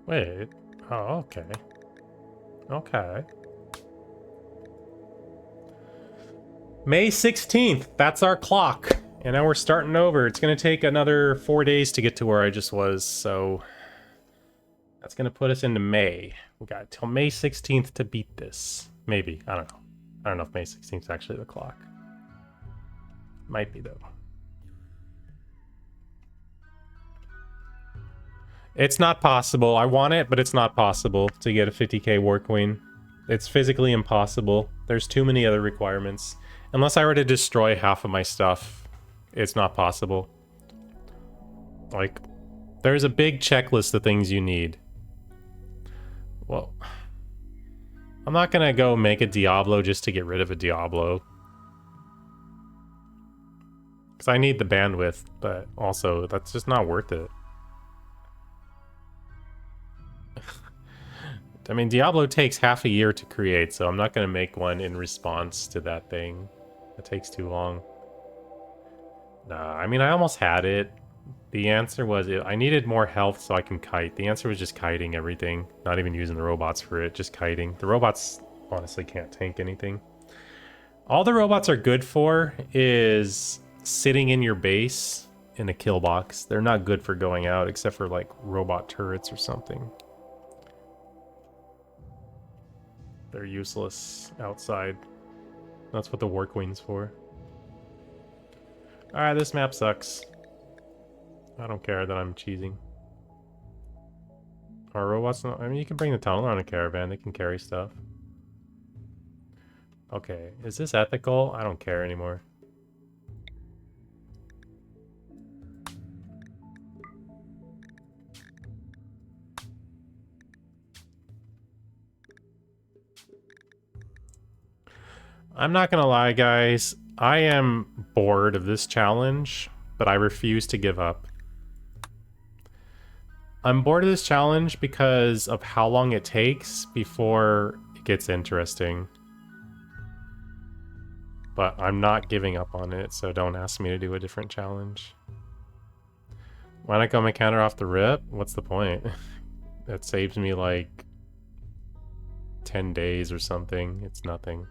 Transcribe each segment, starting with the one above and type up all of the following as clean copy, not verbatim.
Wait. Oh, okay. Okay. May 16th. That's our clock. And now we're starting over. It's going to take another 4 days to get to where I just was, so that's going to put us into May. We got till May 16th to beat this. Maybe. I don't know. I don't know if May 16th is actually the clock. Might be, though. It's not possible. I want it, but it's not possible to get a 50k War Queen. It's physically impossible. There's too many other requirements. Unless I were to destroy half of my stuff, it's not possible. Like, there's a big checklist of things you need. Well, I'm not gonna go make a Diablo just to get rid of a Diablo. Because I need the bandwidth, but also, that's just not worth it. I mean, Diablo takes half a year to create, so I'm not going to make one in response to that thing. It takes too long. Nah, I mean, I almost had it. The answer was I needed more health so I can kite. The answer was just kiting everything. Not even using the robots for it, just kiting. The robots honestly can't tank anything. All the robots are good for is sitting in your base in a kill box. They're not good for going out except for like robot turrets or something. They're useless outside. That's what the War Queen's for. Alright, this map sucks. I don't care that I'm cheesing. Are robots not... I mean, you can bring the tunnel on a caravan. They can carry stuff. Okay, is this ethical? I don't care anymore. I'm not gonna lie, guys. I am bored of this challenge, but I refuse to give up. I'm bored of this challenge because of how long it takes before it gets interesting. But I'm not giving up on it, so don't ask me to do a different challenge. Why not go mechanic off the rip? What's the point? That saves me like 10 days or something. It's nothing.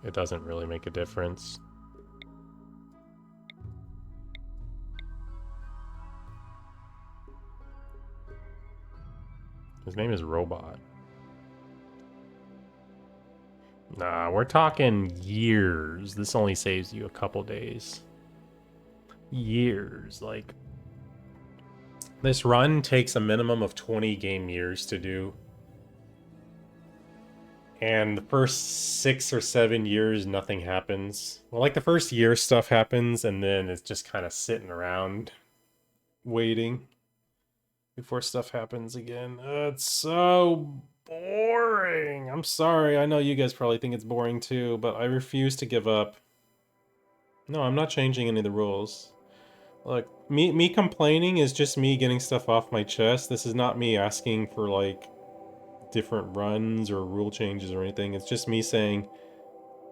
It doesn't really make a difference. His name is Robot. Nah, we're talking years. This only saves you a couple days. Years, like... This run takes a minimum of 20 game years to do. And the first 6 or 7 years, nothing happens. Well, like the first year stuff happens, and then it's just kind of sitting around, waiting before stuff happens again. It's so boring. I'm sorry. I know you guys probably think it's boring too, but I refuse to give up. No, I'm not changing any of the rules. Look, me complaining is just me getting stuff off my chest. This is not me asking for, like, different runs or rule changes or anything. It's just me saying,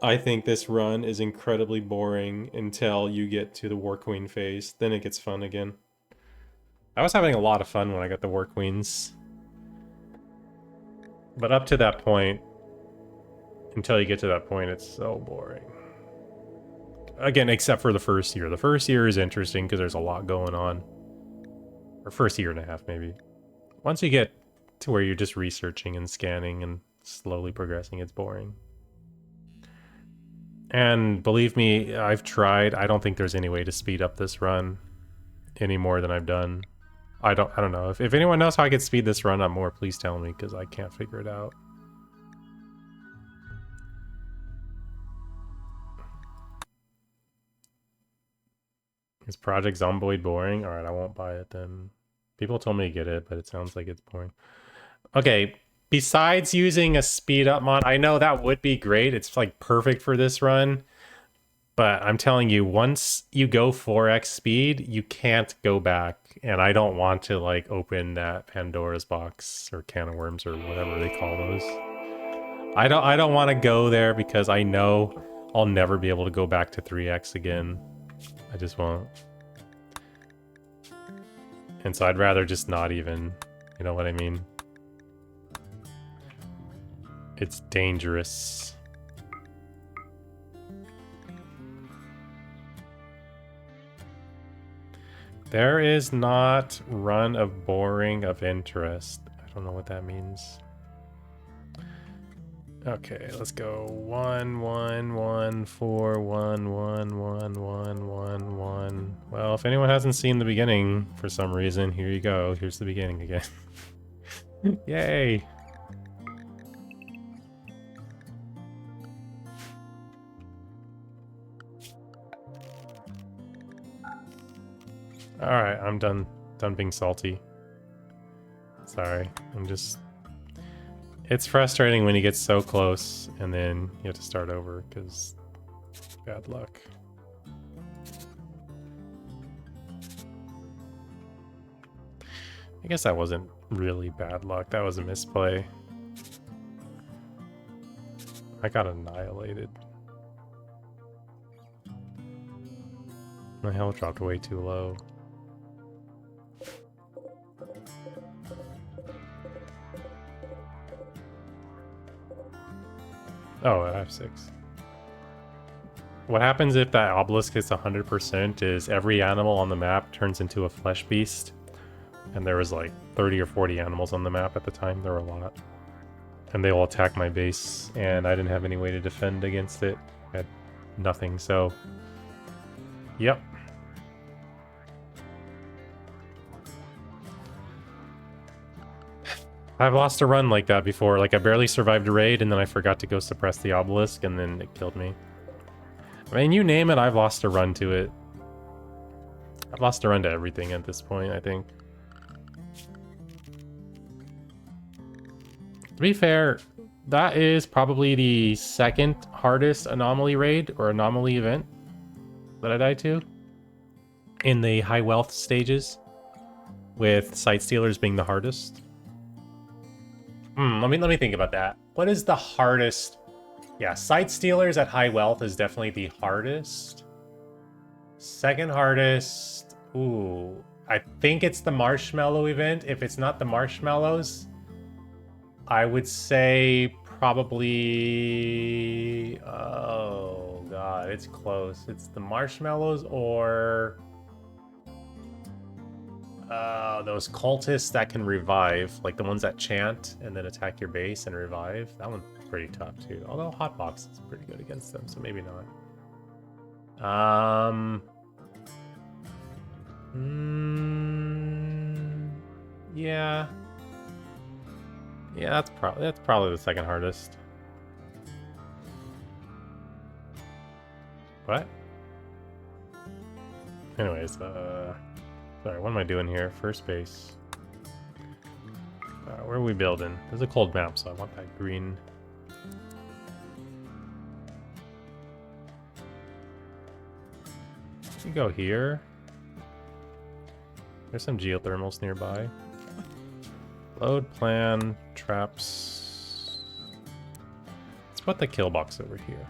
I think this run is incredibly boring until you get to the War Queen phase. Then it gets fun again. I was having a lot of fun when I got the War Queens. But up to that point, until you get to that point, it's so boring. Again, except for the first year. The first year is interesting because there's a lot going on. Or first year and a half, maybe. Once you get to where you're just researching and scanning and slowly progressing, it's boring. And believe me, I've tried. I don't think there's any way to speed up this run any more than I've done. I don't know. If anyone knows how I could speed this run up more, please tell me, because I can't figure it out. Is Project Zomboid boring? Alright, I won't buy it then. People told me to get it, but it sounds like it's boring. Okay, besides using a speed up mod, I know that would be great. It's like perfect for this run. But I'm telling you, once you go 4x speed, you can't go back. And I don't want to like open that Pandora's box or can of worms or whatever they call those. I don't want to go there because I know I'll never be able to go back to 3x again. I just won't. And so I'd rather just not even, you know what I mean? It's dangerous. There is not run of boring of interest. I don't know what that means. Okay, let's go 1 1 1 4 1 1 1 1 1 1. Well, if anyone hasn't seen the beginning for some reason, here you go. Here's the beginning again. Yay! Alright, I'm done being salty. Sorry, I'm just... It's frustrating when you get so close and then you have to start over, because bad luck. I guess that wasn't really bad luck, that was a misplay. I got annihilated. My health dropped way too low. Oh, I have 6. What happens if that obelisk hits 100% is every animal on the map turns into a flesh beast. And there was like 30 or 40 animals on the map at the time. There were a lot. And they all attack my base, and I didn't have any way to defend against it. I had nothing, so... Yep. I've lost a run like that before. Like, I barely survived a raid, and then I forgot to go suppress the obelisk, and then it killed me. I mean, you name it, I've lost a run to it. I've lost a run to everything at this point, I think. To be fair, that is probably the second hardest anomaly raid, or anomaly event, that I died to. In the high wealth stages, with Sight Stealers being the hardest. Let me think about that. What is the hardest? Yeah, Sight Stealers at high wealth is definitely the hardest. Second hardest, ooh, I think it's the marshmallow event. If it's not the marshmallows, I would say probably, oh god, it's close. It's the marshmallows or those cultists that can revive, like the ones that chant and then attack your base and revive. That one's pretty tough too. Although Hotbox is pretty good against them, so maybe not. Yeah. Yeah, that's probably the second hardest. What? Anyways, sorry, what am I doing here? First base. Where are we building? There's a cold map, so I want that green. You go here. There's some geothermals nearby. Load plan, traps. Let's put the kill box over here.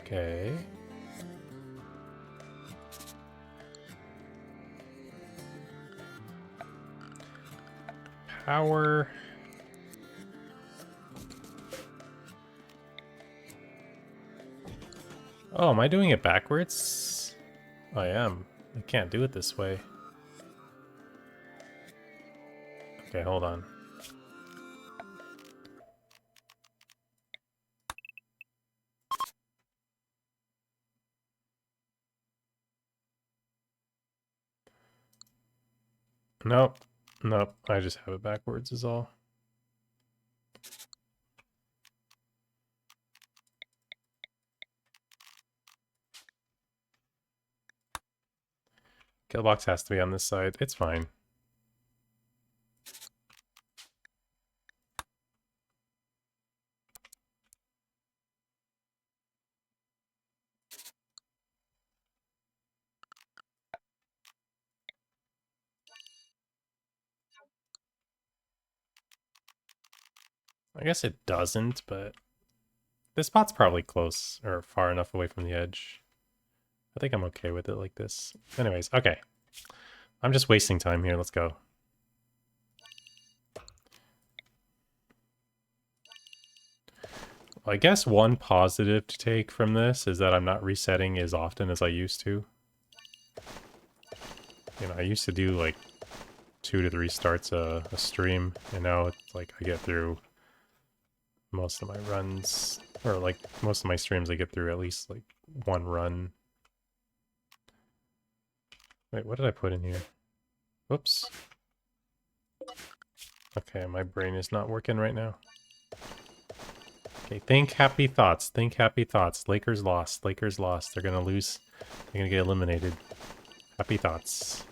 Okay. Power. Oh, am I doing it backwards? I am. I can't do it this way. Okay, hold on. Nope. Nope. I just have it backwards is all. Kill box has to be on this side. It's fine. I guess it doesn't, but this spot's probably close or far enough away from the edge. I think I'm okay with it like this. Anyways, okay. I'm just wasting time here. Let's go. I guess one positive to take from this is that I'm not resetting as often as I used to. You know, I used to do like 2 to 3 starts a stream, and now it's like I get through most of my runs, or like most of my streams I get through at least like 1 run. Wait, what did I put in here? Whoops. Okay, my brain is not working right now. Okay, think happy thoughts. Think happy thoughts. Lakers lost. Lakers lost. They're gonna lose. They're gonna get eliminated. Happy thoughts.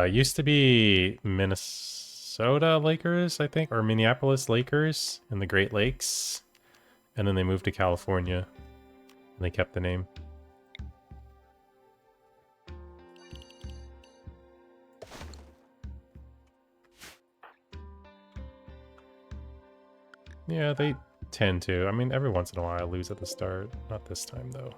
Used to be Minnesota Lakers, I think, or Minneapolis Lakers in the Great Lakes. And then they moved to California. And they kept the name. Yeah, they tend to. I mean, every once in a while I lose at the start. Not this time, though.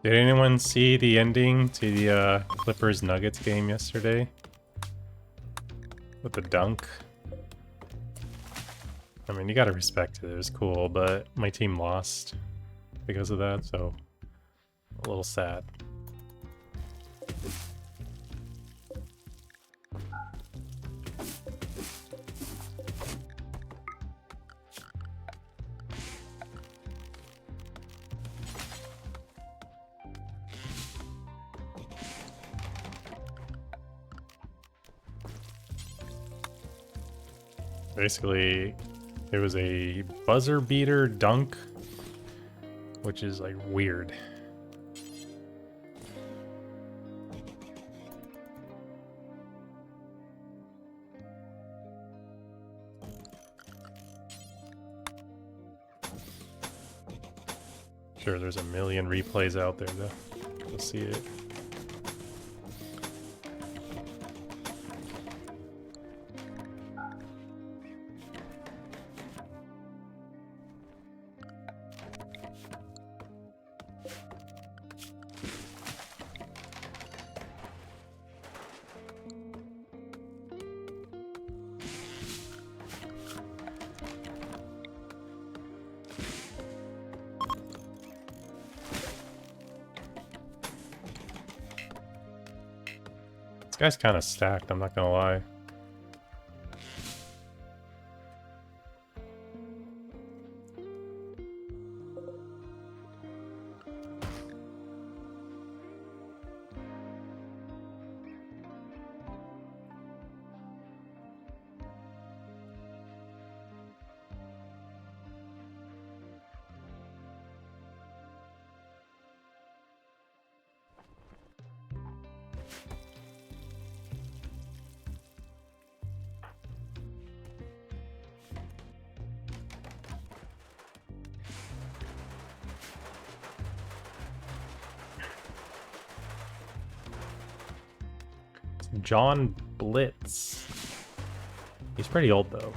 Did anyone see the ending to the Clippers Nuggets game yesterday? With the dunk? I mean, you gotta respect it. It was cool, but my team lost because of that, so a little sad. Basically, it was a buzzer beater dunk, which is like weird. Sure, there's a million replays out there to see it. This guy's kind of stacked, I'm not gonna lie. John Blitz. He's pretty old, though.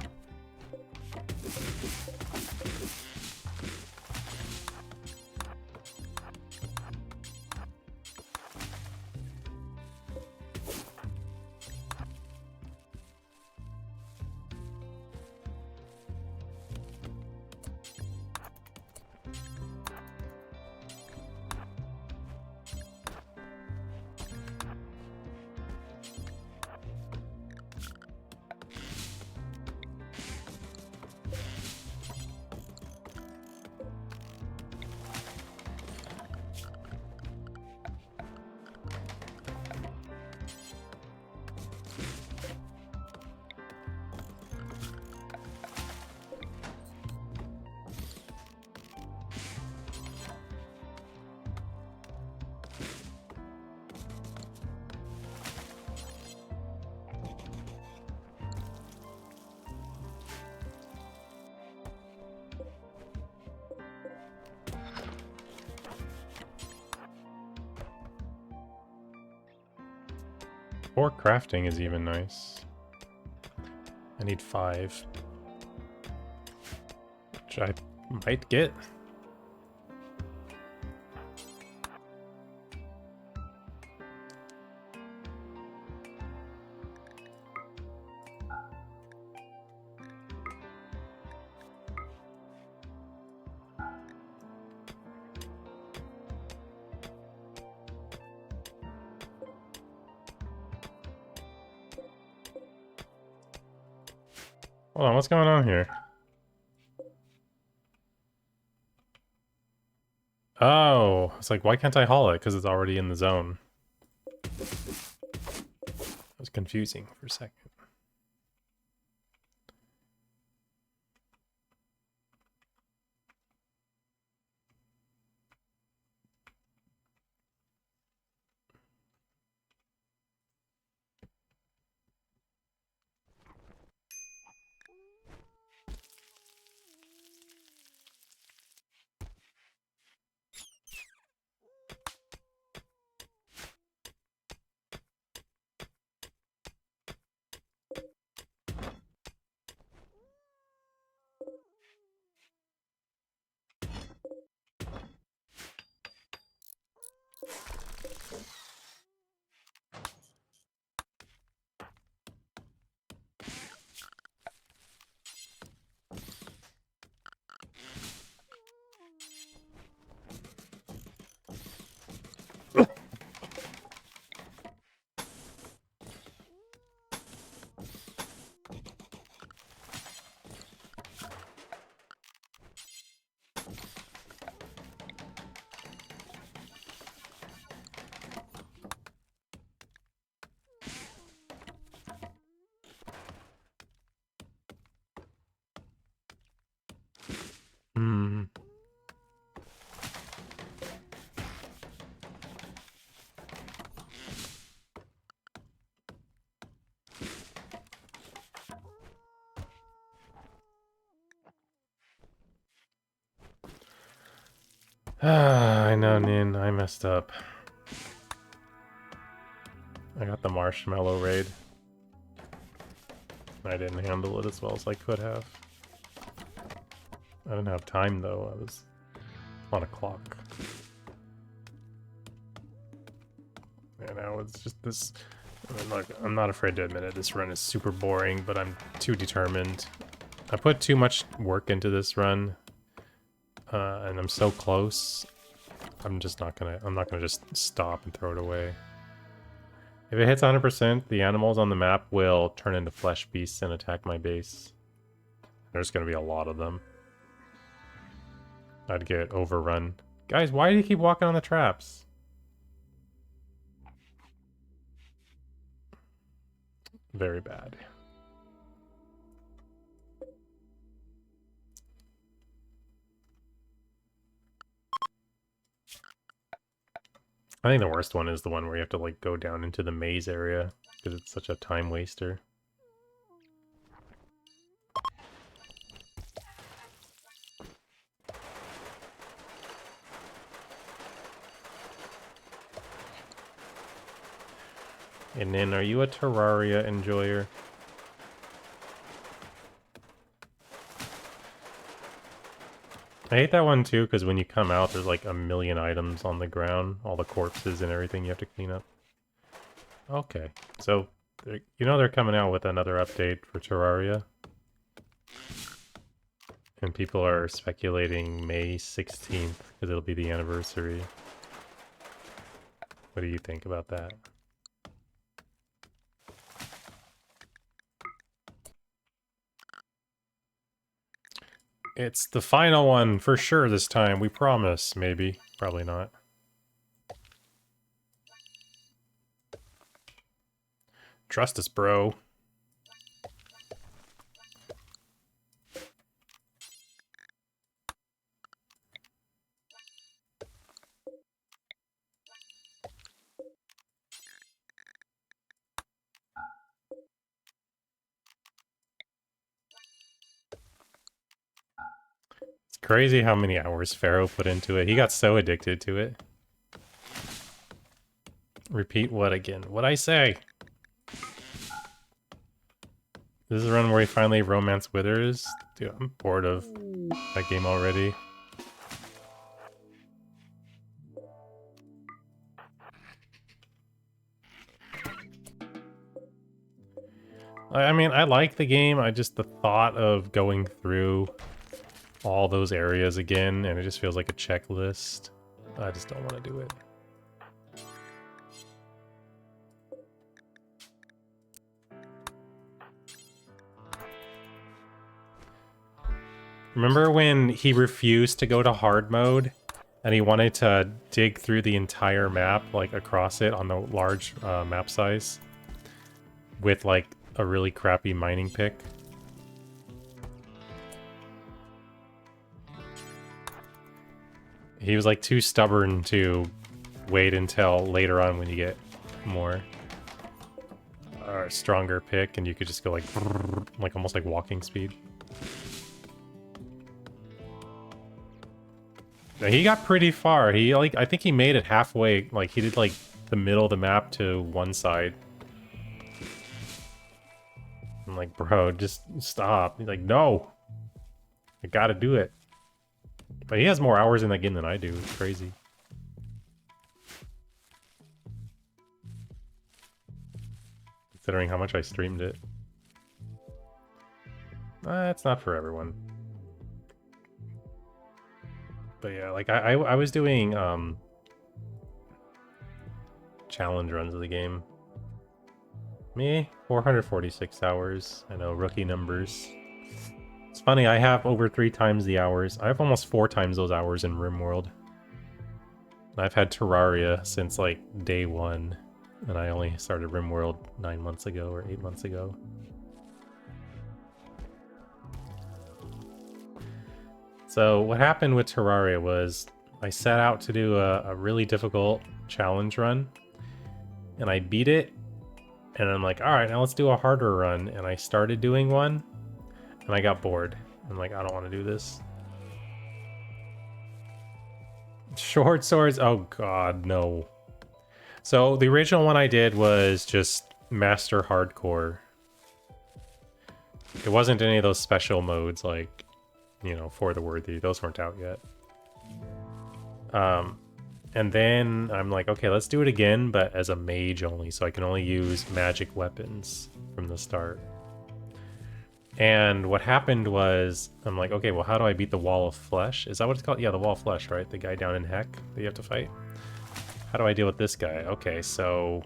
Or crafting is even nice. I need 5. Which I might get. Hold on, what's going on here? Oh, it's like, why can't I haul it? Because it's already in the zone. It was confusing for a second. Hmm. Ah, I know, Nin. I messed up. I got the marshmallow raid. I didn't handle it as well as I could have. I didn't have time, though. I was on a clock. And now it's just this... I'm not afraid to admit it. This run is super boring, but I'm too determined. I put too much work into this run. And I'm so close. I'm not gonna just stop and throw it away. If it hits 100%, the animals on the map will turn into flesh beasts and attack my base. There's gonna be a lot of them. I'd get overrun. Guys, why do you keep walking on the traps? Very bad. I think the worst one is the one where you have to like go down into the maze area because it's such a time waster. And then, are you a Terraria enjoyer? I hate that one too, because when you come out, there's like a million items on the ground. All the corpses and everything you have to clean up. Okay, so, you know they're coming out with another update for Terraria. And people are speculating May 16th, because it'll be the anniversary. What do you think about that? It's the final one for sure this time, we promise. Maybe. Probably not. Trust us, bro. It's crazy how many hours Pharaoh put into it. He got so addicted to it. Repeat what again? What'd I say? This is the run where he finally romance Withers. Dude, I'm bored of that game already. I mean, I like the game. I just, the thought of going through all those areas again, and it just feels like a checklist. I just don't want to do it. Remember when he refused to go to hard mode and he wanted to dig through the entire map, like across it on a large map size with like a really crappy mining pick? He was like too stubborn to wait until later on when you get more stronger pick and you could just go like almost like walking speed. Now, he got pretty far. He like, I think he made it halfway. Like he did like the middle of the map to one side. I'm like, bro, just stop. He's like, no, I gotta do it. But he has more hours in that game than I do. It's crazy. Considering how much I streamed it. It's not for everyone. But yeah, like I was doing challenge runs of the game. Me, 446 hours. I know, rookie numbers. It's funny, I have over 3 times the hours. I have almost 4 times those hours in Rimworld. I've had Terraria since like day 1. And I only started Rimworld 9 months ago or 8 months ago. So what happened with Terraria was I set out to do a really difficult challenge run. And I beat it. And I'm like, alright, now let's do a harder run. And I started doing one. And I got bored. I'm like, I don't want to do this. Short swords? Oh god, no. So the original one I did was just Master Hardcore. It wasn't any of those special modes like, you know, For the Worthy. Those weren't out yet. And then I'm like, okay, let's do it again, but as a mage only, so I can only use magic weapons from the start. And what happened was, I'm like, okay, well, how do I beat the Wall of Flesh? Is that what it's called? Yeah, the Wall of Flesh, right? The guy down in Heck that you have to fight. How do I deal with this guy? Okay, so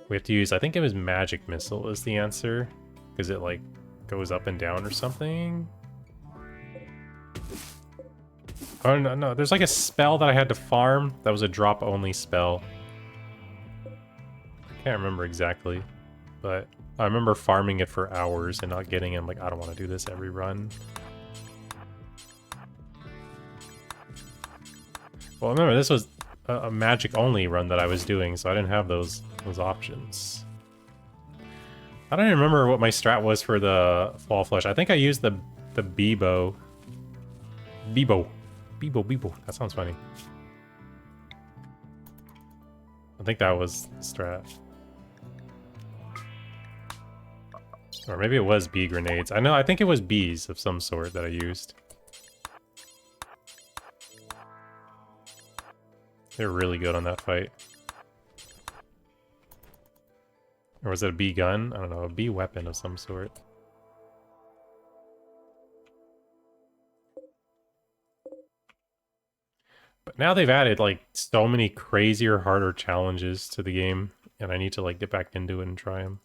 we have to use, I think it was Magic Missile is the answer, because it, like, goes up and down or something. Oh, no, no, there's like a spell that I had to farm that was a drop-only spell. I can't remember exactly, but I remember farming it for hours and not getting it. I'm like, I don't want to do this every run. Well, remember, this was a magic-only run that I was doing, so I didn't have those options. I don't even remember what my strat was for the Fall Flesh. I think I used the Bebo. Bebo. That sounds funny. I think that was the strat. Or maybe it was bee grenades. I think it was bees of some sort that I used. They're really good on that fight. Or was it a bee gun? I don't know, a bee weapon of some sort. But now they've added, like, so many crazier, harder challenges to the game, and I need to, like, get back into it and try them.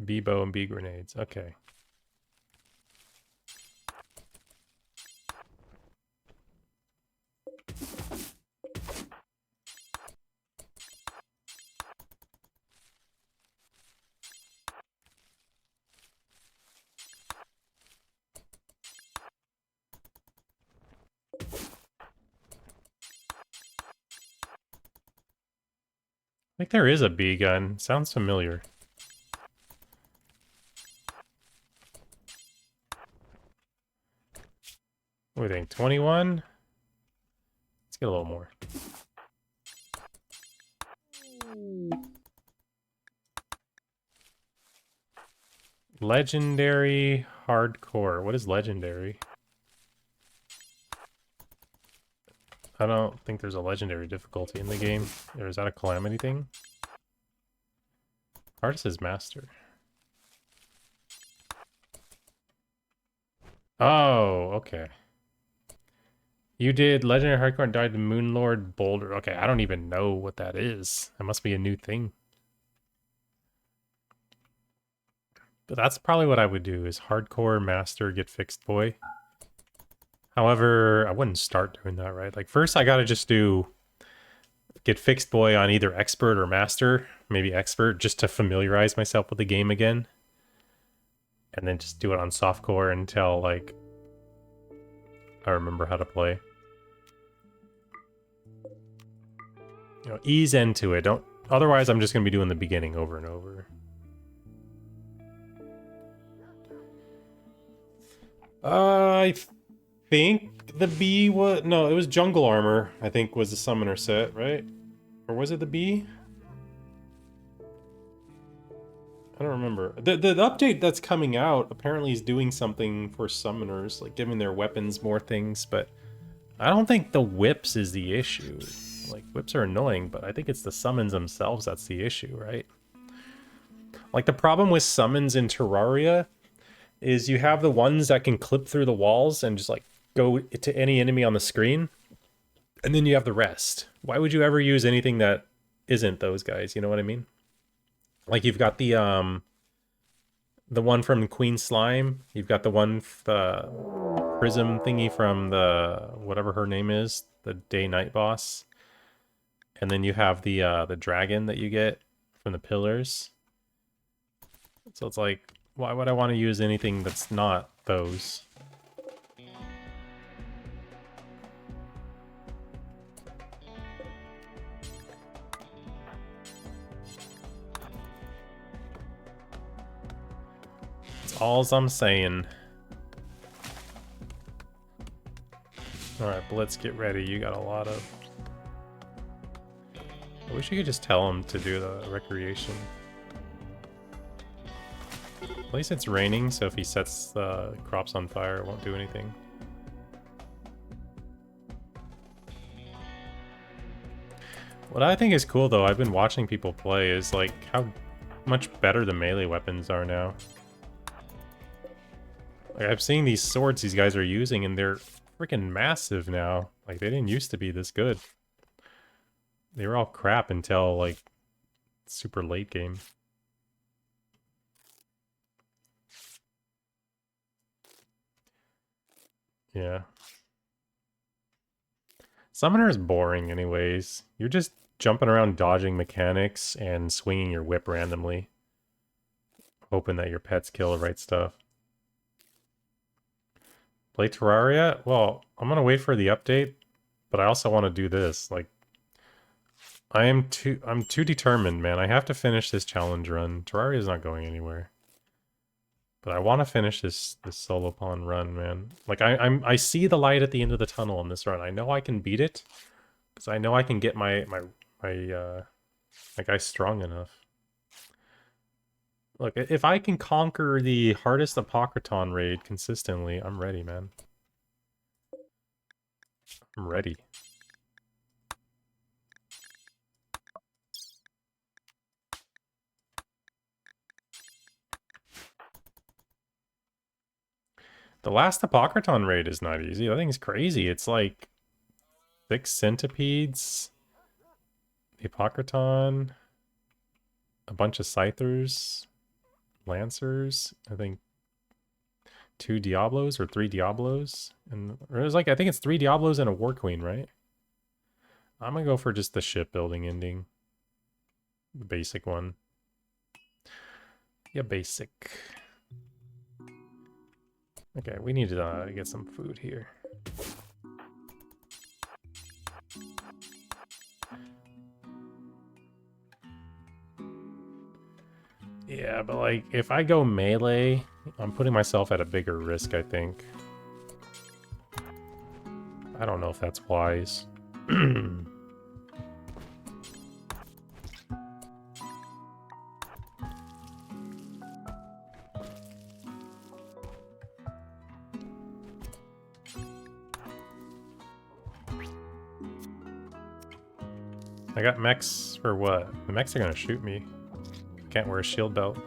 Bee bow and bee grenades, okay. I think there is a bee gun. Sounds familiar. What do you think? 21? Let's get a little more. Legendary hardcore. What is legendary? I don't think there's a legendary difficulty in the game. Or is that a calamity thing? Hardest is master. Oh, okay. You did Legendary Hardcore and died to Moonlord Boulder. Okay, I don't even know what that is. That must be a new thing. But that's probably what I would do, is Hardcore, Master, get Fixed Boy. However, I wouldn't start doing that, right? Like, first I gotta just do get Fixed Boy on either Expert or Master. Maybe Expert, just to familiarize myself with the game again. And then just do it on Softcore until, like, I remember how to play. You know, ease into it. Don't. Otherwise, I'm just gonna be doing the beginning over and over. I think the bee was... No, it was Jungle Armor, I think, was the summoner set, right? Or was it the bee? I don't remember. The update that's coming out apparently is doing something for summoners, like giving their weapons more things, but I don't think the whips is the issue. Like, whips are annoying, but I think it's the summons themselves that's the issue, right? Like, the problem with summons in Terraria is you have the ones that can clip through the walls and just, like, go to any enemy on the screen, and then you have the rest. Why would you ever use anything that isn't those guys, you know what I mean? Like, you've got the one from Queen Slime, you've got the one, the prism thingy from the, whatever her name is, the day-night boss. And then you have the dragon that you get from the pillars. So it's like, why would I want to use anything that's not those? That's all I'm saying. Alright, Blitz, get ready. You got a lot of... I wish you could just tell him to do the recreation. At least it's raining, so if he sets the crops on fire, it won't do anything. What I think is cool, though, I've been watching people play, is like how much better the melee weapons are now. Like, I've seen these swords these guys are using, and they're freaking massive now. Like, they didn't used to be this good. They were all crap until, like, super late game. Yeah. Summoner is boring anyways. You're just jumping around dodging mechanics and swinging your whip randomly. Hoping that your pets kill the right stuff. Play Terraria? Well, I'm gonna wait for the update, but I also want to do this. Like, I'm too determined, man. I have to finish this challenge run. Terraria's not going anywhere. But I want to finish this solo pawn run, man. Like, I see the light at the end of the tunnel in this run. I know I can beat it, because I know I can get my guy strong enough. Look, if I can conquer the hardest Apocryton raid consistently, I'm ready, man. I'm ready. The last Apocryton raid is not easy. That thing's crazy. It's like 6 centipedes, the Apocryton, a bunch of Scythers, Lancers, I think 2 Diablos or 3 Diablos. And or it was like, I think it's 3 Diablos and a War Queen, right? I'm gonna go for just the shipbuilding ending. The basic one. Yeah, basic. Okay, we need to get some food here. Yeah, but like, if I go melee, I'm putting myself at a bigger risk, I think. I don't know if that's wise. I got mechs for what? The mechs are gonna shoot me. Can't wear a shield belt.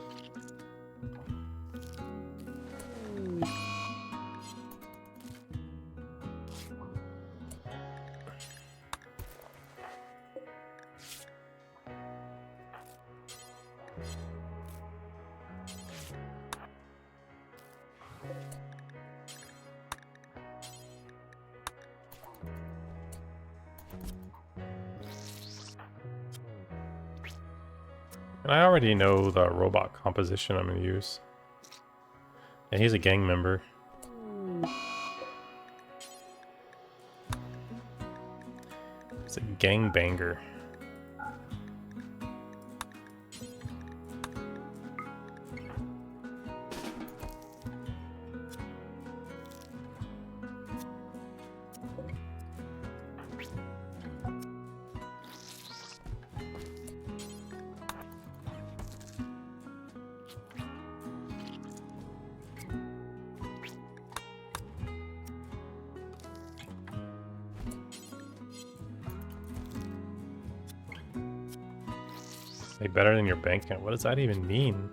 And I already know the robot composition I'm gonna use. Yeah, he's a gang member. He's a gangbanger. Say better than your bank account. What does that even mean?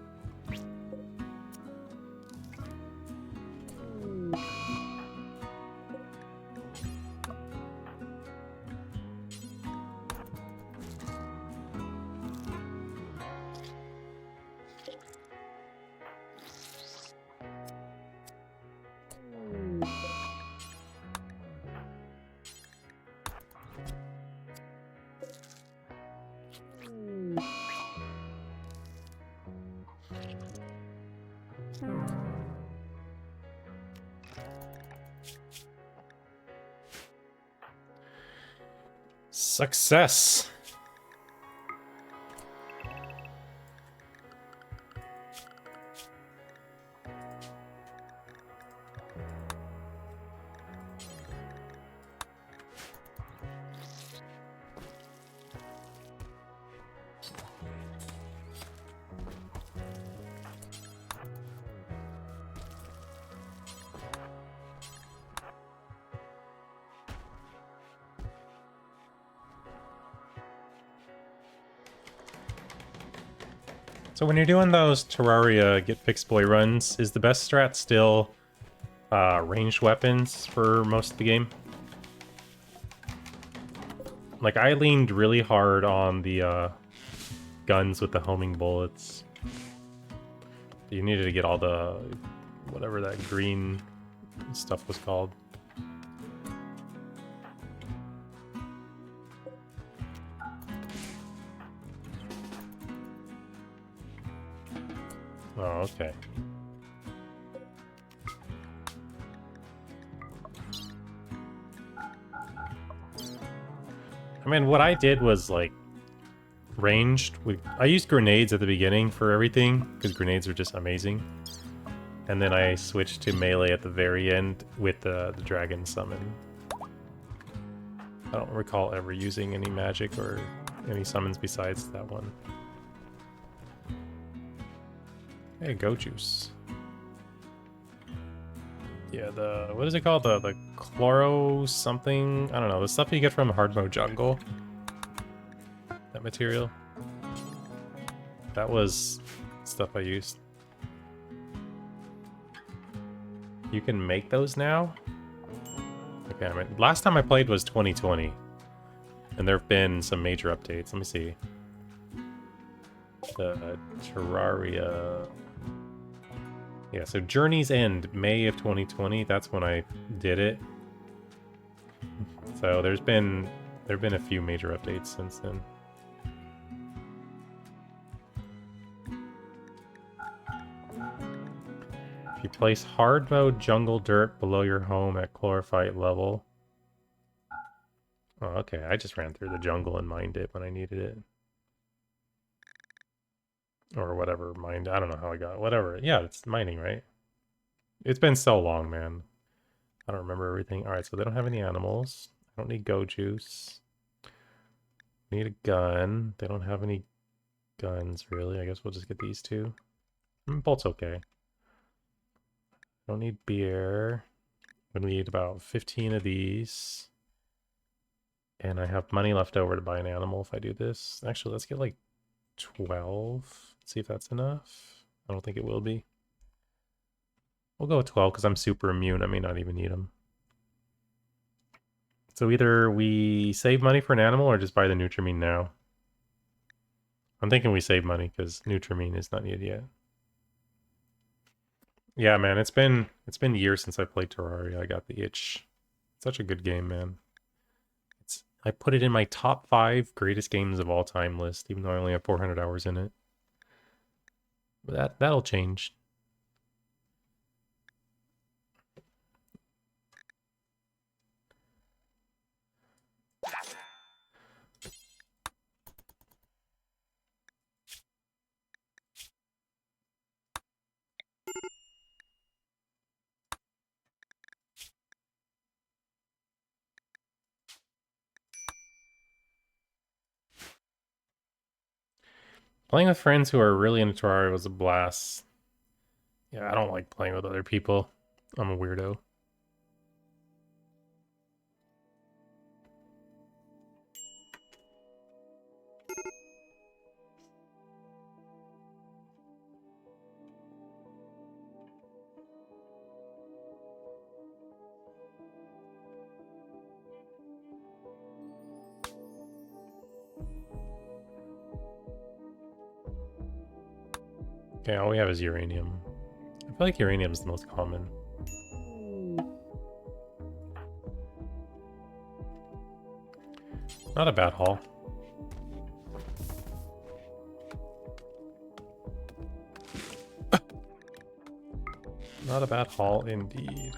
Success! So when you're doing those Terraria get fixed boy runs, is the best strat still ranged weapons for most of the game? Like, I leaned really hard on the guns with the homing bullets. You needed to get all the, whatever that green stuff was called. Oh, okay. I mean, what I did was, like, ranged. I used grenades at the beginning for everything, because grenades are just amazing. And then I switched to melee at the very end with the dragon summon. I don't recall ever using any magic or any summons besides that one. Hey, go juice. Yeah, what is it called? The chloro something? I don't know, the stuff you get from hard mode jungle. That material. That was stuff I used. You can make those now? Okay, I mean, last time I played was 2020. And there have been some major updates. Let me see. The Terraria... Yeah, so Journey's End, May of 2020. That's when I did it. So there've been a few major updates since then. If you place hard mode jungle dirt below your home at chlorophyte level. Oh, okay. I just ran through the jungle and mined it when I needed it. Or whatever, mined. I don't know how I got it. Whatever. Yeah, it's mining, right? It's been so long, man. I don't remember everything. Alright, so they don't have any animals. I don't need go juice. Need a gun. They don't have any guns, really. I guess we'll just get these two. Bolt's okay. Don't need beer. We need about 15 of these. And I have money left over to buy an animal if I do this. Actually, let's get like 12. Let's see if that's enough. I don't think it will be. We'll go with 12 because I'm super immune. I may not even need them. So either we save money for an animal or just buy the Nutrimine now. I'm thinking we save money because Nutrimine is not needed yet. Yeah, man, it's been years since I played Terraria. I got the itch. It's such a good game, man. I put it in my top 5 greatest games of all time list, even though I only have 400 hours in it. But that'll change. Playing with friends who are really into Terraria was a blast. Yeah, I don't like playing with other people. I'm a weirdo. Okay, all we have is uranium. I feel like uranium is the most common. Not a bad haul. Not a bad haul indeed.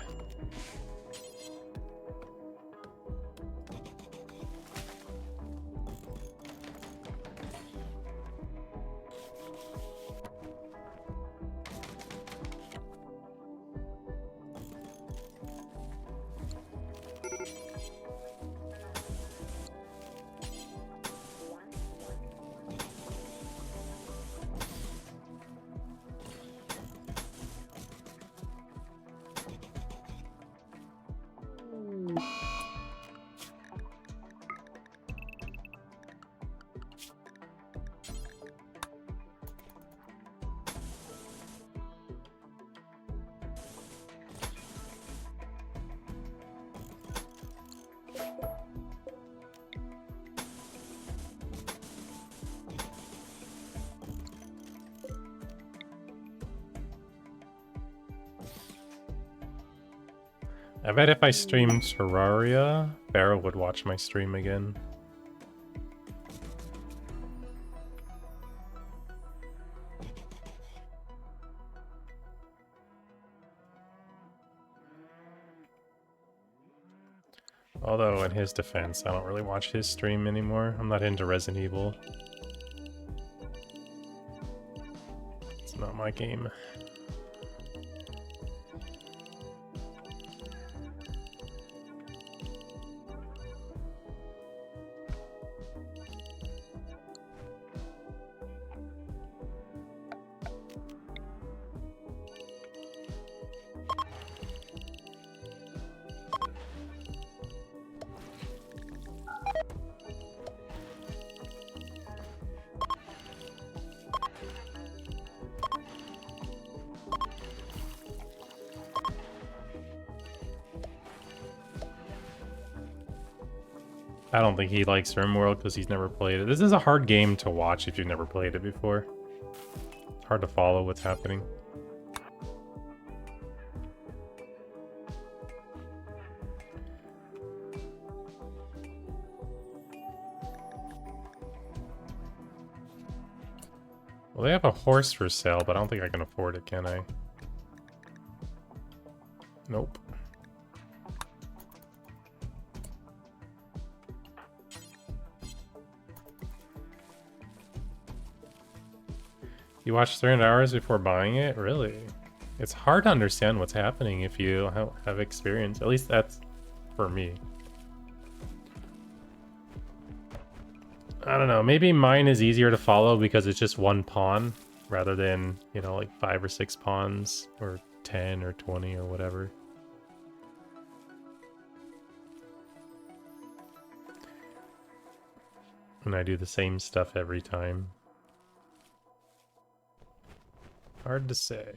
I bet if I streamed Terraria, Barrow would watch my stream again. Although, in his defense, I don't really watch his stream anymore. I'm not into Resident Evil. It's not my game. I don't think he likes Rimworld because he's never played it. This is a hard game to watch if you've never played it before. It's hard to follow what's happening. Well, they have a horse for sale, but I don't think I can afford it, can I? Nope. You watch 300 hours before buying it? Really? It's hard to understand what's happening if you have experience. At least that's for me. I don't know. Maybe mine is easier to follow because it's just one pawn rather than, you know, like 5 or 6 pawns or 10 or 20 or whatever. when I do the same stuff every time. Hard to say.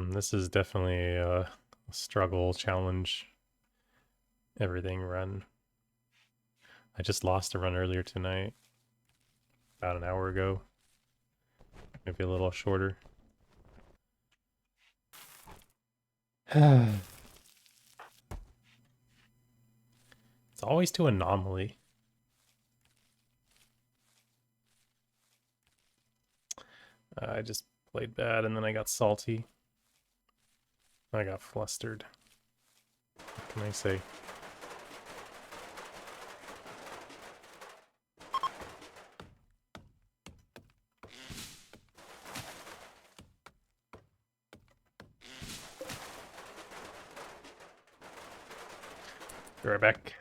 This is definitely a struggle, challenge, everything run. I just lost a run earlier tonight, about an hour ago. Maybe a little shorter. It's always to anomaly. I just played bad and then I got salty. I got flustered. What can I say? Be right back.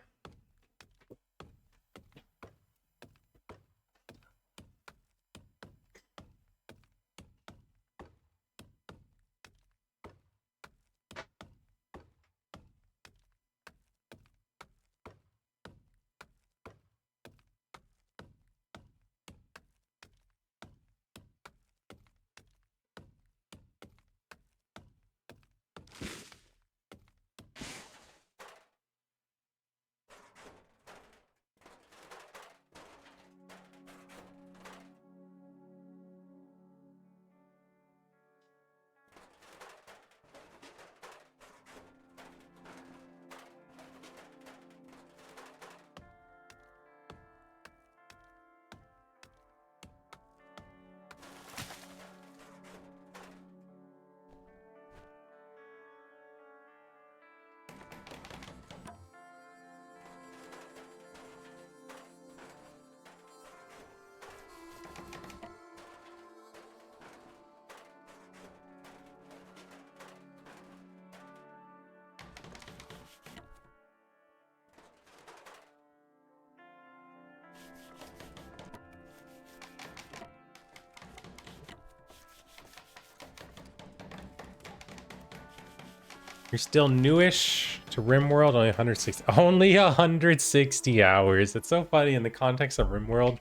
You're still newish to Rimworld, only 160 hours. It's so funny in the context of Rimworld.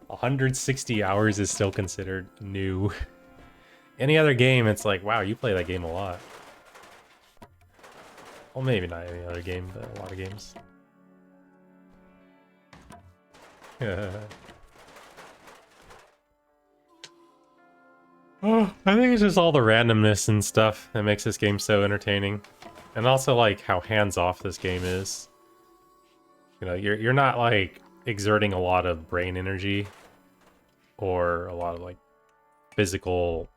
160 hours is still considered new. Any other game, it's like, wow, you play that game a lot. Well, maybe not any other game, but a lot of games. Oh, I think it's just all the randomness and stuff that makes this game so entertaining. And also like how hands-off this game is. You know, you're not like exerting a lot of brain energy or a lot of like physical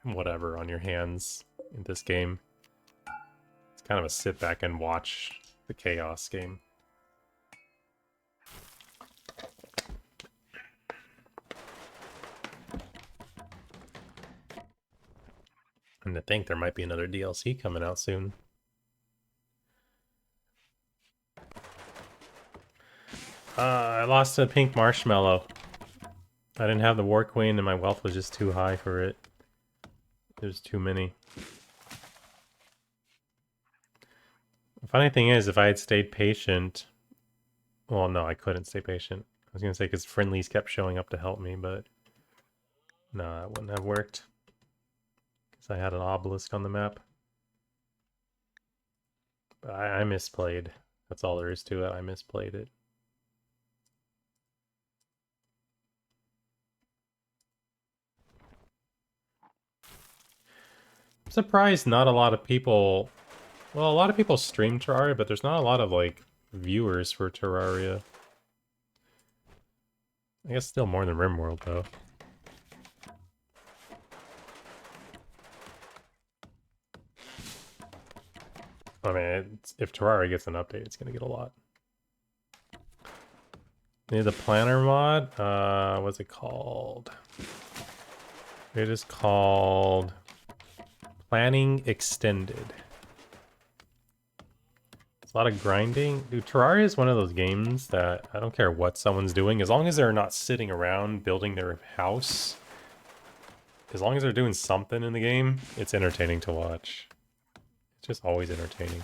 whatever on your hands in this game. It's kind of a sit back and watch the chaos game. And to think there might be another DLC coming out soon. I lost a pink marshmallow. I didn't have the War Queen and my wealth was just too high for it. There's too many. The funny thing is, if I had stayed patient... Well, no, I couldn't stay patient. I was gonna say because friendlies kept showing up to help me, but... No, that wouldn't have worked. Because I had an obelisk on the map. But I misplayed. That's all there is to it. I misplayed it. I'm surprised not a lot of people... Well, a lot of people stream Terraria, but there's not a lot of, like, viewers for Terraria. I guess still more than Rimworld, though. I mean, if Terraria gets an update, it's gonna get a lot. Need the planner mod? What's it called? It is called... Planning Extended. It's a lot of grinding. Dude, Terraria is one of those games that I don't care what someone's doing, as long as they're not sitting around building their house. As long as they're doing something in the game, it's entertaining to watch. It's just always entertaining.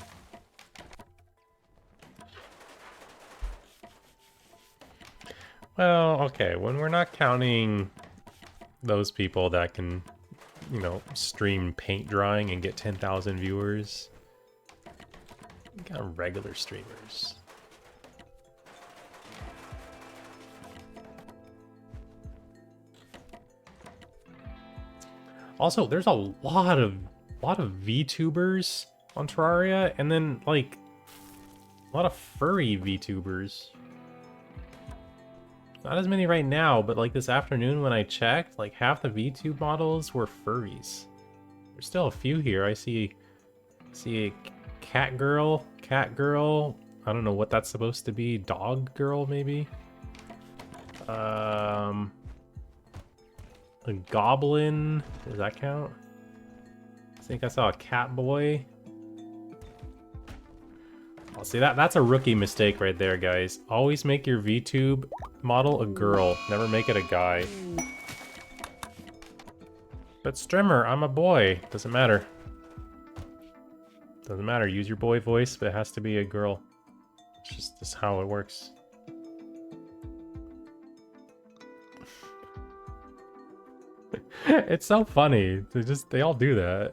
Well, okay, when we're not counting those people that can, you know, stream paint drying and get 10,000 viewers. We got regular streamers. Also, there's a lot of VTubers on Terraria, and then like a lot of furry VTubers. Not as many right now, but like this afternoon when I checked, like half the VTube models were furries. There's still a few here. I see a cat girl. I don't know what that's supposed to be. Dog girl, maybe? A goblin. Does that count? I think I saw a cat boy. Oh, see, that's a rookie mistake right there, guys. Always make your VTube model a girl. Never make it a guy. But streamer, I'm a boy. Doesn't matter. Doesn't matter. Use your boy voice, but it has to be a girl. It's just this how it works. It's so funny. They all do that.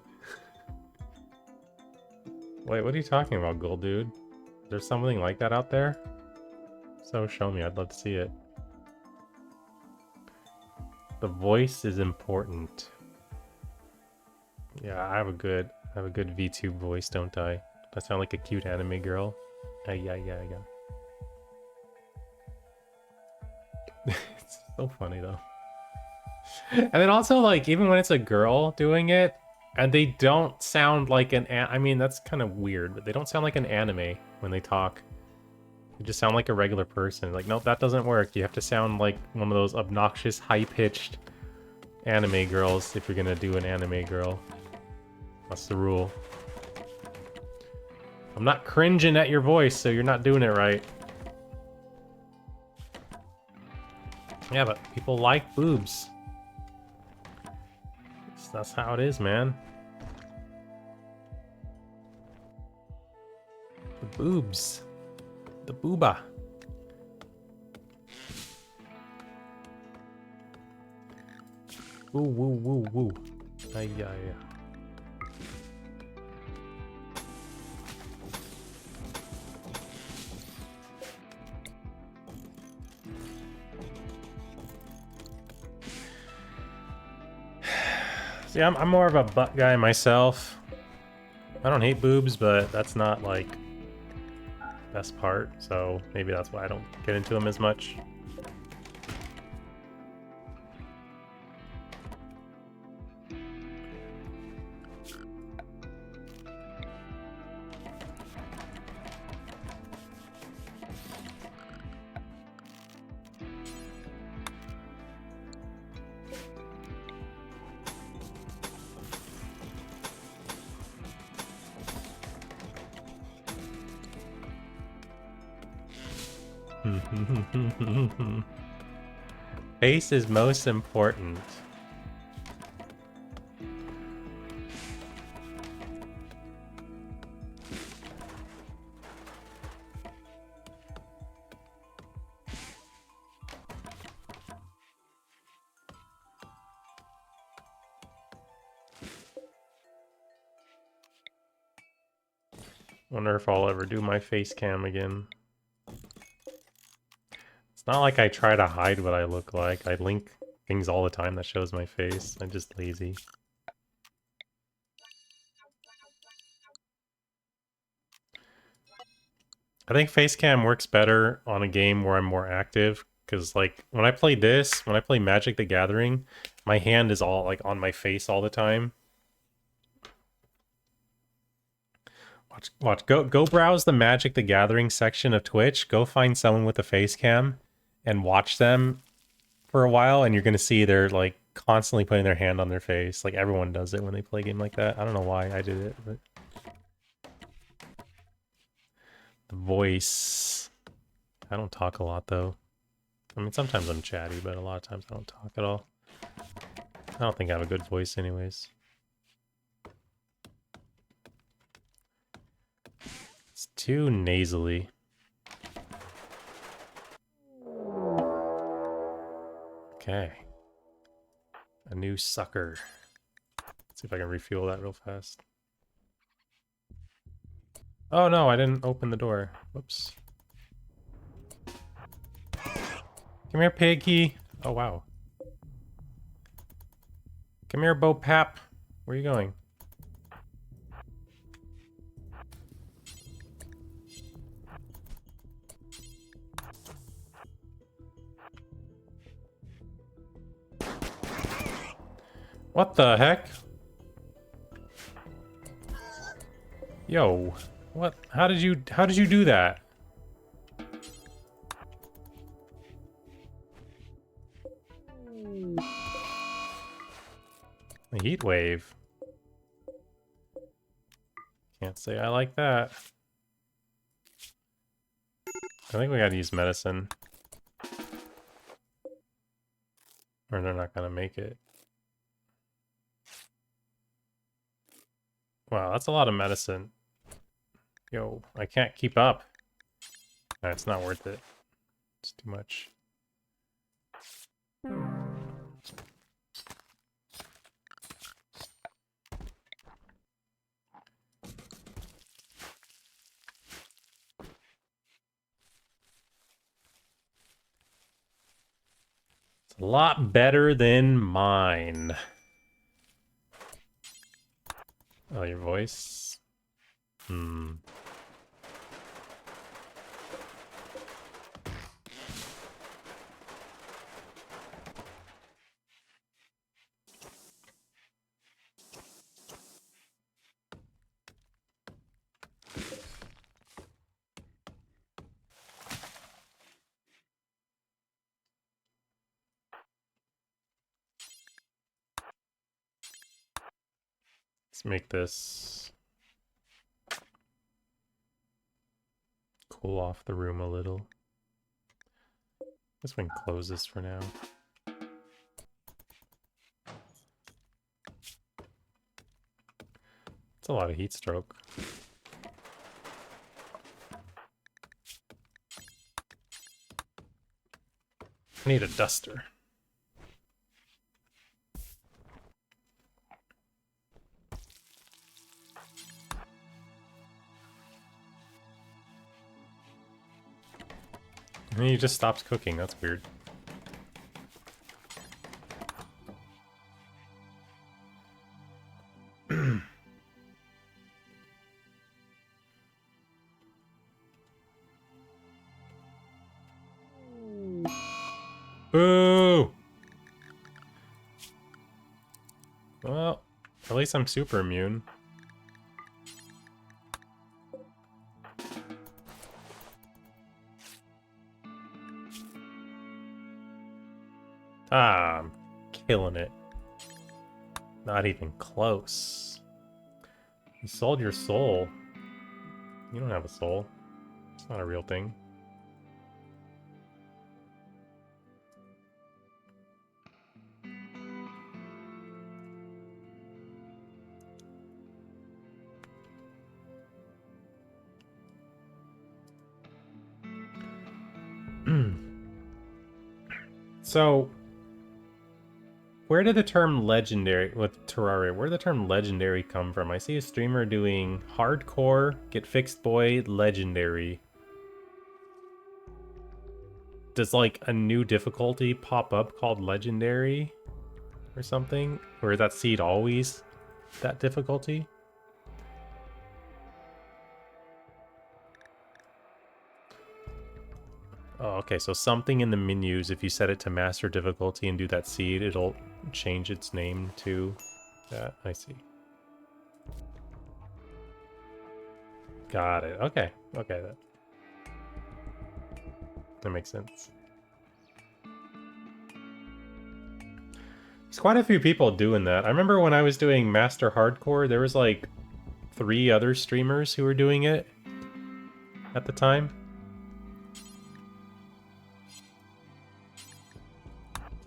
Wait, what are you talking about, Gold Dude? There's something like that out there? So show me, I'd love to see it. The voice is important. Yeah, I have a good VTube voice, don't I? I sound like a cute anime girl. Yeah. It's so funny though. And then also, like, even when it's a girl doing it, and they don't sound like I mean, that's kind of weird, but they don't sound like an anime when they talk. They just sound like a regular person. Like, nope, that doesn't work. You have to sound like one of those obnoxious, high-pitched anime girls if you're gonna do an anime girl. That's the rule. I'm not cringing at your voice, so you're not doing it right. Yeah, but people like boobs. That's how it is, man. The boobs. The booba. Woo, woo, woo, woo. Ay, yeah. See, I'm more of a butt guy myself. I don't hate boobs, but that's not like best part, so maybe that's why I don't get into them as much. Face is most important. Wonder if I'll ever do my face cam again. It's not like I try to hide what I look like. I link things all the time that shows my face. I'm just lazy. I think face cam works better on a game where I'm more active. Because, like, when I play Magic the Gathering, my hand is all, like, on my face all the time. Watch. Go browse the Magic the Gathering section of Twitch. Go find someone with a face cam and watch them for a while, and you're gonna see they're like constantly putting their hand on their face. Like everyone does it when they play a game like that. I don't know why I did it, but The voice. I don't talk a lot, though. I mean, sometimes I'm chatty, but a lot of times I don't talk at all. I don't think I have a good voice anyways. It's too nasally. Okay. A new sucker. Let's see if I can refuel that real fast. Oh no, I didn't open the door. Whoops. Come here, piggy. Oh wow. Come here, Bo Pap. Where are you going? What the heck? Yo, what? How did you do that? A heat wave. Can't say I like that. I think we gotta use medicine. Or they're not gonna make it. Wow, that's a lot of medicine. Yo, I can't keep up. No, it's not worth it. It's too much. It's a lot better than mine. Oh, your voice? Hmm. Let's make this cool off the room a little. This one closes for now. It's a lot of heat stroke. I need a duster. And then he just stops cooking, that's weird. Boo! Well, at least I'm super immune. Ah, I'm killing it. Not even close. You sold your soul. You don't have a soul. It's not a real thing. So, where did the term legendary, with Terraria, where did the term legendary come from? I see a streamer doing hardcore, get fixed boy, legendary. Does like a new difficulty pop up called legendary or something? Or is that seed always that difficulty? Oh, okay, so something in the menus, if you set it to master difficulty and do that seed, it'll change its name to that. I see. Got it. Okay. Okay, that makes sense. There's quite a few people doing that. I remember when I was doing Master Hardcore, there was like 3 other streamers who were doing it. at the time.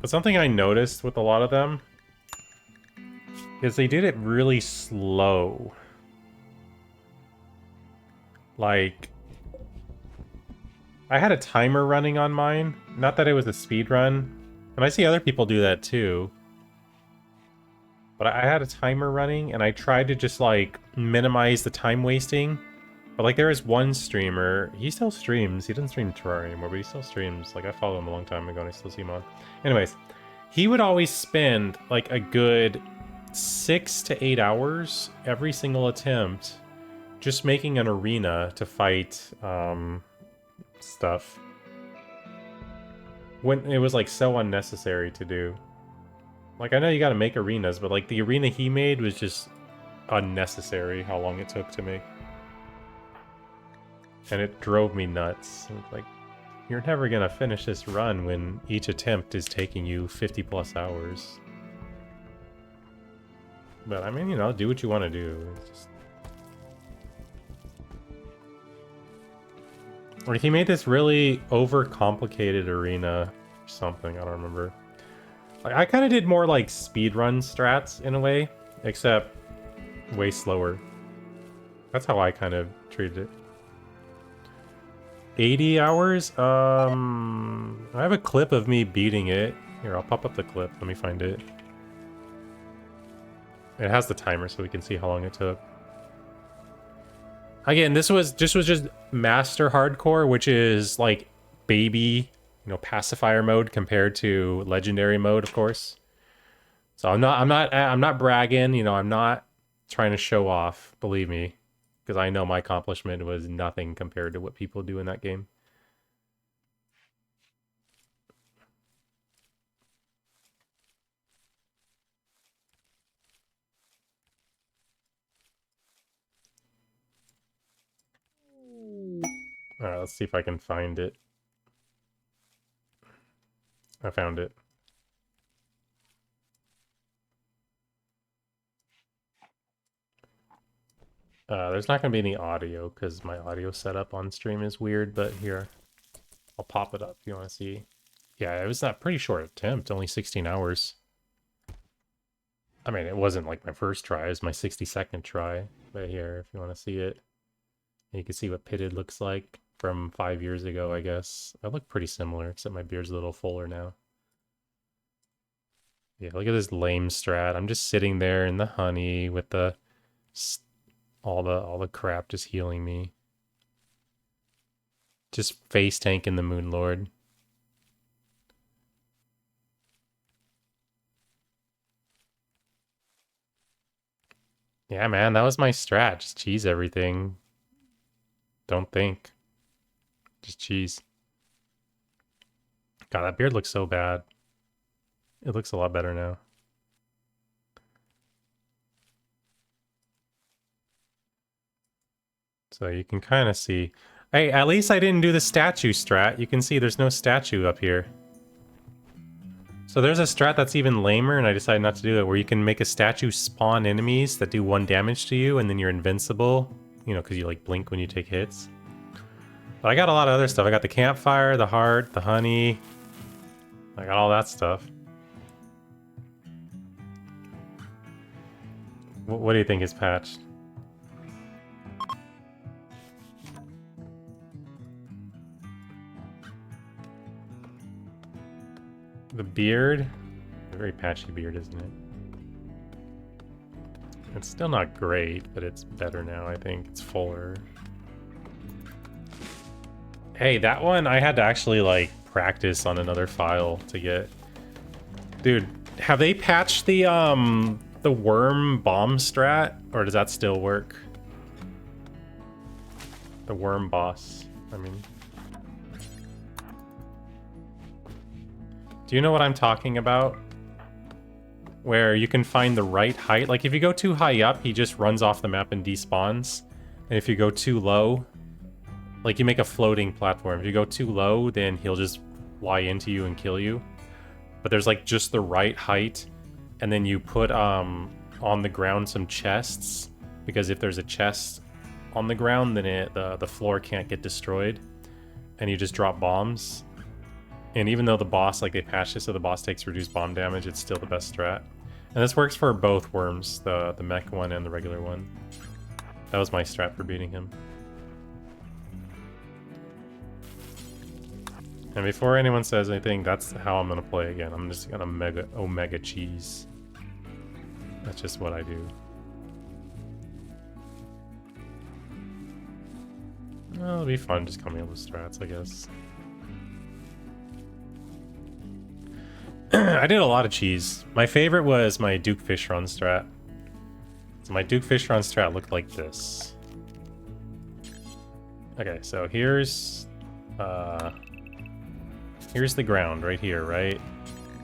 But something I noticed with a lot of them is they did it really slow. Like, I had a timer running on mine. Not that it was a speed run. And I see other people do that too. But I had a timer running, and I tried to just, like, minimize the time wasting. But, like, there is one streamer. He still streams. He doesn't stream Terraria anymore, but he still streams. Like, I followed him a long time ago, and I still see him on. Anyways, he would always spend, like, a good 6 to 8 hours every single attempt just making an arena to fight stuff. When it was, like, so unnecessary to do. Like, I know you gotta make arenas, but, like, the arena he made was just unnecessary how long it took to make. And it drove me nuts. Like, you're never gonna finish this run when each attempt is taking you 50 plus hours. But, I mean, you know, do what you want to do. Just... Or he made this really overcomplicated arena or something, I don't remember. Like, I kind of did more like speedrun strats in a way, except way slower. That's how I kind of treated it. 80 hours? I have a clip of me beating it. Here, I'll pop up the clip. Let me find it. It has the timer so we can see how long it took. Again, this was just master hardcore, which is like baby, you know, pacifier mode compared to legendary mode, of course. So I'm not bragging, you know, I'm not trying to show off, believe me, because I know my accomplishment was nothing compared to what people do in that game. Alright, let's see if I can find it. I found it. There's not going to be any audio because my audio setup on stream is weird, but here, I'll pop it up if you want to see. Yeah, it was a pretty short attempt, only 16 hours. I mean, it wasn't like my first try, it was my 60-second try. But here, if you want to see it, you can see what pitted looks like from 5 years ago, I guess. I look pretty similar, except my beard's a little fuller now. Yeah, look at this lame strat. I'm just sitting there in the honey with the all the crap just healing me. Just face tanking the Moon Lord. Yeah, man, that was my strat. Just cheese everything. Don't think. Just cheese. God, that beard looks so bad. It looks a lot better now. So you can kind of see. Hey, at least I didn't do the statue strat. You can see there's no statue up here. So there's a strat that's even lamer, and I decided not to do it, where you can make a statue spawn enemies that do 1 damage to you, and then you're invincible. You know, because you like blink when you take hits. But I got a lot of other stuff. I got the campfire, the heart, the honey. I got all that stuff. What do you think is patched? The beard? A very patchy beard, isn't it? It's still not great, but it's better now, I think. It's fuller. Hey, that one I had to actually, like, practice on another file to get. Dude, have they patched the worm bomb strat? Or does that still work? The worm boss, I mean. Do you know what I'm talking about? Where you can find the right height. Like, if you go too high up, he just runs off the map and despawns. And if you go too low, like, you make a floating platform. If you go too low, then he'll just fly into you and kill you. But there's, like, just the right height. And then you put, on the ground some chests. Because if there's a chest on the ground, then the floor can't get destroyed, and you just drop bombs. And even though the boss, like they patched it so the boss takes reduced bomb damage, it's still the best strat. And this works for both worms, the mech one and the regular one. That was my strat for beating him. And before anyone says anything, that's how I'm gonna play again. I'm just gonna omega cheese. That's just what I do. Well, it'll be fun just coming up with strats, I guess. I did a lot of cheese. My favorite was my Duke Fishron strat. So my Duke Fishron strat looked like this. Okay, so here's the ground right here, right?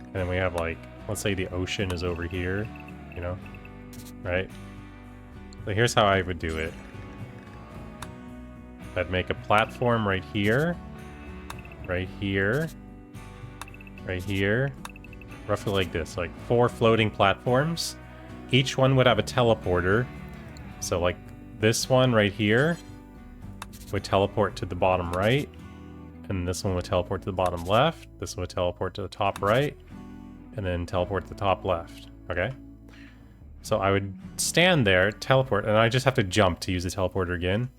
And then we have like, let's say the ocean is over here, you know, right? So here's how I would do it. I'd make a platform right here, right here, right here, roughly like this, like 4 floating platforms. Each one would have a teleporter. So like this one right here would teleport to the bottom right, and this one would teleport to the bottom left, this one would teleport to the top right, and then teleport to the top left, okay? So I would stand there, teleport, and I just have to jump to use the teleporter again.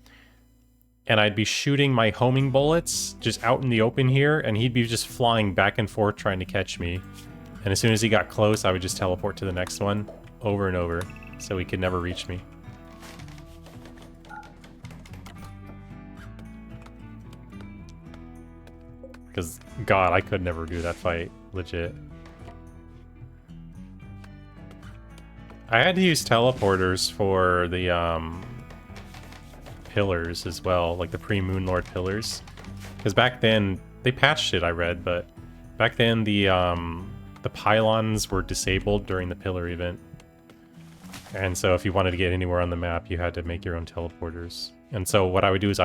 And I'd be shooting my homing bullets just out in the open here, and he'd be just flying back and forth trying to catch me. And as soon as he got close, I would just teleport to the next one over and over, so he could never reach me. Because, God, I could never do that fight. Legit. I had to use teleporters for the, pillars as well, like the pre-Moonlord pillars. Because back then, they patched it, I read, but back then the pylons were disabled during the pillar event. And so if you wanted to get anywhere on the map, you had to make your own teleporters. And so what I would do is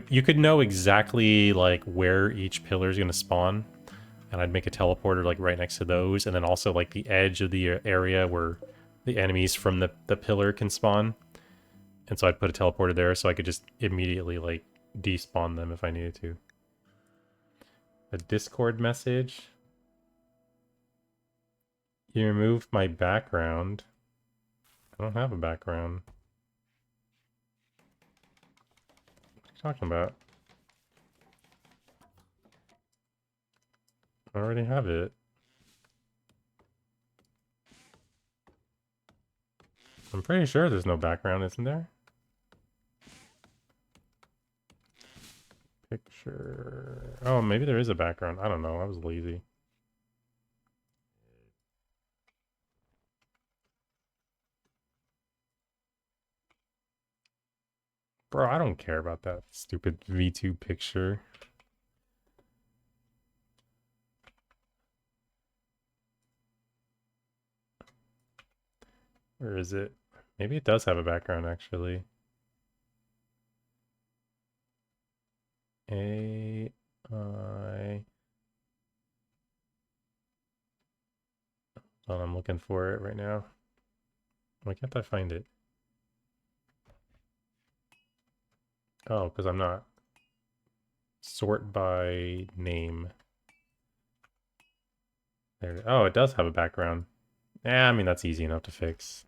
you could know exactly like where each pillar is going to spawn, and I'd make a teleporter like right next to those, and then also like the edge of the area where the enemies from the pillar can spawn. And so I'd put a teleporter there so I could just immediately like despawn them if I needed to. A Discord message. You removed my background. I don't have a background. What are you talking about? I already have it. I'm pretty sure there's no background, isn't there? Picture... Oh, maybe there is a background. I don't know. I was lazy. Bro, I don't care about that stupid V2 picture. Where is it? Maybe it does have a background, actually. AI... Well, I'm looking for it right now. Why can't I find it? Oh, because I'm not. Sort by name. There. Oh, it does have a background. Yeah, I mean, that's easy enough to fix.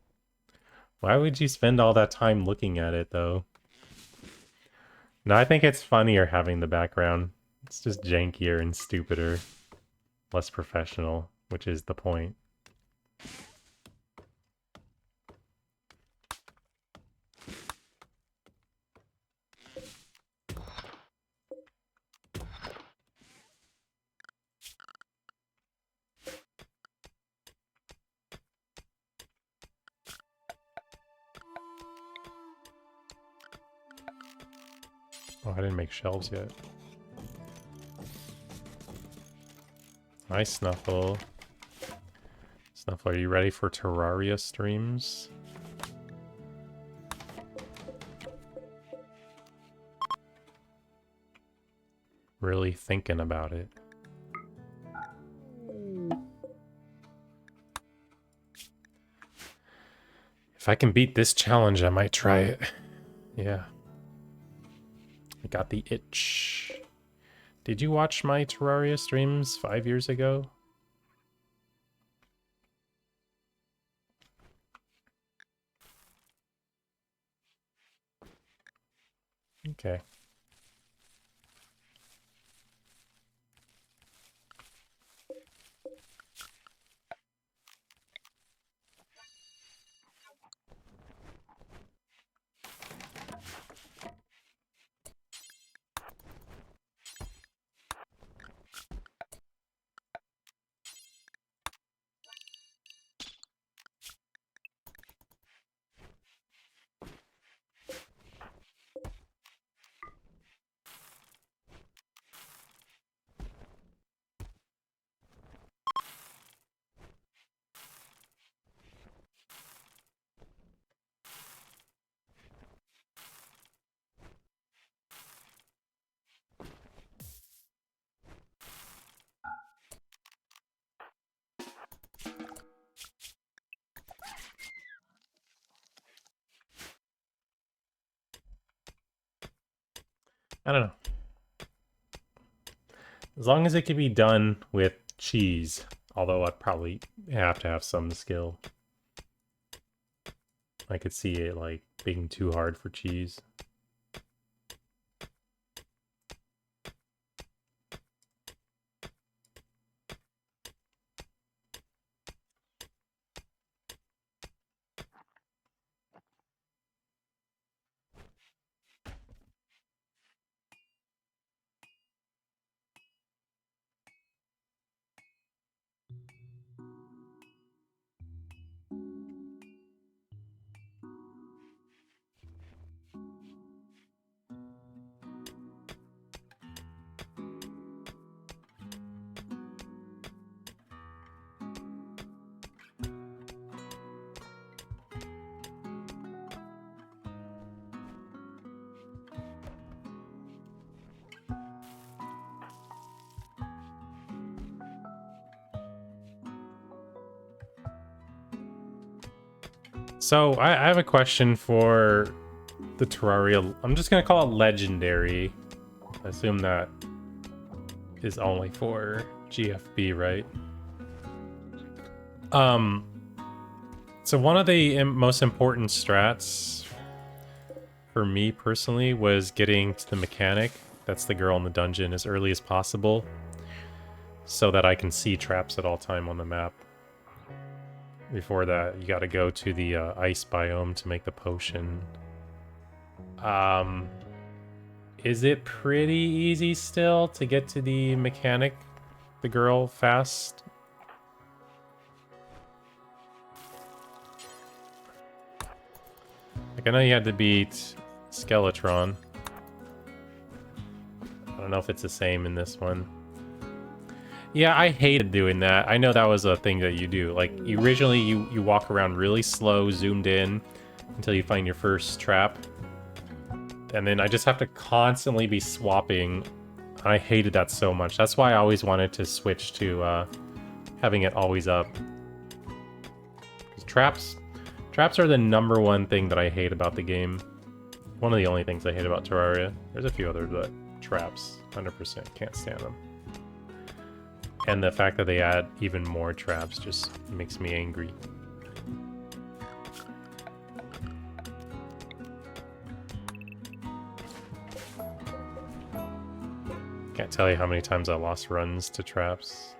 Why would you spend all that time looking at it, though? No, I think it's funnier having the background. It's just jankier and stupider. Less professional, which is the point. Oh, I didn't make shelves yet. Hi, Snuffle. Snuffle, are you ready for Terraria streams? Really thinking about it. If I can beat this challenge, I might try it. Yeah. I got the itch. Did you watch my Terraria streams 5 years ago? Okay. I don't know. As long as it can be done with cheese. Although I'd probably have to have some skill. I could see it, like, being too hard for cheese. So, I have a question for the Terraria. I'm just gonna call it Legendary. I assume that is only for GFB, right? So one of the most important strats for me personally was getting to the mechanic, that's the girl in the dungeon, as early as possible, so that I can see traps at all time on the map. Before that, you gotta go to the ice biome to make the potion. Is it pretty easy still to get to the mechanic, the girl, fast? Like, I know you had to beat Skeletron. I don't know if it's the same in this one. Yeah, I hated doing that. I know that was a thing that you do. Like, originally you walk around really slow, zoomed in, until you find your first trap. And then I just have to constantly be swapping. I hated that so much. That's why I always wanted to switch to having it always up. 'Cause traps are the #1 thing that I hate about the game. One of the only things I hate about Terraria. There's a few others, but traps, 100% can't stand them. And the fact that they add even more traps just makes me angry. Can't tell you how many times I lost runs to traps.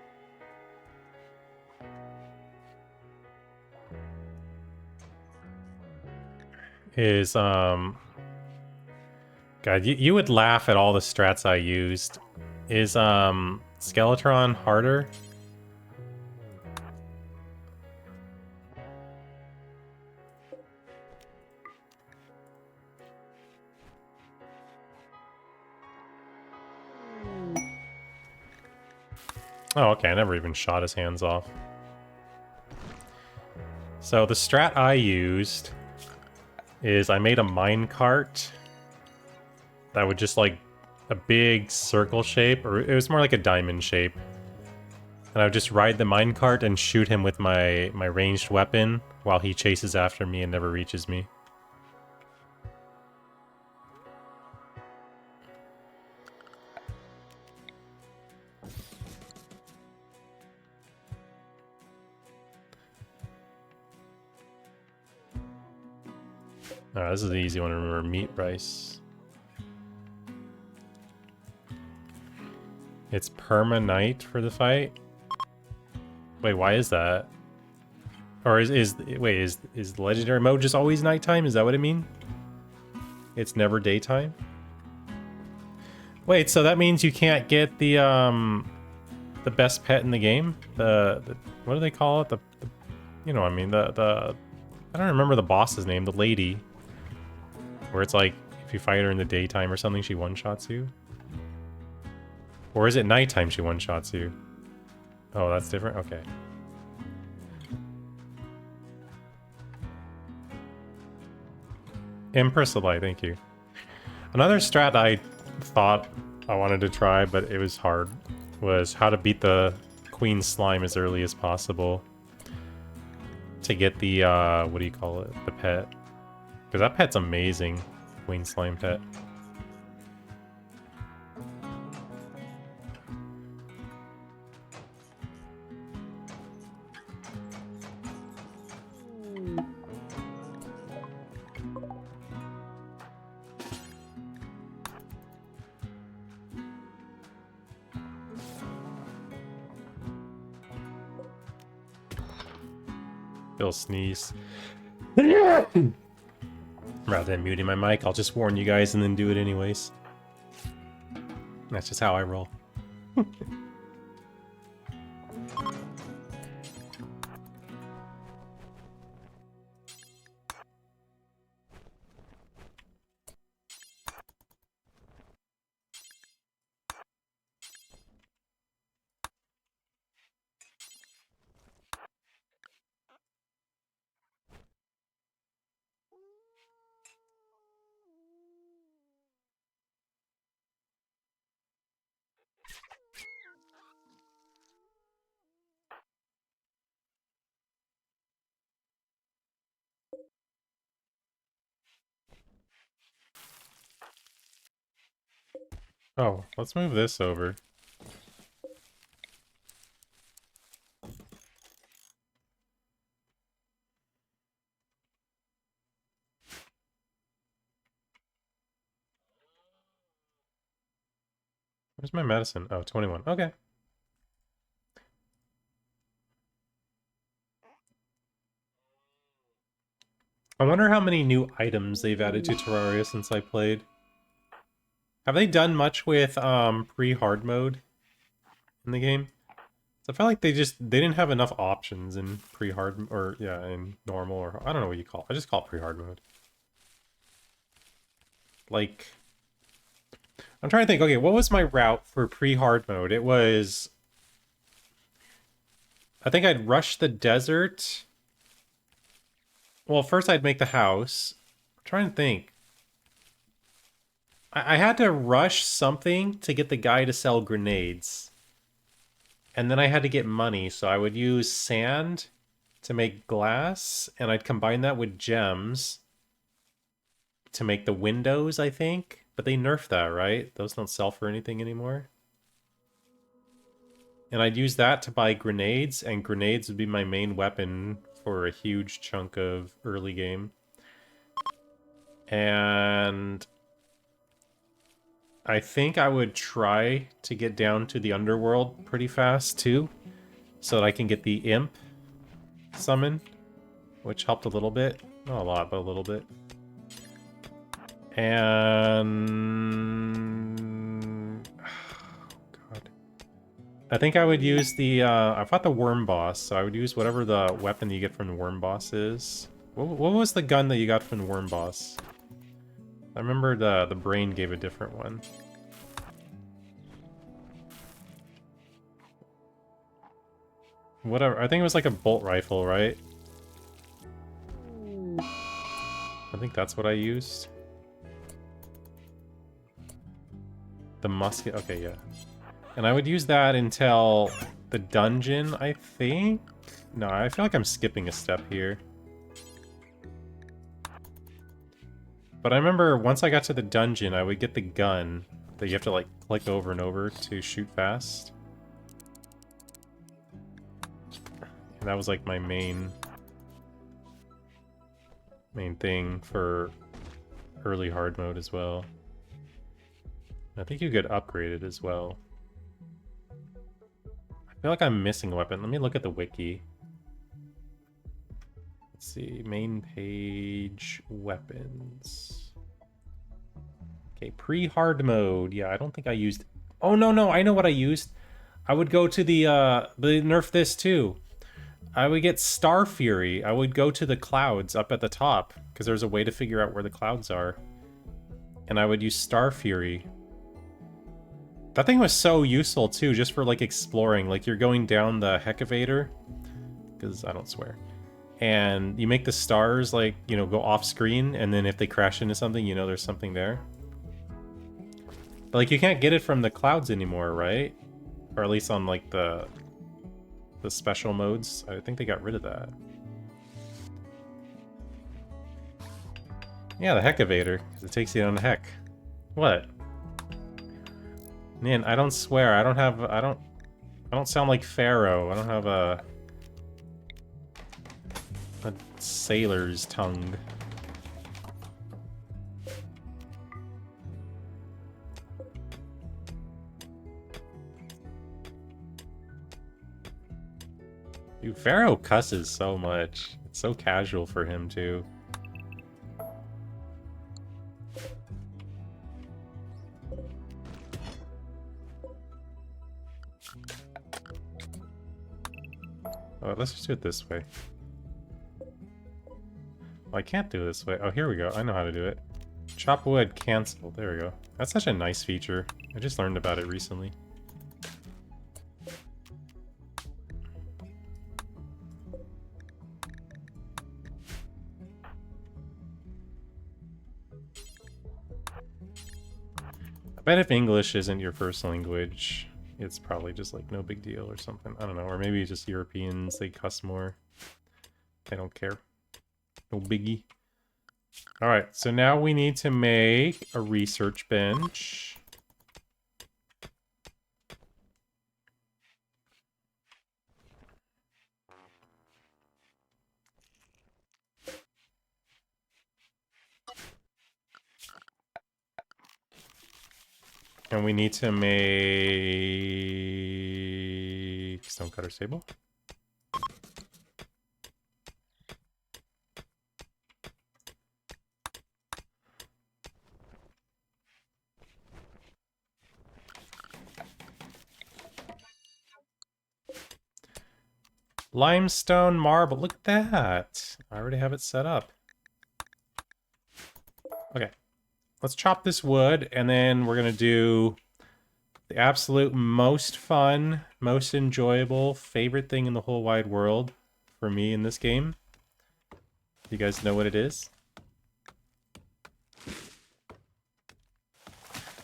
God, you would laugh at all the strats I used. Is Skeletron harder? Oh, okay, I never even shot his hands off. So the strat I used is I made a minecart that would just, like, a big circle shape, or it was more like a diamond shape. And I would just ride the minecart and shoot him with my ranged weapon while he chases after me and never reaches me. This is the easy one to remember. Meat rice. It's perma night for the fight. Wait, why is that? Or is the legendary mode just always nighttime? Is that what it mean? It's never daytime? Wait, so that means you can't get the best pet in the game? The what do they call it? The you know what I mean, the I don't remember the boss's name, the lady. Where it's like if you fight her in the daytime or something, she one-shots you. Or is it nighttime she one-shots you? Oh, that's different? Okay. Empress of Light, thank you. Another strat I thought I wanted to try, but it was hard, was how to beat the Queen Slime as early as possible. To get the, what do you call it? The pet. Because that pet's amazing. Queen Slime pet. Bill sneeze. Rather than muting my mic, I'll just warn you guys and then do it anyways. That's just how I roll. Oh, let's move this over. Where's my medicine? Oh, 21. Okay. I wonder how many new items they've added to Terraria since I played. Have they done much with pre-hard mode in the game? So I felt like they didn't have enough options in pre-hard, or yeah, in normal, or I don't know what you call it. I just call it pre-hard mode. Like, I'm trying to think, okay, what was my route for pre-hard mode? It was, I think I'd rush the desert. Well, first I'd make the house. I'm trying to think. I had to rush something to get the guy to sell grenades. And then I had to get money, so I would use sand to make glass, and I'd combine that with gems to make the windows, I think. But they nerfed that, right? Those don't sell for anything anymore. And I'd use that to buy grenades, and grenades would be my main weapon for a huge chunk of early game. And I think I would try to get down to the underworld pretty fast, too. So that I can get the imp summon, which helped a little bit. Not a lot, but a little bit. And... oh, God. I think I would use the... I fought the worm boss, so I would use whatever the weapon you get from the worm boss is. What was the gun that you got from the worm boss? I remember the brain gave a different one. Whatever. I think it was like a bolt rifle, right? I think that's what I used. The musket. Okay, yeah. And I would use that until the dungeon, I think? No, I feel like I'm skipping a step here. But I remember once I got to the dungeon, I would get the gun that you have to, like, click over and over to shoot fast. And that was, like, my main... main thing for early hard mode as well. I think you could upgrade it as well. I feel like I'm missing a weapon. Let me look at the wiki. Let's see, main page, weapons. Okay, pre-hard mode. Yeah, I don't think I used... Oh, no, I know what I used. I would go to the they nerfed this too. I would get Star Fury. I would go to the clouds up at the top, because there's a way to figure out where the clouds are. And I would use Star Fury. That thing was so useful too, just for like exploring. Like you're going down the Heckavator, because I don't swear. And you make the stars like, you know, go off screen, and then if they crash into something, you know there's something there. But like you can't get it from the clouds anymore, right? Or at least on like the special modes. I think they got rid of that. Yeah, the Heckavator, because it takes you on the heck. What? Man, I don't swear. I don't sound like Pharaoh. I don't have a sailor's tongue. Dude, Pharaoh cusses so much. It's so casual for him, too. Oh, let's just do it this way. Well, I can't do it this way. Oh, here we go. I know how to do it. Chop wood, cancel. There we go. That's such a nice feature. I just learned about it recently. I bet if English isn't your first language, it's probably just like no big deal or something. I don't know. Or maybe just Europeans, they cuss more. They don't care. No biggie. Alright, so now we need to make a research bench. And we need to make stonecutter sable. Limestone marble. Look at that. I already have it set up. Okay. Let's chop this wood, and then we're going to do the absolute most fun, most enjoyable, favorite thing in the whole wide world for me in this game. You guys know what it is?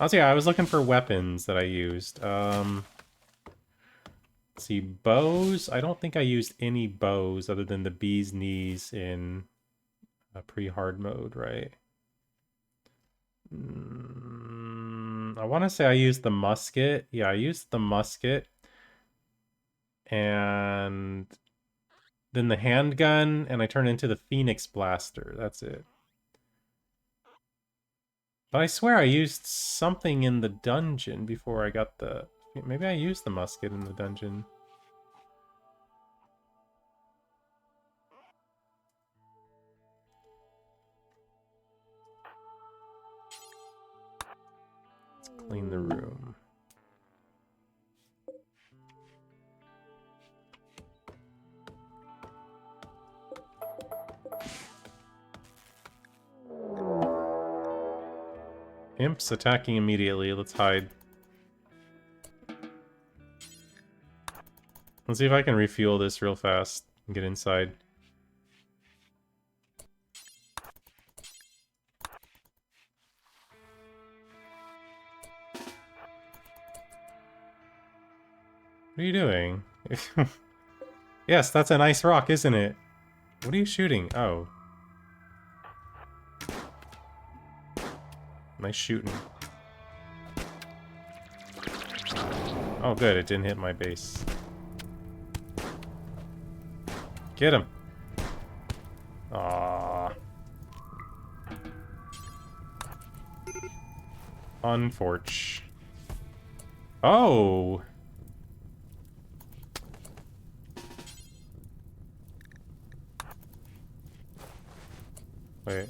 Honestly, I was looking for weapons that I used. Let's see, bows. I don't think I used any bows other than the bee's knees in a pre-hard mode, right? I want to say I used the musket. Yeah, I used the musket. And then the handgun, and I turned into the Phoenix Blaster. That's it. But I swear I used something in the dungeon before I got the... Maybe I used the musket in the dungeon. Let's clean the room. Imps attacking immediately. Let's hide. Let's see if I can refuel this real fast and get inside. What are you doing? Yes, that's a nice rock, isn't it? What are you shooting? Oh. Nice shooting. Oh good, it didn't hit my base. Get him! Aww. Unforge. Oh! Wait.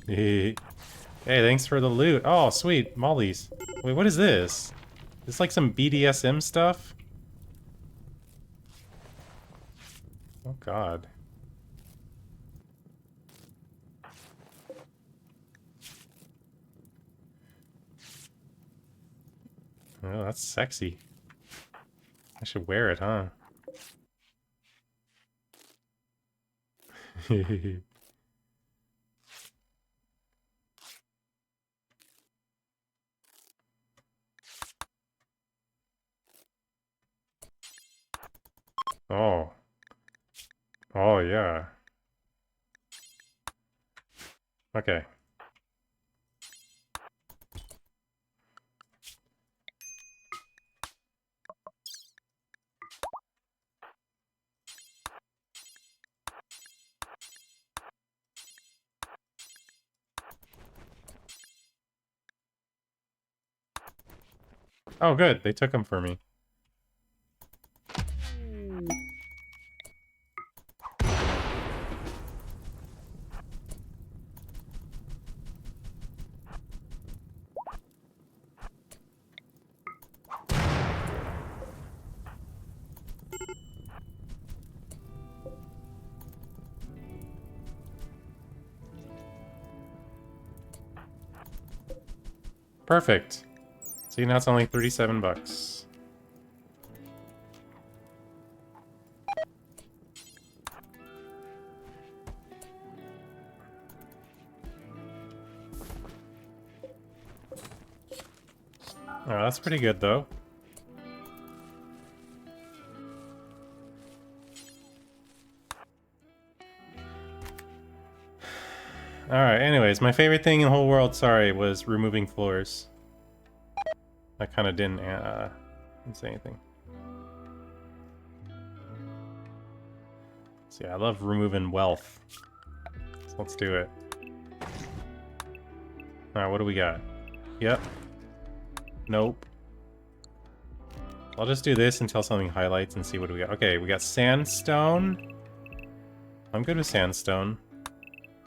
Hey, thanks for the loot. Oh, sweet. Molly's. Wait, what is this? Is this like some BDSM stuff? Oh, God. Oh, that's sexy. I should wear it, huh? Oh. Oh, yeah. Okay. Oh, good. They took them for me. Perfect. See, now it's only 37 bucks. Oh, that's pretty good, though. Alright, anyways, my favorite thing in the whole world, sorry, was removing floors. I kind of didn't say anything. So yeah, I love removing wealth. So let's do it. Alright, what do we got? Yep. Nope. I'll just do this until something highlights and see what we got. Okay, we got sandstone. I'm good with sandstone.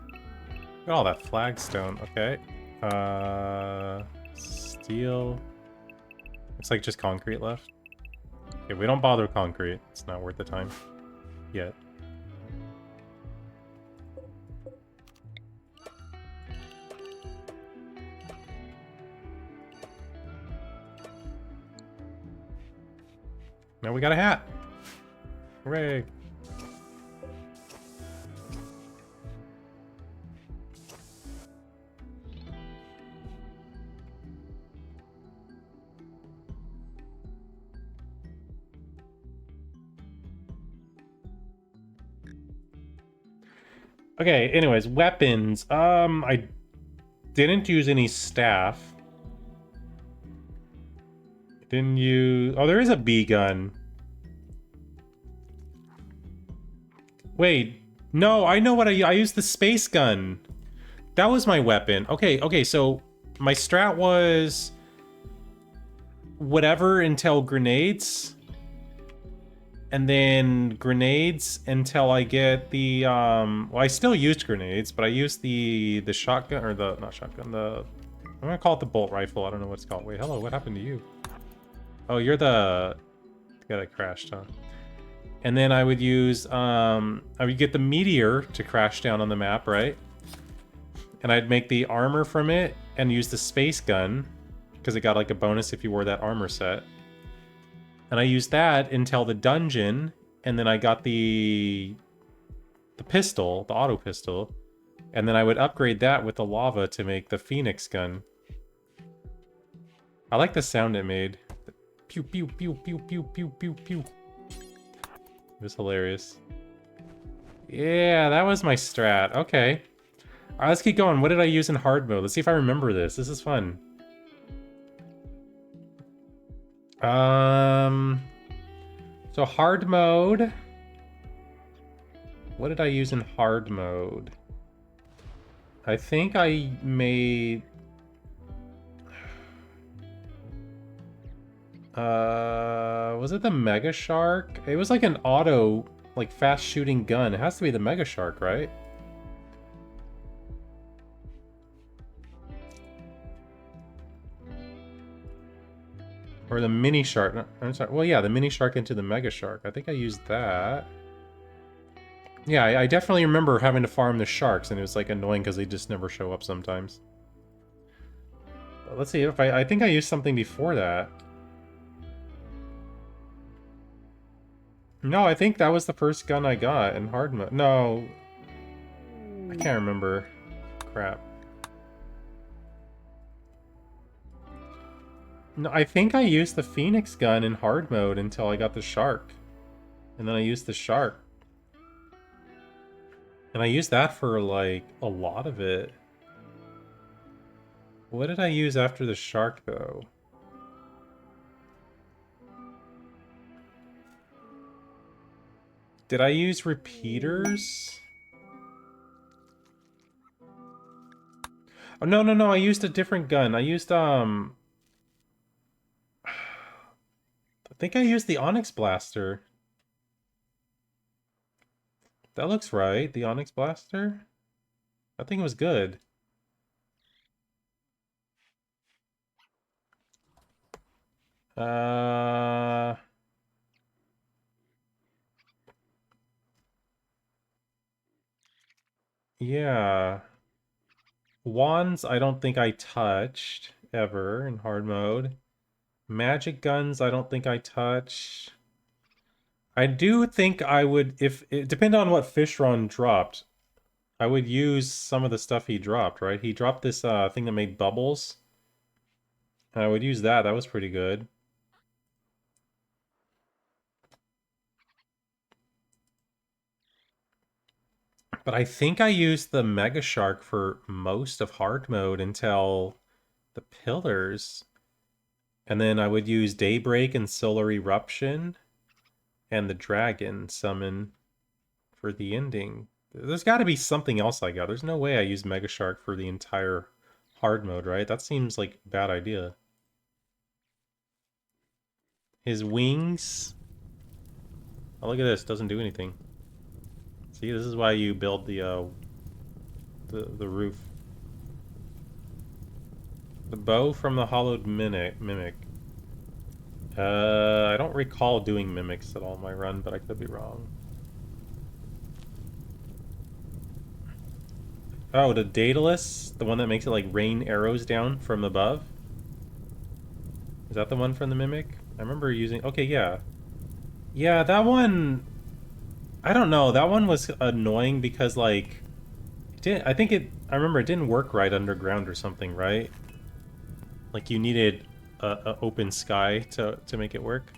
Look at all that flagstone. Okay. Steel. Looks like just concrete left. Okay, we don't bother with concrete. It's not worth the time. Yet. Now we got a hat. Hooray. Okay, anyways, weapons. I didn't use any staff. Didn't use... Oh, there is a bee gun. Wait. No, I know what I used the space gun. That was my weapon. Okay, so my strat was... whatever until grenades. And then grenades until I get the, well, I still used grenades, but I used the shotgun, or the, not shotgun, the, I'm gonna call it the bolt rifle. I don't know what it's called. Wait, hello, what happened to you? Oh, you're the guy that crashed, huh? And then I would use, I would get the meteor to crash down on the map, right? And I'd make the armor from it and use the space gun, because it got like a bonus if you wore that armor set. And I used that until the dungeon, and then I got the pistol, the auto pistol, and then I would upgrade that with the lava to make the Phoenix gun. I like the sound it made. Pew, pew, pew, pew, pew, pew, pew, pew. It was hilarious. Yeah, that was my strat. Okay. All right, let's keep going. What did I use in hard mode? Let's see if I remember this. This is fun. So hard mode. What did I use in hard mode? I think I made Was it the Mega Shark? It was like an auto, like fast shooting gun. It has to be the Mega Shark, right? Or the Mini Shark. No, I'm sorry. Well, yeah, the Mini Shark into the Mega Shark. I think I used that. Yeah, I definitely remember having to farm the sharks, and it was like annoying because they just never show up sometimes. But let's see if I think I used something before that. No, I think that was the first gun I got in hard mode. No, I can't remember. Crap. No, I think I used the Phoenix gun in hard mode until I got the shark. And then I used the shark. And I used that for, like, a lot of it. What did I use after the shark, though? Did I use repeaters? Oh, no, no, no, I used a different gun. I used, I think I used the Onyx Blaster. That looks right, the Onyx Blaster. I think it was good. Uh... Yeah. Wands, I don't think I touched ever in hard mode. Magic guns, I don't think I touched. I do think I would, if it depend on what Fishron dropped, I would use some of the stuff he dropped, right? He dropped this thing that made bubbles. And I would use that. That was pretty good. But I think I used the Mega Shark for most of hard mode until the pillars. And then I would use Daybreak and Solar Eruption and the Dragon summon for the ending. There's got to be something else I got. There's no way I used Mega Shark for the entire hard mode, right? That seems like a bad idea. His wings. Oh, look at this. Doesn't do anything. See, this is why you build the roof. The bow from the hollowed mimic. I don't recall doing mimics at all in my run, but I could be wrong. Oh, the Daedalus? The one that makes it like rain arrows down from above? Is that the one from the Mimic? I remember using... Okay, yeah. Yeah, that one... I don't know. That one was annoying because, like... It didn't, I think it... I remember it didn't work right underground or something, right? Like, you needed a open sky to make it work.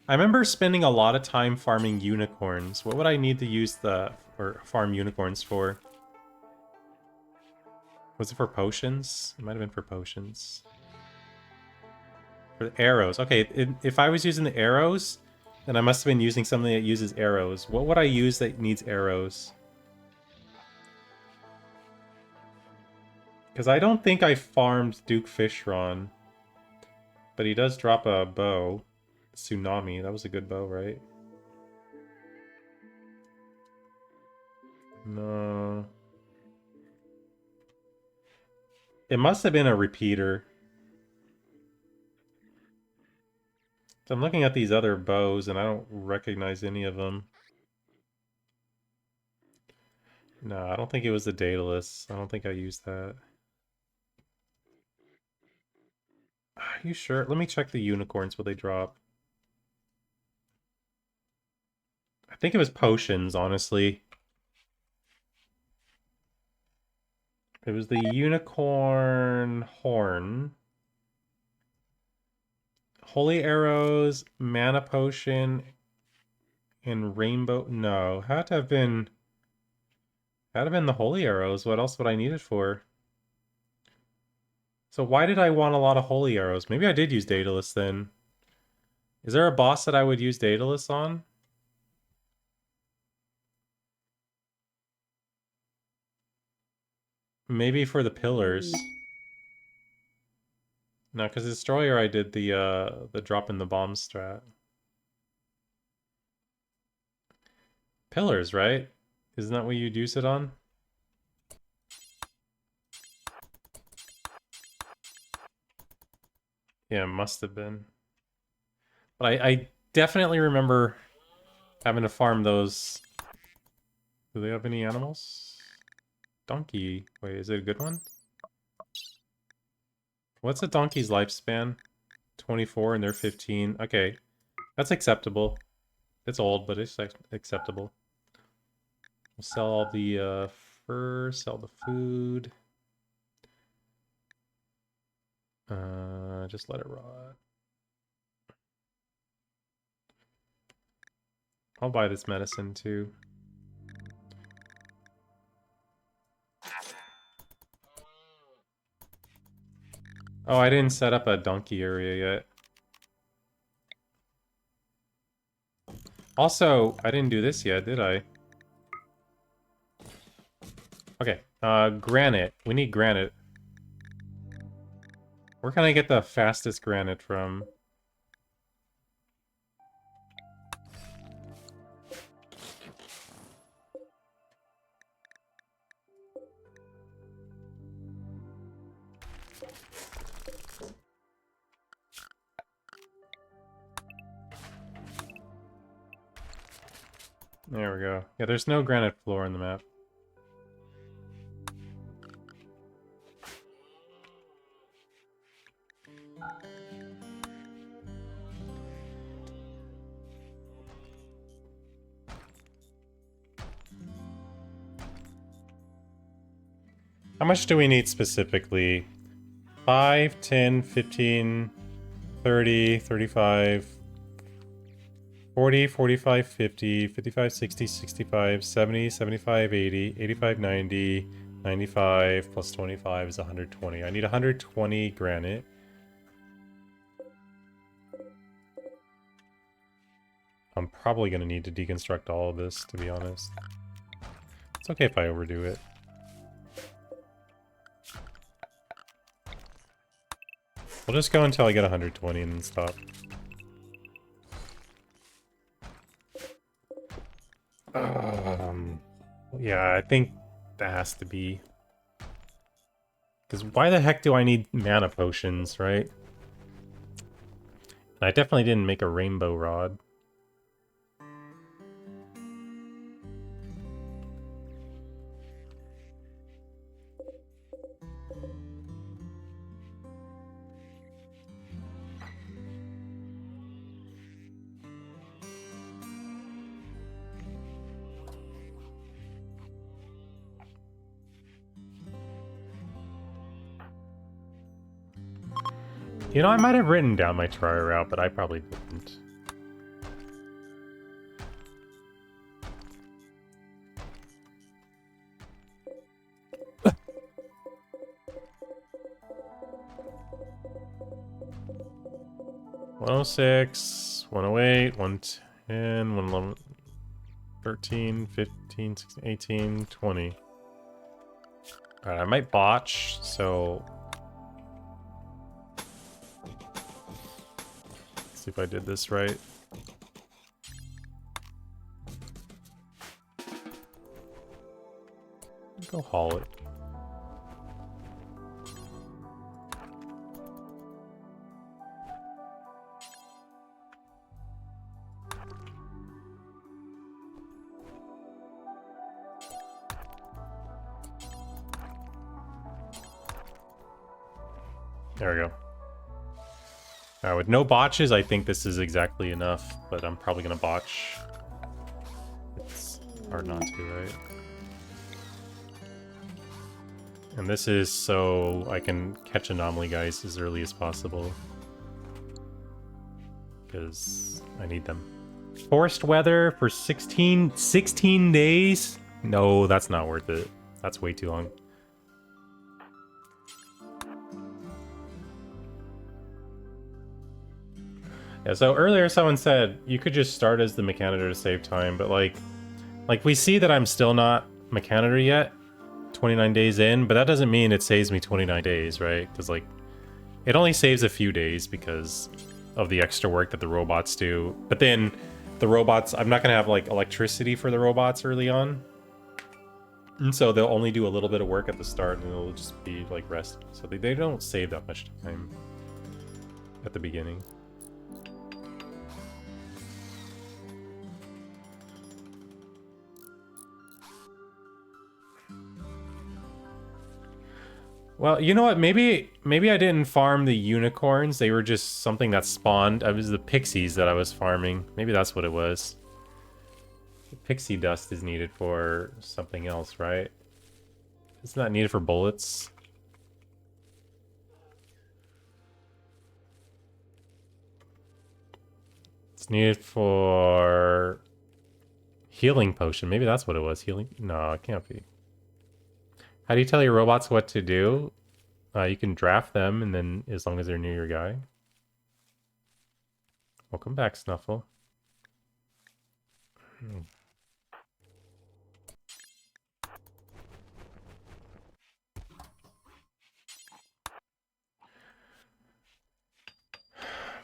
I remember spending a lot of time farming unicorns. What would I need to use or farm unicorns for? Was it for potions? It might have been for potions. For the arrows. Okay, if I was using the arrows, then I must have been using something that uses arrows. What would I use that needs arrows? Because I don't think I farmed Duke Fishron. But he does drop a bow. Tsunami. That was a good bow, right? No. It must have been a repeater. So I'm looking at these other bows and I don't recognize any of them. No, I don't think it was the Daedalus. I don't think I used that. Are you sure? Let me check the unicorns, what they drop. I think it was potions, honestly. It was the unicorn horn. Holy arrows, mana potion, and rainbow. No, had to have been the holy arrows. What else would I need it for? So why did I want a lot of holy arrows? Maybe I did use Daedalus then. Is there a boss that I would use Daedalus on? Maybe for the pillars. No, because Destroyer I did the drop in the bomb strat. Pillars, right? Isn't that what you'd use it on? Yeah, it must have been. But I definitely remember having to farm those. Do they have any animals? Donkey. Wait, is it a good one? What's a donkey's lifespan? 24 and they're 15. Okay, that's acceptable. It's old, but it's acceptable. We'll sell all the fur, sell the food. Just let it rot. I'll buy this medicine too. Oh, I didn't set up a donkey area yet. Also, I didn't do this yet, did I? Okay, granite. We need granite. Where can I get the fastest granite from? There we go. Yeah, there's no granite floor in the map. How much do we need specifically? 5, 10, 15, 30, 35, 40, 45, 50, 55, 60, 65, 70, 75, 80, 85, 90, 95, plus 25 is 120. I need 120 granite. I'm probably going to need to deconstruct all of this, to be honest. It's okay if I overdo it. We'll just go until I get 120 and then stop. Yeah, I think that has to be. Because why the heck do I need mana potions, right? And I definitely didn't make a rainbow rod. You know, I might have written down my try route, but I probably didn't. One 106, 108, 110, 111, 13, 15, 16, 18, 20. Alright, I might botch, so see if I did this right. Go haul it. There we go. With no botches, I think this is exactly enough, but I'm probably gonna botch. It's hard not to, right? And this is so I can catch anomaly guys as early as possible. Because I need them. Forced weather for 16 days? No, that's not worth it. That's way too long. Yeah, so earlier someone said you could just start as the Mechanitor to save time, but like we see that I'm still not Mechanitor yet. 29 days in, but that doesn't mean it saves me 29 days, right? Because, like, it only saves a few days because of the extra work that the robots do. But then the robots, I'm not going to have, like, electricity for the robots early on. And so they'll only do a little bit of work at the start and it'll just be, like, rest. So they don't save that much time at the beginning. Well, you know what? Maybe I didn't farm the unicorns. They were just something that spawned. It was the pixies that I was farming. Maybe that's what it was. The pixie dust is needed for something else, right? It's not needed for bullets. It's needed for healing potion. Maybe that's what it was. Healing? No, it can't be. How do you tell your robots what to do? You can draft them, and then as long as they're near your guy. Welcome back, Snuffle.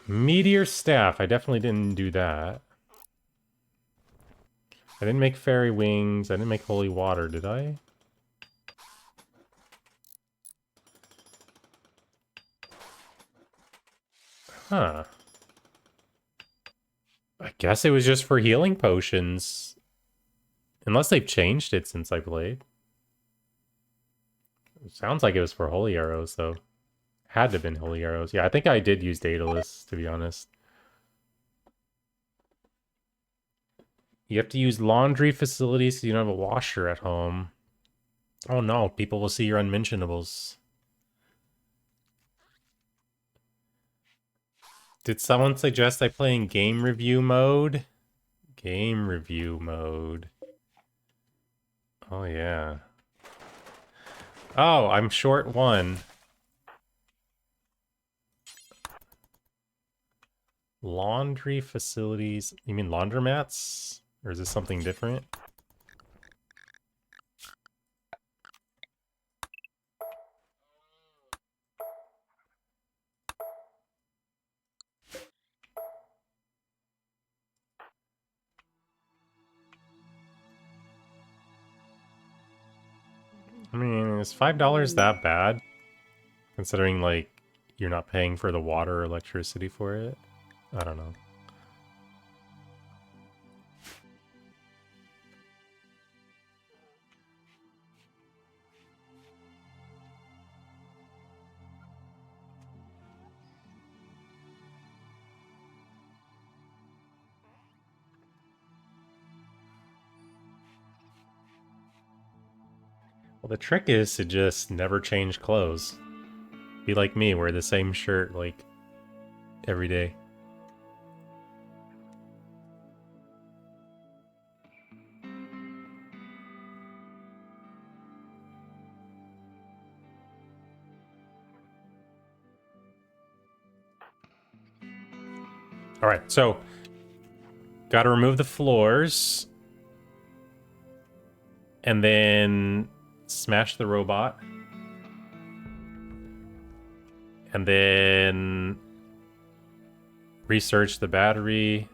Meteor staff. I definitely didn't do that. I didn't make fairy wings. I didn't make holy water, did I? Huh. I guess it was just for healing potions. Unless they've changed it since I played. It sounds like it was for holy arrows, though. Had to have been holy arrows. Yeah, I think I did use Daedalus, to be honest. You have to use laundry facilities because you don't have a washer at home. Oh no, people will see your unmentionables. Did someone suggest I play in game review mode? Game review mode. Oh yeah. Oh, I'm short one. Laundry facilities. You mean laundromats? Or is this something different? I mean, is $5 that bad? Considering, like, you're not paying for the water or electricity for it? I don't know. Well, the trick is to just never change clothes. Be like me, wear the same shirt, like, every day. Alright, so gotta remove the floors. And then smash the robot. And then research the battery.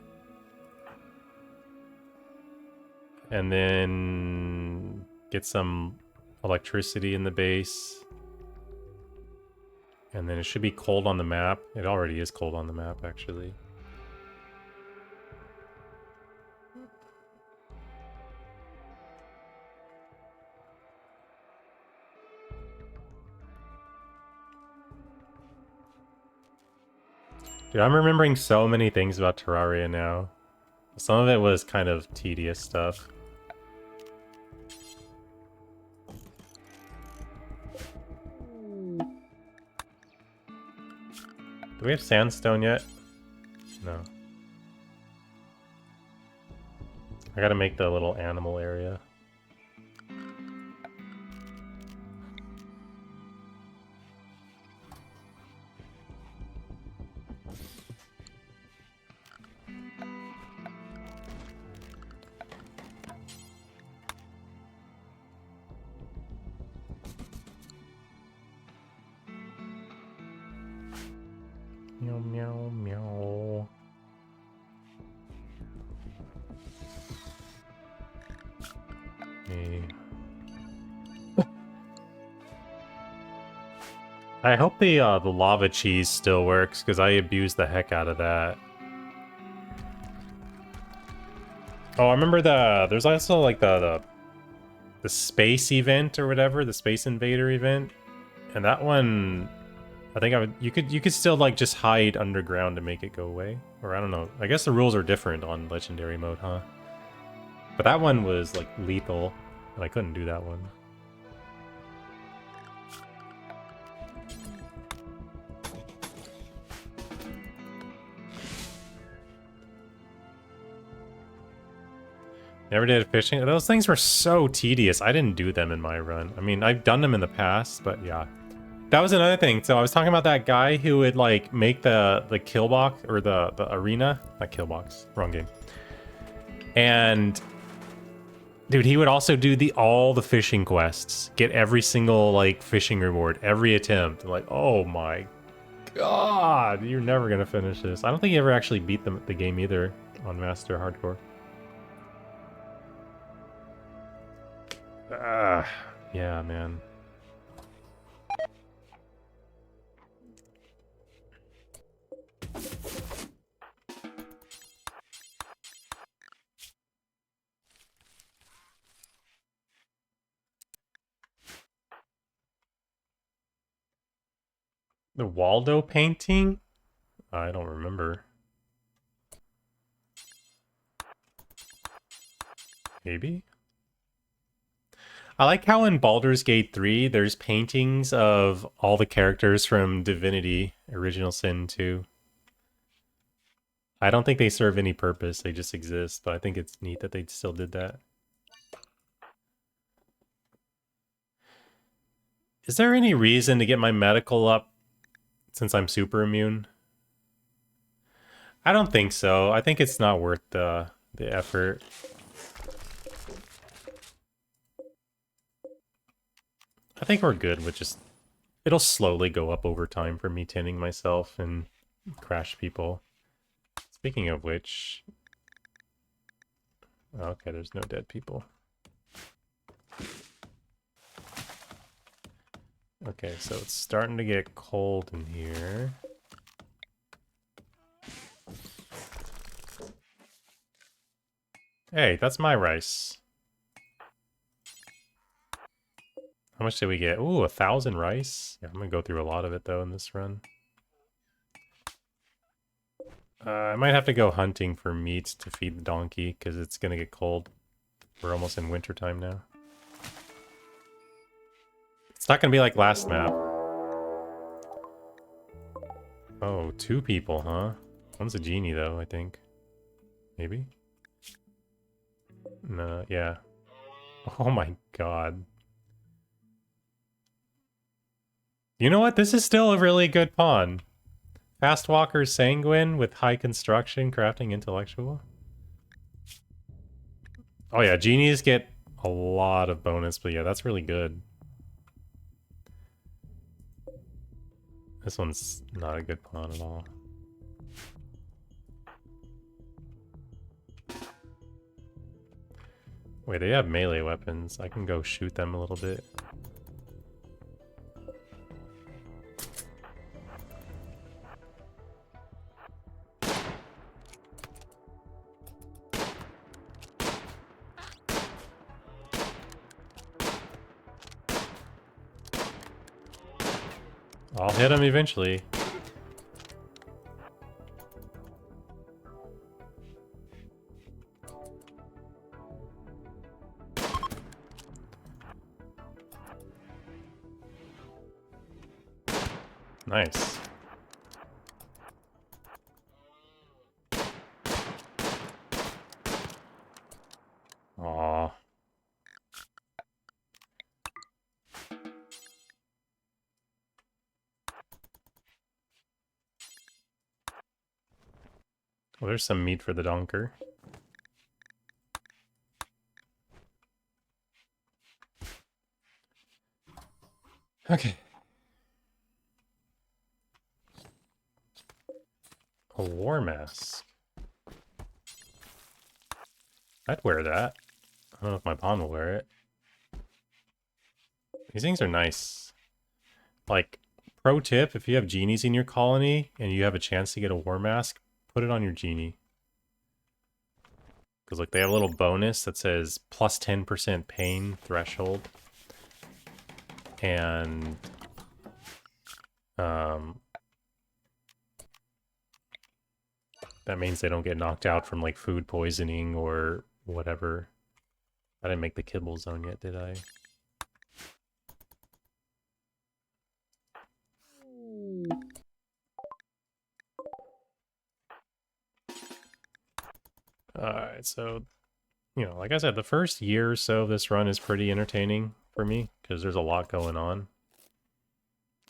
And then get some electricity in the base. And then it should be cold on the map. It already is cold on the map, actually. Dude, I'm remembering so many things about Terraria now. Some of it was kind of tedious stuff. Do we have sandstone yet? No. I gotta make the little animal area. Meow, meow, meow. Hey. I hope the lava cheese still works, because I abused the heck out of that. Oh, I remember there's also like the space event or whatever, the Space Invader event. And that one, I think you could still like just hide underground to make it go away. Or I don't know. I guess the rules are different on Legendary mode, huh? But that one was like lethal, and I couldn't do that one. Never did fishing. Those things were so tedious. I didn't do them in my run. I mean, I've done them in the past, but yeah. That was another thing. So I was talking about that guy who would like make the kill box or the arena. Not kill box. Wrong game. And dude, he would also do all the fishing quests. Get every single like fishing reward, every attempt. Like, oh my god, you're never gonna finish this. I don't think he ever actually beat the game either on Master Hardcore. Yeah, man. The Waldo painting? I don't remember. Maybe? I like how in Baldur's Gate 3, there's paintings of all the characters from Divinity Original Sin 2. I don't think they serve any purpose, they just exist, but I think it's neat that they still did that. Is there any reason to get my medical up since I'm super immune? I don't think so. I think it's not worth the effort. I think we're good with just... It'll slowly go up over time for me tinning myself and crash people. Speaking of which... Okay, there's no dead people. Okay, so it's starting to get cold in here. Hey, that's my rice. How much did we get? Ooh, 1,000 rice? Yeah, I'm gonna go through a lot of it, though, in this run. I might have to go hunting for meat to feed the donkey, because it's gonna get cold. We're almost in wintertime now. It's not gonna be like last map. Oh, 2 people, huh? One's a genie, though, I think. Maybe? No, yeah. Oh my god. You know what? This is still a really good pawn. Fast walker sanguine with high construction, crafting intellectual. Oh yeah, genies get a lot of bonus, but yeah, that's really good. This one's not a good pawn at all. Wait, they have melee weapons. I can go shoot them a little bit. I'll hit him eventually. Nice. Aww. Well, there's some meat for the donker. Okay. war mask. I'd wear that. I don't know if my pawn will wear it. These things are nice. Like, pro tip, if you have genies in your colony and you have a chance to get a war mask, put it on your genie. Because, like, they have a little bonus that says plus 10% pain threshold. And, that means they don't get knocked out from, like, food poisoning or whatever. I didn't make the kibble zone yet, did I? Alright, so, you know, like I said, the first year or so of this run is pretty entertaining for me, because there's a lot going on.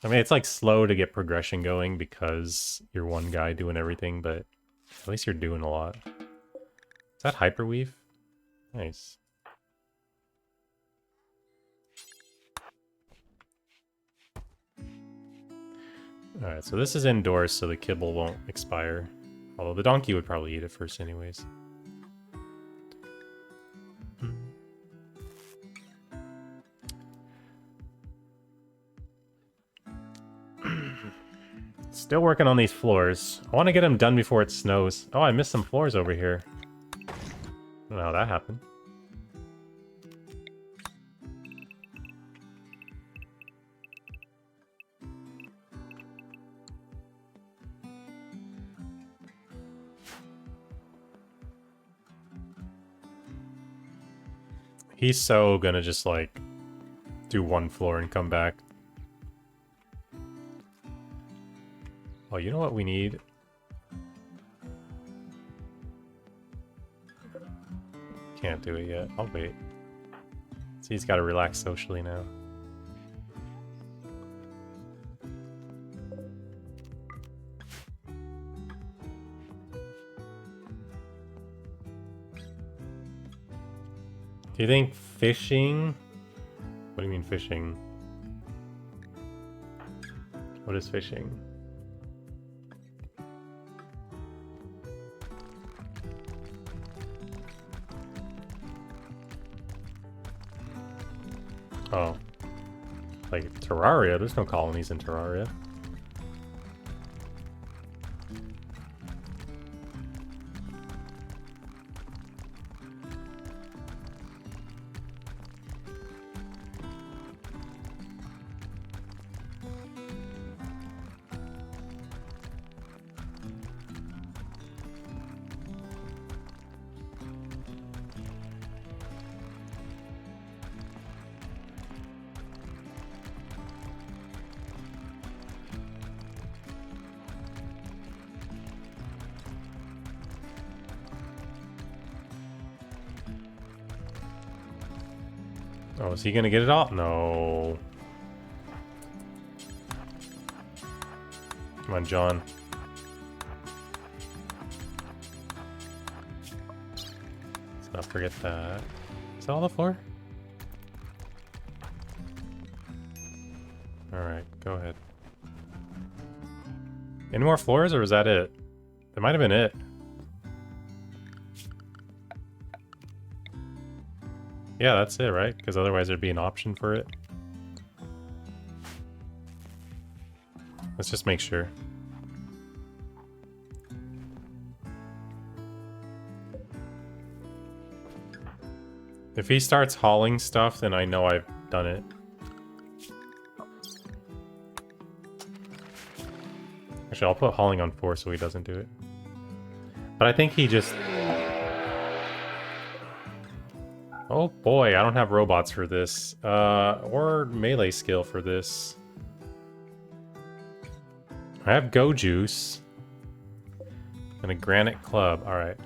I mean, it's like slow to get progression going because you're one guy doing everything, but at least you're doing a lot. Is that hyperweave? Nice. Alright, so this is indoors, so the kibble won't expire. Although the donkey would probably eat it first anyways. Still working on these floors. I want to get them done before it snows. Oh, I missed some floors over here. I don't know how that happened. He's so gonna just, like, do one floor and come back. Oh, you know what we need? Can't do it yet. I'll wait. See, he's gotta relax socially now. Do you think fishing? What do you mean fishing? What is fishing? Oh. Like Terraria? There's no colonies in Terraria. Oh, is he gonna get it all? No. Come on, John. Let's not forget that. Is that all the floor? Alright, go ahead. Any more floors, or was that it? That might have been it. Yeah, that's it, right? Because otherwise there'd be an option for it. Let's just make sure. If he starts hauling stuff, then I know I've done it. Actually, I'll put hauling on 4 so he doesn't do it. But I think he just... Oh boy, I don't have robots for this. Or melee skill for this. I have Go Juice. And a Granite Club. Alright.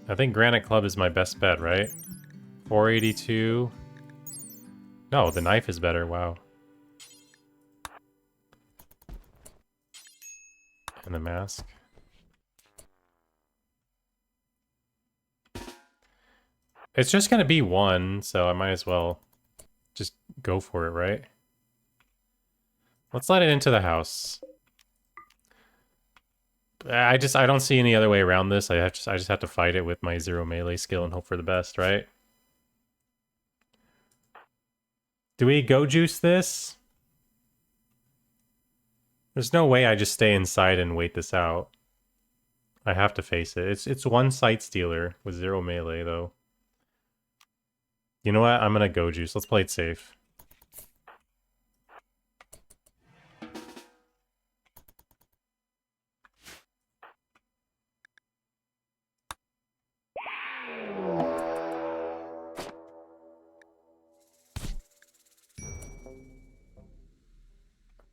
I think Granite Club is my best bet, right? 482. No, the knife is better. Wow. And the mask. It's just gonna be one, so I might as well just go for it, right? Let's let it into the house. I don't see any other way around this. I just have to fight it with my 0 melee skill and hope for the best, right? Do we go juice this? There's no way I just stay inside and wait this out. I have to face it. It's one sight stealer with 0 melee though. You know what? I'm gonna go juice. Let's play it safe.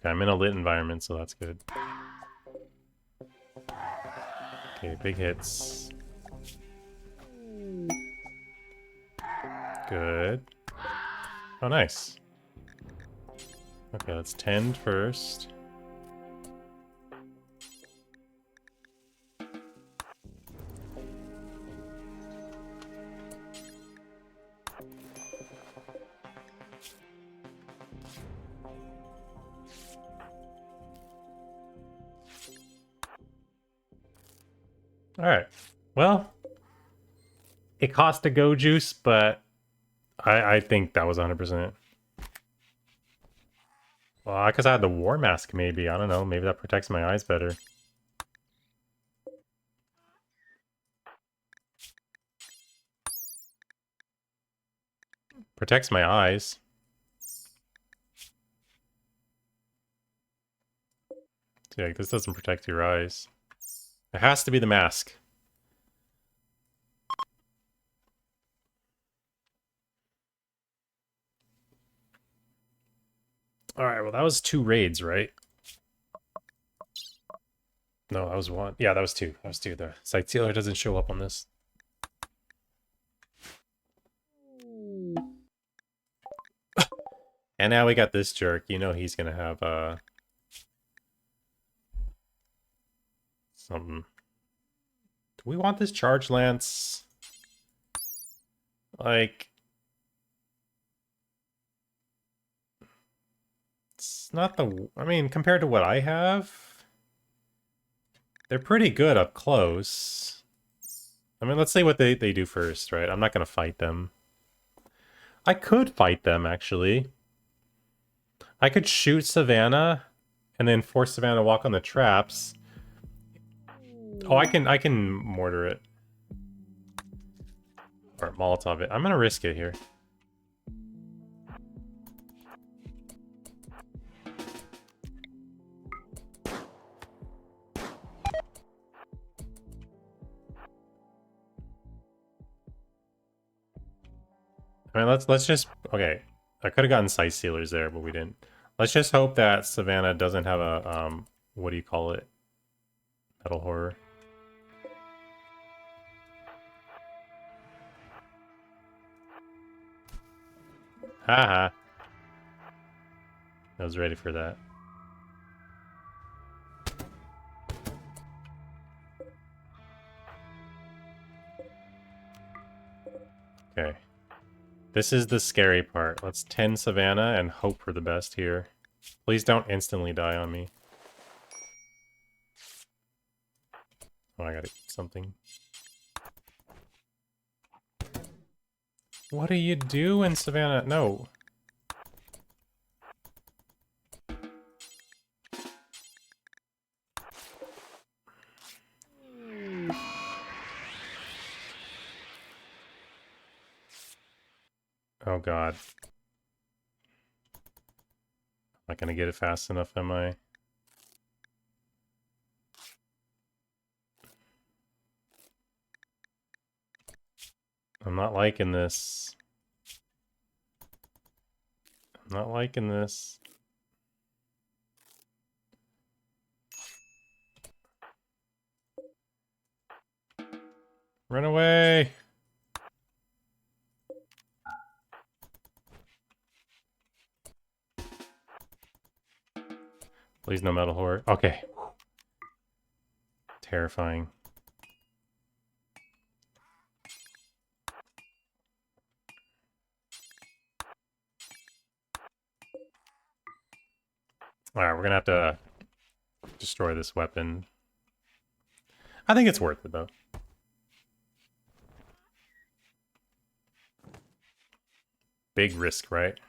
Okay, I'm in a lit environment, so that's good. Okay, big hits. Good. Oh, nice. Okay, let's tend first. Alright. Well, it cost a go juice, but I think that was 100%. Well, because I had the war mask, maybe. I don't know. Maybe that protects my eyes better. Protects my eyes. Yeah, this doesn't protect your eyes. It has to be the mask. Alright, well that was 2 raids, right? No, that was 1. Yeah, that was 2. That was 2. The sight sealer doesn't show up on this. And now we got this jerk. You know he's gonna have something. Do we want this charge lance? Like, it's not the... I mean, compared to what I have, they're pretty good up close. I mean, let's see what they do first, right? I'm not gonna fight them. I could fight them, actually. I could shoot Savannah and then force Savannah to walk on the traps. Oh, I can mortar it. Or Molotov it. I'm gonna risk it here. I mean, let's just... Okay, I could have gotten sight sealers there, but we didn't. Let's just hope that Savannah doesn't have a, what do you call it? Metal horror. Haha. I was ready for that. Okay. This is the scary part. Let's tend Savannah and hope for the best here. Please don't instantly die on me. Oh, I gotta eat something. What are you doing, Savannah? No. Oh god. Not gonna get it fast enough, am I? I'm not liking this. I'm not liking this. Run away! Please no metal horror. Okay. Terrifying. Alright, we're gonna have to destroy this weapon. I think it's worth it, though. Big risk, right?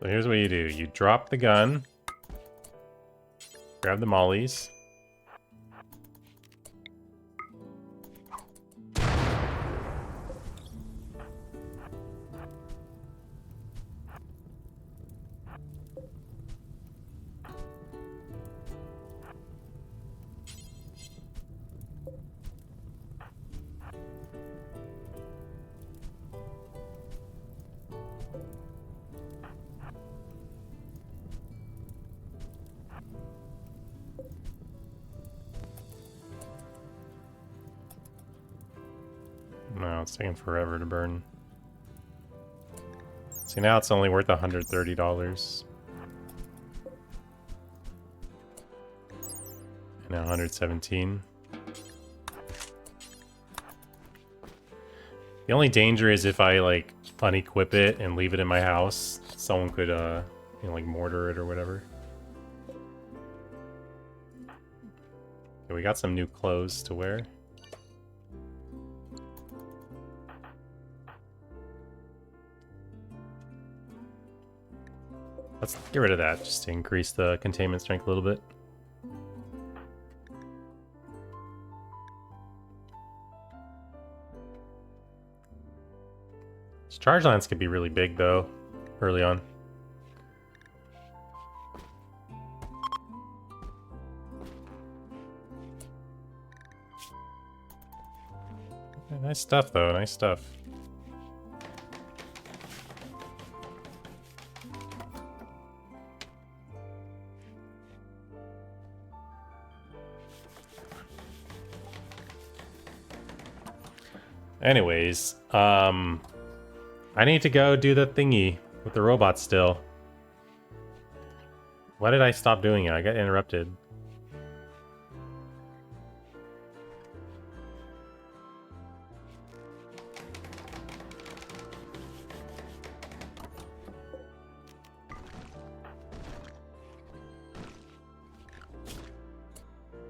So here's what you do. You drop the gun. Grab the mollies. No, it's taking forever to burn. See, now it's only worth $130. And now 117. The only danger is if I, like, unequip it and leave it in my house, someone could, you know, like, mortar it or whatever. Okay, we got some new clothes to wear. Let's get rid of that, just to increase the containment strength a little bit. This charge lance could be really big, though, early on. Okay, nice stuff, though, nice stuff. Anyways, I need to go do the thingy with the robot still. Why did I stop doing it? I got interrupted.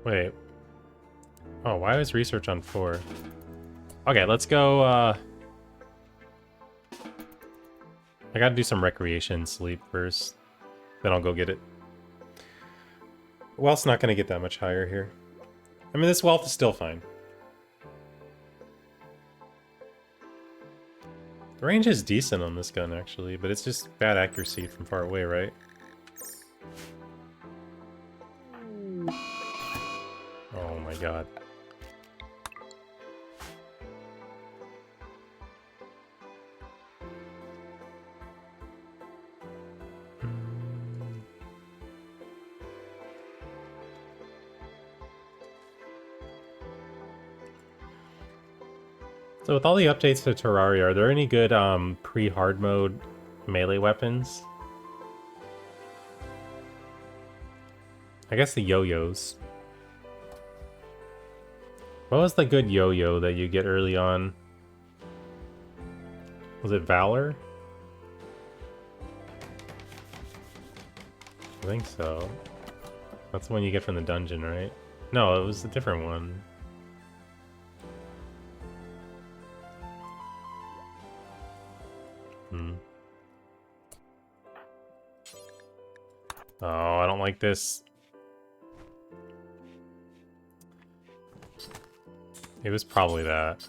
Wait. Oh, why was research on 4? Okay, let's go, I gotta do some recreation sleep first. Then I'll go get it. Wealth's not gonna get that much higher here. I mean, this wealth is still fine. The range is decent on this gun, actually, but it's just bad accuracy from far away, right? Oh my god. So with all the updates to Terraria, are there any good pre-hard mode melee weapons? I guess the yo-yos. What was the good yo-yo that you get early on? Was it Valor? I think so. That's the one you get from the dungeon, right? No, it was a different one. Oh, I don't like this. It was probably that.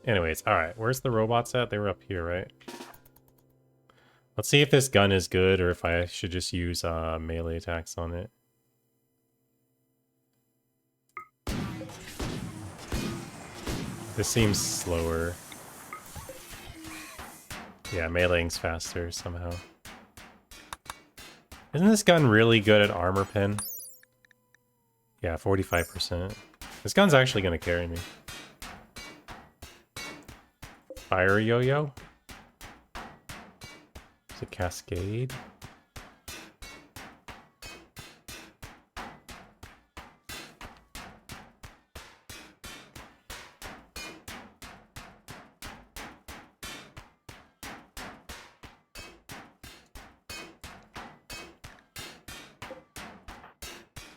Anyways, alright. Where's the robots at? They were up here, right? Let's see if this gun is good or if I should just use melee attacks on it. This seems slower. Yeah, meleeing's faster somehow. Isn't this gun really good at armor pen? Yeah, 45%. This gun's actually gonna carry me. Fire yo-yo? It's a cascade.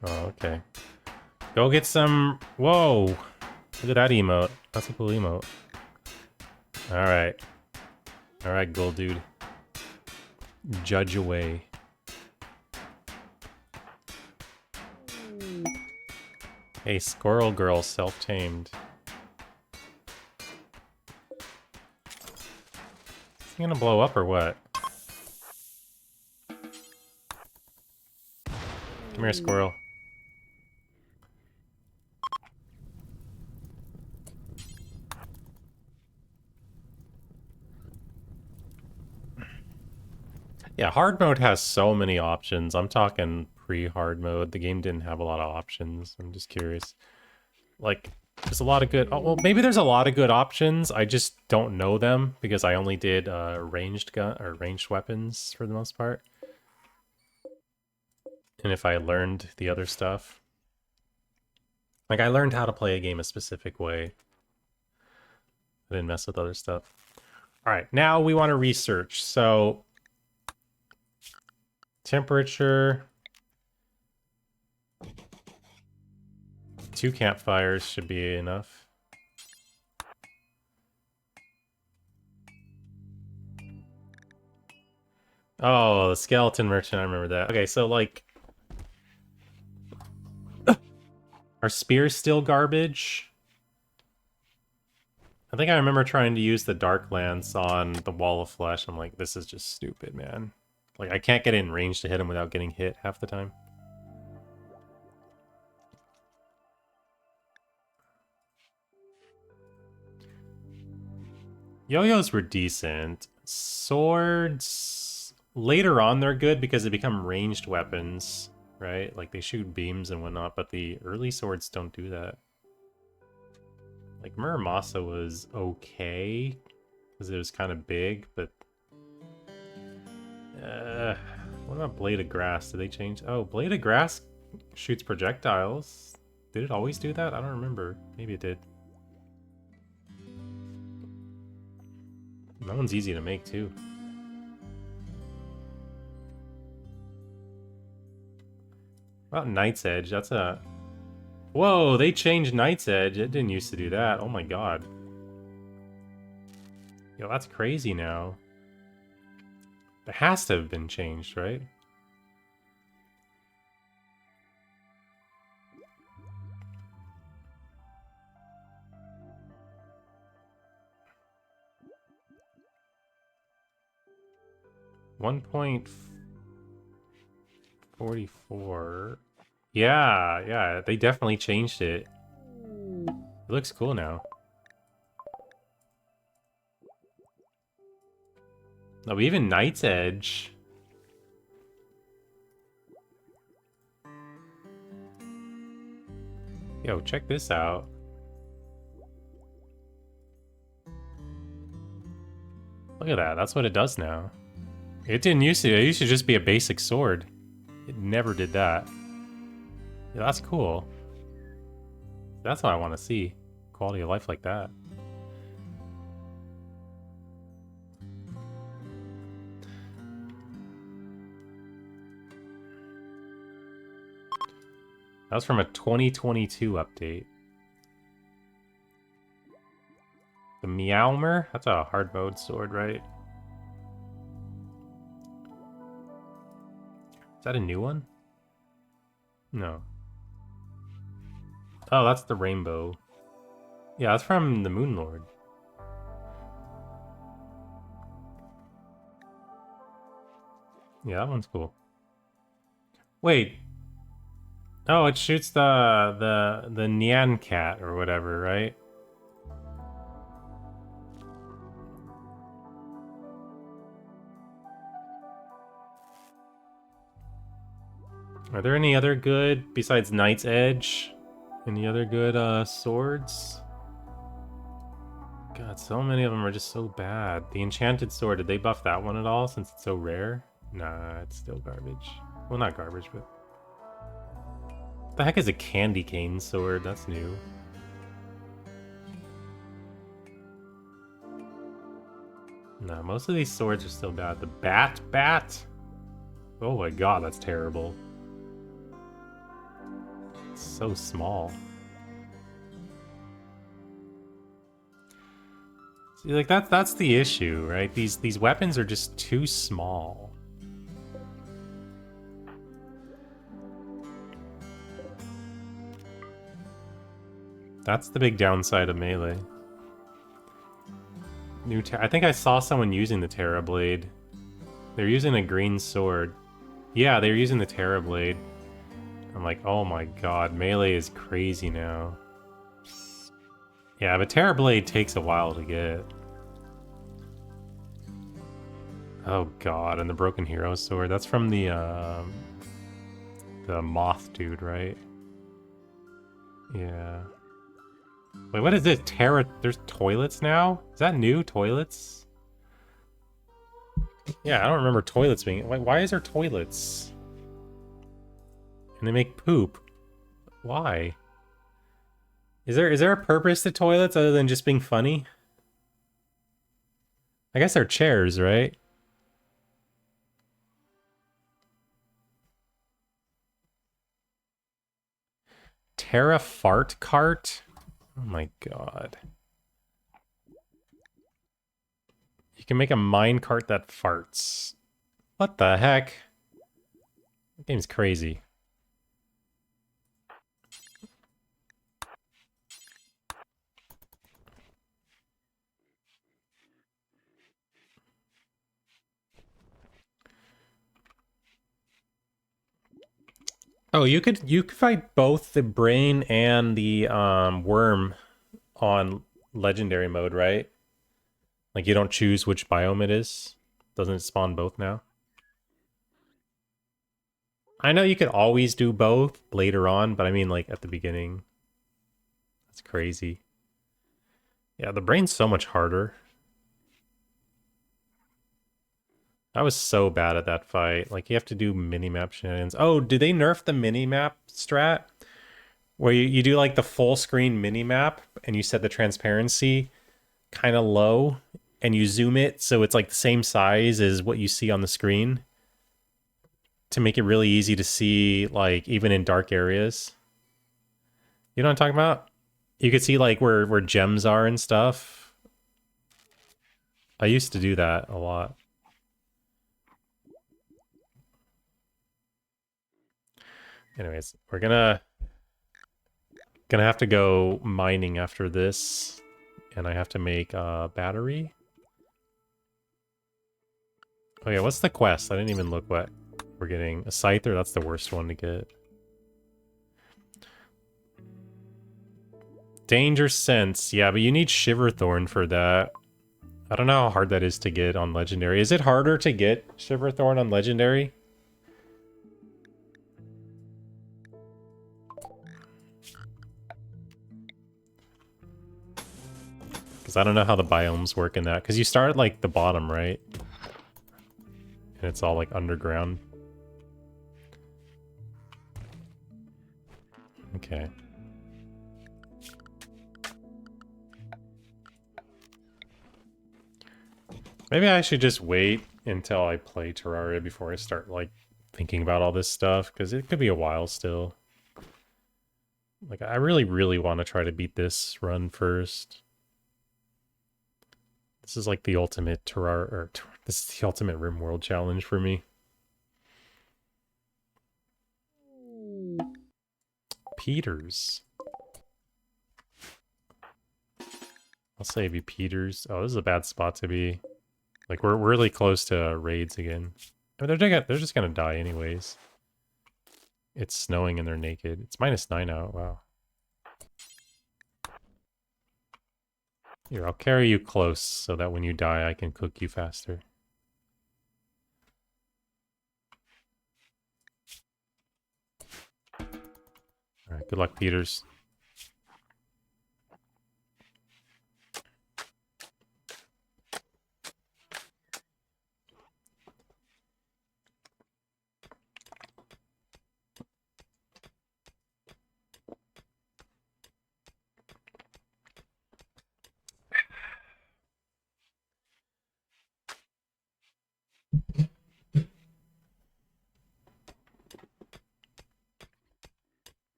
Oh, okay. Go get some... Whoa! Look at that emote. That's a cool emote. Alright. Alright, gold dude. Judge away. Hey, squirrel girl, self-tamed. Is he gonna blow up or what? Come here, squirrel. Yeah, hard mode has so many options. I'm talking pre-hard mode. The game didn't have a lot of options. I'm just curious. Like, there's a lot of good... Oh, well, maybe there's a lot of good options. I just don't know them because I only did ranged gun or ranged weapons for the most part. And if I learned the other stuff... Like, I learned how to play a game a specific way. I didn't mess with other stuff. Alright, now we want to research. So... Temperature. 2 campfires should be enough. Oh, the skeleton merchant, I remember that. Okay, so like... Are spears still garbage? I think I remember trying to use the Dark Lance on the Wall of Flesh. I'm like, this is just stupid, man. Like, I can't get in range to hit him without getting hit half the time. Yo-yos were decent. Swords... Later on, they're good because they become ranged weapons, right? Like, they shoot beams and whatnot, but the early swords don't do that. Like, Muramasa was okay, because it was kind of big, but... what about Blade of Grass? Did they change? Oh, Blade of Grass shoots projectiles. Did it always do that? I don't remember. Maybe it did. That one's easy to make, too. What about Knight's Edge? That's a... Whoa, they changed Knight's Edge. It didn't used to do that. Oh my god. Yo, that's crazy now. It has to have been changed, right? .44. Yeah, they definitely changed it. It looks cool now. No, even Knight's Edge. Yo, check this out. Look at that. That's what it does now. It didn't used to. It used to just be a basic sword. It never did that. Yeah, that's cool. That's what I want to see. Quality of life like that. That was from a 2022 update. The Meowmer? That's a hard mode sword, right? Is that a new one? No. Oh, that's the rainbow. Yeah, that's from the Moon Lord. Yeah, that one's cool. Wait. Oh, it shoots the Nyan cat or whatever, right? Are there any other good, besides Knight's Edge? Any other good swords? God, so many of them are just so bad. The Enchanted Sword, did they buff that one at all since it's so rare? Nah, it's still garbage. Well, not garbage, but... What the heck is a Candy Cane Sword? That's new. Nah, most of these swords are still bad. The Bat? Oh my god, that's terrible. It's so small. See, like that's the issue, right? These weapons are just too small. That's the big downside of melee. I think I saw someone using the Terra Blade. They're using a green sword. Yeah, they're using the Terra Blade. I'm like, oh my god, melee is crazy now. Yeah, but Terra Blade takes a while to get. Oh god, and the Broken Hero Sword. That's from the moth dude, right? Yeah. Wait, what is this? There's toilets now? Is that new? Toilets? Yeah, I don't remember toilets being... Why is there toilets? And they make poop. Why? Is there a purpose to toilets other than just being funny? I guess they're chairs, right? Terra Fart Cart? Oh my god. You can make a mine cart that farts. What the heck? That game's crazy. Oh, you could fight both the brain and the worm on legendary mode, right? Like you don't choose which biome it is. Doesn't it spawn both now? I know you could always do both later on, but I mean like at the beginning. That's crazy. Yeah, the brain's so much harder. I was so bad at that fight. Like you have to do mini-map shenanigans. Oh, did they nerf the mini-map strat? Where you do like the full screen mini-map and you set the transparency kind of low and you zoom it so it's like the same size as what you see on the screen to make it really easy to see, like even in dark areas. You know what I'm talking about? You could see like where gems are and stuff. I used to do that a lot. Anyways, we're gonna have to go mining after this, and I have to make a battery. Oh yeah, what's the quest? I didn't even look what we're getting. A scyther, that's the worst one to get. Danger sense, yeah, but you need Shiverthorn for that. I don't know how hard that is to get on Legendary. Is it harder to get Shiverthorn on Legendary? Because I don't know how the biomes work in that. Because you start at like the bottom, right? And it's all like underground. Okay. Maybe I should just wait until I play Terraria before I start like thinking about all this stuff. Because it could be a while still. Like I really, really want to try to beat this run first. This is like the ultimate this is the ultimate Rimworld challenge for me. Peters. I'll save you, Peters. Oh, this is a bad spot to be. Like we're really close to raids again. I mean, they're just gonna die anyways. It's snowing and they're naked. It's -9 out. Wow. Here, I'll carry you close so that when you die, I can cook you faster. Alright, good luck, Peters.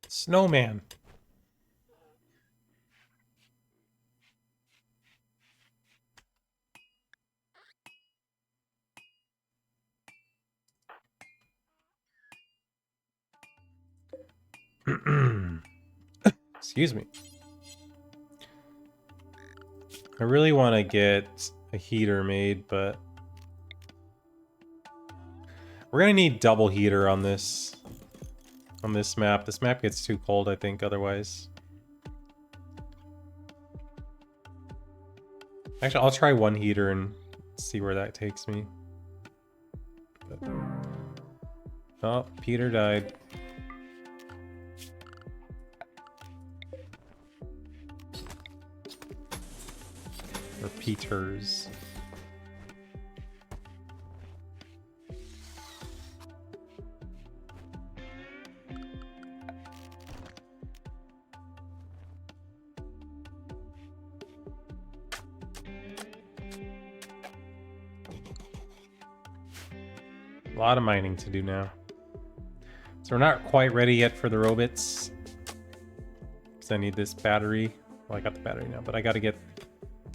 Snowman. Excuse me. I really want to get a heater made, but we're gonna need double heater on this map. This map gets too cold, I think, otherwise. Actually, I'll try one heater and see where that takes me. But... oh, Peter died. Or Peters. A lot of mining to do now. So we're not quite ready yet for the robots. Because I need this battery. Well, I got the battery now, but I gotta get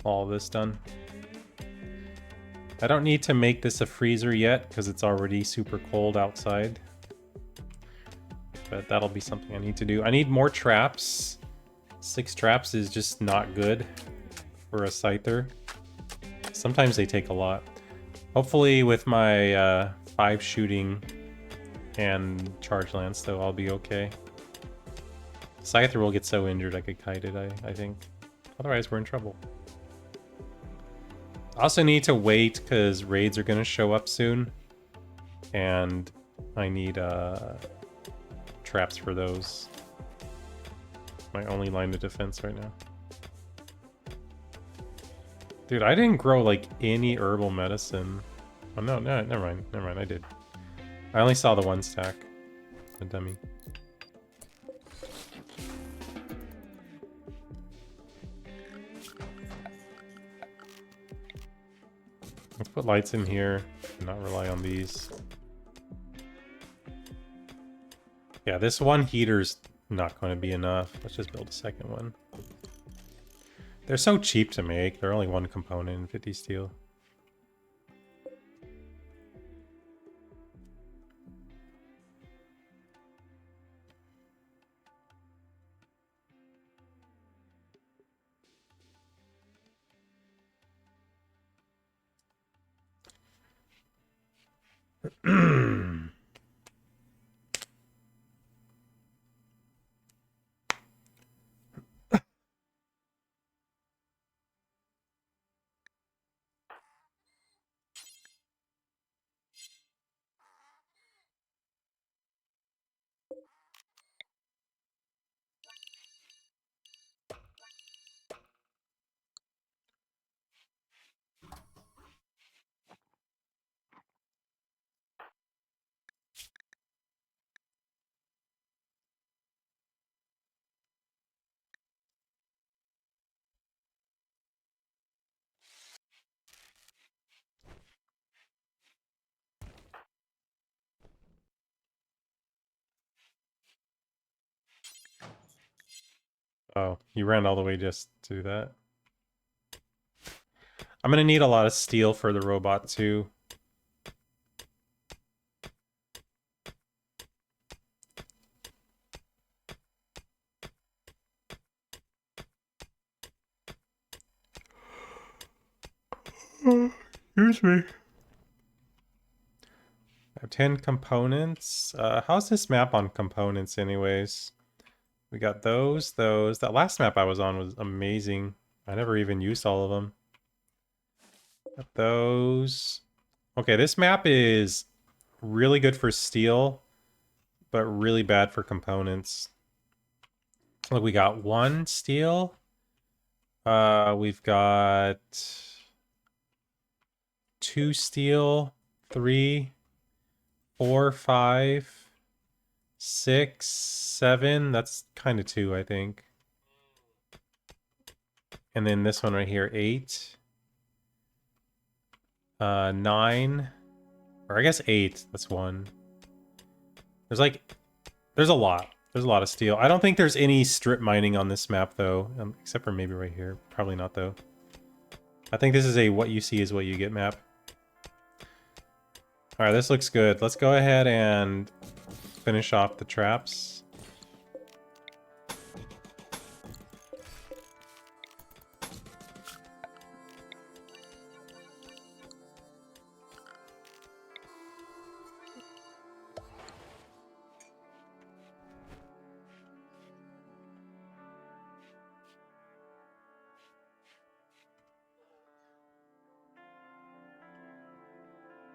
all this done. I don't need to make this a freezer yet, because it's already super cold outside. But that'll be something I need to do. I need more traps. 6 traps is just not good for a scyther. Sometimes they take a lot. Hopefully with my 5 shooting and charge lance, though, I'll be okay. Scyther will get so injured I could kite it, I think. Otherwise, we're in trouble. I also need to wait because raids are going to show up soon. And I need traps for those. My only line of defense right now. Dude, I didn't grow like any herbal medicine. Oh no, never mind, I did. I only saw the 1 stack. A dummy. Let's put lights in here and not rely on these. Yeah, this 1 heater's not going to be enough. Let's just build a second one. They're so cheap to make. They're only 1 component and 50 steel. Oh, you ran all the way just to that. I'm gonna need a lot of steel for the robot too. Excuse me. I have 10 components. How's this map on components anyways? We got those. That last map I was on was amazing. I never even used all of them. Got those. Okay, this map is really good for steel, but really bad for components. Look, we got 1 steel. We've got 2 steel, 3, 4, 5, 6, 7. That's kind of 2, I think. And then this one right here, 8. 9. Or I guess 8. That's 1. There's a lot. There's a lot of steel. I don't think there's any strip mining on this map, though. Except for maybe right here. Probably not, though. I think this is a what you see is what you get map. Alright, this looks good. Let's go ahead and finish off the traps.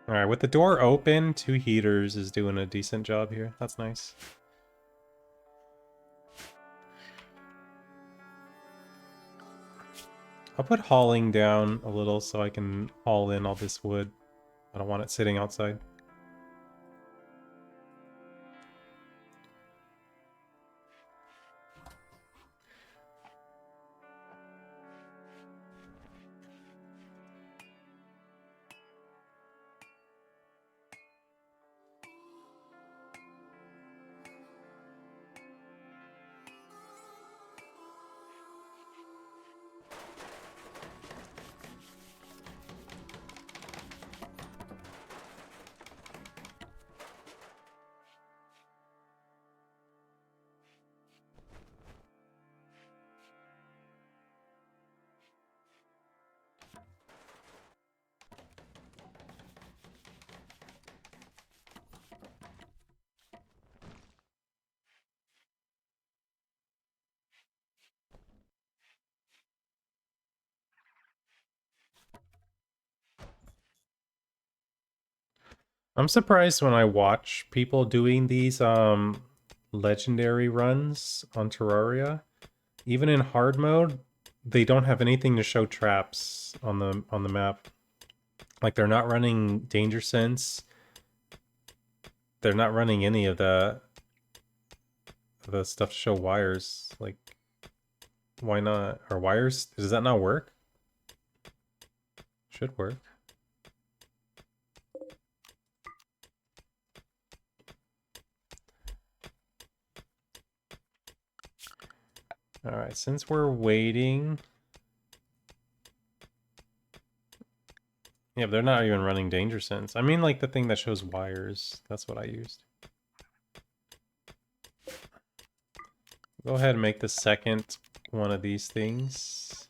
Alright, with the door open, 2 heaters is doing a decent job here. That's nice. I'll put hauling down a little so I can haul in all this wood. I don't want it sitting outside. I'm surprised when I watch people doing these legendary runs on Terraria. Even in hard mode, they don't have anything to show traps on the map. Like they're not running danger sense. They're not running any of the stuff to show wires. Like, why not? Are wires? Does that not work? Should work. Alright, since we're waiting... Yeah, but they're not even running danger sense. I mean, like, the thing that shows wires. That's what I used. Go ahead and make the second one of these things.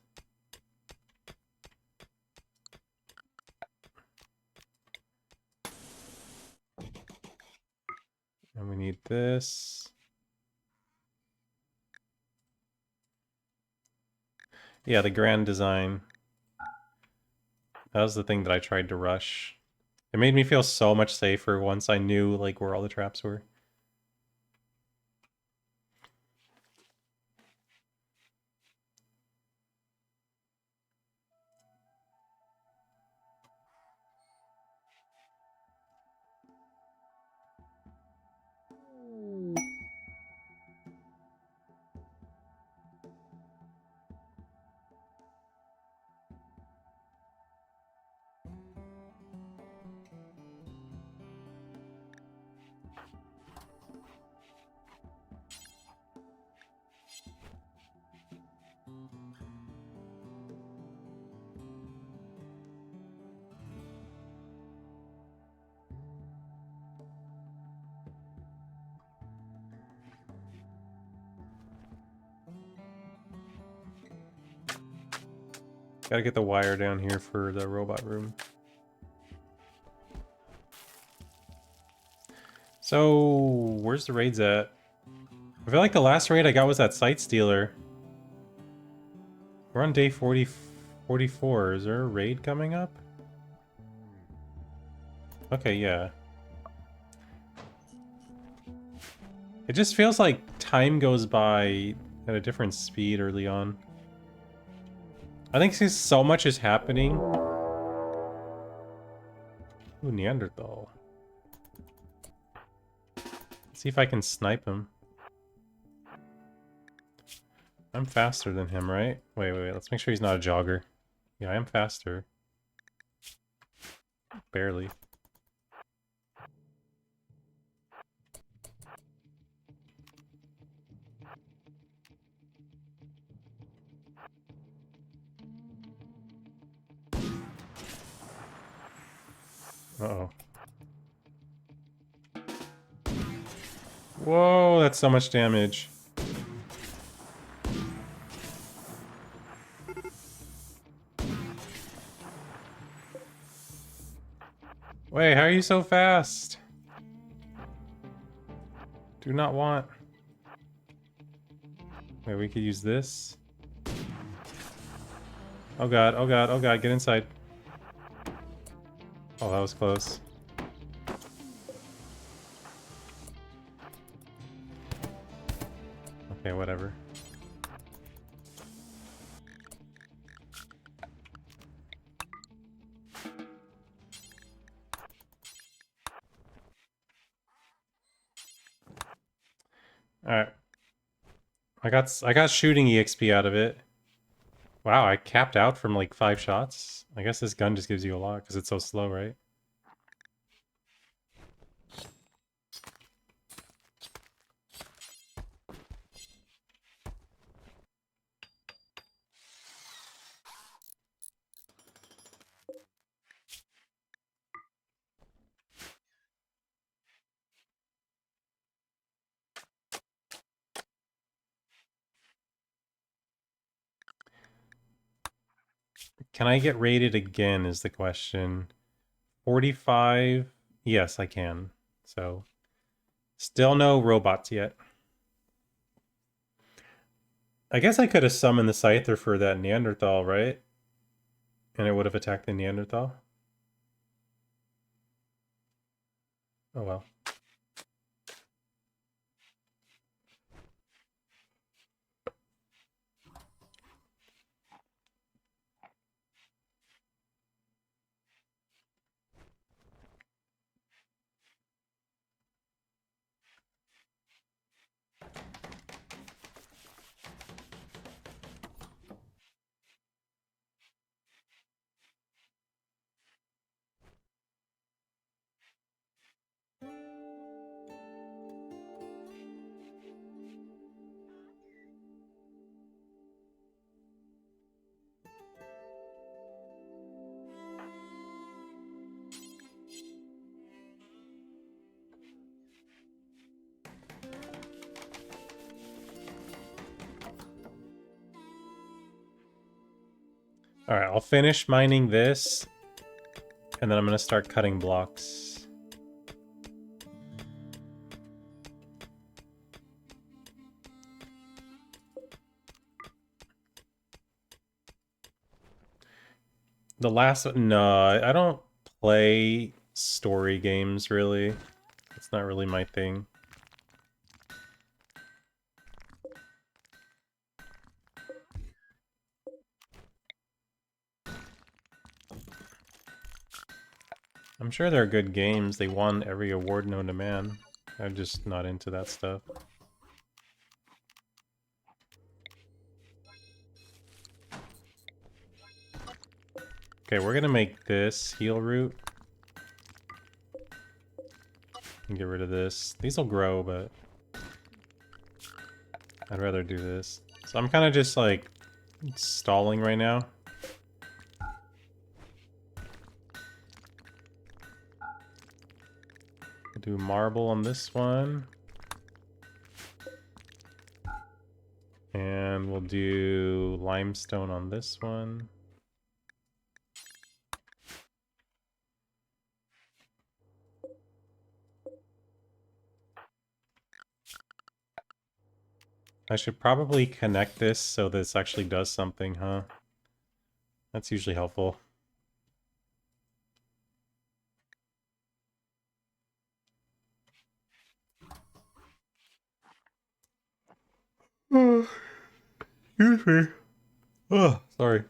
And we need this. Yeah, the grand design. That was the thing that I tried to rush. It made me feel so much safer once I knew like where all the traps were. Gotta get the wire down here for the robot room. So, where's the raids at? I feel like the last raid I got was that Sight Stealer. We're on day 44. Is there a raid coming up? Okay, yeah. It just feels like time goes by at a different speed early on. I think since so much is happening... Ooh, Neanderthal. Let's see if I can snipe him. I'm faster than him, right? Wait, let's make sure he's not a jogger. Yeah, I am faster. Barely. Uh-oh. Whoa, that's so much damage. Wait, how are you so fast? Do not want... Wait, we could use this. Oh god, oh god, oh god, get inside. Oh, that was close. Okay, whatever. Alright. I got shooting EXP out of it. Wow, I capped out from like 5 shots. I guess this gun just gives you a lot because it's so slow, right? Can I get rated again is the question. 45? Yes, I can. So, still no robots yet. I guess I could have summoned the Scyther for that Neanderthal, right? And it would have attacked the Neanderthal. Oh well. Alright, I'll finish mining this, and then I'm gonna start cutting blocks. The last one, no, I don't play story games, really. It's not really my thing. I'm sure they're good games. They won every award known to man. I'm just not into that stuff. Okay, we're gonna make this heal root. And get rid of this. These will grow, but I'd rather do this. So I'm kind of just like stalling right now. Do marble on this one. And we'll do limestone on this one. I should probably connect this so this actually does something, huh? That's usually helpful. Excuse me. Oh, sorry.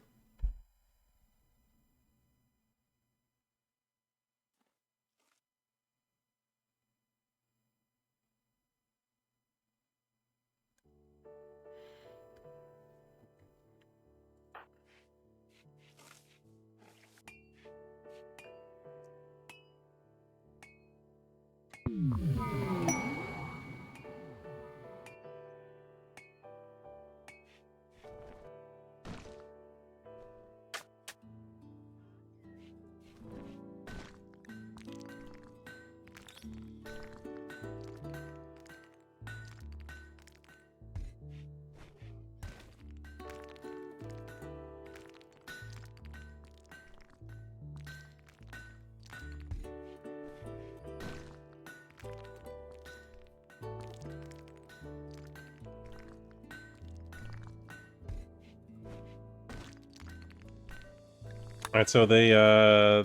Alright, so the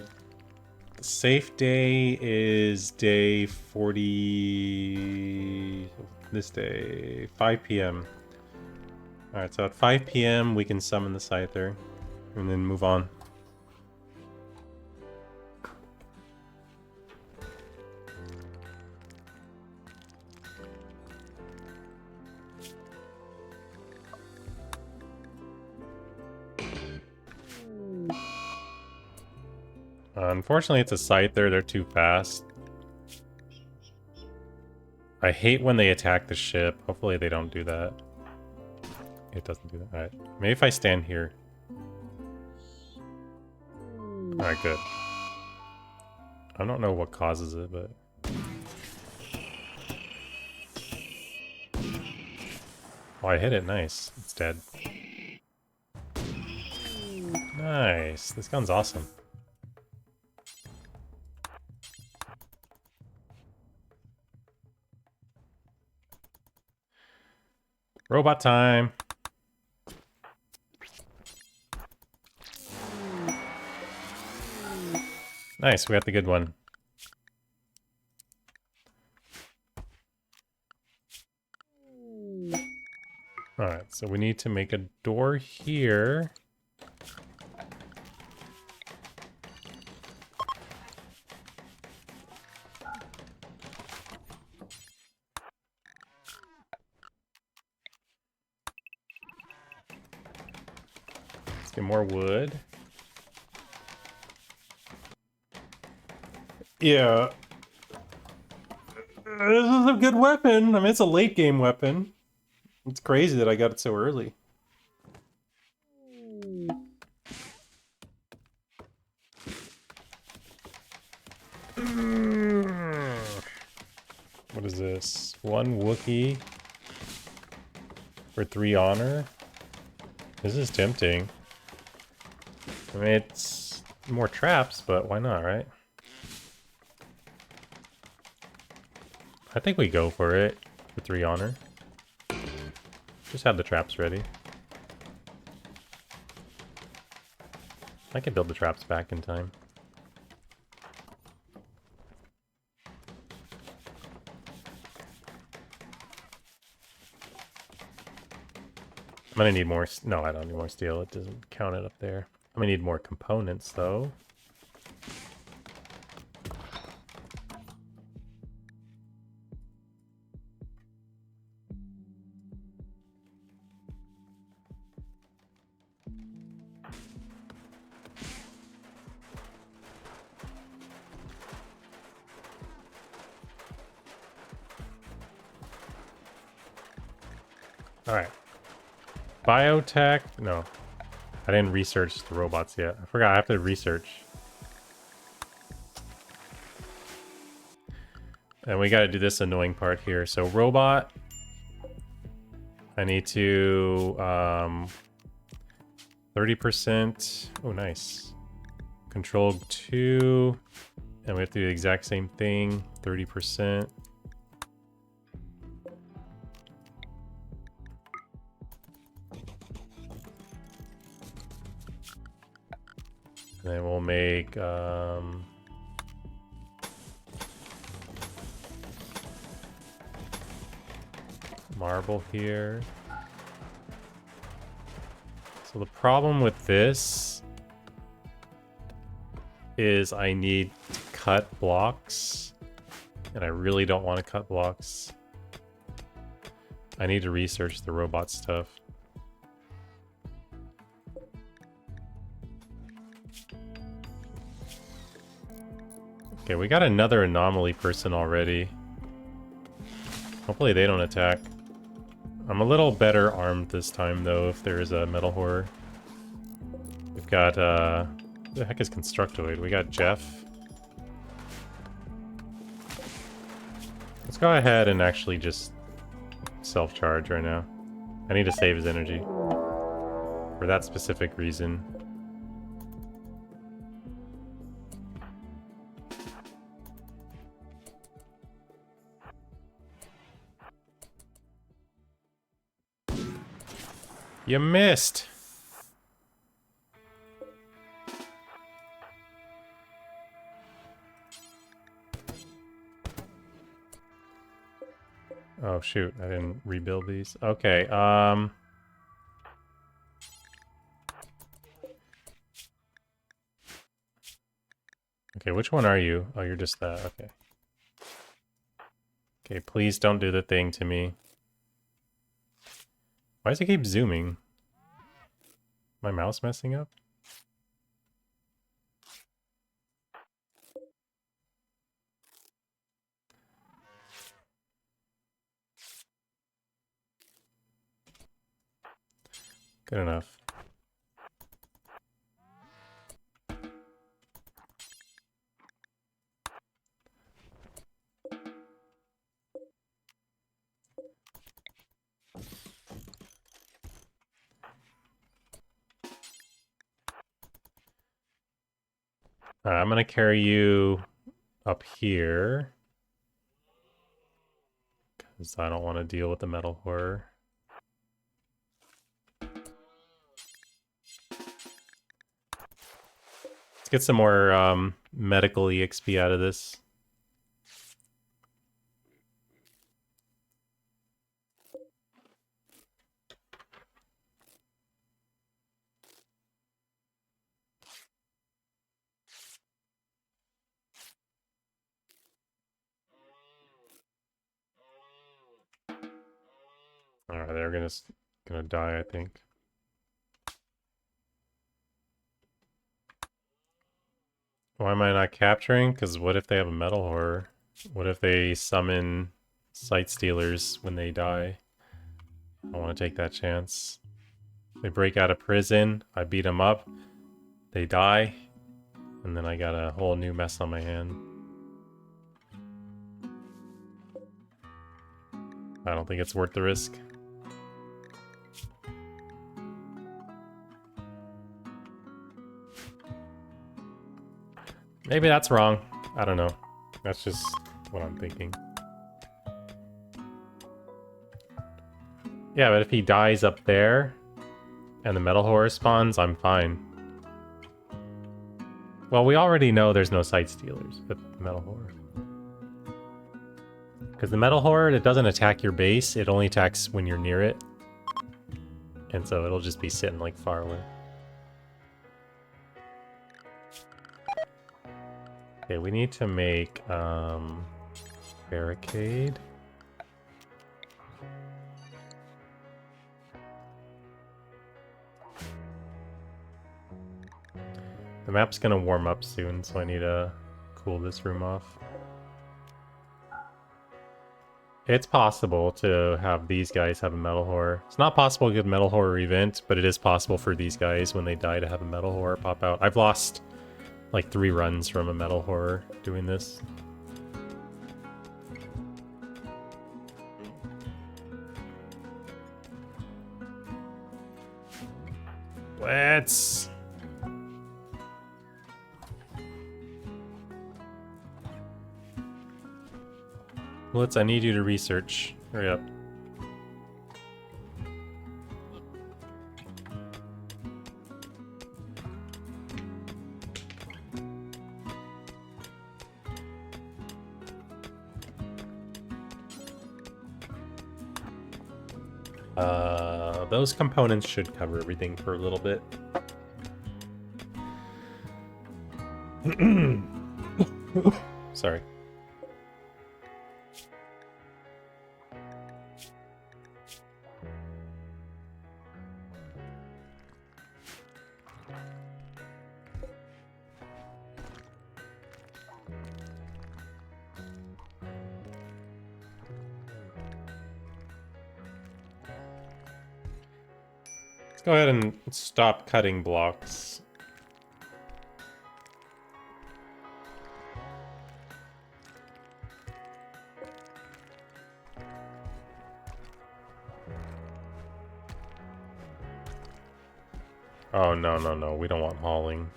safe day is day 40... This day, 5 p.m. Alright, so at 5 p.m. we can summon the Scyther, and then move on. Unfortunately, it's a Scyther, they're too fast. I hate when they attack the ship. Hopefully they don't do that. It doesn't do that. Alright. Maybe if I stand here. Alright, good. I don't know what causes it, but... Oh, I hit it. Nice. It's dead. Nice. This gun's awesome. Robot time! Nice, we got the good one. Alright, so we need to make a door here. Let's get more wood. Yeah. This is a good weapon. I mean, it's a late game weapon. It's crazy that I got it so early. What is this? 1 Wookiee for 3 honor? This is tempting. I mean, it's more traps, but why not, right? I think we go for it for 3 honor. Just have the traps ready. I can build the traps back in time. I'm gonna need more... No, I don't need more steel. It doesn't count it up there. I'm gonna need more components, though. Alright. Biotech? No. I didn't research the robots yet. I forgot I have to research. And we gotta do this annoying part here. So robot. I need to 30%. Oh, nice. Control 2. And we have to do the exact same thing. 30%. Then we'll make marble here. So the problem with this is I need to cut blocks, and I really don't want to cut blocks. I need to research the robot stuff. Okay, we got another anomaly person already. Hopefully they don't attack. I'm a little better armed this time, though, if there is a metal horror. We've got, who the heck is Constructoid? We got Jeff. Let's go ahead and actually just self-charge right now. I need to save his energy. For that specific reason. You missed! Oh shoot, I didn't rebuild these. Okay, okay, which one are you? Oh, you're just that, okay. Okay, please don't do the thing to me. Why does it keep zooming? My mouse messing up? Good enough. Alright, I'm gonna carry you up here. Because I don't want to deal with the metal horror. Let's get some more medical EXP out of this. Alright, they're gonna die, I think. Why am I not capturing? Because what if they have a metal horror? What if they summon sight stealers when they die? I want to take that chance. They break out of prison, I beat them up, they die, and then I got a whole new mess on my hand. I don't think it's worth the risk. Maybe that's wrong. I don't know. That's just what I'm thinking. Yeah, but if he dies up there and the metal horror spawns, I'm fine. Well, we already know there's no sight stealers with the metal horror. Because the metal horror, it doesn't attack your base, it only attacks when you're near it. And so it'll just be sitting like far away. Okay, we need to make barricade. The map's gonna warm up soon, so I need to cool this room off. It's possible to have these guys have a metal horror. It's not possible to get a metal horror event, but it is possible for these guys when they die to have a metal horror pop out. I've lost like 3 runs from a metal horror doing this. Let's... Blitz, I need you to research. Hurry up. Those components should cover everything for a little bit. Sorry. Let's go ahead and stop cutting blocks. Oh, no, no, no. We don't want hauling.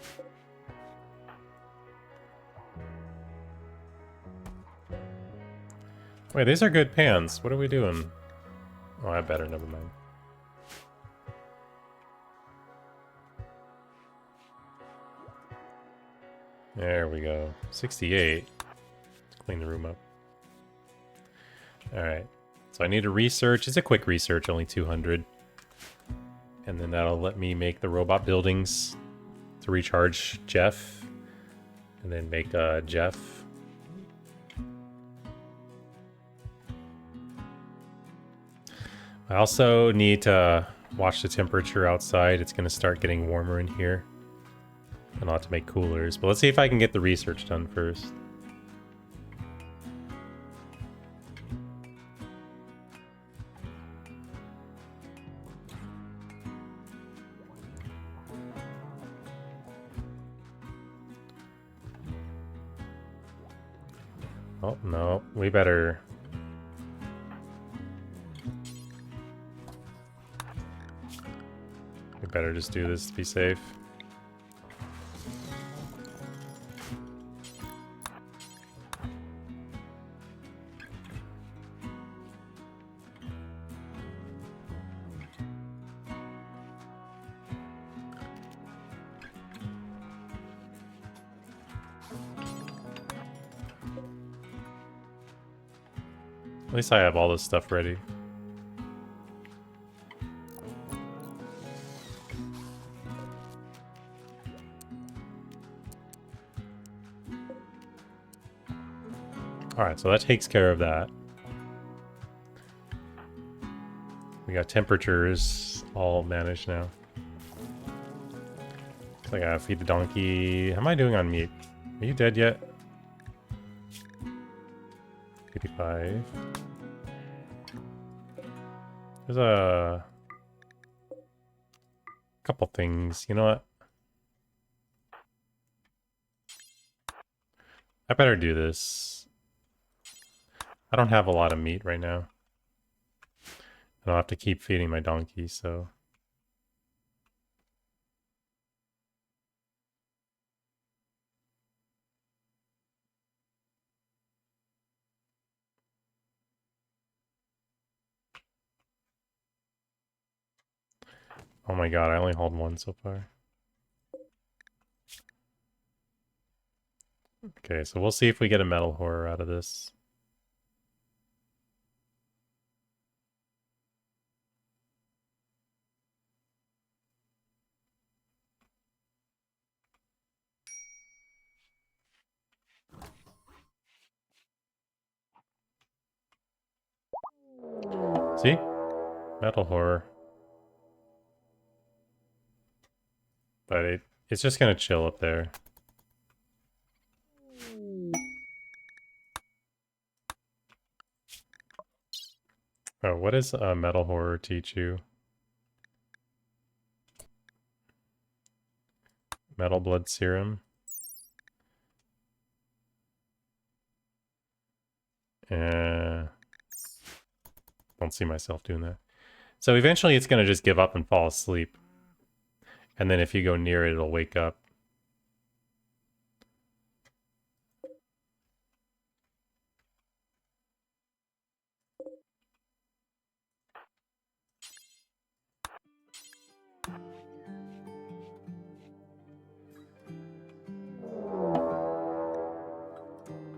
Wait, these are good pans. What are we doing? Oh, I better. Never mind. There we go. 68. Let's clean the room up. Alright. So I need a research. It's a quick research, only 200. And then that'll let me make the robot buildings to recharge Jeff. And then make Jeff. I also need to watch the temperature outside. It's going to start getting warmer in here. And I'll have to make coolers. But let's see if I can get the research done first. Oh, no. We better... We better just do this to be safe. At least I have all this stuff ready. Alright, so that takes care of that. We got temperatures all managed now. So I gotta feed the donkey. How am I doing on meat? Are you dead yet? 85. There's a couple things. You know what? I better do this. I don't have a lot of meat right now. And I'll have to keep feeding my donkey, so... Oh my god, I only hauled one so far. Okay, so we'll see if we get a metal horror out of this. See? Metal horror. But it's just gonna chill up there. Oh, what does metal horror teach you? Metal blood serum. Don't see myself doing that. So eventually it's gonna just give up and fall asleep. And then if you go near it, it'll wake up.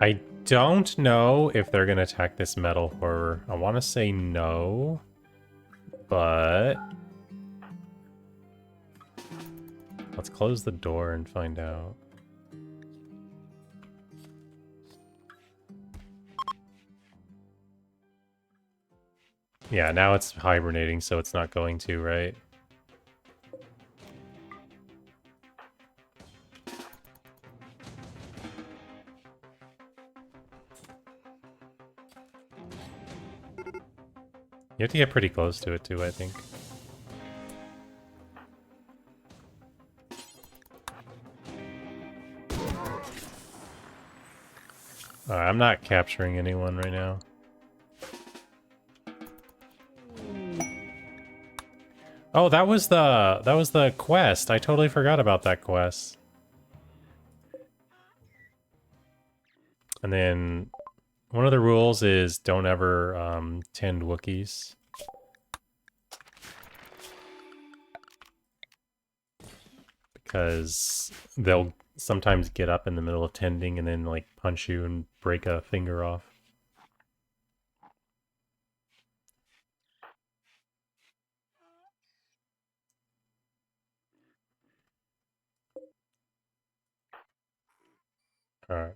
I don't know if they're gonna attack this metal horror. I want to say no. But let's close the door and find out. Yeah, now it's hibernating, so it's not going to, right? You have to get pretty close to it too, I think. I'm not capturing anyone right now. Oh, that was the quest. I totally forgot about that quest. And then one of the rules is don't ever tend Wookiees. Because they'll sometimes get up in the middle of tending and then like punch you and break a finger off. Alright.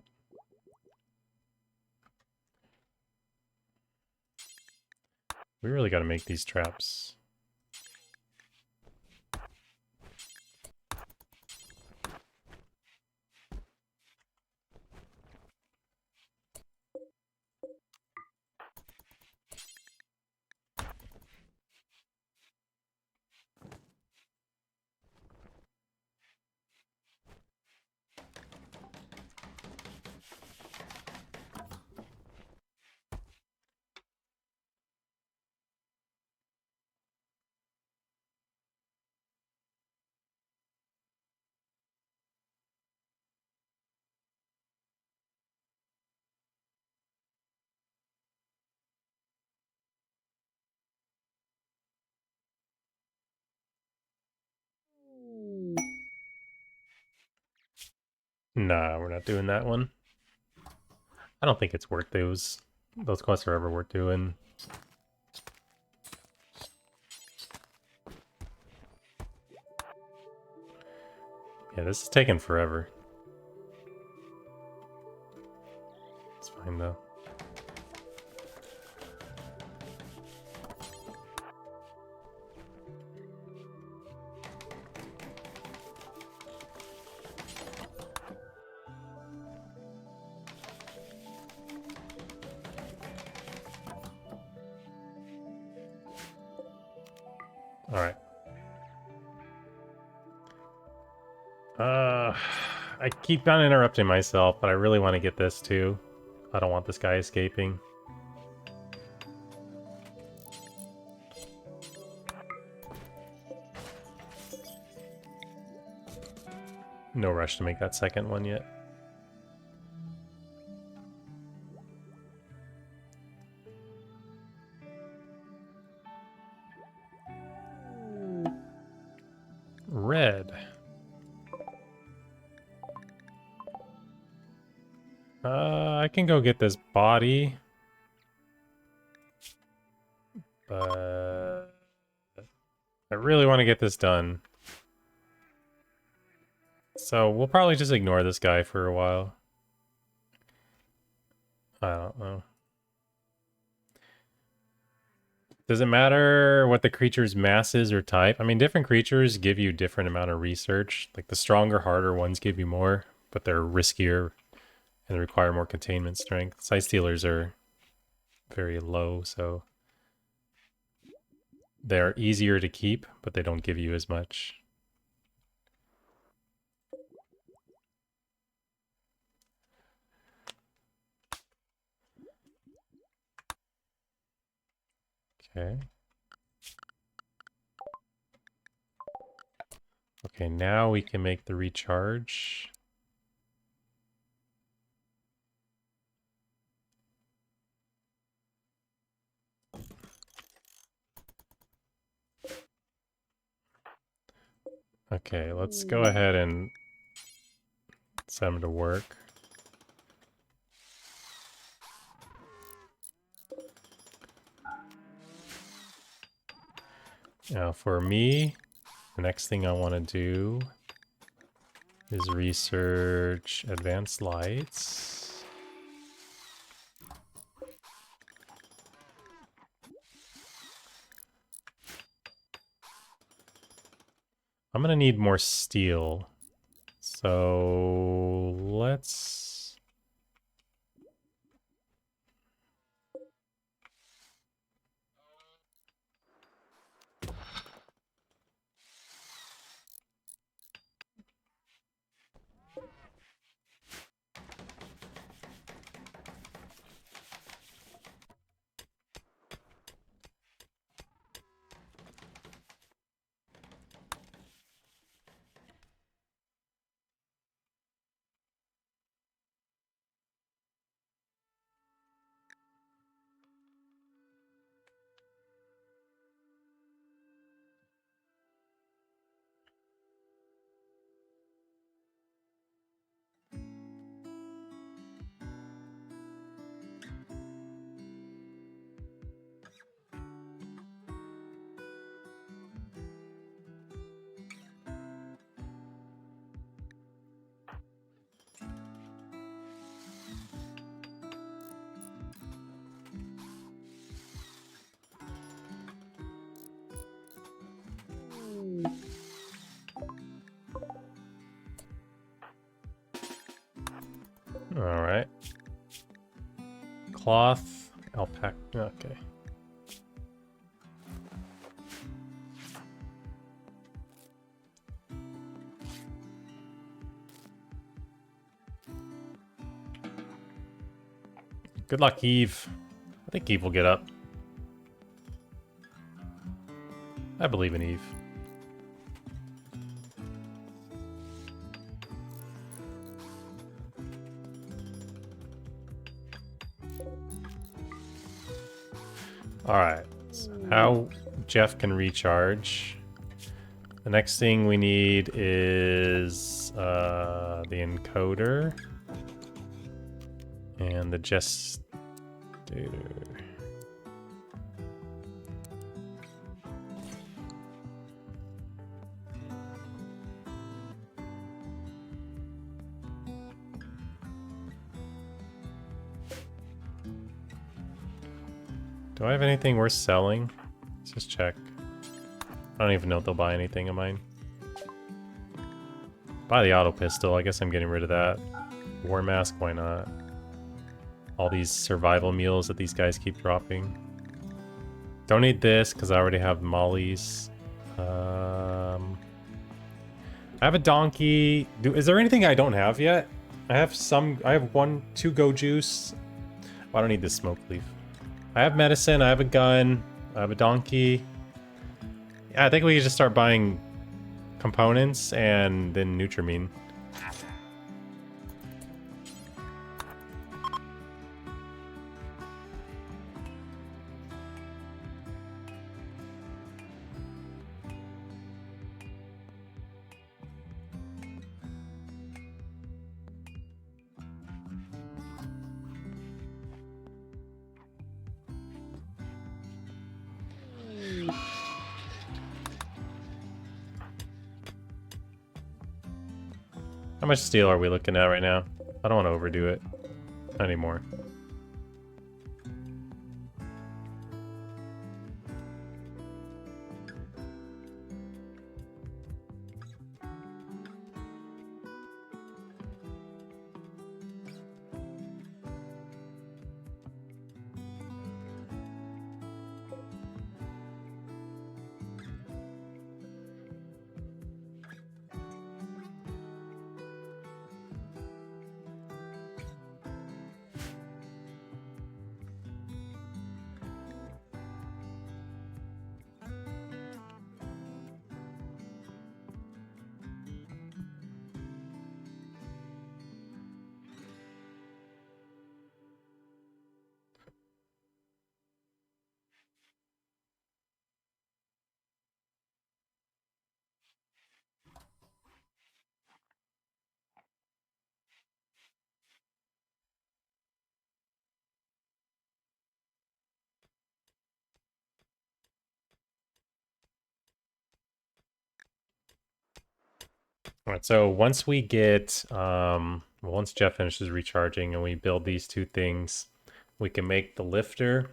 We really gotta make these traps. Nah, we're not doing that one. I don't think it's worth those. Those quests are ever worth doing. Yeah, this is taking forever. It's fine though. Alright. I keep on interrupting myself, but I really want to get this too. I don't want this guy escaping. No rush to make that second one yet. Red. I can go get this body. But I really want to get this done. So we'll probably just ignore this guy for a while. I don't know. Does it matter what the creature's mass is or type? I mean, different creatures give you different amount of research. Like the stronger, harder ones give you more, but they're riskier and they require more containment strength. Sight stealers are very low, so they're easier to keep, but they don't give you as much. Okay. Okay, now we can make the recharge. Okay, let's go ahead and set them to work. Now for me, the next thing I want to do is research advanced lights. I'm gonna need more steel. So let's... Alright. Cloth, alpaca, okay. Good luck, Eve. I think Eve will get up. I believe in Eve. Alright, so now Jeff can recharge. The next thing we need is the encoder and the gestator. Do I have anything worth selling? Let's just check. I don't even know if they'll buy anything of mine. Buy the auto pistol. I guess I'm getting rid of that. War mask, why not? All these survival meals that these guys keep dropping. Don't need this because I already have mollies. I have a donkey. Is there anything I don't have yet? I have 2 go juice. Oh, I don't need this smoke leaf. I have medicine, I have a gun, I have a donkey. Yeah, I think we can just start buying components and then Nutrimine. How much steel are we looking at right now? I don't want to overdo it. Not anymore. Alright, so once we get, well, once Jeff finishes recharging and we build these two things, we can make the lifter,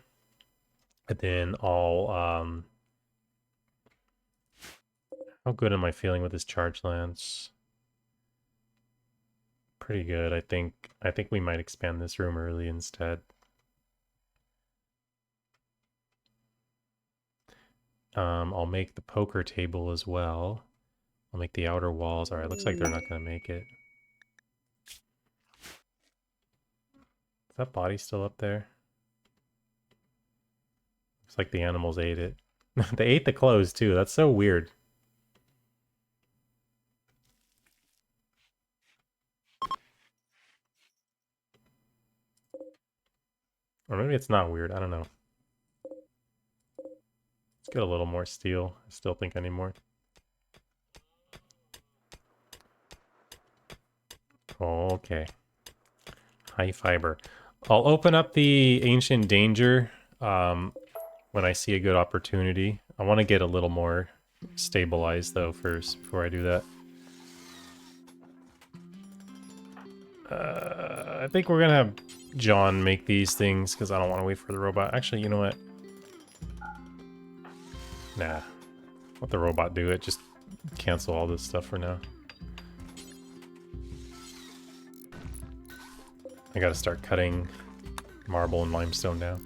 and then I'll, how good am I feeling with this charge lance? Pretty good, I think. I think we might expand this room early instead. I'll make the poker table as well. I'll make the outer walls. Alright, looks like they're not gonna make it. Is that body still up there? Looks like the animals ate it. They ate the clothes too. That's so weird. Or maybe it's not weird. I don't know. Let's get a little more steel. I still think I need more. Okay. High fiber. I'll open up the Ancient Danger when I see a good opportunity. I want to get a little more stabilized though first before I do that. I think we're gonna have John make these things because I don't want to wait for the robot. Actually, you know what? Nah. Let the robot do it. Just cancel all this stuff for now. I gotta start cutting marble and limestone down.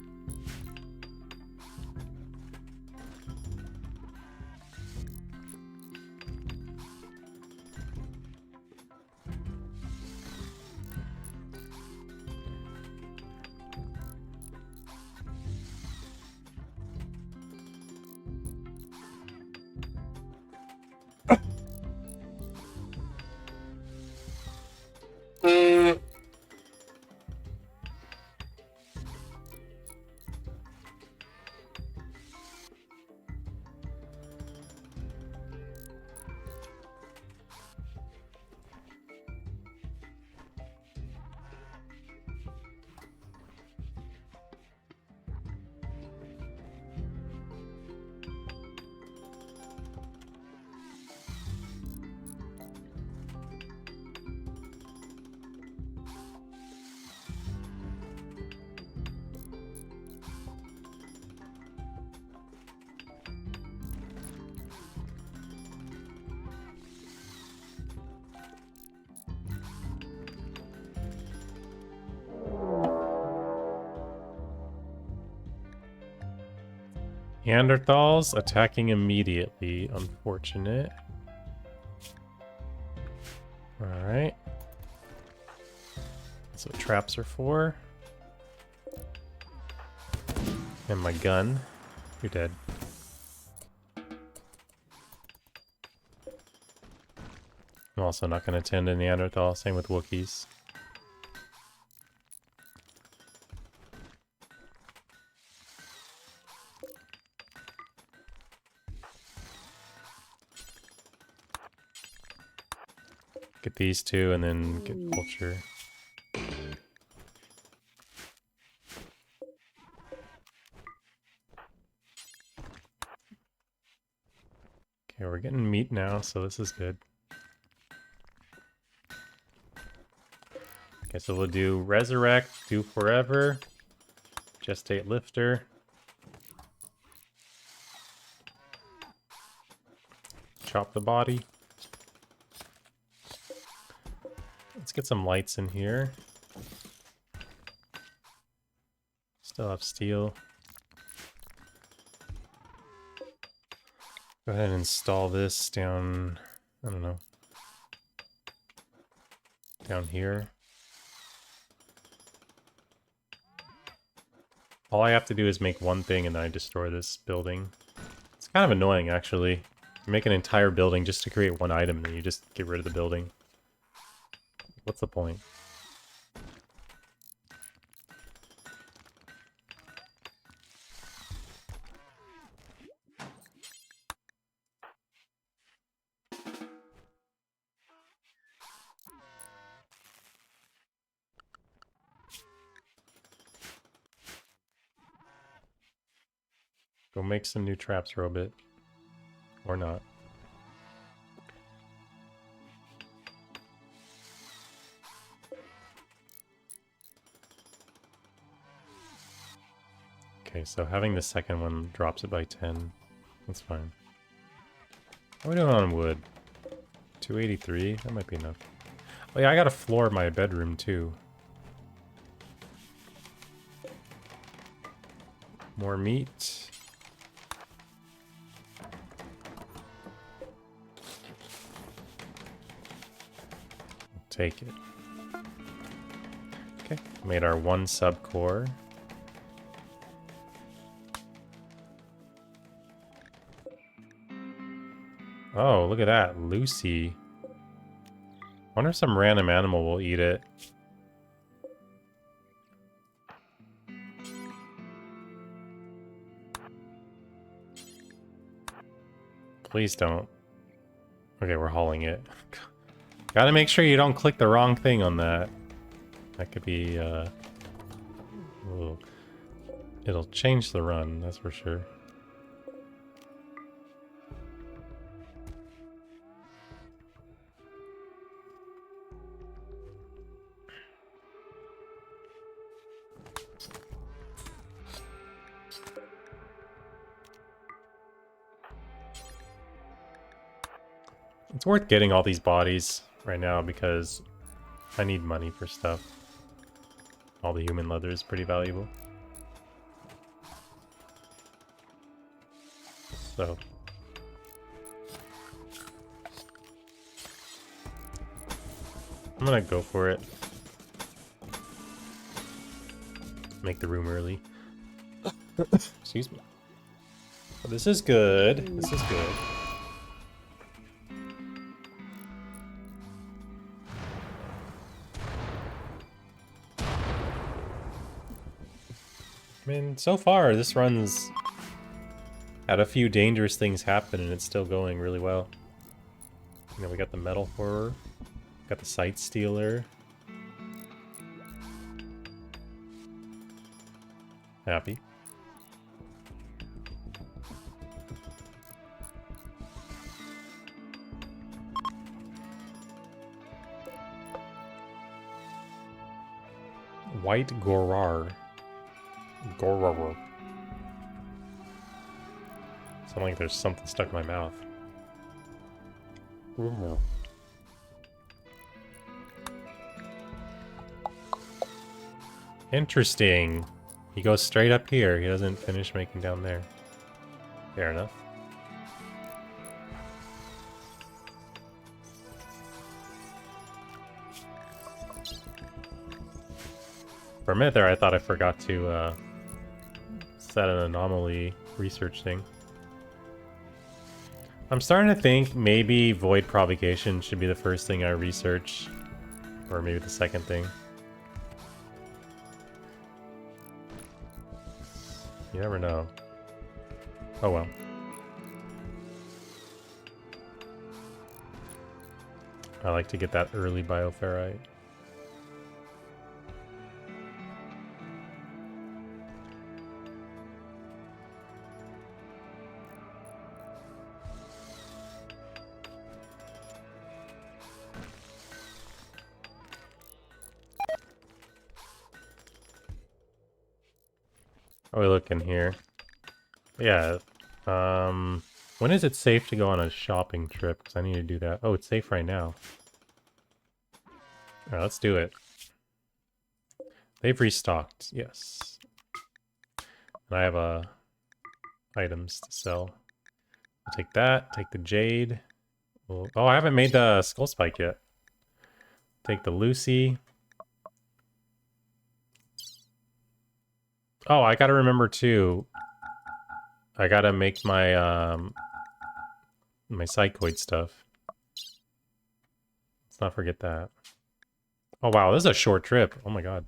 Neanderthals attacking immediately. Unfortunate. Alright. That's what traps are for. And my gun. You're dead. I'm also not going to tend to Neanderthal. Same with Wookiees. Get these two and then get vulture. Okay, we're getting meat now, so this is good. Okay, so we'll do resurrect, do forever, gestate lifter. Chop the body. Let's get some lights in here. Still have steel. Go ahead and install this down, I don't know, down here. All I have to do is make one thing and then I destroy this building. It's kind of annoying, actually. You make an entire building just to create one item and then you just get rid of the building. What's the point? Go make some new traps, Robot. Or not. Okay, so having the second one drops it by 10. That's fine. How are we doing on wood? 283? That might be enough. Oh yeah, I got a floor in my bedroom too. More meat. Take it. Okay, made our one sub-core. Oh, look at that. Lucy. Wonder if some random animal will eat it. Please don't. Okay, we're hauling it. Gotta make sure you don't click the wrong thing on that. That could be, it'll change the run, that's for sure. It's worth getting all these bodies right now because I need money for stuff. All the human leather is pretty valuable. So. I'm gonna go for it. Make the room early. Excuse me. Oh, this is good. This is good. I mean, so far, this run's had a few dangerous things happen, and it's still going really well. You know, we got the metal horror, got the sight stealer. Happy. White Gorar. Gorar. Sound like there's something stuck in my mouth. Interesting. He goes straight up here. He doesn't finish making down there. Fair enough. For a minute there, I thought I forgot to set an anomaly research thing. I'm starting to think maybe void propagation should be the first thing I research. Or maybe the second thing. You never know. Oh well. I like to get that early bioferrite. Oh, we look in here. Yeah. When is it safe to go on a shopping trip? Because I need to do that. Oh, it's safe right now. Alright, let's do it. They've restocked, yes. And I have items to sell. I'll take that, take the jade. Oh, I haven't made the skull spike yet. Take the Lucy. Oh, I gotta remember too. I gotta make my my psychoid stuff. Let's not forget that. Oh wow, this is a short trip. Oh my god.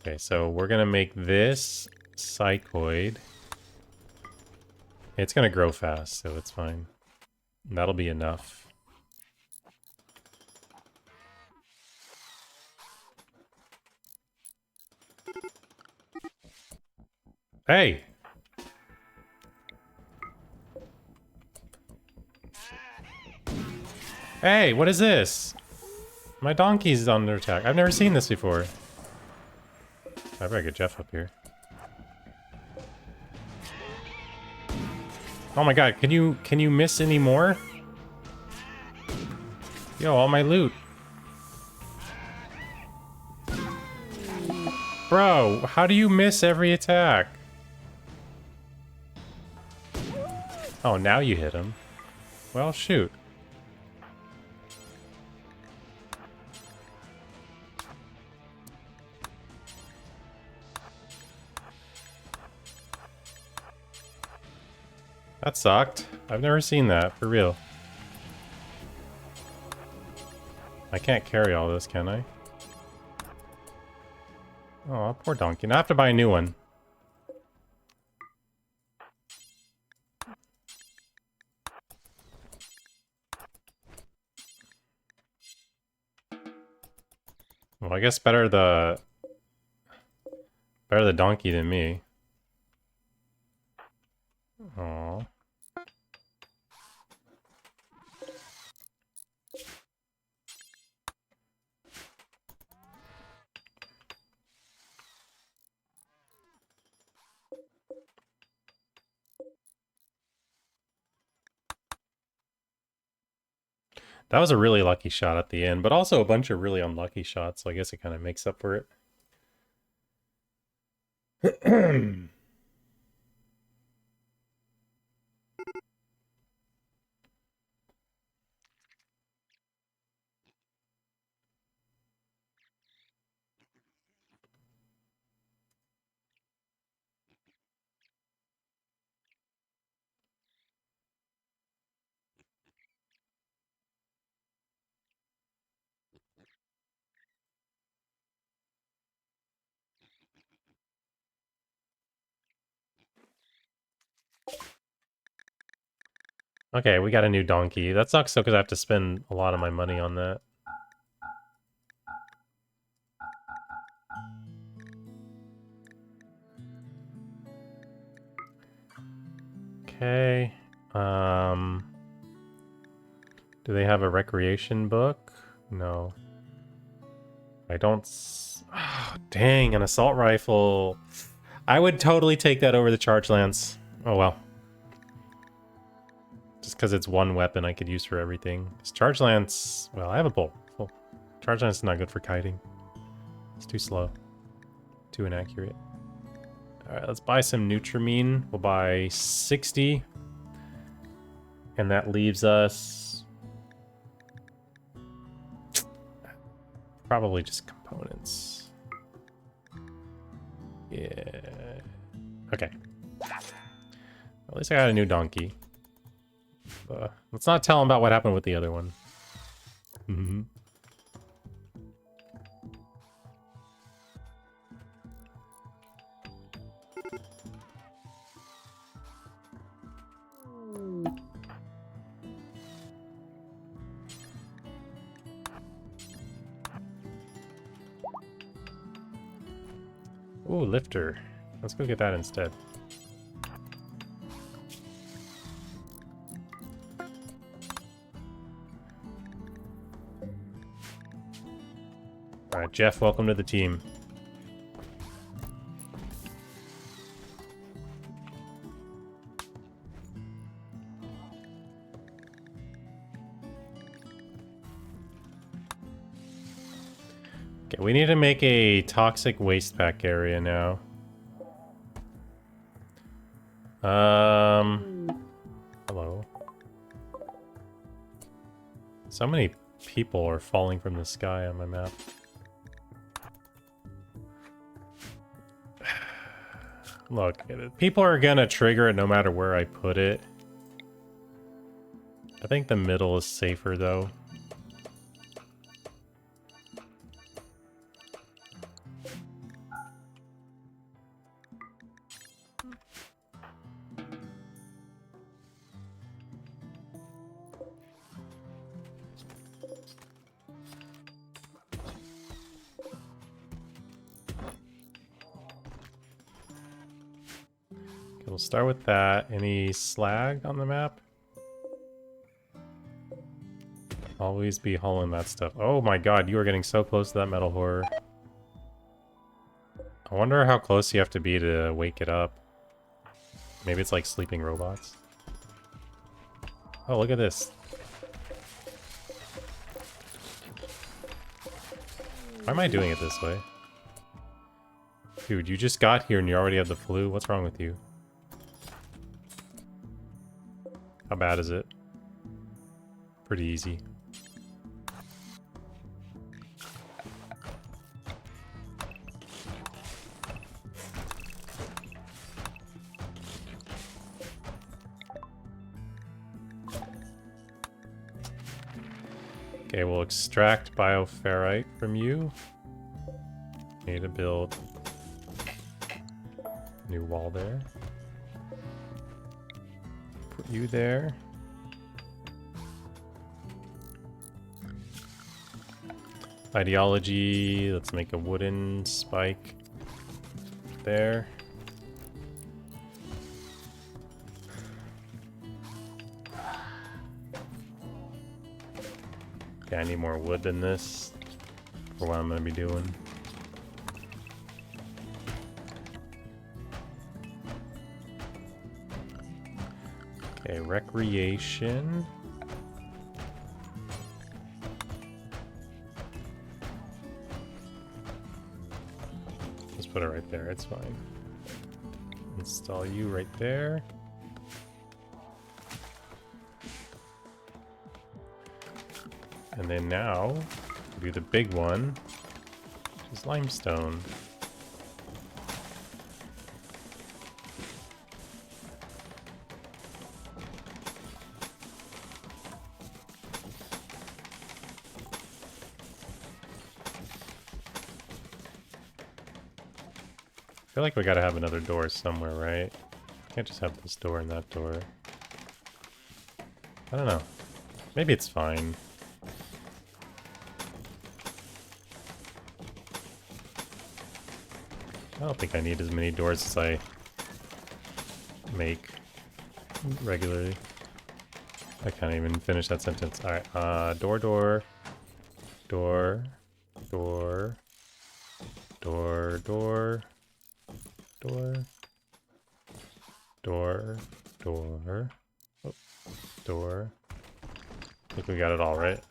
Okay, so we're gonna make this psychoid. It's gonna grow fast, so it's fine. That'll be enough. Hey! Hey, what is this? My donkey's under attack. I've never seen this before. I better get Jeff up here. Oh my god, can you miss any more? Yo, all my loot. Bro, how do you miss every attack? Oh, now you hit him. Well, shoot. That sucked. I've never seen that, for real. I can't carry all this, can I? Oh, poor donkey. Now I have to buy a new one. Well, I guess better the donkey than me. Oh. That was a really lucky shot at the end, but also a bunch of really unlucky shots, so I guess it kind of makes up for it. Okay, we got a new donkey. That sucks though, because I have to spend a lot of my money on that. Okay. Do they have a recreation book? No. I don't... Oh, dang, an assault rifle. I would totally take that over the charge lance. Oh well. Just because it's one weapon I could use for everything. This charge lance... Well, I have a bolt. Well, charge lance is not good for kiting. It's too slow. Too inaccurate. Alright, let's buy some Nutrimine. We'll buy 60. And that leaves us... probably just components. Yeah. Okay. At least I got a new donkey. Let's not tell him about what happened with the other one. Mm-hmm. Ooh, lifter. Let's go get that instead. Alright, Jeff, welcome to the team. Okay, we need to make a toxic waste pack area now. Hello. So many people are falling from the sky on my map. Look, people are gonna trigger it no matter where I put it. I think the middle is safer though. We'll start with that. Any slag on the map? Always be hauling that stuff. Oh my god, you are getting so close to that metal horror. I wonder how close you have to be to wake it up. Maybe it's like sleeping robots. Oh, look at this. Why am I doing it this way? Dude, you just got here and you already have the flu? What's wrong with you? How bad is it? Pretty easy. Okay, we'll extract bioferrite from you. Need to build a new wall there. Put you there. Ideology, let's make a wooden spike there. Okay, I need more wood than this for what I'm going to be doing. Okay, recreation. Just put it right there, it's fine. Install you right there. And then now, do the big one, which is limestone. I feel like we gotta have another door somewhere, right? Can't just have this door and that door. I don't know. Maybe it's fine. I don't think I need as many doors as I make regularly. I can't even finish that sentence. Alright, door, door, door, door, door, door, door, door, door, oh, door. I think we got it all right.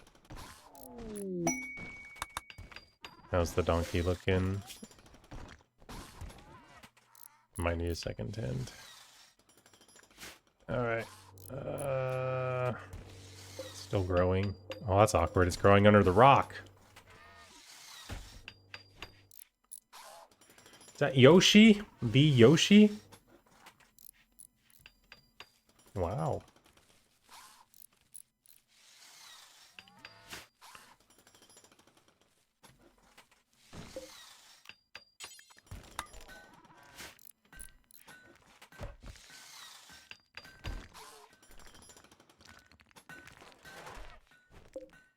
How's the donkey looking? Might need a second tent. Alright. Still growing. Oh, that's awkward. It's growing under the rock. Is that Yoshi? The Yoshi? Wow.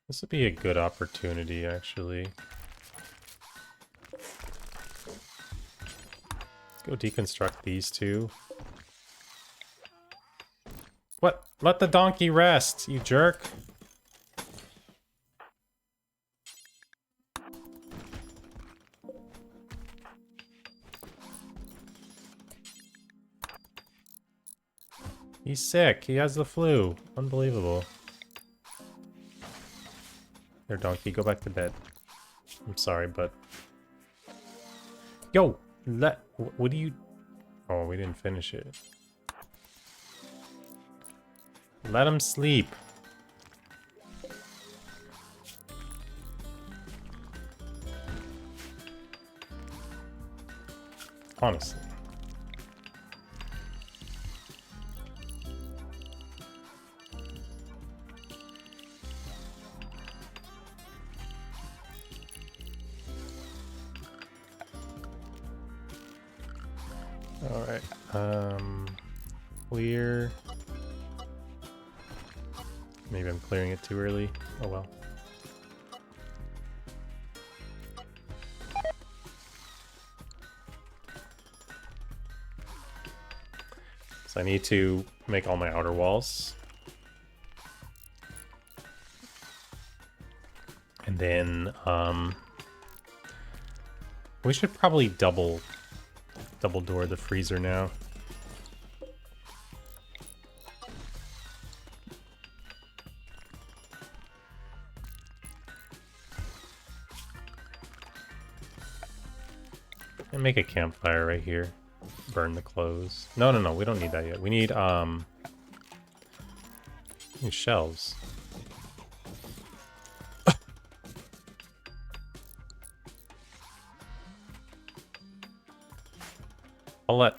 This would be a good opportunity, actually. Let's go deconstruct these two. What? Let the donkey rest, you jerk! He's sick. He has the flu. Unbelievable. There, donkey, go back to bed. I'm sorry, but... Yo! What do you... Oh, we didn't finish it. Let him sleep. Honestly. Alright, clear. Maybe I'm clearing it too early. Oh well. So I need to make all my outer walls. And then, we should probably double door the freezer now. gonna make a campfire right here. Burn the clothes. No, we don't need that yet. We need shelves. I'll let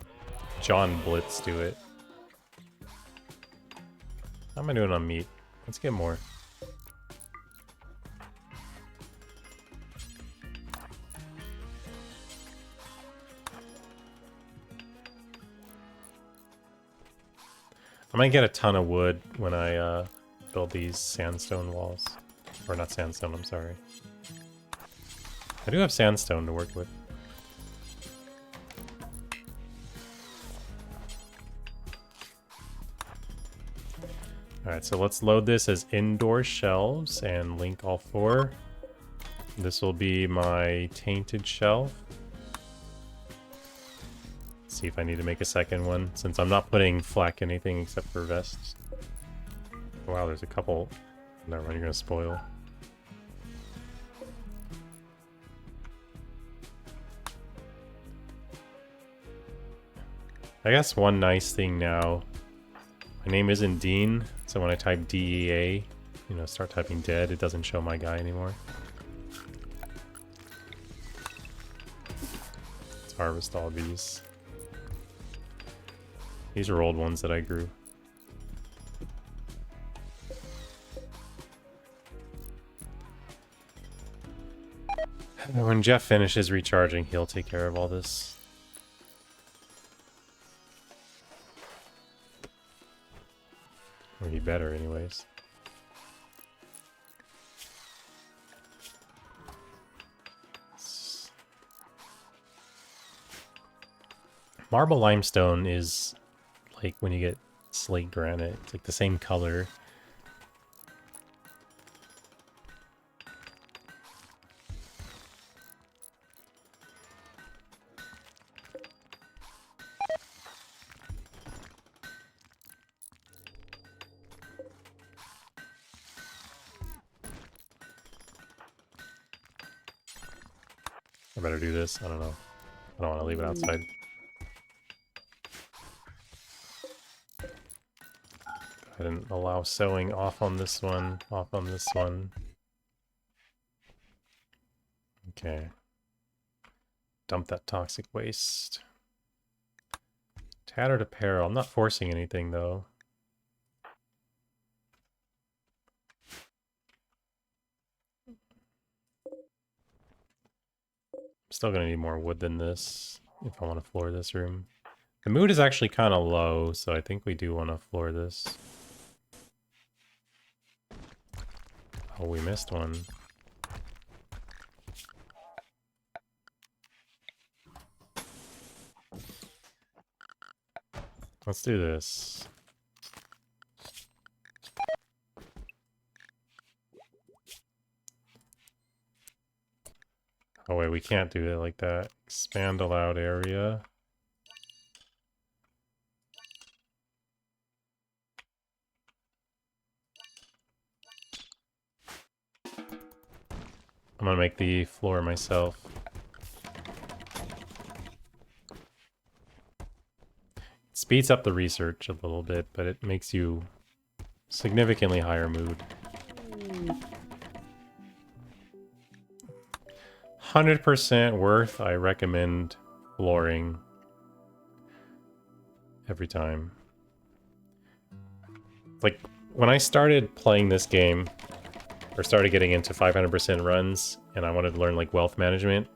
John Blitz do it. How am I doing on meat? Let's get more. I might get a ton of wood when I build these sandstone walls. Or not sandstone, I'm sorry. I do have sandstone to work with. Alright, so let's load this as indoor shelves and link all four. This will be my tainted shelf. See if I need to make a second one, since I'm not putting flak anything except for vests. Wow, there's a couple. Never mind, you're gonna spoil. I guess one nice thing now, my name isn't Dean, so when I type DEA, you know, start typing dead, it doesn't show my guy anymore. Let's harvest all these. These are old ones that I grew. When Jeff finishes recharging, he'll take care of all this. Or he better, anyways. Marble limestone is like when you get slate granite. It's like the same color. I better do this. I don't know. I don't want to leave it outside. I didn't allow sewing off on this one, off on this one. Okay. Dump that toxic waste. Tattered apparel. I'm not forcing anything though. I'm still gonna need more wood than this if I want to floor this room. The mood is actually kind of low, so I think we do want to floor this. Oh, we missed one. Let's do this. Oh wait, we can't do it like that. Expand allowed area. I'm gonna make the floor myself. It speeds up the research a little bit, but it makes you significantly higher mood. 100% worth. I recommend flooring every time. Like, when I started playing this game, or started getting into 500% runs, and I wanted to learn, like, wealth management,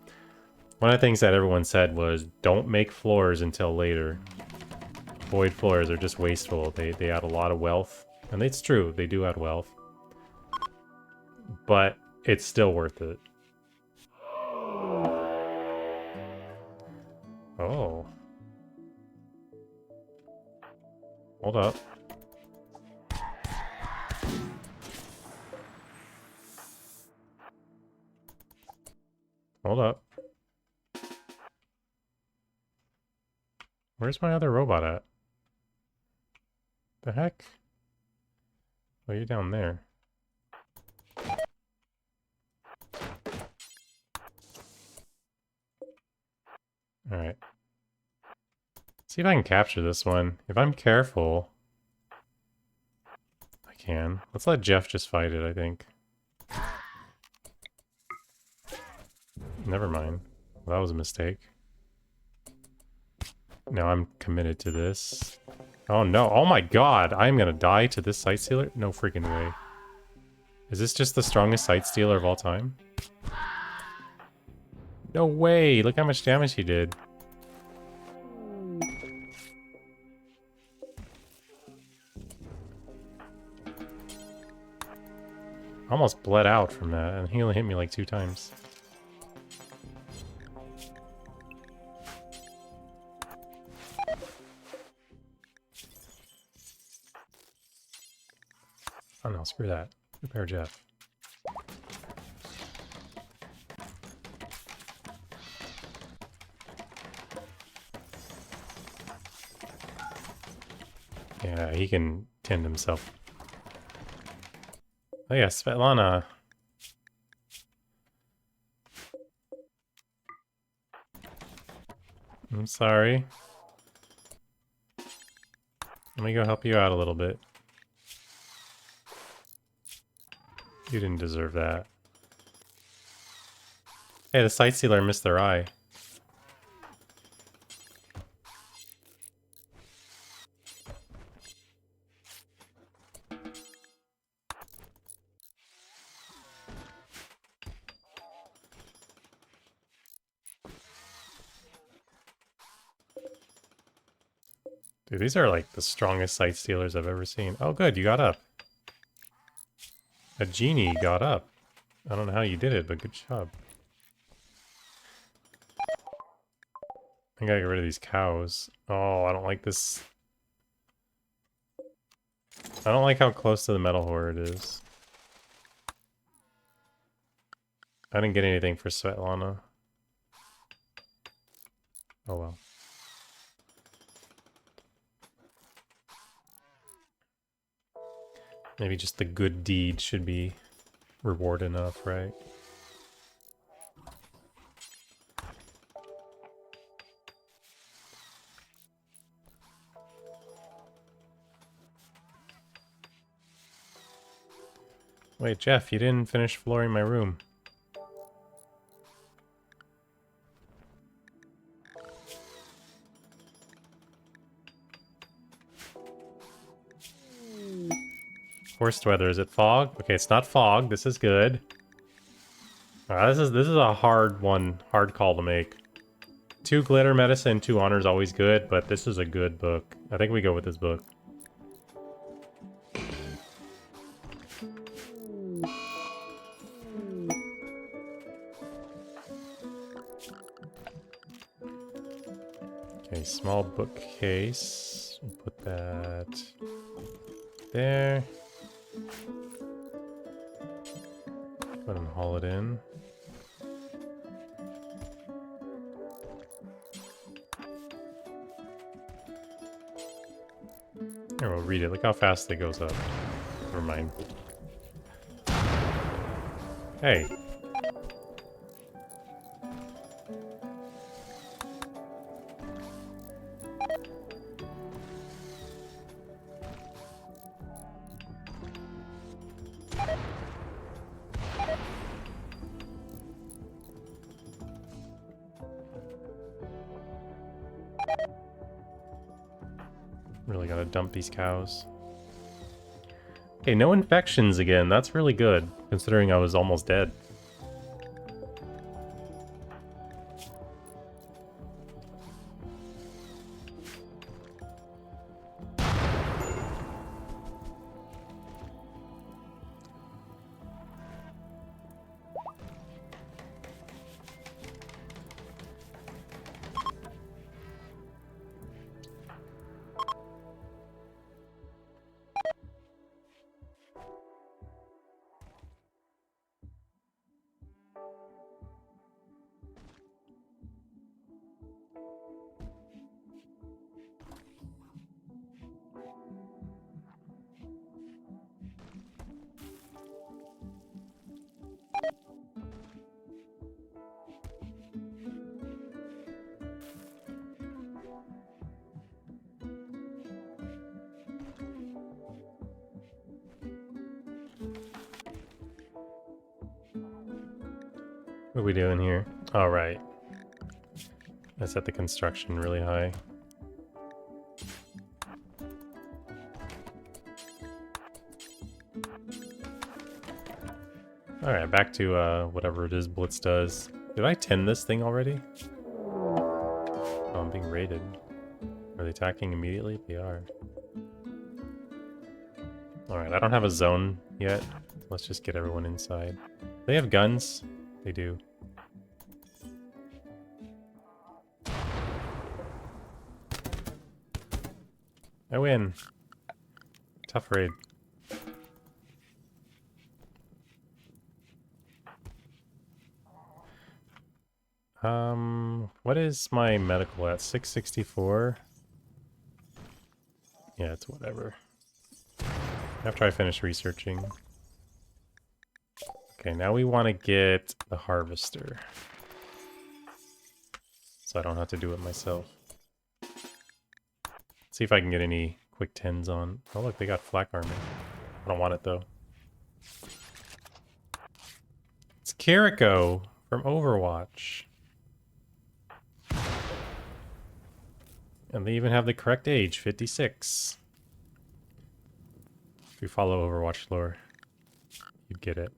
one of the things that everyone said was, don't make floors until later. Void floors are just wasteful. They add a lot of wealth. And it's true, they do add wealth. But it's still worth it. Oh. Hold up. Hold up. Where's my other robot at? The heck? Oh, you're down there. Alright. See if I can capture this one. If I'm careful, I can. Let's let Jeff just fight it, I think. Never mind. Well, that was a mistake. Now I'm committed to this. Oh no, oh my god, I'm gonna die to this Sight Stealer? No freaking way. Is this just the strongest Sight Stealer of all time? No way, look how much damage he did. I almost bled out from that, and he only hit me like 2 times. Oh no, screw that. Repair Jeff. Yeah, he can tend himself. Oh yeah, Svetlana. I'm sorry. Let me go help you out a little bit. You didn't deserve that. Hey, the Sight Stealer missed their eye. Dude, these are like the strongest Sight Stealers I've ever seen. Oh good, you got up. A genie got up. I don't know how you did it, but good job. I gotta get rid of these cows. Oh, I don't like this. I don't like how close to the metal horde it is. I didn't get anything for Svetlana. Oh well. Maybe just the good deed should be reward enough, right? Wait, Jeff, you didn't finish flooring my room. Worst weather, is it fog? Okay, it's not fog, this is good. This is a hard one, hard call to make. 2 glitter medicine, 2 honor is always good, but this is a good book. I think we go with this book. Okay, small bookcase. We'll put that there. Go ahead and haul it in. Here, we'll read it. Look how fast it goes up. Never mind. Hey. Really gotta dump these cows. Okay, no infections again. That's really good, considering I was almost dead. What are we doing here? All right. I set the construction really high. Alright, back to whatever it is Blitz does. Did I tend this thing already? Oh, I'm being raided. Are they attacking immediately? They are. Alright, I don't have a zone yet. Let's just get everyone inside. They have guns? They do. I win. Tough raid. What is my medical at? 664? Yeah, it's whatever. After I finish researching. Okay, now we want to get the harvester. So I don't have to do it myself. See if I can get any quick 10s on. Oh look, they got flak armor. I don't want it though. It's Kiriko from Overwatch. And they even have the correct age, 56. If you follow Overwatch lore, you'd get it.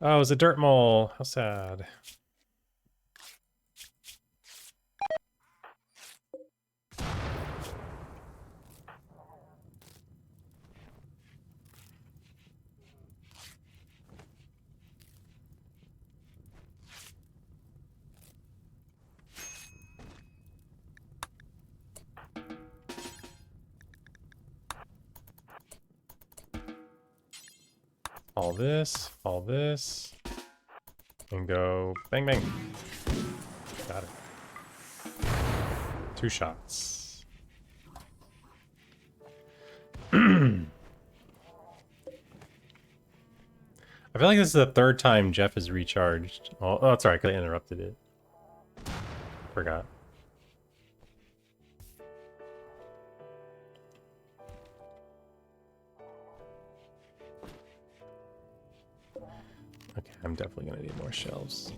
Oh, it was a dirt mole. How sad. All this, and go bang bang. Got it. 2 shots. I feel like this is the 3rd time Jeff has recharged. Oh, it's alright, 'cause I interrupted it. Forgot. Okay, I'm definitely gonna need more shelves.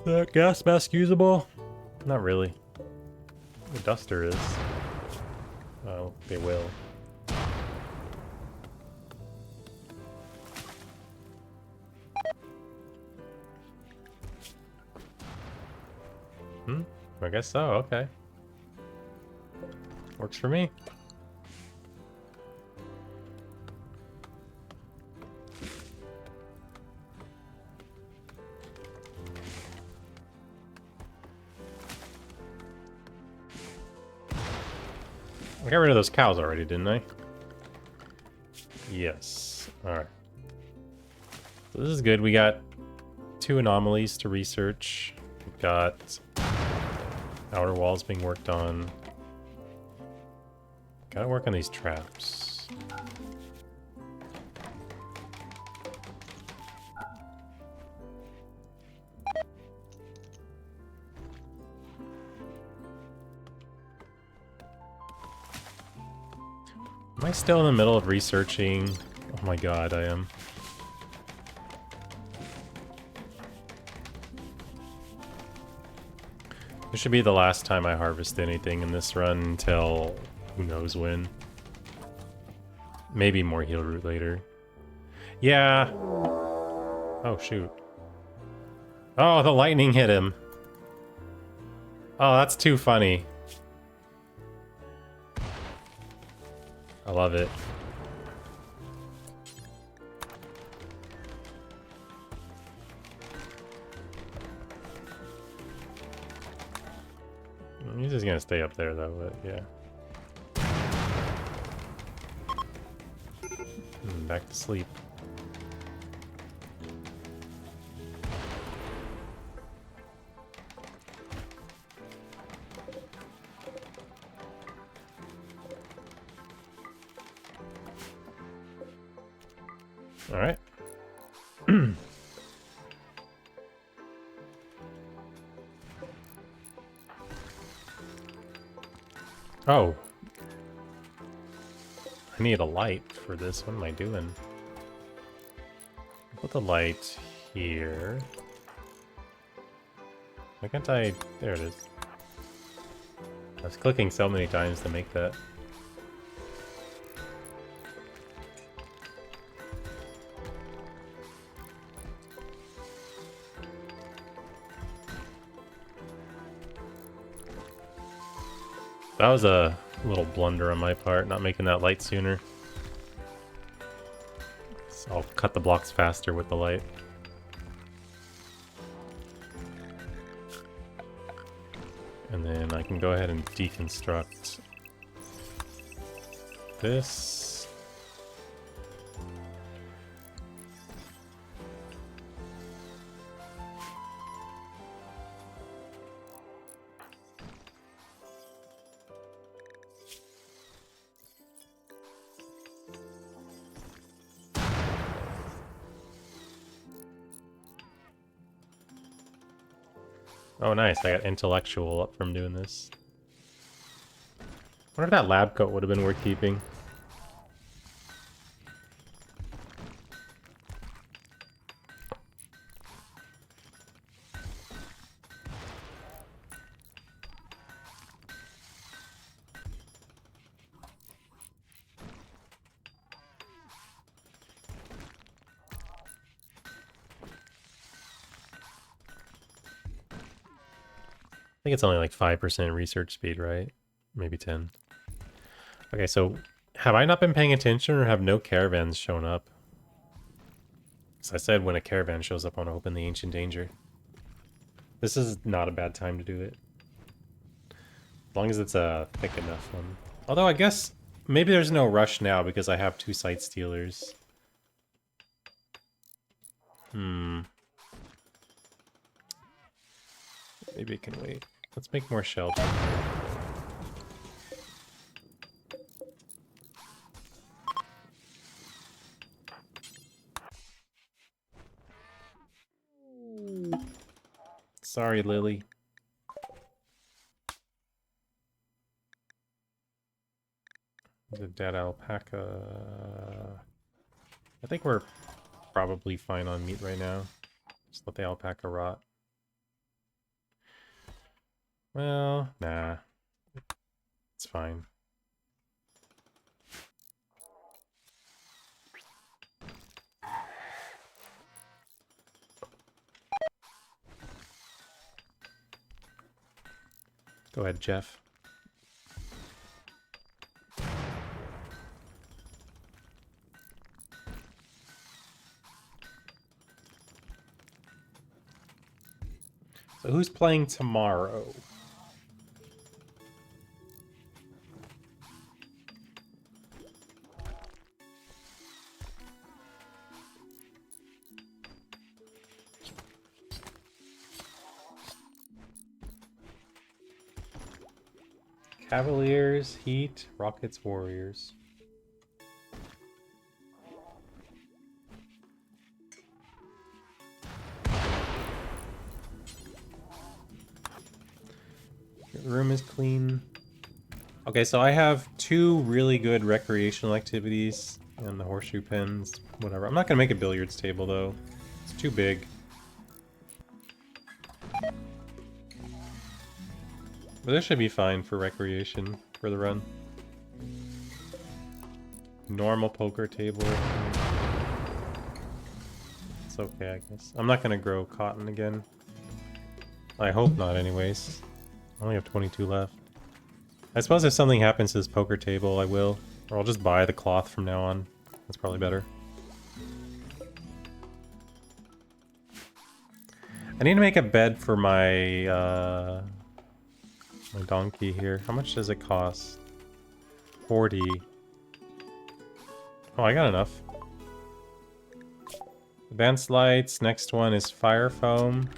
That gas mask usable? Not really. The duster is. Oh, they will. I guess so, okay. Works for me. I got rid of those cows already, didn't I? Yes. Alright. So this is good. We got 2 anomalies to research. We've got outer walls being worked on. Gotta work on these traps. Am I still in the middle of researching? Oh my god, I am. This should be the last time I harvest anything in this run until who knows when. Maybe more heal root later. Yeah. Oh, shoot. Oh, the lightning hit him. Oh, that's too funny. I love it. He's just gonna stay up there though, but yeah. Back to sleep. Alright. Oh. I need a light for this. What am I doing? Put the light here. Why can't I... There it is. I was clicking so many times to make that. That was a little blunder on my part, not making that light sooner. So I'll cut the blocks faster with the light. And then I can go ahead and deconstruct this. Oh nice, I got intellectual up from doing this. I wonder if that lab coat would have been worth keeping. I think it's only like 5% research speed, right? Maybe 10. Okay, so have I not been paying attention or have no caravans shown up? As I said, when a caravan shows up, I want to open the Ancient Danger. This is not a bad time to do it. As long as it's a thick enough one. Although I guess maybe there's no rush now because I have 2 Sight Stealers. Maybe it can wait. Let's make more shelter. Sorry, Lily. The dead alpaca. I think we're probably fine on meat right now. Just let the alpaca rot. Well, nah. It's fine. Go ahead, Jeff. So who's playing tomorrow? Cavaliers, Heat, Rockets, Warriors. Your room is clean. Okay, so I have 2 really good recreational activities and the horseshoe pens, whatever. I'm not gonna make a billiards table though. It's too big. But this should be fine for recreation for the run. Normal poker table. It's okay, I guess. I'm not gonna grow cotton again. I hope not anyways. I only have 22 left. I suppose if something happens to this poker table, I will. Or I'll just buy the cloth from now on. That's probably better. I need to make a bed for my, my donkey here. How much does it cost? 40. Oh, I got enough. Advanced lights. Next one is fire foam.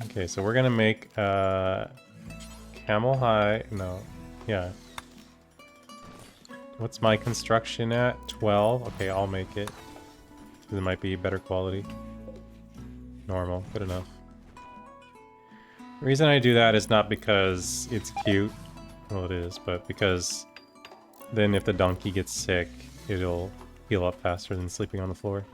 Okay, so we're gonna make camel hide. No. Yeah. What's my construction at? 12? Okay, I'll make it. Because it might be better quality. Normal. Good enough. The reason I do that is not because it's cute. Well, it is, but because then if the donkey gets sick, it'll heal up faster than sleeping on the floor.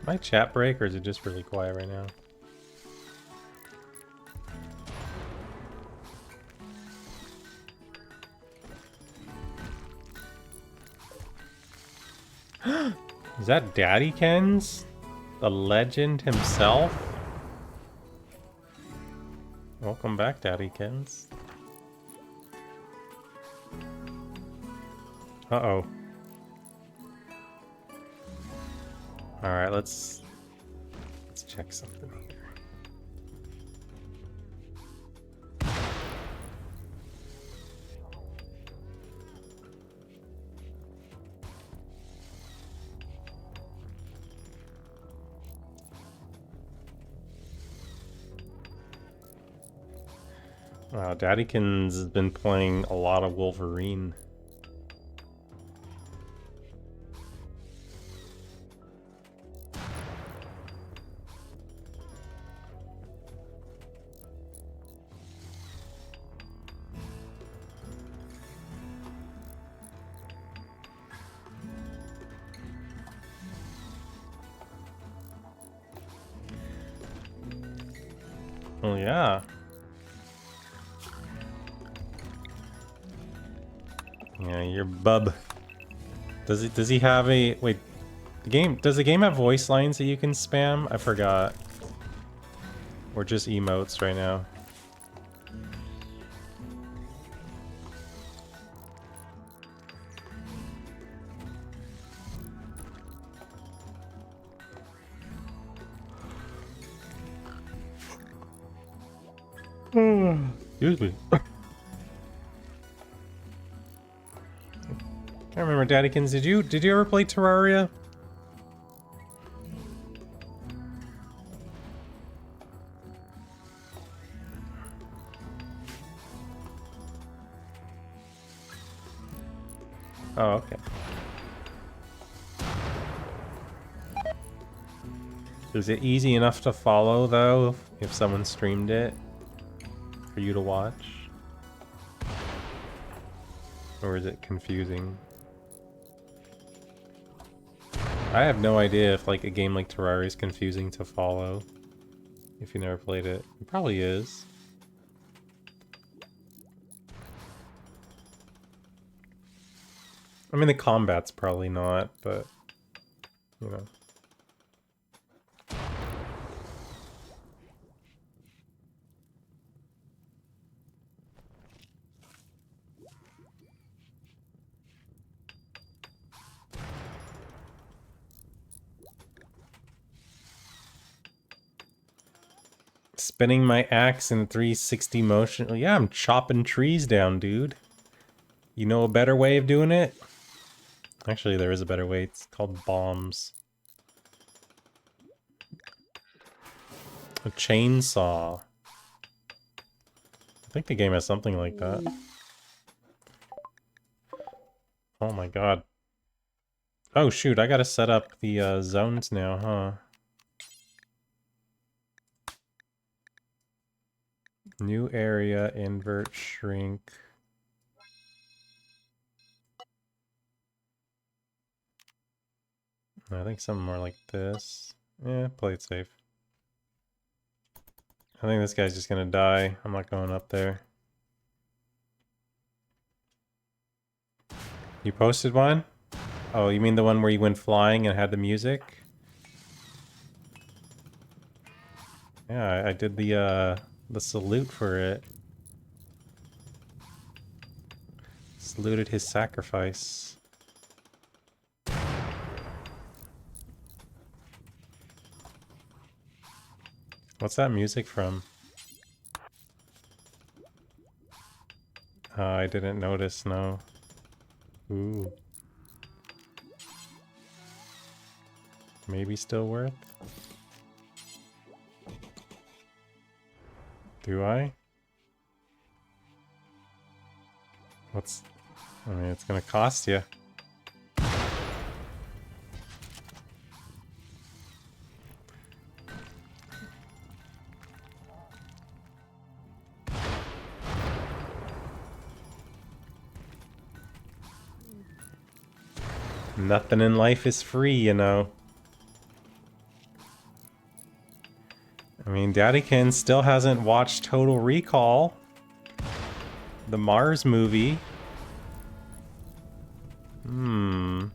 My chat break, or is it just really quiet right now? Is that Daddy Ken's? The legend himself? Welcome back, Daddy Ken's. Uh-oh. Alright, let's check something here. Wow, Daddykins has been playing a lot of Wolverine. Well, yeah. Yeah, your bub. Does he have a wait? Does the game have voice lines that you can spam? I forgot. Or just emotes right now. Excuse me. Can't remember, Daddykins. Did you ever play Terraria? Oh, okay. Is it easy enough to follow though if someone streamed it for you to watch? Or is it confusing? I have no idea if like a game like Terraria is confusing to follow if you never played it. It probably is. I mean, the combat's probably not, but you know. Spinning my axe in 360 motion. Yeah, I'm chopping trees down, dude. You know a better way of doing it? Actually, there is a better way. It's called bombs. A chainsaw. I think the game has something like that. Oh my god. Oh shoot, I gotta set up the zones now, huh? New area, invert, shrink. I think something more like this. Yeah, play it safe. I think this guy's just gonna die. I'm not going up there. You posted one? Oh, you mean the one where you went flying and had the music? Yeah, I did the salute for it. Saluted his sacrifice. What's that music from? I didn't notice, no. Ooh. Maybe still worth? Do I? What's... I mean, it's gonna cost you. Nothing in life is free, you know. I mean, Daddykin still hasn't watched Total Recall. The Mars movie. Hmm.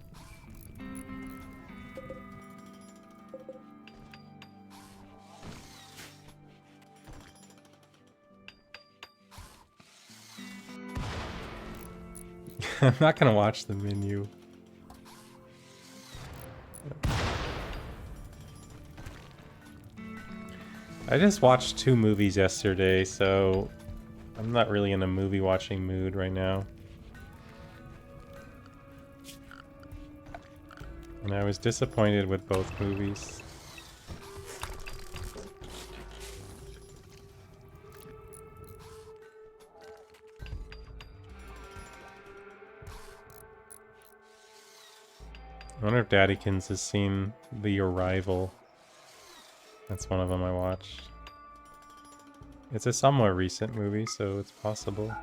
I'm not gonna watch the menu. I just watched 2 movies yesterday, so I'm not really in a movie watching mood right now. And I was disappointed with both movies. I wonder if Daddykins has seen The Arrival. That's one of them I watched. It's a somewhat recent movie, so it's possible.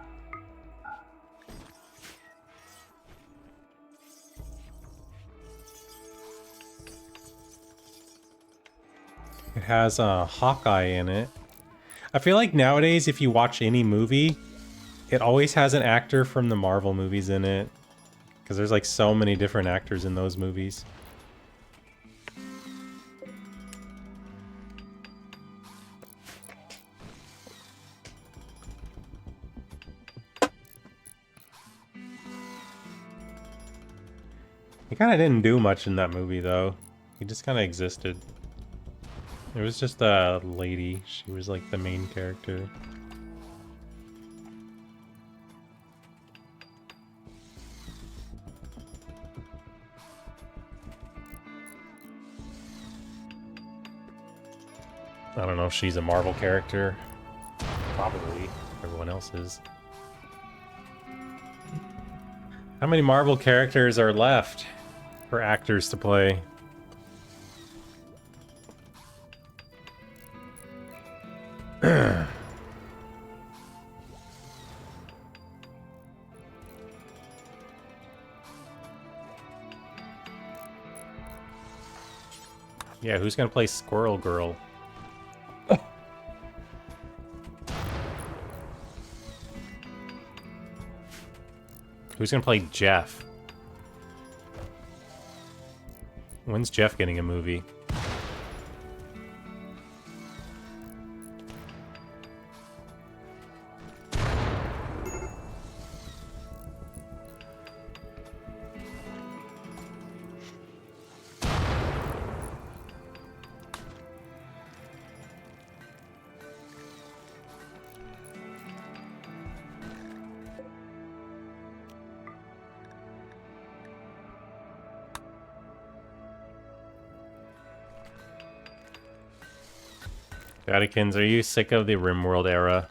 It has Hawkeye in it. I feel like nowadays, if you watch any movie, it always has an actor from the Marvel movies in it. Because there's like so many different actors in those movies. He kind of didn't do much in that movie, though. He just kind of existed. It was just a lady. She was like the main character. I don't know if she's a Marvel character. Probably. Everyone else is. How many Marvel characters are left for actors to play? Yeah, who's gonna play Squirrel Girl? Who's gonna play Jeff? When's Jeff getting a movie? Daddykins, are you sick of the Rimworld era?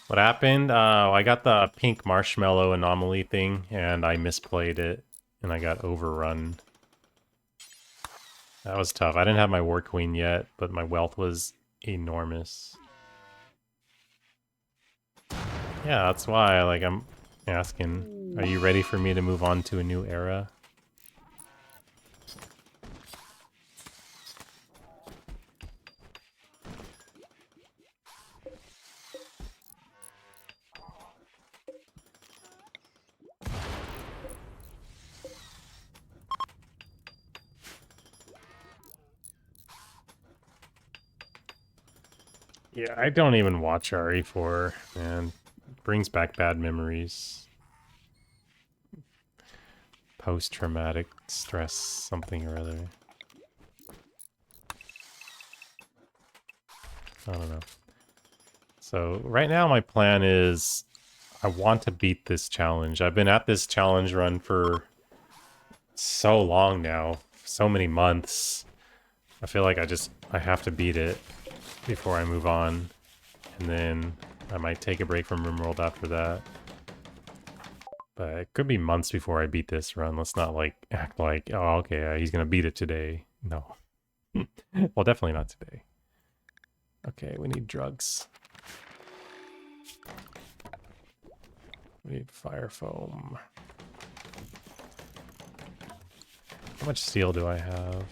What happened? I got the pink marshmallow anomaly thing, and I misplayed it, and I got overrun. That was tough. I didn't have my War Queen yet, but my wealth was enormous. Yeah, that's why, like, I'm asking, are you ready for me to move on to a new era? Yeah, I don't even watch RE4, and brings back bad memories. Post-traumatic stress something or other. I don't know. So right now my plan is I want to beat this challenge. I've been at this challenge run for so long now, so many months. I feel like I have to beat it before I move on. And then I might take a break from Rimworld after that. But it could be months before I beat this run. Let's not like act like, oh, okay, he's gonna beat it today. No. Well, definitely not today. Okay, we need drugs. We need fire foam. How much steel do I have?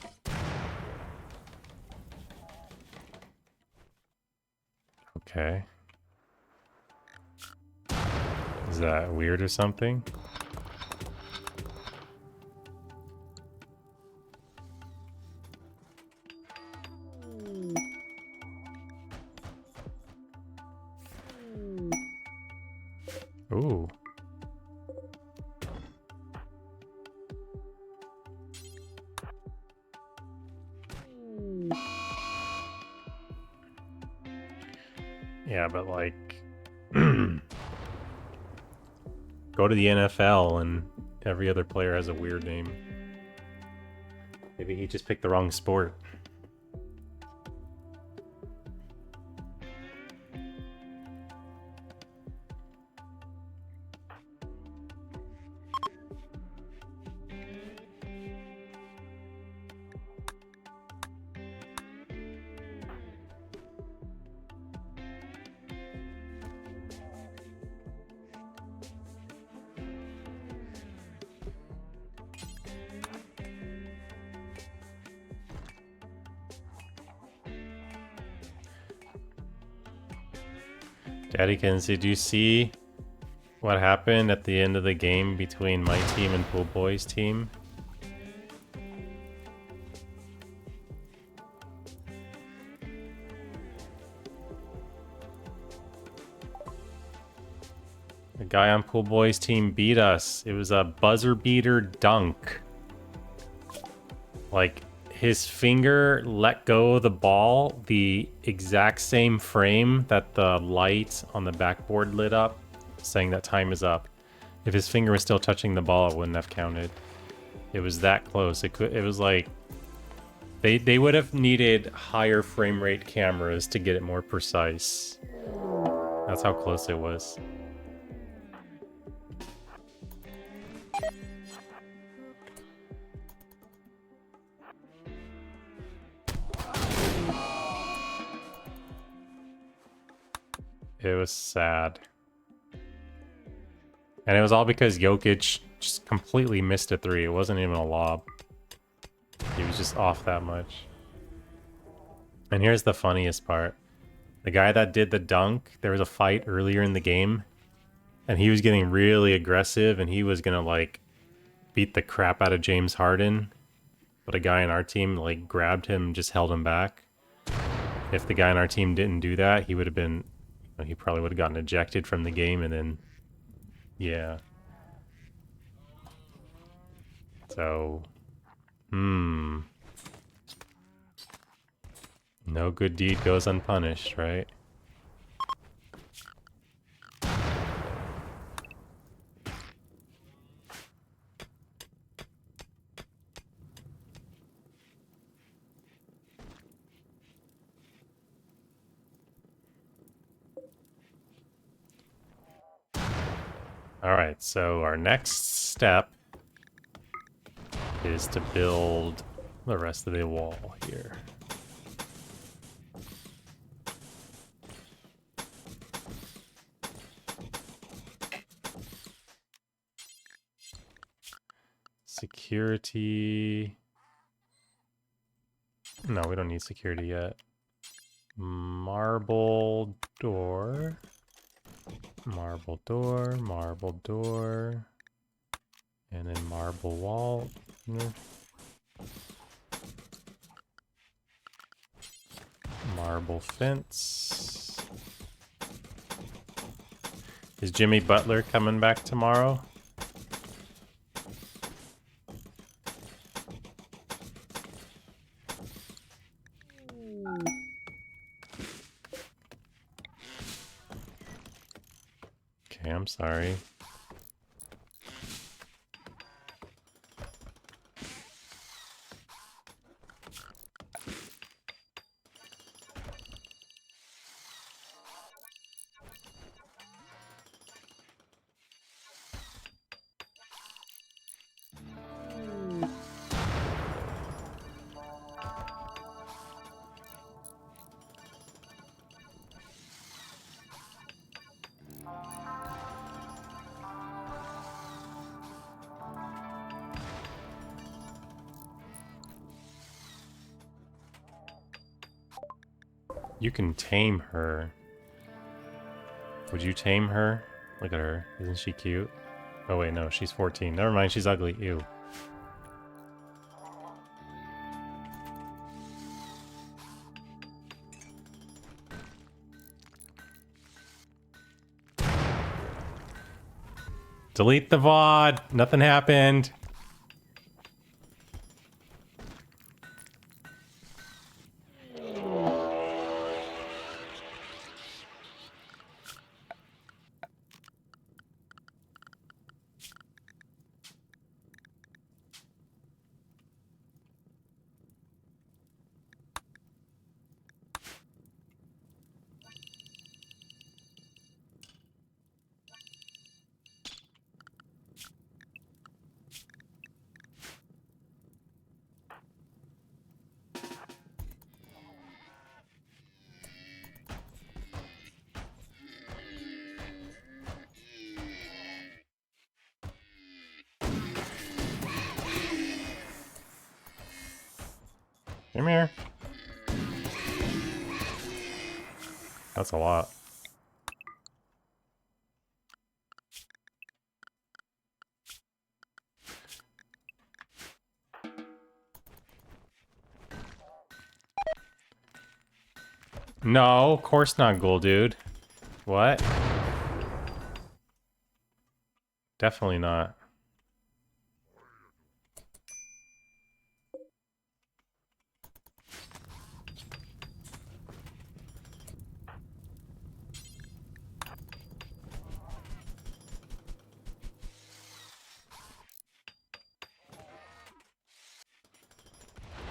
Okay. Is that weird or something? Ooh. Yeah, but like, go to the NFL and every other player has a weird name. Maybe he just picked the wrong sport. Daddykins, did you see what happened at the end of the game between my team and Pool Boy's team? The guy on Pool Boy's team beat us. It was a buzzer beater dunk. Like, his finger let go of the ball the exact same frame that the light on the backboard lit up, saying that time is up. If his finger was still touching the ball, it wouldn't have counted. It was that close. It was like they would have needed higher frame rate cameras to get it more precise. That's how close it was. It was sad. And it was all because Jokic just completely missed a three. It wasn't even a lob. He was just off that much. And here's the funniest part. The guy that did the dunk, there was a fight earlier in the game, and he was getting really aggressive, and he was gonna, like, beat the crap out of James Harden. But a guy on our team, like, grabbed him and just held him back. If the guy on our team didn't do that, he would have been... he probably would have gotten ejected from the game, and then... yeah. So... no good deed goes unpunished, right? Alright, so our next step is to build the rest of the wall here. Security. No, we don't need security yet. Marble door. Marble door, marble door. And then marble wall. Marble fence. Is Jimmy Butler coming back tomorrow? sorry. You can tame her. Would you tame her? Look at her. Isn't she cute? Oh wait, no, she's 14. Never mind, she's ugly. Ew. Delete the VOD. Nothing happened. Come here. That's a lot. No, of course not, Ghoul Dude. What? Definitely not.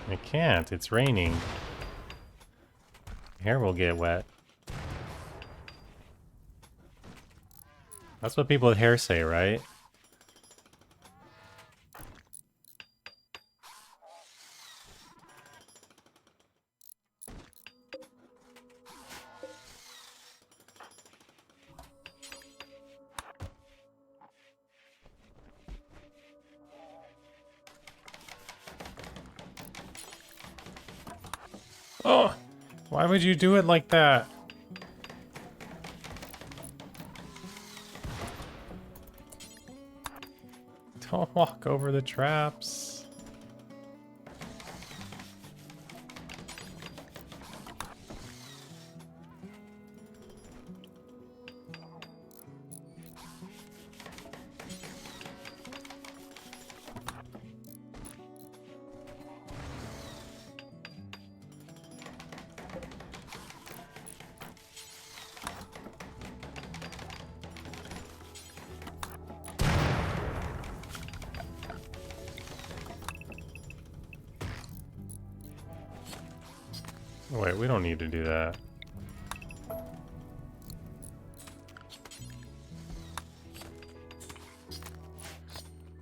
I can't. It's raining. Hair will get wet. That's what people with hair say, right? Oh! Why would you do it like that? Don't walk over the traps. Wait, we don't need to do that.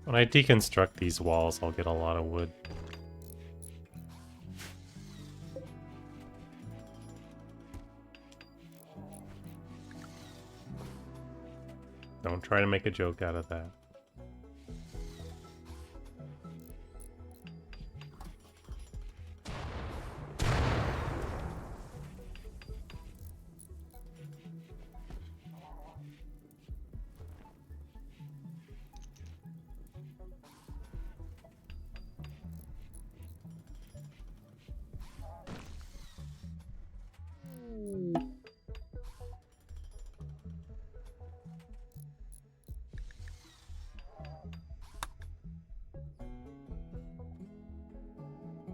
When I deconstruct these walls, I'll get a lot of wood. Don't try to make a joke out of that.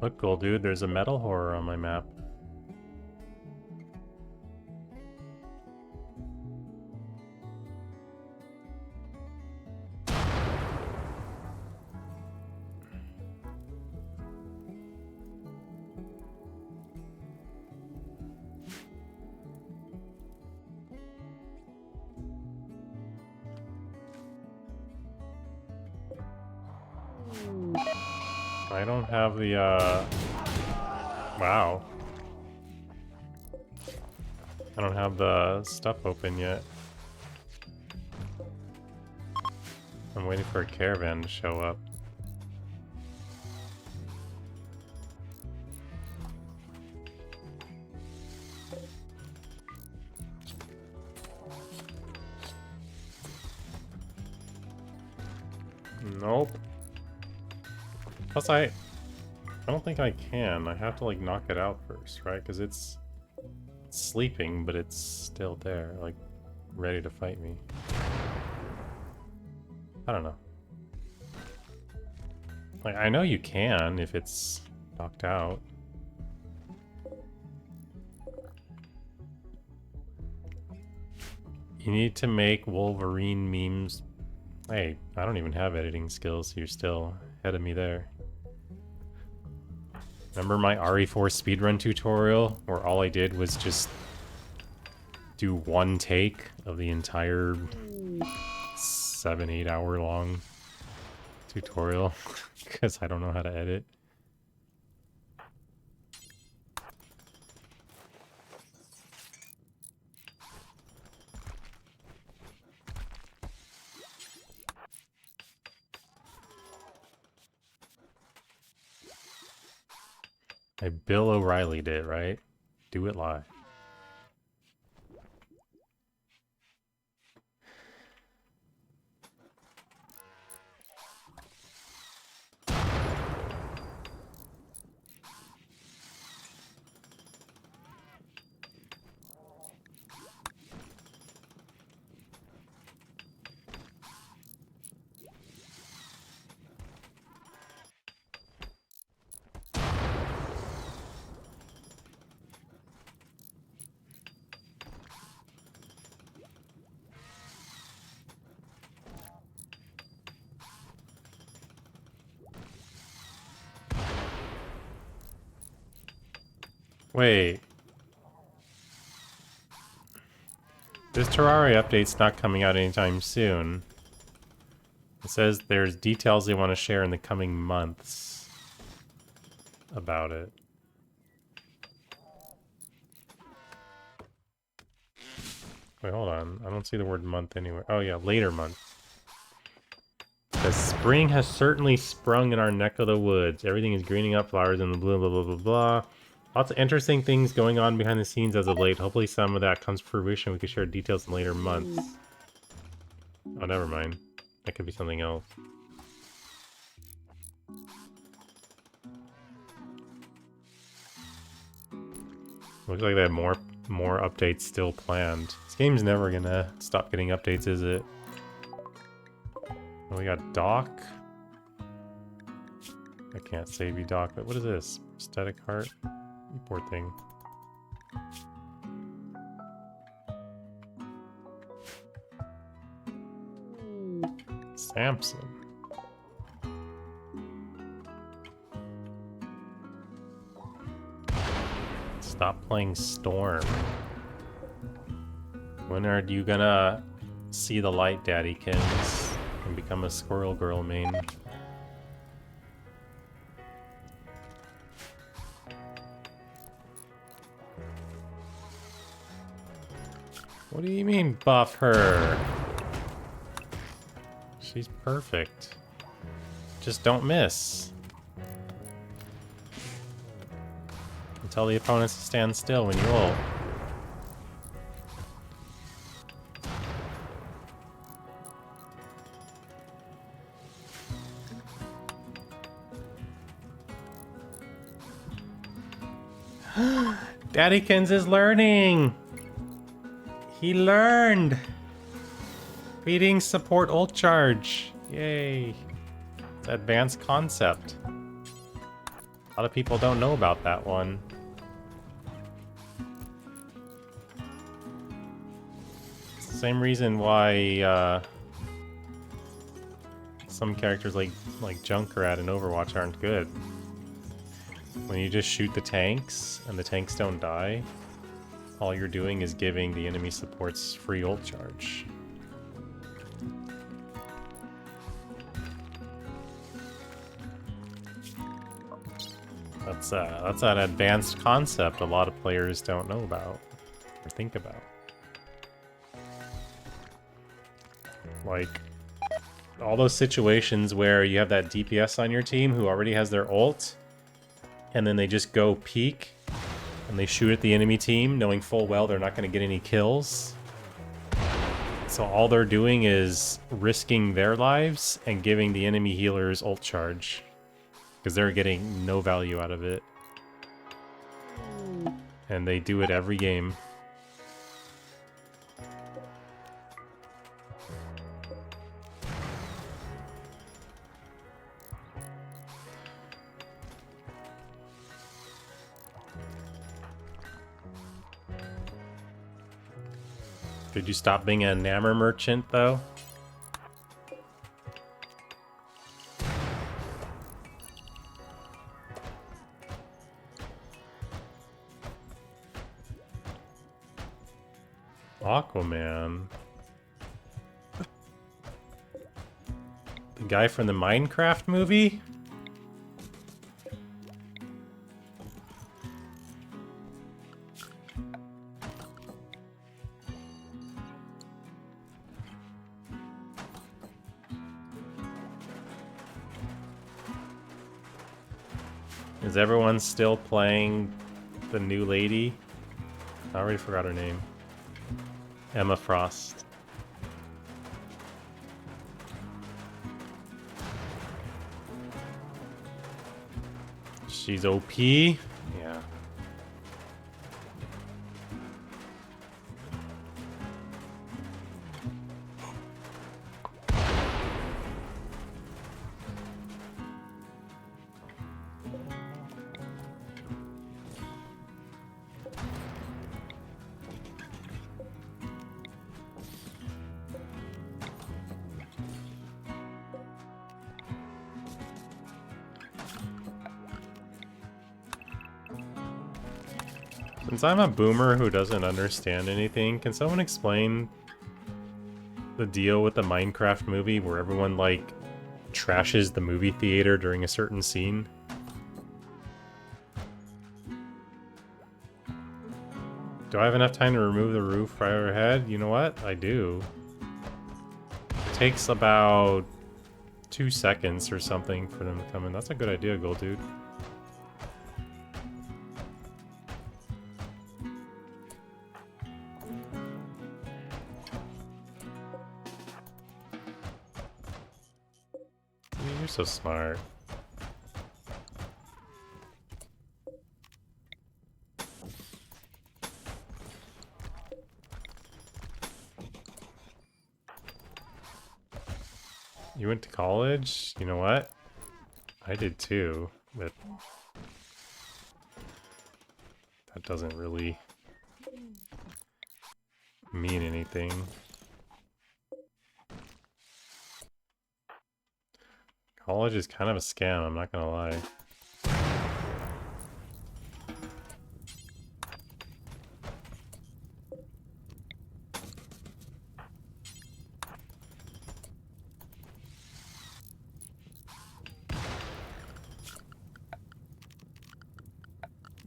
Look, cool, dude, there's a metal horror on my map. I don't have the, wow. I don't have the stuff open yet. I'm waiting for a caravan to show up. Nope. Plus I don't think I can. I have to like knock it out first, right? Because it's sleeping, but it's still there, like ready to fight me. I don't know. Like, I know you can if it's knocked out. You need to make Wolverine memes. Hey, I don't even have editing skills, so you're still ahead of me there. Remember my RE4 speedrun tutorial where all I did was just do one take of the entire 7-8 hour long tutorial because I don't know how to edit. Bill O'Reilly did, right? Do it live. Wait. This Terraria update's not coming out anytime soon. It says there's details they want to share in the coming months about it. Wait, hold on. I don't see the word month anywhere. Oh yeah, later month. The spring has certainly sprung in our neck of the woods. Everything is greening up, flowers and the blah blah blah blah blah. Lots of interesting things going on behind the scenes as of late. Hopefully some of that comes to fruition. We can share details in later months. Oh, never mind. That could be something else. Looks like they have more updates still planned. This game's never gonna stop getting updates, is it? Oh, we got Doc. I can't save you, Doc, but what is this? Prosthetic heart? You poor thing. Samson. Stop playing Storm. When are you gonna see the light, Daddykins, and become a Squirrel Girl main? What do you mean, buff her? She's perfect. Just don't miss. And tell the opponents to stand still when you ult. Daddykins is learning! He learned! Beating support ult charge. Yay. It's an advanced concept. A lot of people don't know about that one. It's the same reason why some characters like Junkrat in Overwatch aren't good. When you just shoot the tanks and the tanks don't die, all you're doing is giving the enemy supports free ult charge. That's an advanced concept a lot of players don't know about or think about. Like, all those situations where you have that DPS on your team who already has their ult, and then they just go peek, and they shoot at the enemy team, knowing full well they're not going to get any kills. So all they're doing is risking their lives and giving the enemy healers ult charge, because they're getting no value out of it. And they do it every game. Did you stop being a Nammer merchant, though? Aquaman. The guy from the Minecraft movie? Is everyone still playing the new lady? I already forgot her name. Emma Frost. She's OP? Yeah. Since I'm a boomer who doesn't understand anything, can someone explain the deal with the Minecraft movie where everyone, like, trashes the movie theater during a certain scene? Do I have enough time to remove the roof right overhead? You know what? I do. It takes about 2 seconds or something for them to come in. That's a good idea, Gold Dude. You're so smart. You went to college? You know what? I did too, but that doesn't really mean anything. College is kind of a scam, I'm not gonna lie.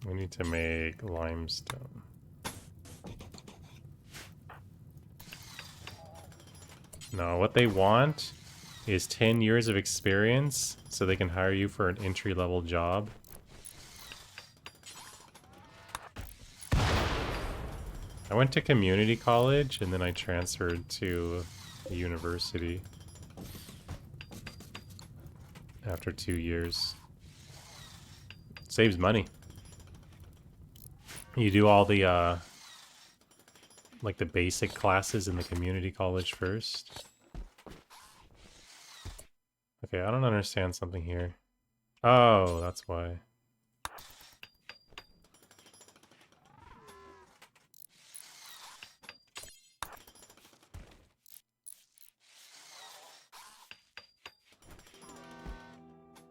We need to make limestone. No, what they want is 10 years of experience so they can hire you for an entry-level job. I went to community college and then I transferred to a university after 2 years. Saves money. You do all the like the basic classes in the community college first. Okay, I don't understand something here. Oh, that's why.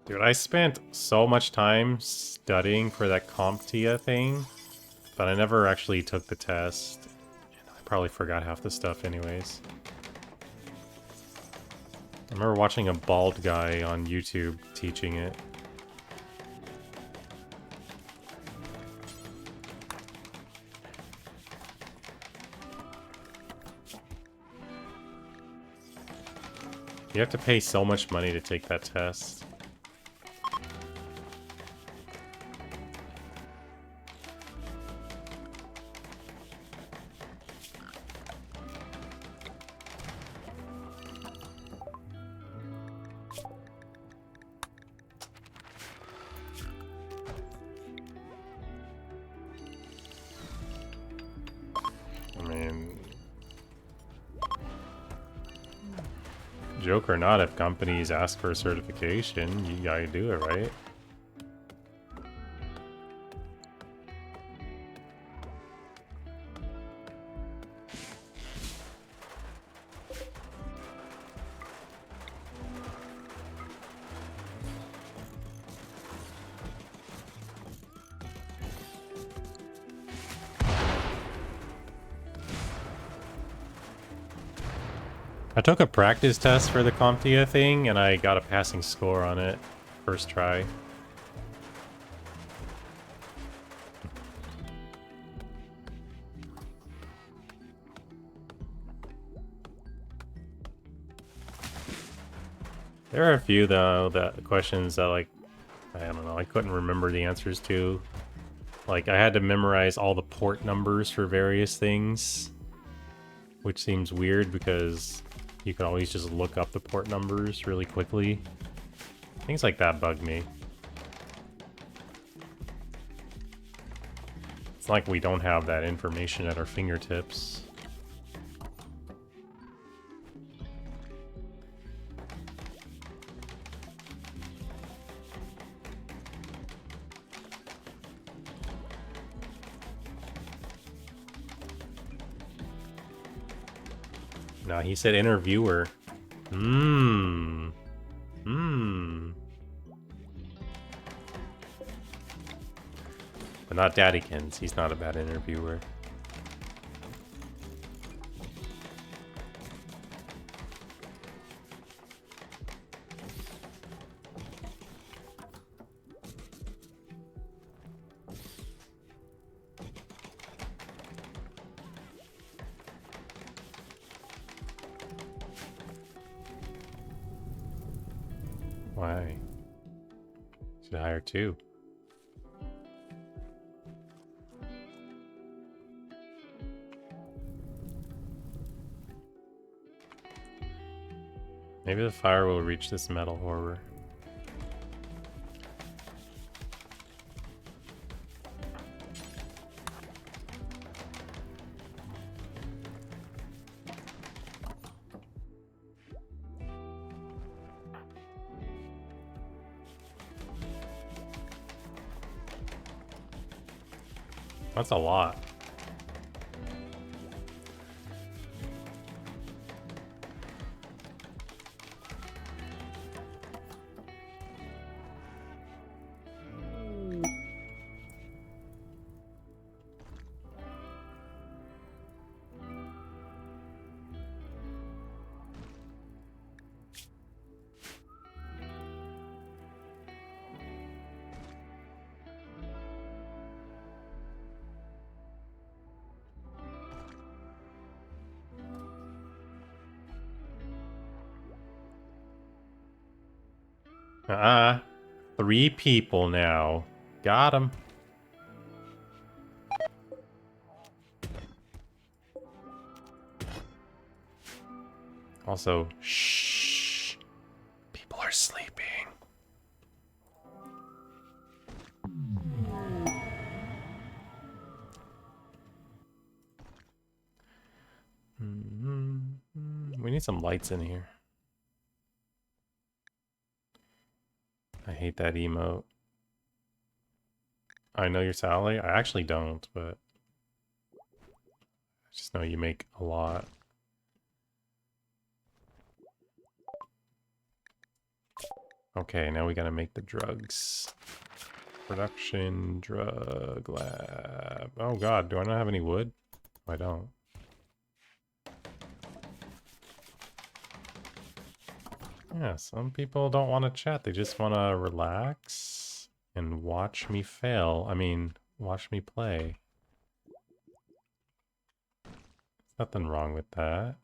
Dude, I spent so much time studying for that CompTIA thing, but I never actually took the test. And I probably forgot half the stuff anyways. I remember watching a bald guy on YouTube teaching it. You have to pay so much money to take that test. I mean, joke or not, if companies ask for a certification, you gotta do it, right? I took a practice test for the CompTIA thing, and I got a passing score on it first try. There are a few, though, that questions that, like, I don't know, I couldn't remember the answers to. Like, I had to memorize all the port numbers for various things, which seems weird because you can always just look up the port numbers really quickly. Things like that bug me. It's like we don't have that information at our fingertips. No, he said interviewer. Hmm. But not Daddykins. He's not a bad interviewer. Why? Should hire two. Maybe the fire will reach this metal horror. That's a lot. Three people now. Got him. Also, shh. People are sleeping. We need some lights in here. I hate that emote. I know your salary? I actually don't, but I just know you make a lot. Okay, now we gotta make the drugs. Production drug lab. Oh god, do I not have any wood? I don't. Yeah, some people don't want to chat. They just want to relax and watch me fail. I mean, watch me play. Nothing wrong with that.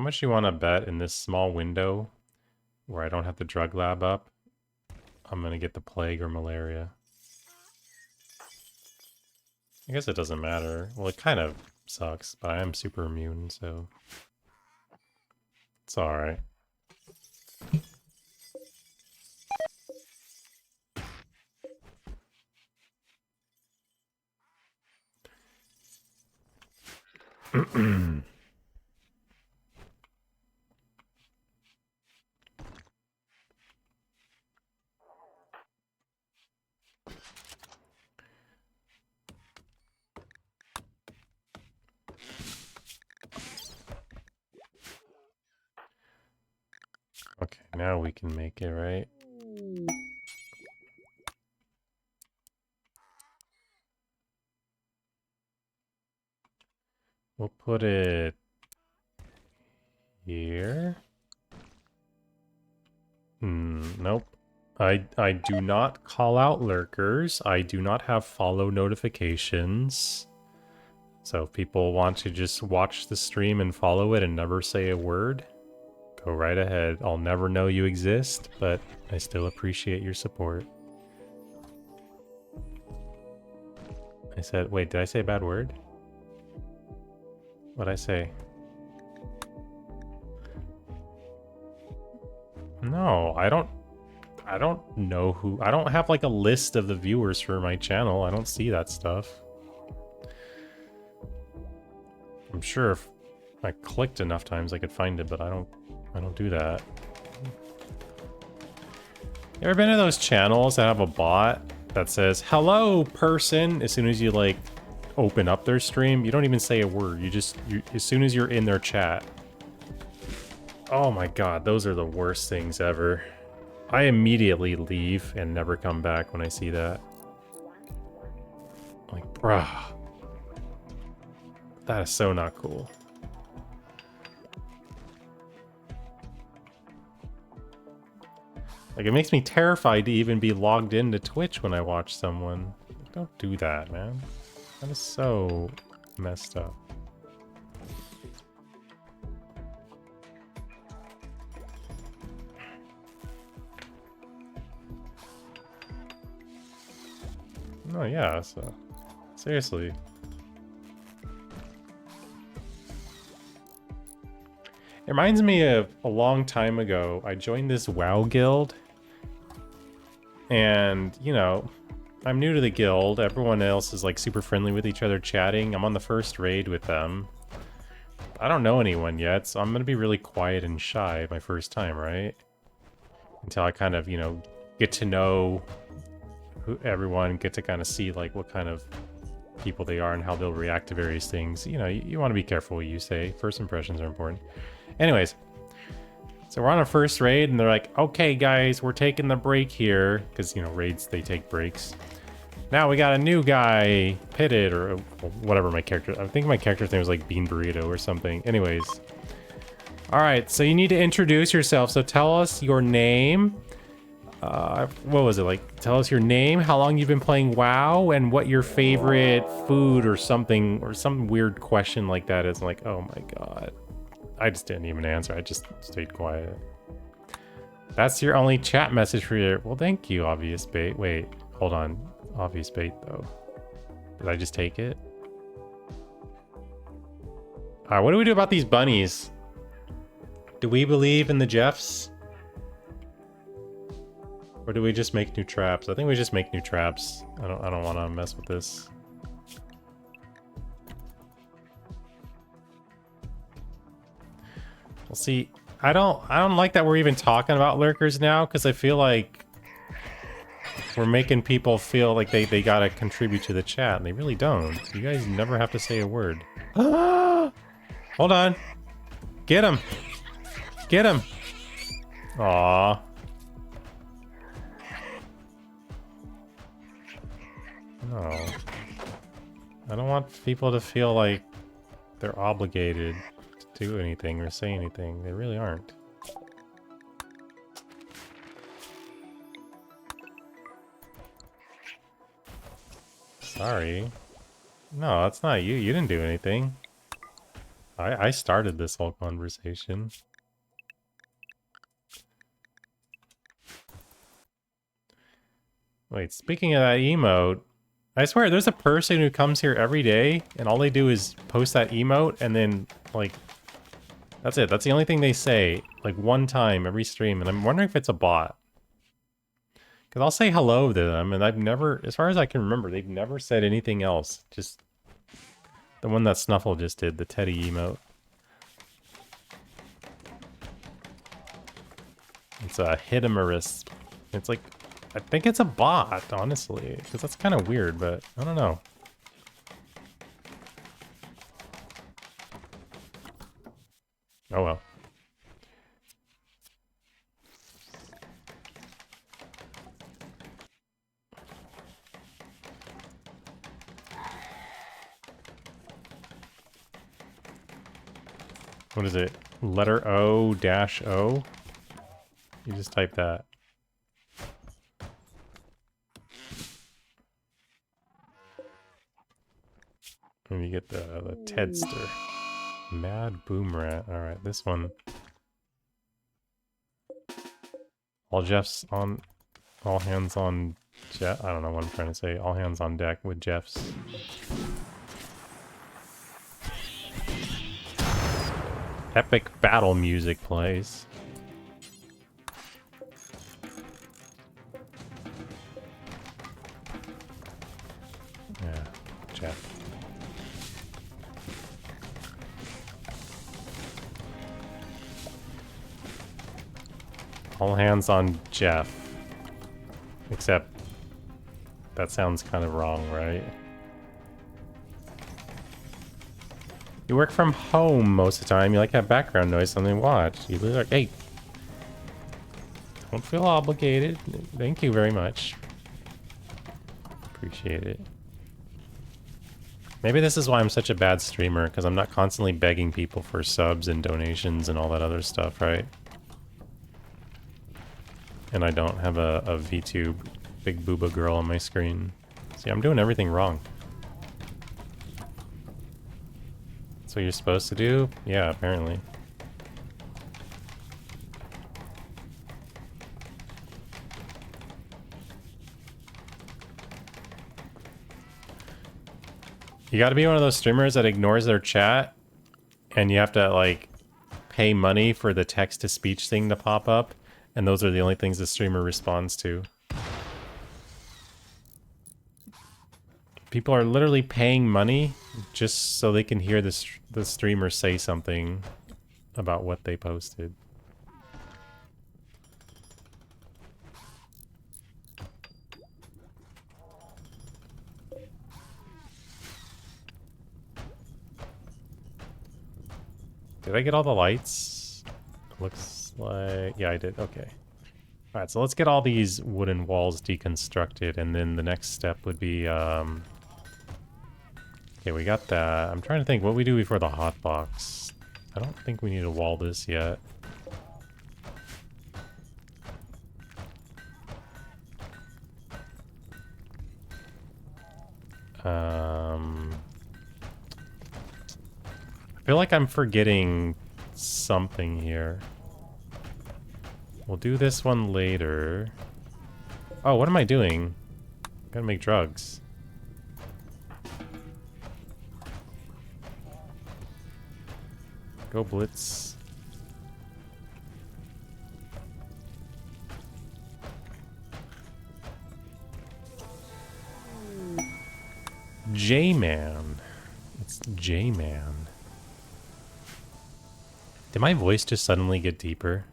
much you want to bet in this small window where I don't have the drug lab up? I'm gonna get the plague or malaria. I guess it doesn't matter. Well, it kind of sucks, but I am super immune, so it's alright. Okay, now we can make it, right? We'll put it here. Nope. I do not call out lurkers. I do not have follow notifications. So if people want to just watch the stream and follow it and never say a word, go right ahead. I'll never know you exist, but I still appreciate your support. I said, wait, did I say a bad word? What'd I say? No, I don't know who. I don't have like a list of the viewers for my channel. I don't see that stuff. I'm sure if I clicked enough times I could find it, but I don't do that. You ever been to those channels that have a bot that says, "Hello, person," as soon as you like open up their stream? You don't even say a word. You as soon as you're in their chat. Oh my god, those are the worst things ever. I immediately leave and never come back when I see that. Like, bruh. That is so not cool. Like, it makes me terrified to even be logged into Twitch when I watch someone. Don't do that, man. That is so messed up. Oh yeah, so seriously. It reminds me of a long time ago, I joined this WoW guild. And, you know, I'm new to the guild. Everyone else is like super friendly with each other chatting. I'm on the first raid with them. I don't know anyone yet, so I'm gonna be really quiet and shy my first time, right? Until I kind of, you know, get to know everyone, get to kind of see like what kind of people they are and how they'll react to various things. You know, you want to be careful what you say. First impressions are important. Anyways, so we're on a first raid and they're like, okay guys, we're taking the break here, because, you know, raids, they take breaks. Now we got a new guy, Pitted, or whatever my character, I think my character's name was like Bean Burrito or something. Anyways, all right, so you need to introduce yourself. So tell us your name. What was it, like, tell us your name, how long you've been playing WoW, and what your favorite food or something, or some weird question like that is. Like, oh my god. I just didn't even answer, I just stayed quiet. That's your only chat message for your... Well, thank you, Obvious Bait. Wait, hold on. Obvious Bait, though. Did I just take it? Alright, what do we do about these bunnies? Do we believe in the Jeffs? Or do we just make new traps? I think we just make new traps. I don't want to mess with this. Well, see, I don't like that we're even talking about lurkers now, because I feel like we're making people feel like they gotta contribute to the chat, and they really don't. You guys never have to say a word. Hold on. Get him. Get him. Aww. No. I don't want people to feel like they're obligated to do anything or say anything. They really aren't. Sorry. No, that's not you. You didn't do anything. I started this whole conversation. Wait, speaking of that emote, I swear there's a person who comes here every day and all they do is post that emote and then, like, that's it. That's the only thing they say, like, one time every stream, and I'm wondering if it's a bot. Because I'll say hello to them, and I've never, as far as I can remember, they've never said anything else. Just the one that Snuffle just did, the Teddy emote. It's a Hitimerus. It's like, I think it's a bot, honestly, because that's kind of weird, but I don't know. Oh well. What is it? Letter O dash O? You just type that. And you get the Tedster. Mad Boom Rat. Alright, this one. All Jeff's on... All hands on... Jeff. I don't know what I'm trying to say. All hands on deck with Jeff's. Epic battle music plays. Yeah, Jeff. All hands on Jeff. Except, that sounds kind of wrong, right? You work from home most of the time. You like that background noise, something to watch. You look like, hey, don't feel obligated. Thank you very much. Appreciate it. Maybe this is why I'm such a bad streamer, because I'm not constantly begging people for subs and donations and all that other stuff, right? And I don't have a VTube big booba girl on my screen. See, I'm doing everything wrong. That's what you're supposed to do? Yeah, apparently. You gotta be one of those streamers that ignores their chat, and you have to, like, pay money for the text-to-speech thing to pop up, and those are the only things the streamer responds to. People are literally paying money just so they can hear the streamer say something about what they posted. Did I get all the lights? Looks like... yeah, I did. Okay. Alright, so let's get all these wooden walls deconstructed, and then the next step would be, okay, we got that. I'm trying to think what we do before the hotbox. I don't think we need to wall this yet. I feel like I'm forgetting something here. We'll do this one later. Oh, what am I doing? Gotta make drugs. Go Blitz. J-Man. It's J-Man. Did my voice just suddenly get deeper?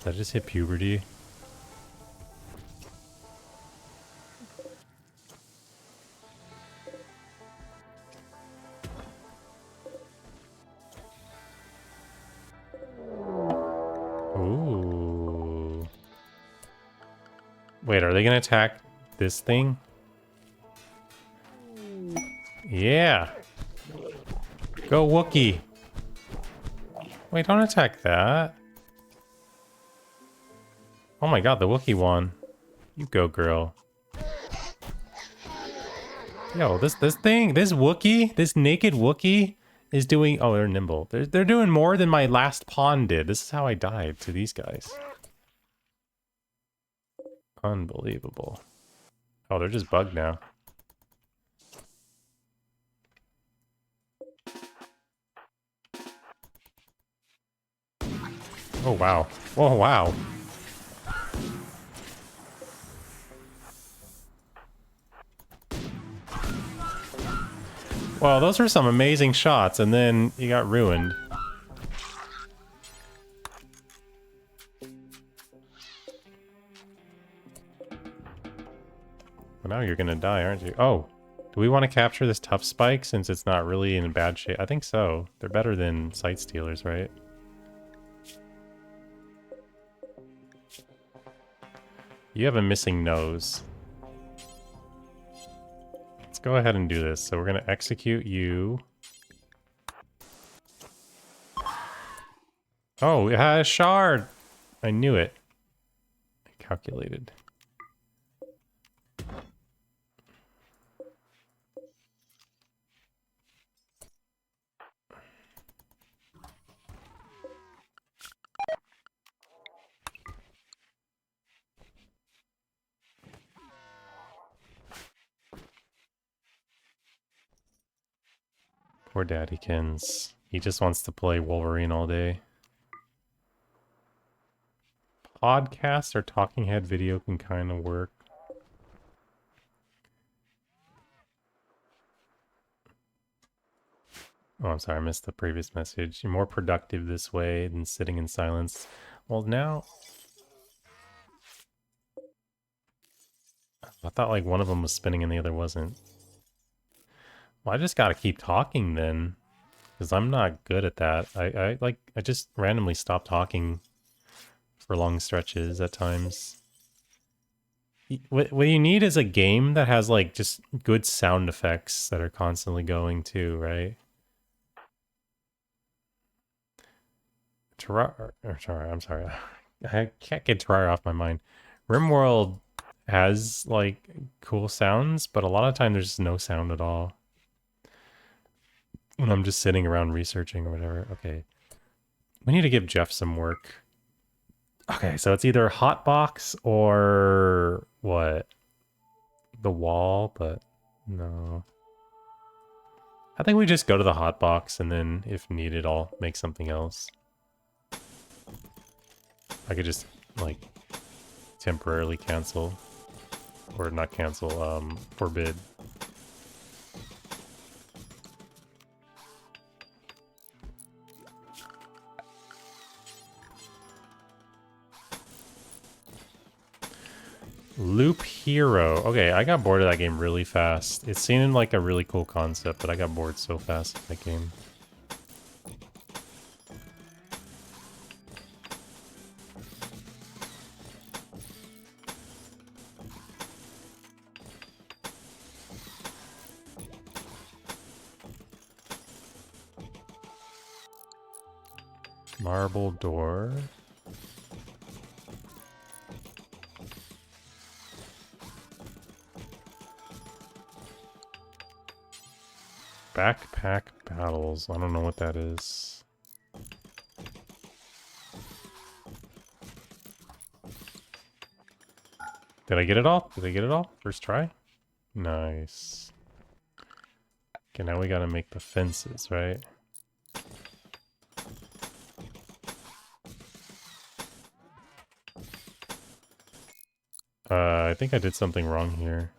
Did I just hit puberty? Ooh. Wait, are they gonna attack this thing? Yeah. Go Wookie. Wait, don't attack that. Oh my god, the Wookiee won. You go, girl. Yo, this Wookiee, this naked Wookiee is doing... Oh, they're nimble. They're doing more than my last pawn did. This is how I died to these guys. Unbelievable. Oh, they're just bugged now. Oh, wow. Oh, wow. Well, those were some amazing shots, and then you got ruined. Well, now you're gonna die, aren't you? Oh, do we want to capture this tough spike since it's not really in bad shape? I think so. They're better than sight stealers, right? You have a missing nose. Let's go ahead and do this. So we're gonna execute you. Oh, it had a shard! I knew it. I calculated. Poor Daddykins. He just wants to play Wolverine all day. Podcast or talking head video can kind of work. Oh, I'm sorry, I missed the previous message. You're more productive this way than sitting in silence. Well, now... I thought like one of them was spinning and the other wasn't. Well, I just gotta keep talking then. Because I'm not good at that. I just randomly stop talking for long stretches at times. What you need is a game that has like just good sound effects that are constantly going too, right? Sorry, I'm sorry. I can't get Terraria off my mind. Rimworld has like cool sounds, but a lot of time there's just no sound at all. When I'm just sitting around researching or whatever. Okay. We need to give Jeff some work. Okay, so it's either Hotbox or what? The wall, but no. I think we just go to the Hotbox and then if needed I'll make something else. I could just like temporarily cancel. Or not cancel, forbid. Loop Hero. Okay, I got bored of that game really fast. It seemed like a really cool concept, but I got bored so fast of that game. Marble door. Backpack battles. I don't know what that is. Did I get it all? Did I get it all? First try? Nice. Okay, now we gotta make the fences, right? I think I did something wrong here.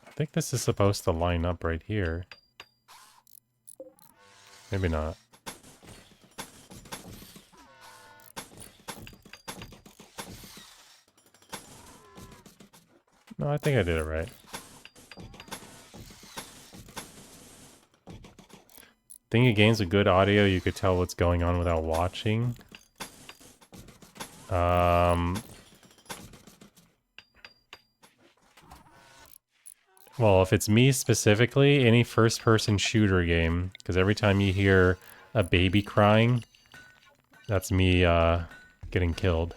I think this is supposed to line up right here. Maybe not. No, I think I did it right. Think it gains with good audio, you could tell what's going on without watching. Well, if it's me specifically, any first-person shooter game, because every time you hear a baby crying, that's me, getting killed.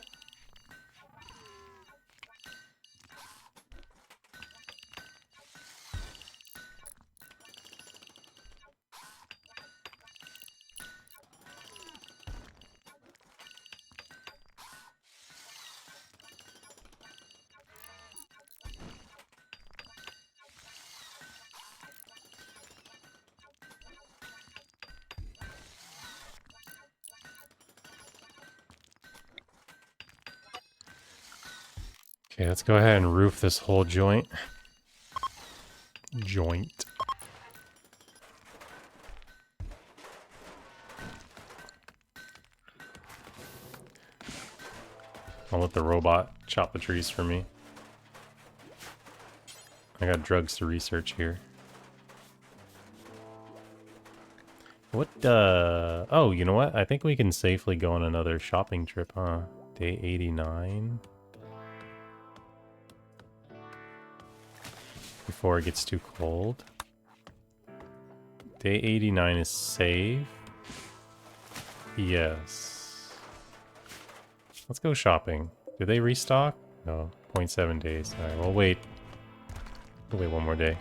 Okay, let's go ahead and roof this whole joint. I'll let the robot chop the trees for me. I got drugs to research here. What, oh, you know what? I think we can safely go on another shopping trip, huh? Day 89. Before it gets too cold. Day 89 is safe. Yes. Let's go shopping. Do they restock? No. 0.7 days. Alright, we'll wait. We'll wait one more day.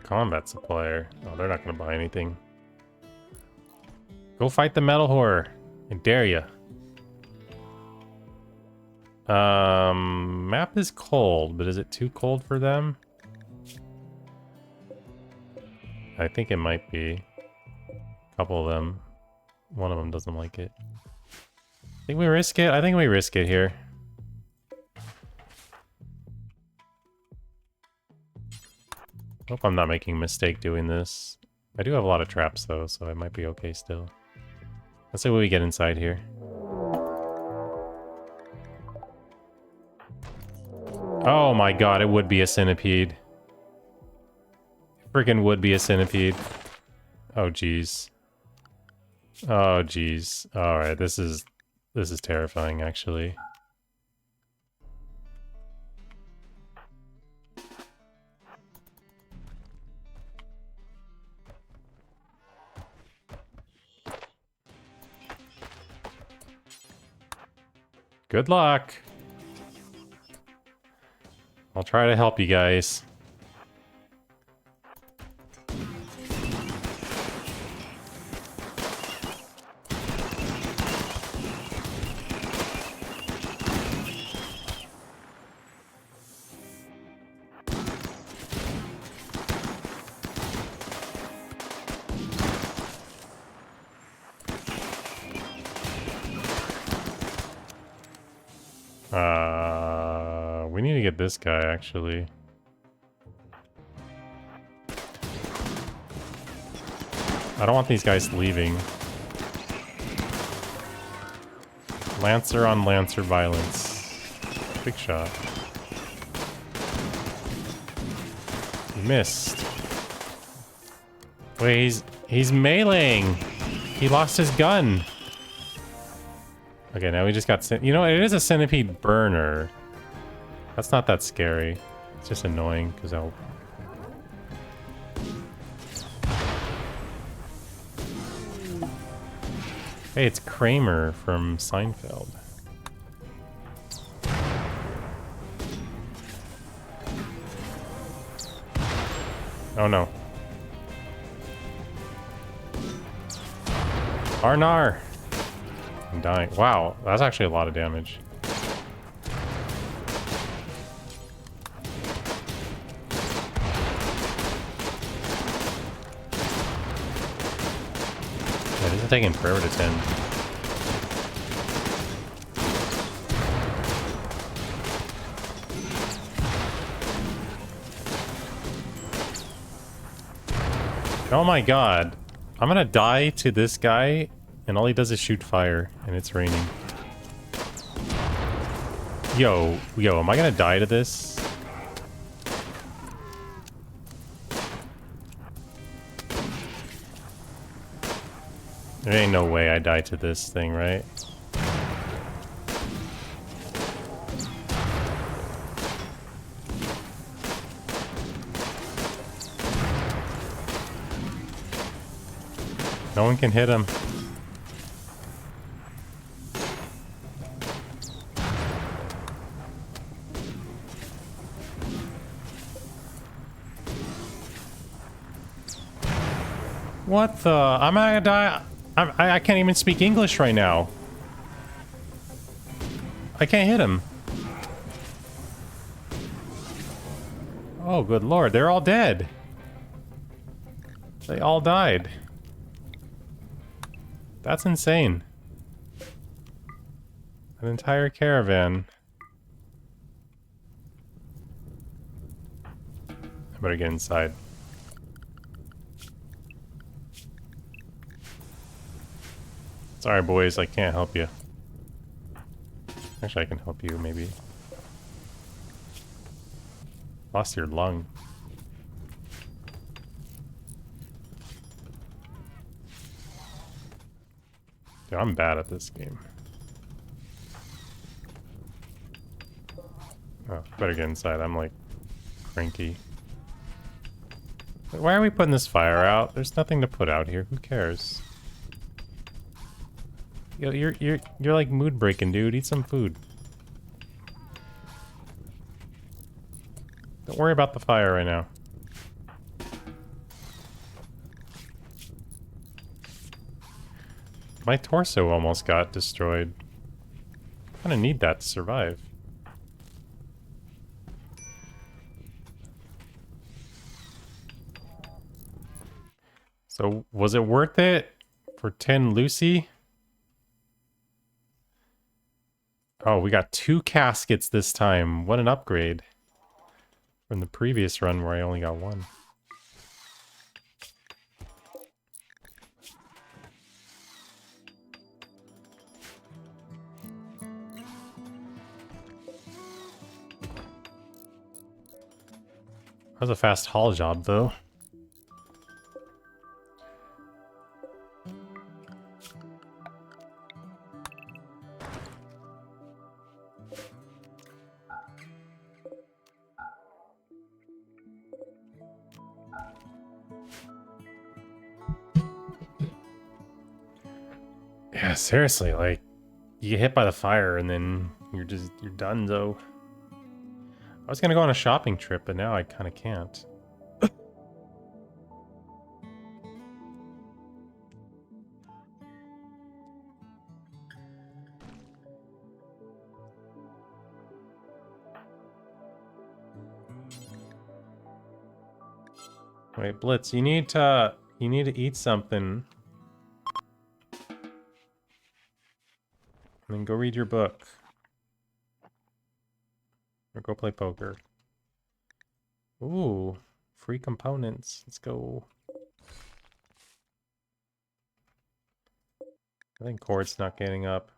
Combat supplier. Oh, they're not gonna buy anything. Go fight the metal horror. I dare ya. Map is cold, but is it too cold for them? I think it might be. A couple of them. One of them doesn't like it. I think we risk it. I think we risk it here. Hope I'm not making a mistake doing this. I do have a lot of traps though, so it might be okay still. Let's see what we get inside here. Oh my god, it would be a centipede. It freaking would be a centipede. Oh jeez. Oh jeez. Alright, this is terrifying actually. Good luck. I'll try to help you guys. We need to get this guy, actually. I don't want these guys leaving. Lancer on Lancer violence. Big shot. He missed. Wait, he's meleeing! He lost his gun! Okay, now we just got... You know, it is a centipede burner. That's not that scary. It's just annoying, because I'll... Hey, it's Kramer from Seinfeld. Oh no. Arnar! I'm dying. Wow, that's actually a lot of damage. Yeah, this is taking forever to tend. Oh my god. I'm gonna die to this guy, and all he does is shoot fire, and it's raining. Yo, am I gonna die to this? There ain't no way I die to this thing, right? No one can hit him. What the? I'm not gonna die. I can't even speak English right now. I can't hit him. Oh, good lord, they're all dead. They all died. That's insane. An entire caravan. I better get inside. Sorry, boys, I can't help you. Actually, I can help you, maybe. Lost your lung. Dude, I'm bad at this game. Oh, better get inside. I'm like cranky. Why are we putting this fire out? There's nothing to put out here. Who cares? You're like mood breaking, dude. Eat some food. Don't worry about the fire right now. My torso almost got destroyed. I kinda need that to survive. So, was it worth it for 10 Lucy? Oh, we got 2 caskets this time. What an upgrade. From the previous run where I only got 1. That was a fast haul job, though. Yeah, seriously, like, you get hit by the fire and then you're done, though. I was gonna go on a shopping trip, but now I kinda can't. Wait, Blitz, you need to eat something. And then go read your book. Or go play poker. Ooh, free components. Let's go. I think Cord's not getting up.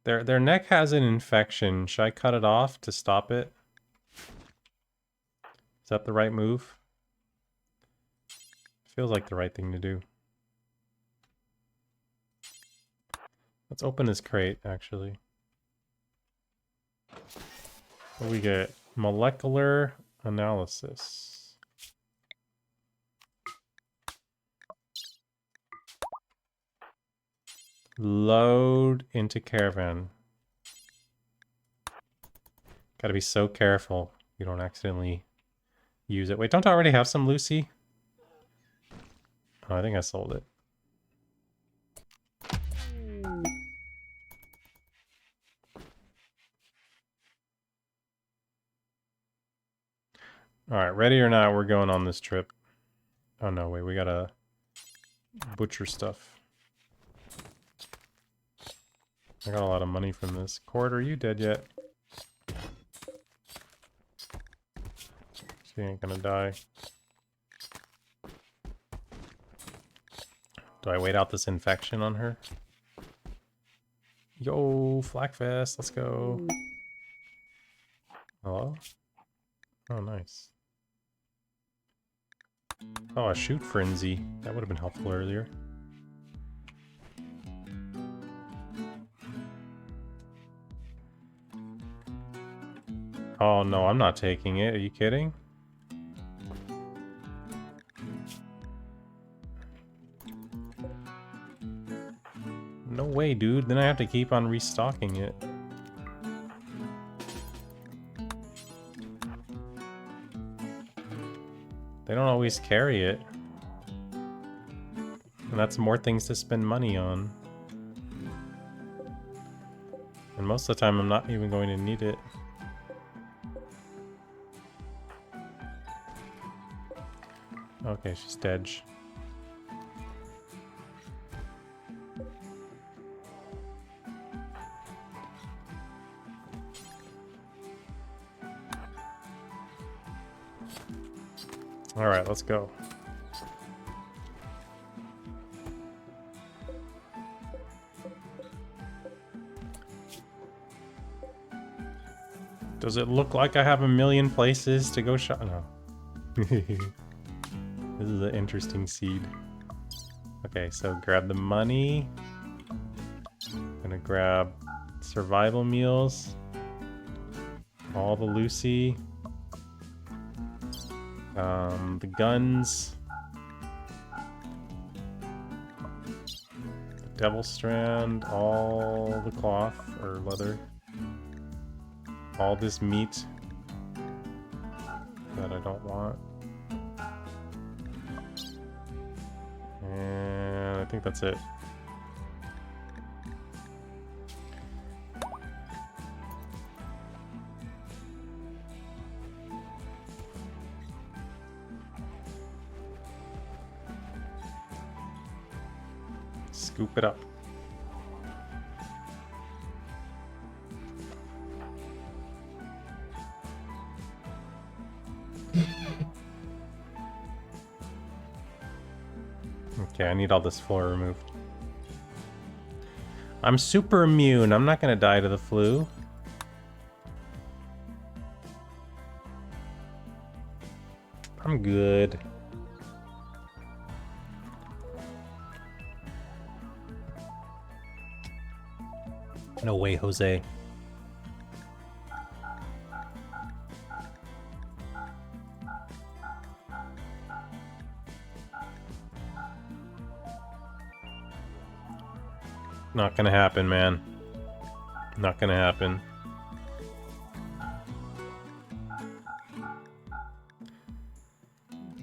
Their neck has an infection. Should I cut it off to stop it? Is that the right move? Feels like the right thing to do. Let's open this crate, actually. What do we get? Molecular analysis. Load into caravan. Gotta be so careful you don't accidentally use it. Wait, don't I already have some Lucy? Oh, I think I sold it. Alright, ready or not, we're going on this trip. Oh no, wait, we gotta butcher stuff. I got a lot of money from this. Cord, are you dead yet? She ain't gonna die. Do I wait out this infection on her? Yo, Flakfest, let's go. Hello? Oh, nice. Oh, a shoot frenzy. That would have been helpful earlier. Oh no, I'm not taking it. Are you kidding? No way, dude. Then I have to keep on restocking it. They don't always carry it. And that's more things to spend money on. And most of the time I'm not even going to need it. Okay, she's dead. Alright, let's go. Does it look like I have a million places to go shop? No. This is an interesting seed. Okay, so grab the money. Gonna grab survival meals. All the Lucy. The guns. The devil strand. All the cloth or leather. All this meat that I don't want. And I think that's it. Scoop it up. Okay, I need all this floor removed. I'm super immune. I'm not gonna die to the flu. I'm good. No way, Jose. Not gonna happen, man. Not gonna happen.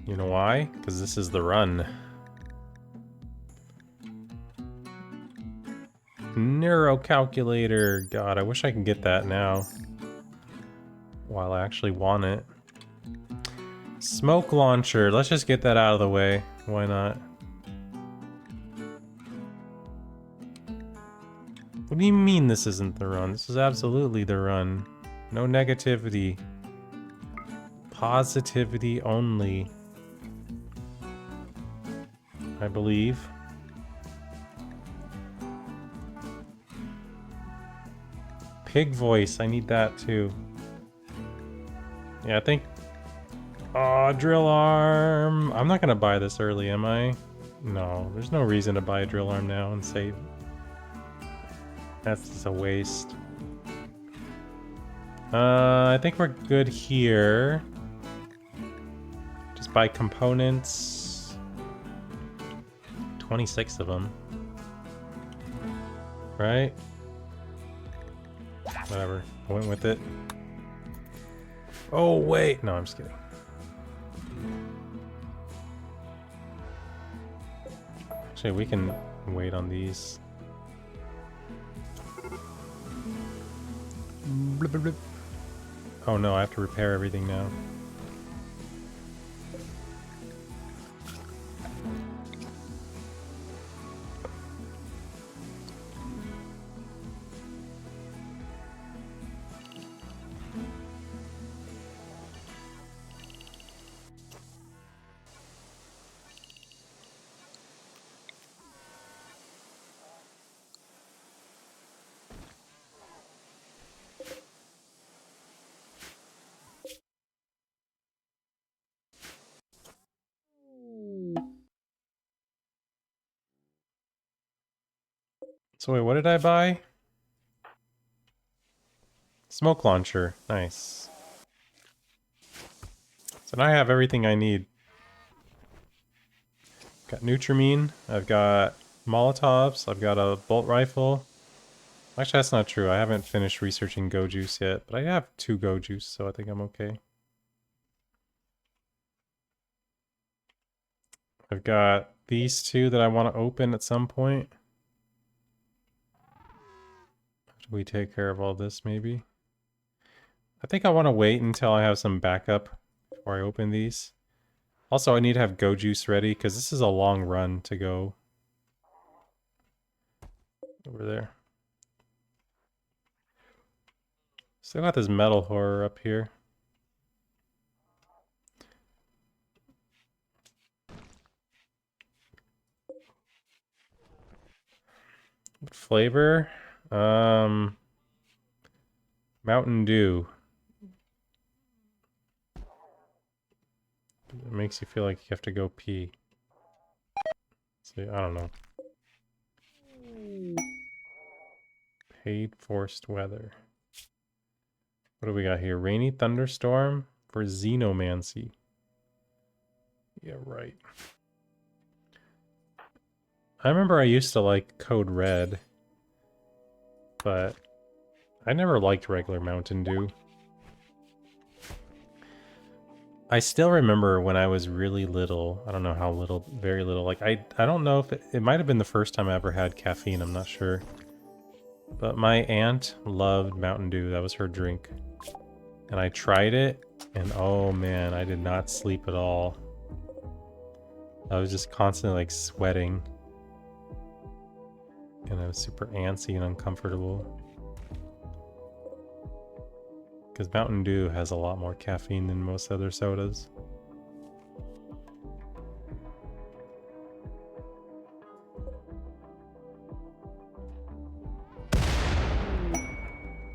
You know why? Because this is the run. Neuro calculator. God, I wish I could get that now. While I actually want it. Smoke launcher. Let's just get that out of the way. Why not? What do you mean this isn't the run? This is absolutely the run. No negativity. Positivity only. I believe. Pig voice. I need that too. Yeah, I think... Oh, drill arm. I'm not gonna buy this early, am I? No, there's no reason to buy a drill arm now and save. That's just a waste. I think we're good here. Just buy components. 26 of them. Right? Whatever. I went with it. Oh, wait. No, I'm just kidding. Actually, we can wait on these. Blip, blip, blip. Oh no, I have to repair everything now. So wait, what did I buy? Smoke launcher. Nice. So now I have everything I need. Got Nutrimine. I've got Molotovs. I've got a bolt rifle. Actually, that's not true. I haven't finished researching Go Juice yet, but I have 2 Go Juice, so I think I'm okay. I've got these 2 that I want to open at some point. After we take care of all this, maybe. I think I want to wait until I have some backup before I open these. Also, I need to have go juice ready because this is a long run to go over there. Still got this metal horror up here. What flavor? Mountain Dew. It makes you feel like you have to go pee. See, I don't know. Paid forced weather. What do we got here? Rainy thunderstorm for xenomancy. Yeah, right. I remember I used to like Code Red, but I never liked regular Mountain Dew. I still remember when I was really little, I don't know how little, very little, like I don't know if it might have been the first time I ever had caffeine, I'm not sure. But my aunt loved Mountain Dew, that was her drink. And I tried it, and oh man, I did not sleep at all. I was just constantly like sweating. And I was super antsy and uncomfortable. Because Mountain Dew has a lot more caffeine than most other sodas.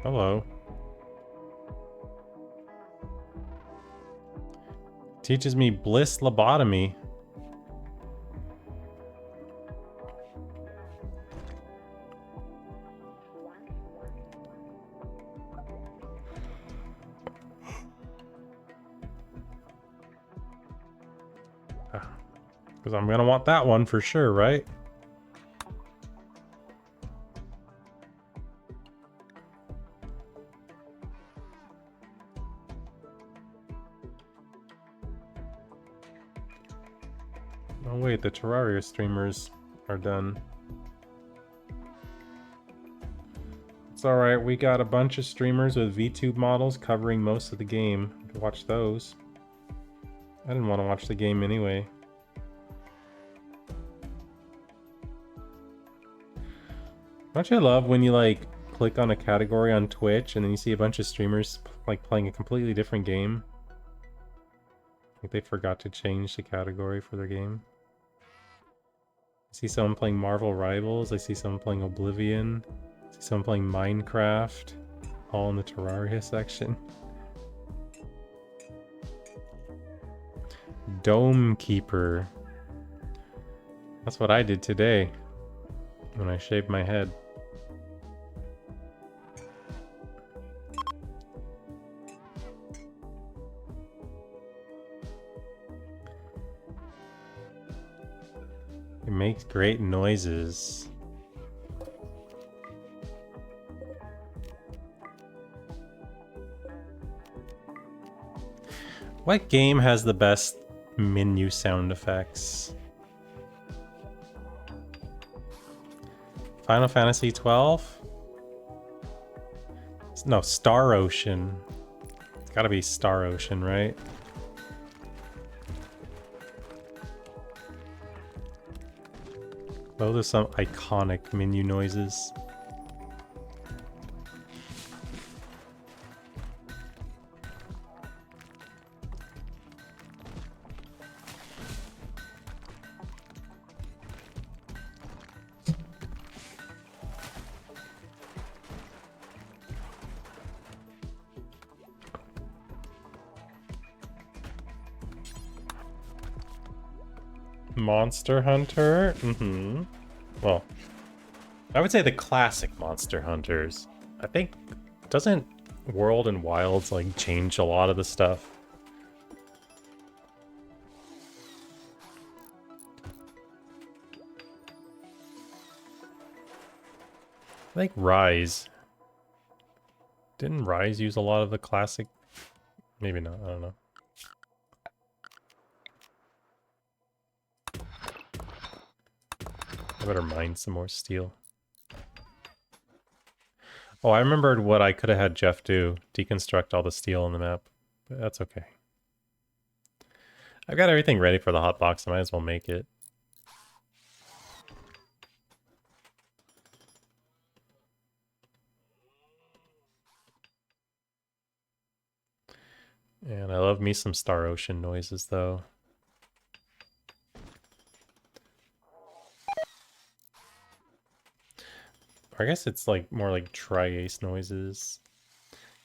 Hello. Teaches me bliss lobotomy. Because I'm gonna want that one for sure, right? Oh wait, the Terraria streamers are done. It's alright, we got a bunch of streamers with VTube models covering most of the game. You can watch those. I didn't want to watch the game anyway. Don't you love when you like click on a category on Twitch and then you see a bunch of streamers like playing a completely different game? Like they forgot to change the category for their game. I see someone playing Marvel Rivals, I see someone playing Oblivion, I see someone playing Minecraft, all in the Terraria section. Dome Keeper. That's what I did today when I shaved my head. It makes great noises. What game has the best menu sound effects? Final Fantasy 12? No, Star Ocean. It's gotta be Star Ocean, right? Those are some iconic menu noises. Monster Hunter? Mm-hmm. Well, I would say the classic Monster Hunters. I think, doesn't World and Wilds like change a lot of the stuff? I think Rise. Didn't Rise use a lot of the classic? Maybe not, I don't know. I better mine some more steel. Oh, I remembered what I could have had Jeff do. Deconstruct all the steel on the map. But that's okay. I've got everything ready for the hot box. I might as well make it. And I love me some Star Ocean noises, though. Or I guess it's like more like Tri-Ace noises.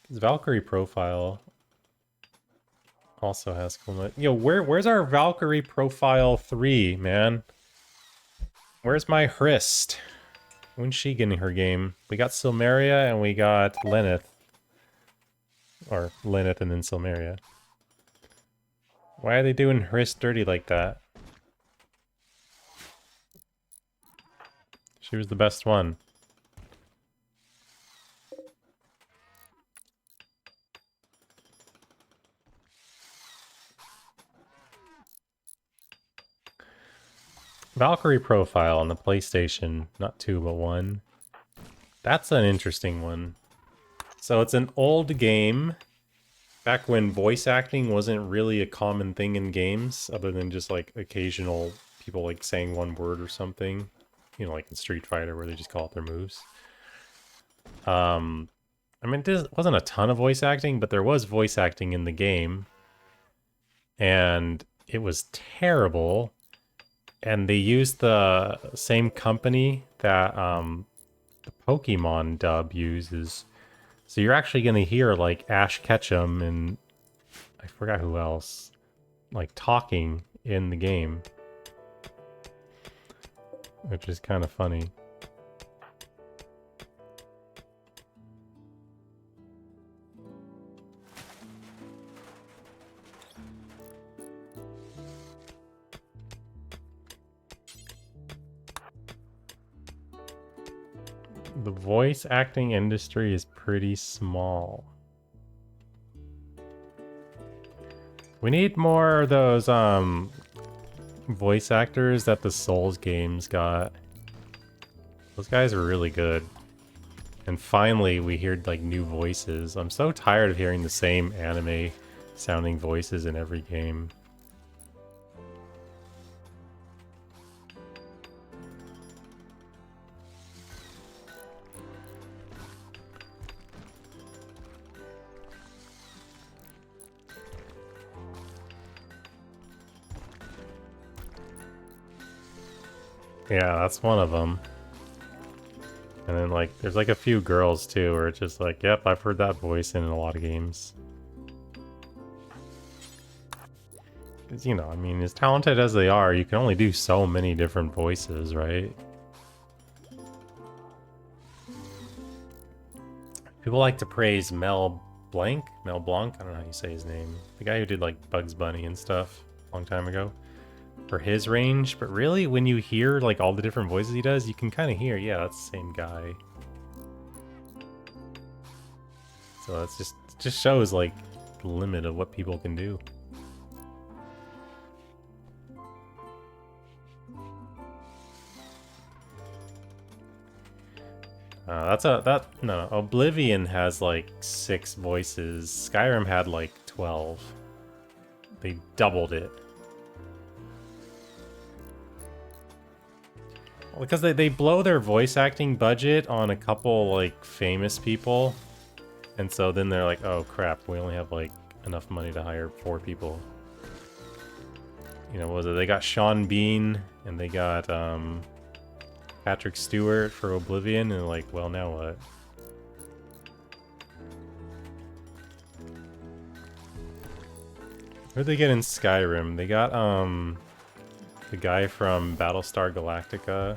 Because Valkyrie Profile also has cool. Yo, where's our Valkyrie Profile 3, man? Where's my Hrist? When's she getting her game? We got Silmeria and we got Lenneth. Or Lenneth and then Silmeria. Why are they doing Hrist dirty like that? She was the best one. Valkyrie Profile on the PlayStation. Not 2, but 1. That's an interesting one. So it's an old game. Back when voice acting wasn't really a common thing in games, other than just like occasional people like saying one word or something. You know, like in Street Fighter where they just call out their moves. I mean, it wasn't a ton of voice acting, but there was voice acting in the game. And it was terrible. And they used the same company that the Pokemon dub uses. So you're actually going to hear like Ash Ketchum and I forgot who else, like talking in the game. Which is kind of funny. The voice acting industry is pretty small. We need more of those voice actors that the Souls games got. Those guys are really good. And finally we heard like new voices. I'm so tired of hearing the same anime sounding voices in every game. Yeah, that's one of them. And then, like, there's like a few girls too, where it's just like, yep, I've heard that voice in a lot of games. Because, you know, I mean, as talented as they are, you can only do so many different voices, right? People like to praise Mel Blanc? Mel Blanc? I don't know how you say his name. The guy who did, like, Bugs Bunny and stuff a long time ago. For his range, but really, when you hear, like, all the different voices he does, you can kind of hear, yeah, that's the same guy. So that's just shows, like, the limit of what people can do. No, Oblivion has, like, 6 voices. Skyrim had, like, 12. They doubled it. Because they blow their voice acting budget on a couple, like, famous people. And so then they're like, oh crap, we only have, like, enough money to hire 4 people. You know, what was it? They got Sean Bean, and they got, Patrick Stewart for Oblivion, and like, well, now what? Who'd they get in Skyrim? They got, the guy from Battlestar Galactica.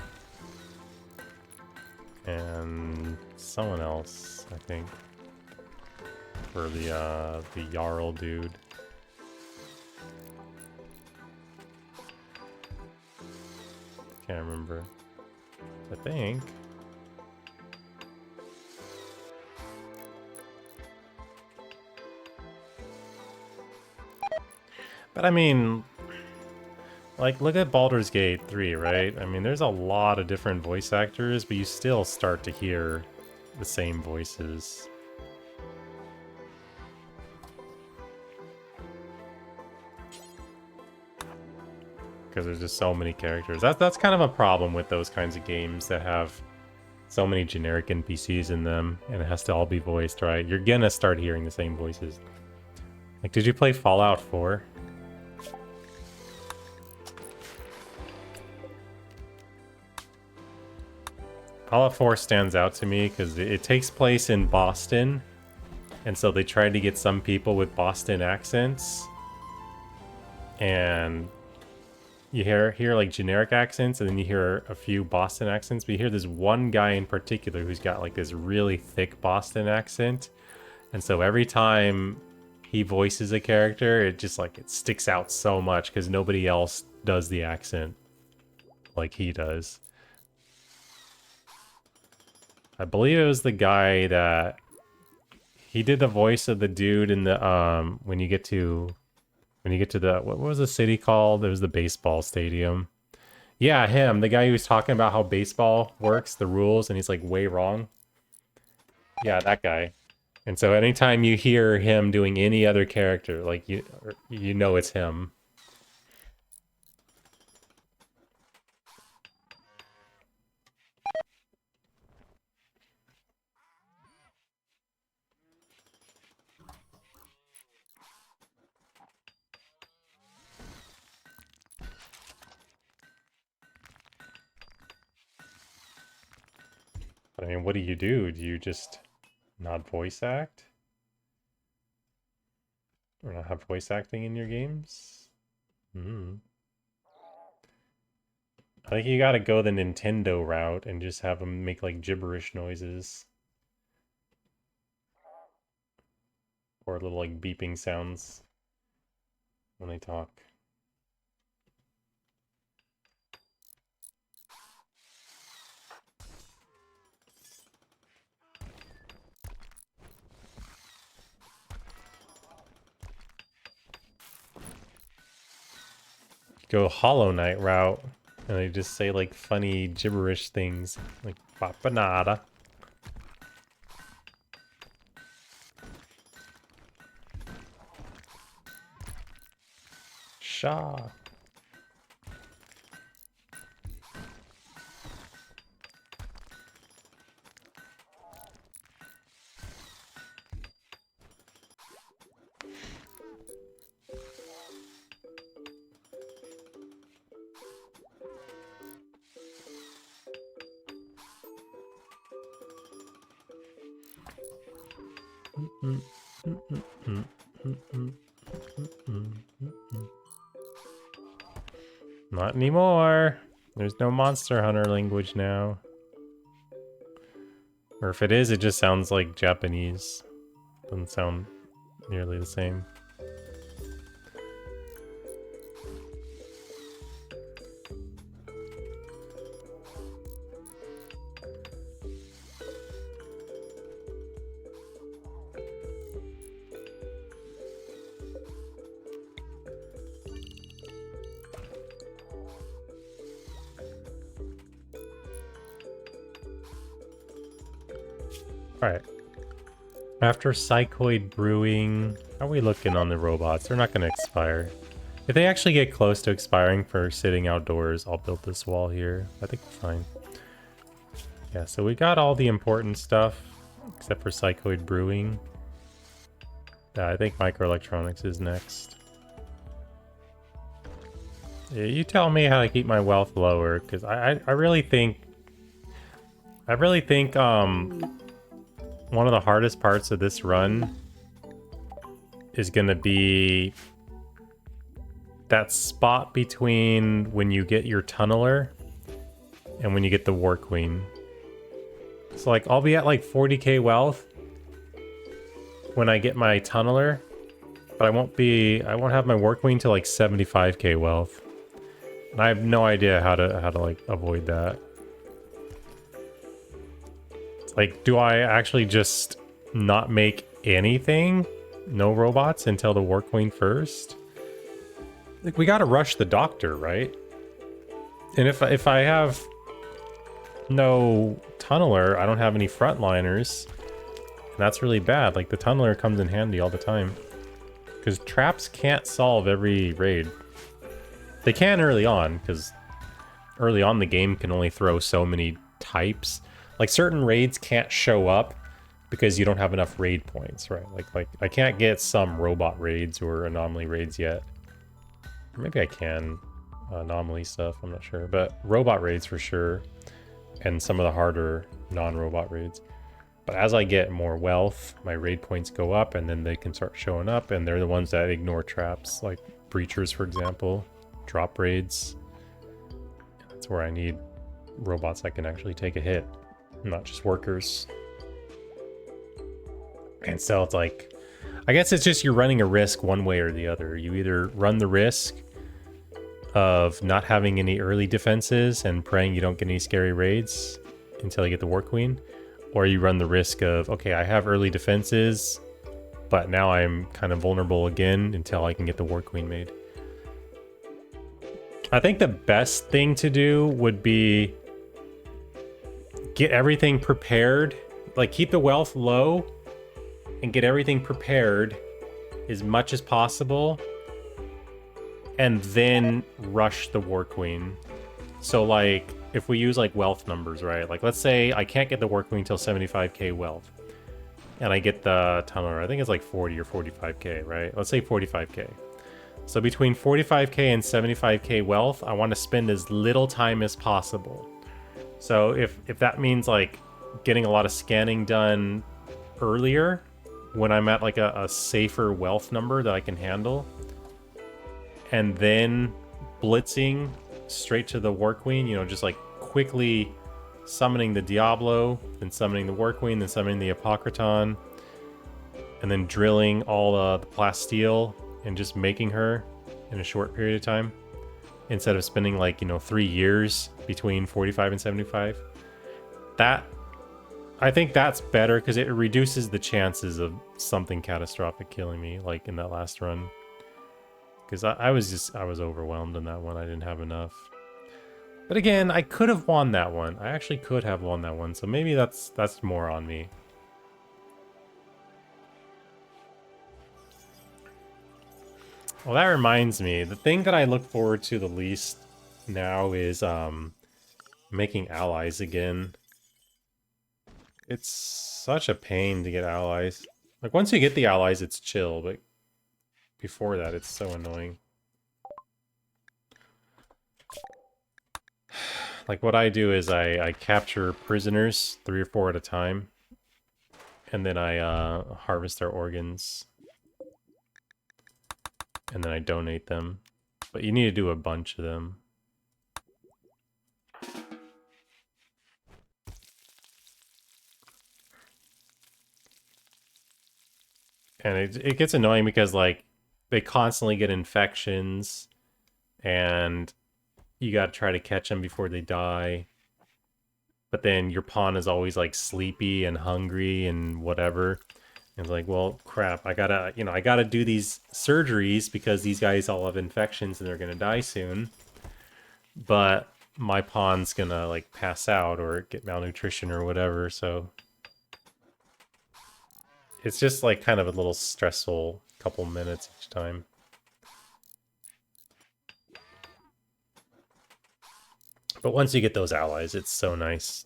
And someone else, I think. For the Jarl dude. Can't remember. I think. But I mean, like, look at Baldur's Gate 3, right? I mean, there's a lot of different voice actors, but you still start to hear the same voices. because there's just so many characters. That's kind of a problem with those kinds of games that have so many generic NPCs in them, and it has to all be voiced, right? You're gonna start hearing the same voices. Like, did you play Fallout 4? Fallout 4 stands out to me because it takes place in Boston, and so they tried to get some people with Boston accents, and you hear like generic accents, and then you hear a few Boston accents, but you hear this one guy in particular who's got like this really thick Boston accent, and so every time he voices a character, it just like it sticks out so much because nobody else does the accent like he does. I believe it was the guy that he did the voice of the dude in the when you get to the what was the city called? It was the baseball stadium. Yeah, him, the guy who was talking about how baseball works, the rules, and he's like way wrong. Yeah, that guy. And so anytime you hear him doing any other character, like you know it's him. I mean, what do? Do you just not voice act? Or not have voice acting in your games? Hmm. I think you gotta go the Nintendo route and just have them make like gibberish noises. Or little like beeping sounds when they talk. Go Hollow Knight route, and they just say like funny gibberish things, like Papanada. Shaw. Not anymore. There's no Monster Hunter language now. Or if it is, it just sounds like Japanese. Doesn't sound nearly the same. Alright. After Psychoid Brewing, how are we looking on the robots? They're not going to expire. If they actually get close to expiring for sitting outdoors, I'll build this wall here. I think it's fine. Yeah, so we got all the important stuff, except for Psychoid Brewing. I think microelectronics is next. Yeah, you tell me how to keep my wealth lower, because I really think... one of the hardest parts of this run is going to be that spot between when you get your tunneler and when you get the War Queen. So like I'll be at like 40k wealth when I get my tunneler, but I won't have my War Queen till like 75k wealth. And I have no idea how to like avoid that. Like, do I actually just not make anything? No robots until the War Queen first? Like, we gotta rush the doctor, right? And if I have no tunneler, I don't have any frontliners. And that's really bad. Like, the tunneler comes in handy all the time. Because traps can't solve every raid. They can early on, because early on the game can only throw so many types. Like certain raids can't show up because you don't have enough raid points, right? Like I can't get some robot raids or anomaly raids yet. Maybe I can. Anomaly stuff, I'm not sure. But robot raids for sure. And some of the harder non-robot raids. But as I get more wealth, my raid points go up, and then they can start showing up, and they're the ones that ignore traps, like breachers, for example, drop raids. That's where I need robots that can actually take a hit, not just workers. And so it's like, I guess it's just you're running a risk one way or the other. You either run the risk of not having any early defenses and praying you don't get any scary raids until you get the War Queen, or you run the risk of, okay, I have early defenses, but now I'm kind of vulnerable again until I can get the War Queen made. I think the best thing to do would be get everything prepared, like keep the wealth low and get everything prepared as much as possible, and then rush the War Queen. So like, if we use like wealth numbers, right? Like let's say I can't get the War Queen until 75k wealth. And I get the tunneler, I think it's like 40 or 45k, right? Let's say 45k. So between 45k and 75k wealth, I want to spend as little time as possible. So if that means like getting a lot of scanning done earlier, when I'm at like a safer wealth number that I can handle, and then blitzing straight to the War Queen, you know, just like quickly summoning the Diablo, then summoning the War Queen, then summoning the Apocryton, and then drilling all the plasteel and just making her in a short period of time, instead of spending like, you know, 3 years between 45 and 75. That, I think that's better because it reduces the chances of something catastrophic killing me, like in that last run. Because I was overwhelmed in that one. I didn't have enough. But again, I could have won that one. I actually could have won that one. So maybe that's more on me. Well, that reminds me. The thing that I look forward to the least now is making allies again. It's such a pain to get allies. Like once you get the allies, it's chill, but before that, it's so annoying. Like what I do is I capture prisoners, 3 or 4 at a time, and then I harvest their organs, and then I donate them. But you need to do a bunch of them. And it gets annoying because like they constantly get infections, and you got to try to catch them before they die. But then your pawn is always like sleepy and hungry and whatever. And it's like, well, crap, I gotta do these surgeries because these guys all have infections and they're gonna die soon. But my pawn's gonna like pass out or get malnutrition or whatever, so it's just like kind of a little stressful couple minutes each time. But once you get those allies, it's so nice.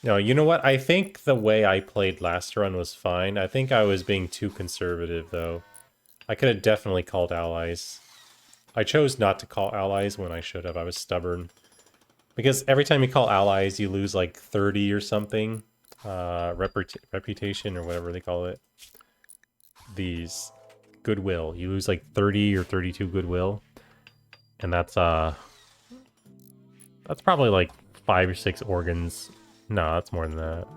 No, you know what? I think the way I played last run was fine. I think I was being too conservative, though. I could have definitely called allies. I chose not to call allies when I should have. I was stubborn. Because every time you call allies, you lose like 30 or something. Reputation or whatever they call it. These goodwill. You lose like 30 or 32 goodwill. And that's probably like 5 or 6 organs. No, that's more than that.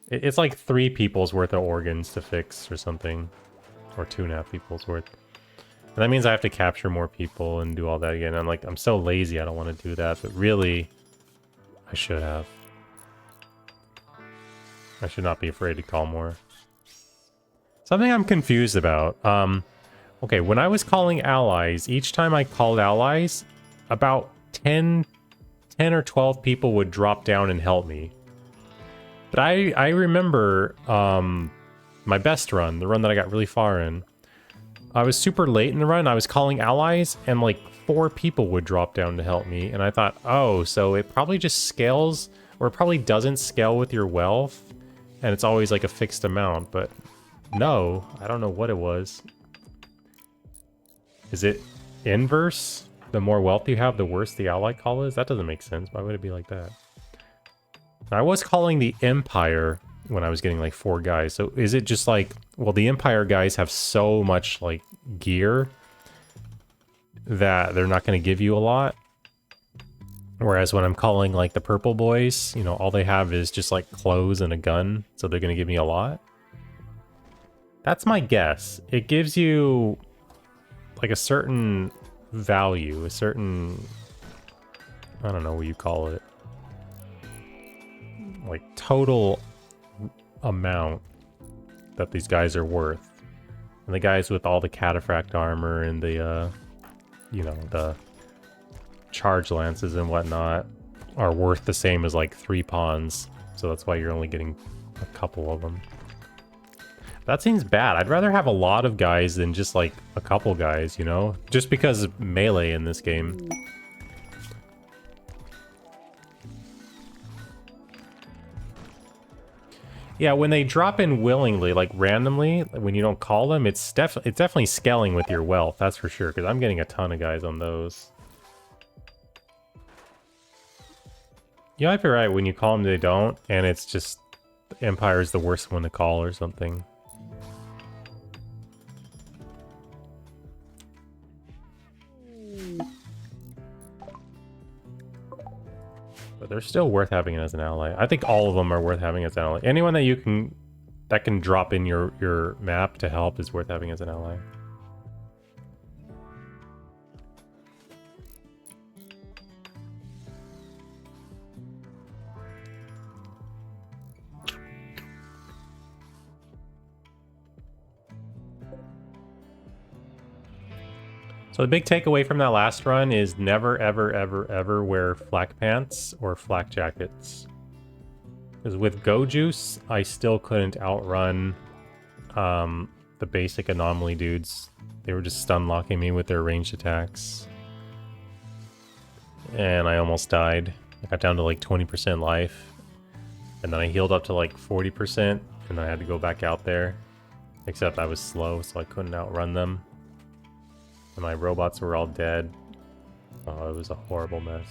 It's like 3 people's worth of organs to fix or something. Or 2.5 people's worth. And that means I have to capture more people and do all that again. I'm so lazy, I don't want to do that. But really, I should have. I should not be afraid to call more. Something I'm confused about. Okay, when I was calling allies, each time I called allies, about 10 or 12 people would drop down and help me. But I remember My best run, the run that I got really far in. I was super late in the run. I was calling allies, and like 4 people would drop down to help me. And I thought, oh, so it probably just scales, or it probably doesn't scale with your wealth, and it's always like a fixed amount. But no, I don't know what it was. Is it inverse? The more wealth you have, the worse the ally call is? That doesn't make sense. Why would it be like that? I was calling the Empire when I was getting like 4 guys. So is it just like, well, the Empire guys have so much like gear that they're not going to give you a lot? Whereas when I'm calling like the purple boys, you know, all they have is just like clothes and a gun. So they're going to give me a lot? That's my guess. It gives you like a certain value, a certain, I don't know what you call it. Like total amount that these guys are worth. And the guys with all the cataphract armor and the, you know, the charge lances and whatnot are worth the same as like 3 pawns. So that's why you're only getting a couple of them. That seems bad. I'd rather have a lot of guys than just like a couple guys, you know? Just because of melee in this game. Yeah, when they drop in willingly, like randomly, when you don't call them, it's definitely scaling with your wealth, that's for sure, because I'm getting a ton of guys on those. You might be right, when you call them they don't, and it's just the Empire's the worst one to call or something. But they're still worth having as an ally. I think all of them are worth having as an ally. Anyone that can drop in your map to help is worth having as an ally. So the big takeaway from that last run is never, ever, ever, ever wear flak pants or flak jackets. Because with Go Juice, I still couldn't outrun the basic anomaly dudes. They were just stun locking me with their ranged attacks. And I almost died. I got down to like 20% life. And then I healed up to like 40%, and I had to go back out there. Except I was slow, so I couldn't outrun them. And my robots were all dead. Oh, it was a horrible mess.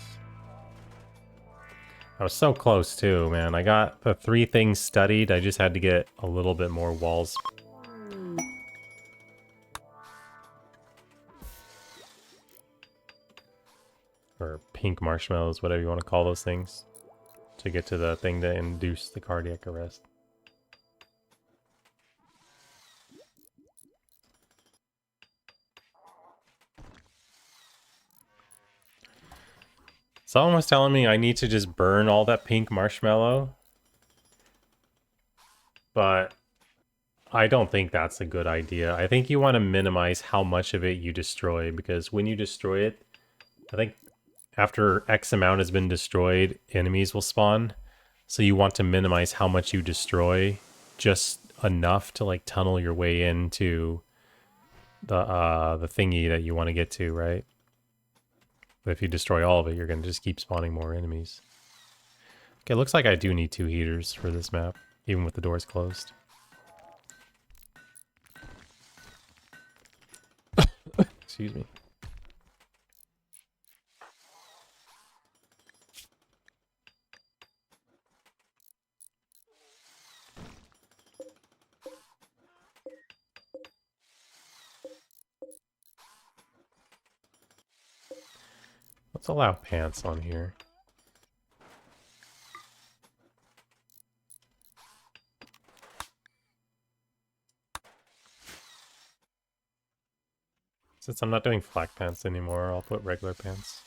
I was so close too, man. I got the 3 things studied. I just had to get a little bit more walls. Or pink marshmallows, whatever you want to call those things. To get to the thing to induce the cardiac arrest. Someone was telling me I need to just burn all that pink marshmallow. But I don't think that's a good idea. I think you want to minimize how much of it you destroy, because when you destroy it, I think after X amount has been destroyed, enemies will spawn. So you want to minimize how much you destroy, just enough to like tunnel your way into the thingy that you want to get to, right? But if you destroy all of it, you're going to just keep spawning more enemies. Okay, looks like I do need 2 heaters for this map, even with the doors closed. Excuse me. Let's allow pants on here. Since I'm not doing flak pants anymore, I'll put regular pants.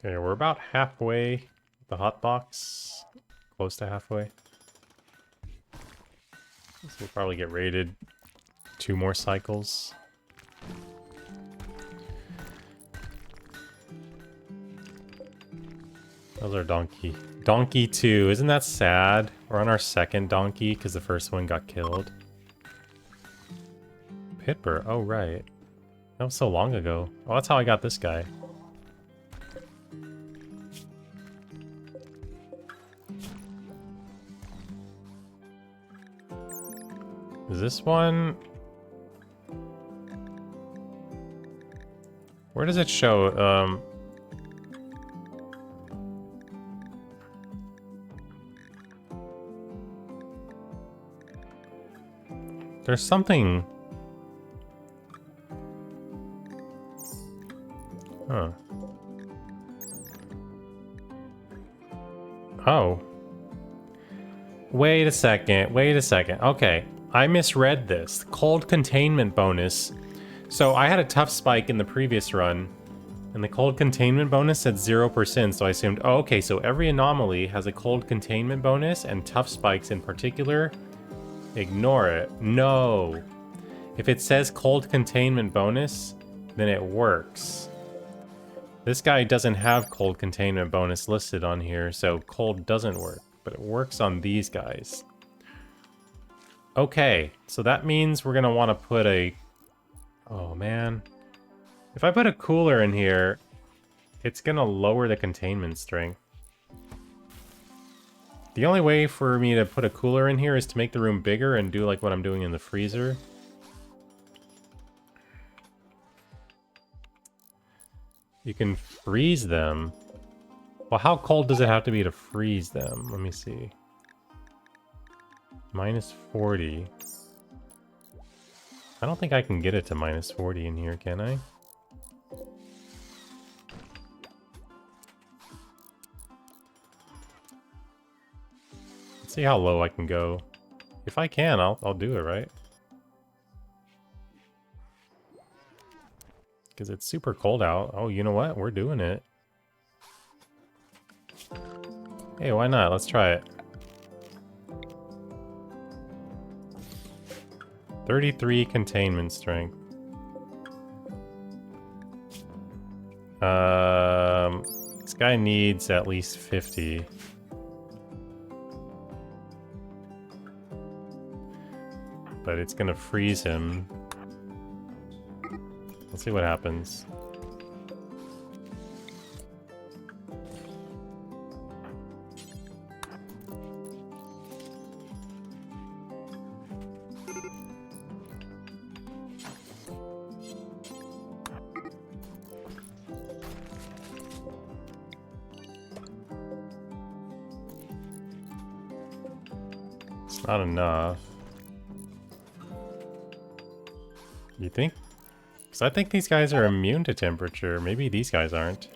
Okay, we're about halfway. The hot box, close to halfway. So we'll probably get raided 2 more cycles. Those are donkey. Donkey 2. Isn't that sad? We're on our second donkey because the first one got killed. Pitbur. Oh, right. That was so long ago. Oh, that's how I got this guy. Is this one... Where does it show? There's something... Huh. Oh. Wait a second. Wait a second. Okay. I misread this. Cold containment bonus. So I had a tough spike in the previous run, and the cold containment bonus said 0%, so I assumed, oh, okay, so every anomaly has a cold containment bonus, and tough spikes in particular, ignore it. No. If it says cold containment bonus, then it works. This guy doesn't have cold containment bonus listed on here, so cold doesn't work, but it works on these guys. Okay, so that means we're gonna want to put a... Oh, man. If I put a cooler in here, it's gonna lower the containment strength. The only way for me to put a cooler in here is to make the room bigger and do like what I'm doing in the freezer. You can freeze them. Well, how cold does it have to be to freeze them? Let me see. Minus 40. I don't think I can get it to minus 40 in here, can I? Let's see how low I can go. If I can, I'll do it, right? Because it's super cold out. Oh, you know what? We're doing it. Hey, why not? Let's try it. 33 containment strength. This guy needs at least 50. But it's gonna freeze him. Let's see what happens. It's not enough. You think? Because I think these guys are immune to temperature. Maybe these guys aren't.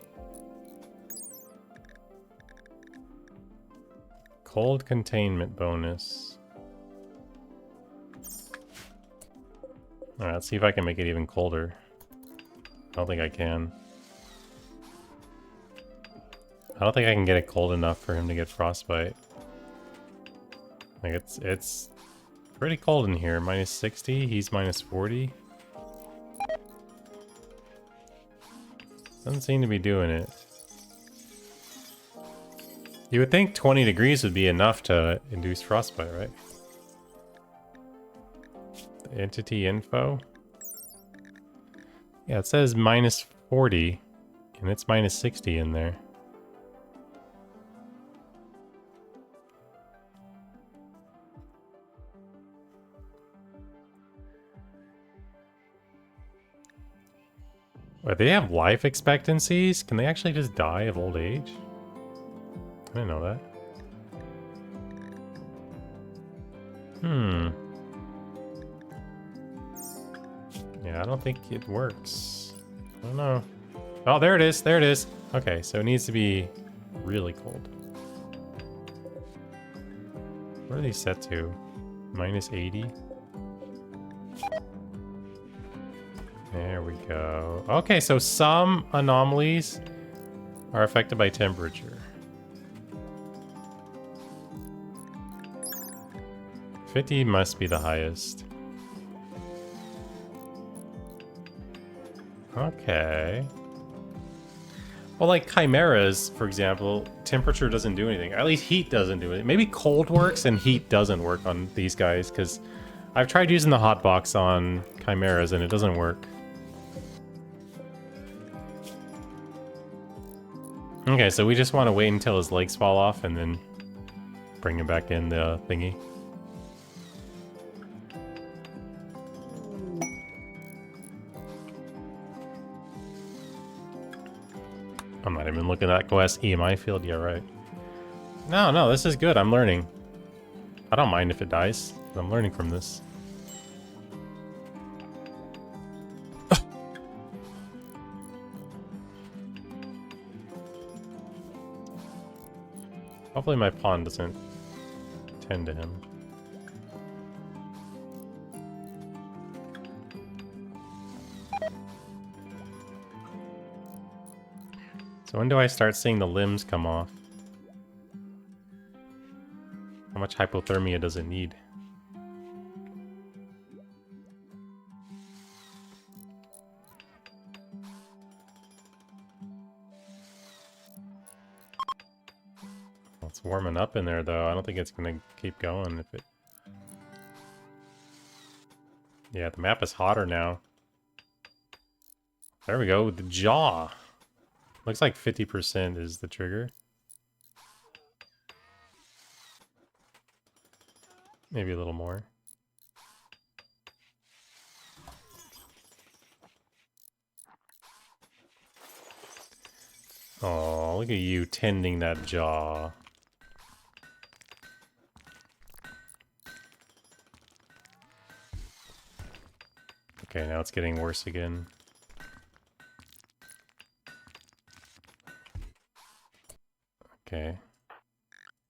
Cold containment bonus. Alright, let's see if I can make it even colder. I don't think I can. I don't think I can get it cold enough for him to get frostbite. Like it's pretty cold in here. Minus 60, he's minus 40. Doesn't seem to be doing it. You would think 20 degrees would be enough to induce frostbite, right? The entity info. Yeah, it says minus 40, and it's minus 60 in there. Wait, they have life expectancies? Can they actually just die of old age? I didn't know that. Yeah, I don't think it works. I don't know. Oh, there it is. There it is. Okay, so it needs to be really cold. What are these set to? Minus 80? There we go. Okay, so some anomalies are affected by temperature. 50 must be the highest. Okay. Well, like chimeras, for example, temperature doesn't do anything. At least heat doesn't do it. Maybe cold works and heat doesn't work on these guys, because I've tried using the hotbox on chimeras and it doesn't work. Okay, so we just want to wait until his legs fall off and then bring him back in the thingy. I'm not even looking at that quest EMI field. Yeah, right. No, this is good. I'm learning. I don't mind if it dies. I'm learning from this. Hopefully my pawn doesn't tend to him. So when do I start seeing the limbs come off? How much hypothermia does it need? It's warming up in there, though. I don't think it's going to keep going if it... Yeah, the map is hotter now. There we go, the jaw. Looks like 50% is the trigger. Maybe a little more. Oh, look at you tending that jaw. Okay, now it's getting worse again. Okay.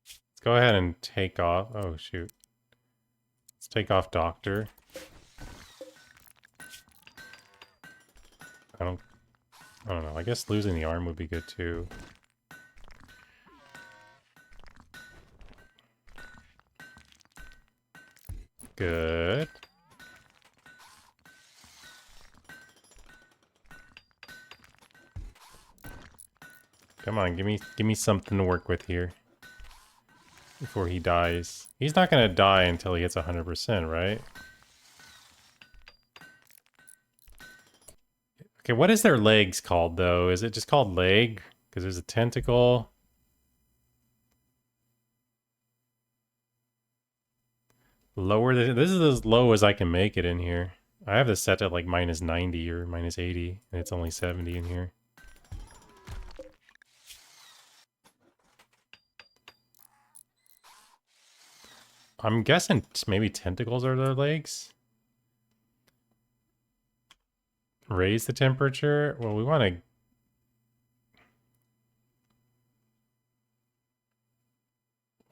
Let's go ahead and take off. Oh, shoot. Let's take off Doctor. I don't know. I guess losing the arm would be good too. Good. Come on, give me something to work with here. Before he dies. He's not gonna die until he hits 100%, right? Okay, what is their legs called, though? Is it just called leg? Because there's a tentacle. Lower this is as low as I can make it in here. I have this set at like minus 90 or minus 80, and it's only 70 in here. I'm guessing maybe tentacles are their legs. Raise the temperature. Well, we want to...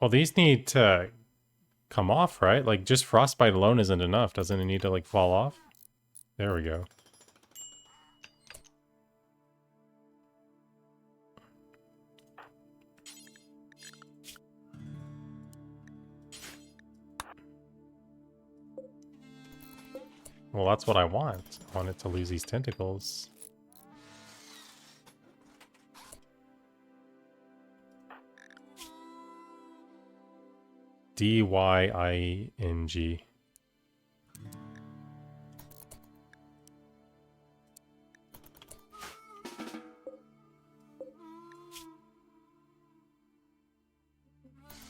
Well, these need to come off, right? Like, just frostbite alone isn't enough. Doesn't it need to, like, fall off? There we go. Well, that's what I want. I want it to lose these tentacles. D-Y-I-N-G.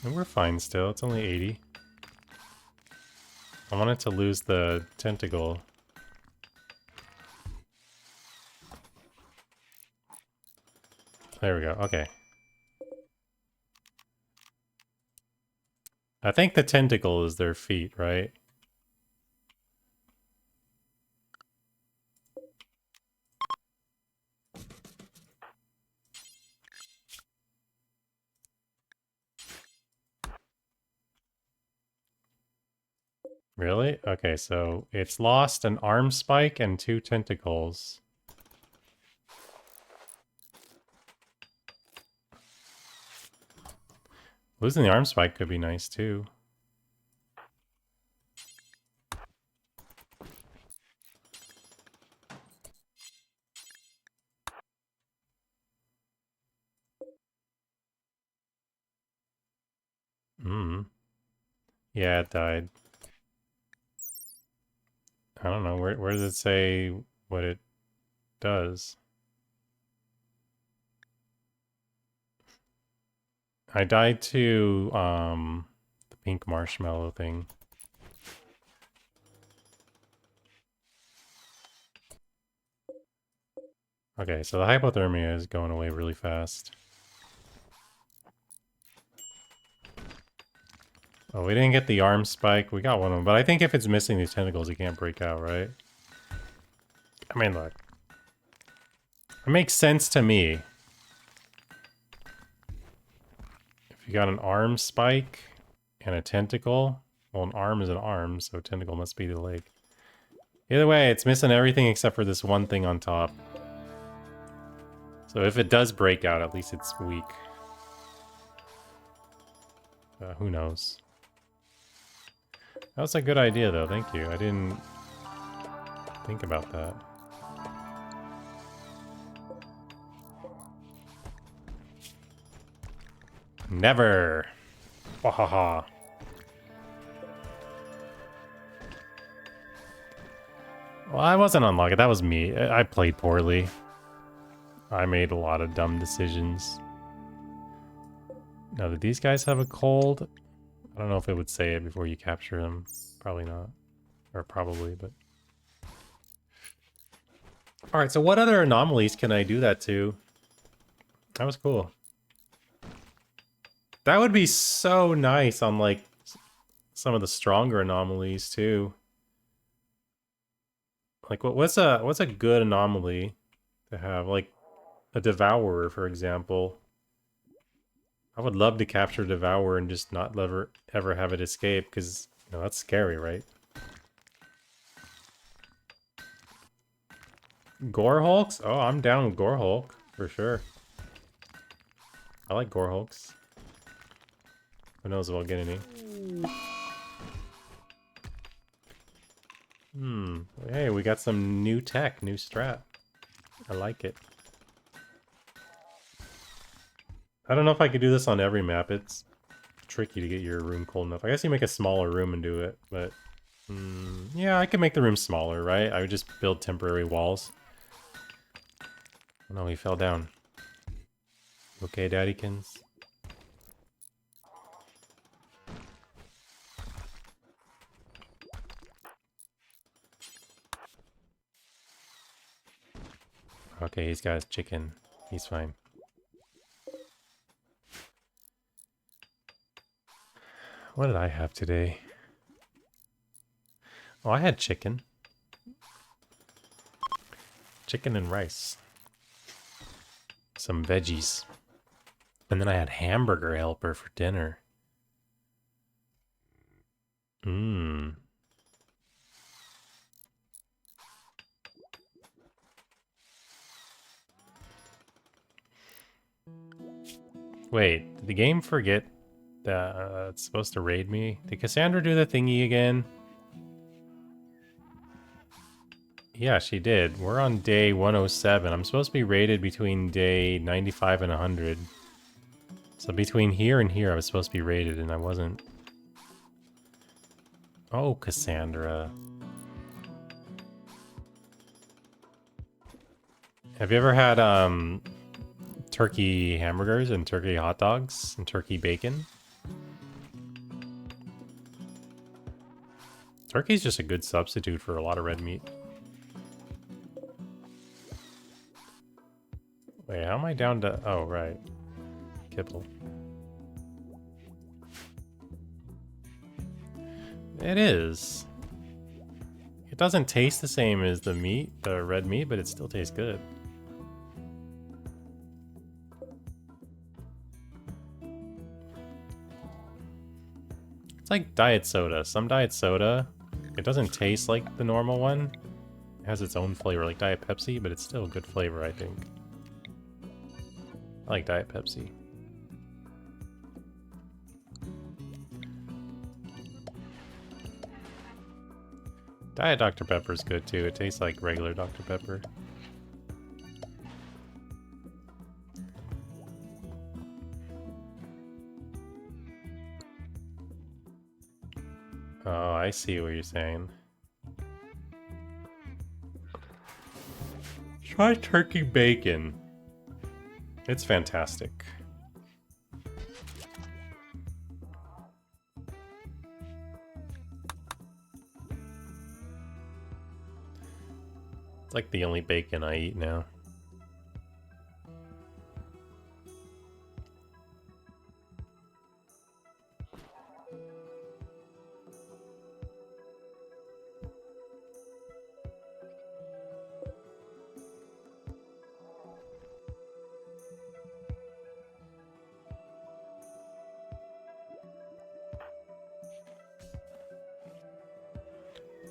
And we're fine still. It's only 80. I want it to lose the tentacle. There we go. Okay. I think the tentacle is their feet, right? Really? Okay, so it's lost an arm spike and 2 tentacles. Losing the arm spike could be nice too. Yeah, it died. I don't know. Where does it say what it does? I died to the pink marshmallow thing. Okay, so the hypothermia is going away really fast. Oh, we didn't get the arm spike. We got one of them, but I think if it's missing these tentacles, it can't break out, right? I mean, look. It makes sense to me. If you got an arm spike and a tentacle, well, an arm is an arm, so a tentacle must be the leg. Either way, it's missing everything except for this one thing on top. So if it does break out, at least it's weak. Who knows? That was a good idea, though. Thank you. I didn't think about that. Never! Wahaha. Well, I wasn't unlucky. That was me. I played poorly. I made a lot of dumb decisions. Now, did these guys have a cold? I don't know if it would say it before you capture them. Probably not. Or probably, but... Alright, so what other anomalies can I do that to? That was cool. That would be so nice on, like, some of the stronger anomalies, too. Like, what's a good anomaly to have? Like, a Devourer, for example. I would love to capture Devourer and just not ever have it escape, because, you know, that's scary, right? Gore Hulks? Oh, I'm down with Gore Hulk, for sure. I like Gore Hulks. Who knows if I'll get any. Hey, we got some new tech, new strat. I like it. I don't know if I could do this on every map. It's tricky to get your room cold enough. I guess you make a smaller room and do it, but... yeah, I could make the room smaller, right? I would just build temporary walls. Oh no, he fell down. Okay, Daddykins? Okay, he's got his chicken. He's fine. What did I have today? Oh, I had chicken. Chicken and rice. Some veggies. And then I had hamburger helper for dinner. Mmm. Wait, did the game forget that it's supposed to raid me? Did Cassandra do the thingy again? Yeah, she did. We're on day 107. I'm supposed to be rated between day 95 and 100. So between here and here, I was supposed to be rated, and I wasn't. Oh, Cassandra. Have you ever had turkey hamburgers and turkey hot dogs and turkey bacon? Turkey's just a good substitute for a lot of red meat. Wait, how am I down to... Oh, right. Kibble. It is. It doesn't taste the same as the meat, the red meat, but it still tastes good. It's like diet soda. Some diet soda, it doesn't taste like the normal one. It has its own flavor, like Diet Pepsi, but it's still a good flavor, I think. I like Diet Pepsi. Diet Dr. Pepper is good too. It tastes like regular Dr. Pepper. Oh, I see what you're saying. Try turkey bacon. It's fantastic. It's like the only bacon I eat now.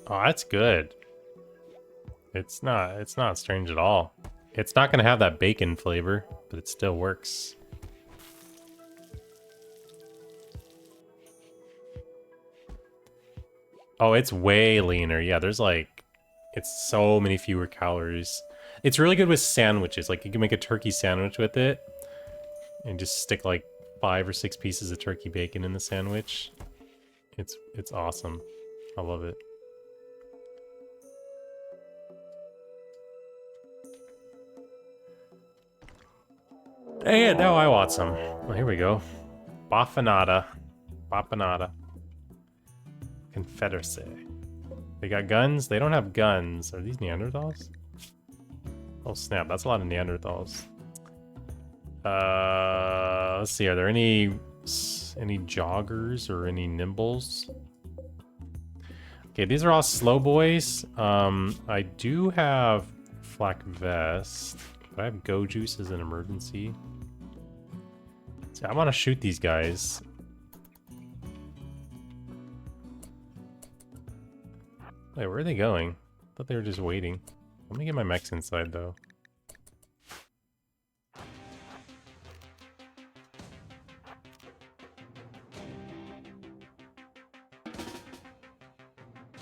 Oh, that's good. It's not strange at all. It's not gonna have that bacon flavor, but it still works. Oh, it's way leaner. Yeah, there's like, it's so many fewer calories. It's really good with sandwiches. Like you can make a turkey sandwich with it and just stick like 5 or 6 pieces of turkey bacon in the sandwich. It's awesome. I love it. And now I want some. Well, here we go. Baffanata. Baffanata. Confederacy. They got guns? They don't have guns. Are these Neanderthals? Oh snap, that's a lot of Neanderthals. Let's see, are there any joggers or any nimbles? Okay, these are all slow boys. I do have flak vest, but I have go juice as an emergency. So I want to shoot these guys. Wait, where are they going? I thought they were just waiting. Let me get my mechs inside, though.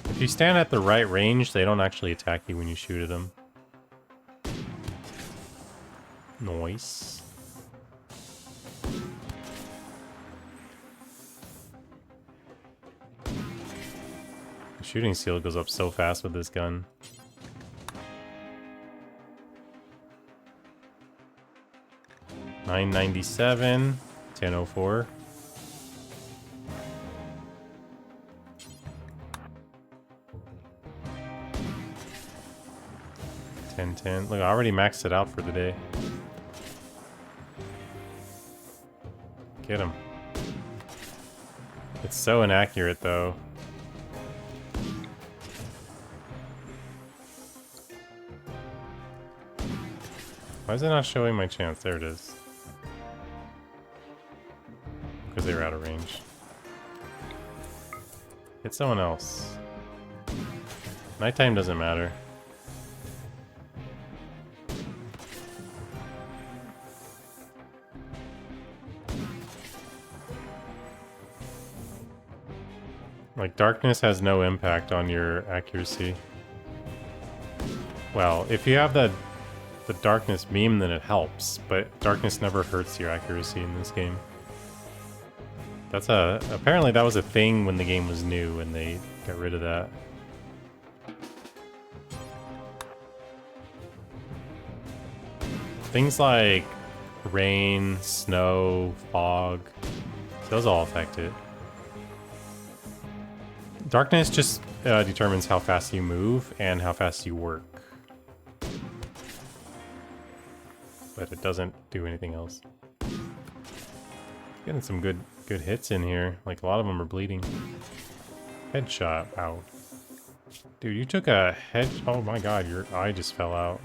If you stand at the right range, they don't actually attack you when you shoot at them. Nice. The shooting skill goes up so fast with this gun. $9.97, 10.04. $10.10. Look, I already maxed it out for the day. Get him. It's so inaccurate, though. Why is it not showing my chance? There it is. Because they were out of range. Hit someone else. Nighttime doesn't matter. Like, darkness has no impact on your accuracy. Well, if you have the darkness beam, then it helps, but darkness never hurts your accuracy in this game. That's apparently that was a thing when the game was new and they got rid of that. Things like rain, snow, fog, those all affect it. Darkness just determines how fast you move and how fast you work. But it doesn't do anything else. Getting some good hits in here. Like, a lot of them are bleeding. Headshot. Ow. Dude, you took a head... Oh my god, your eye just fell out.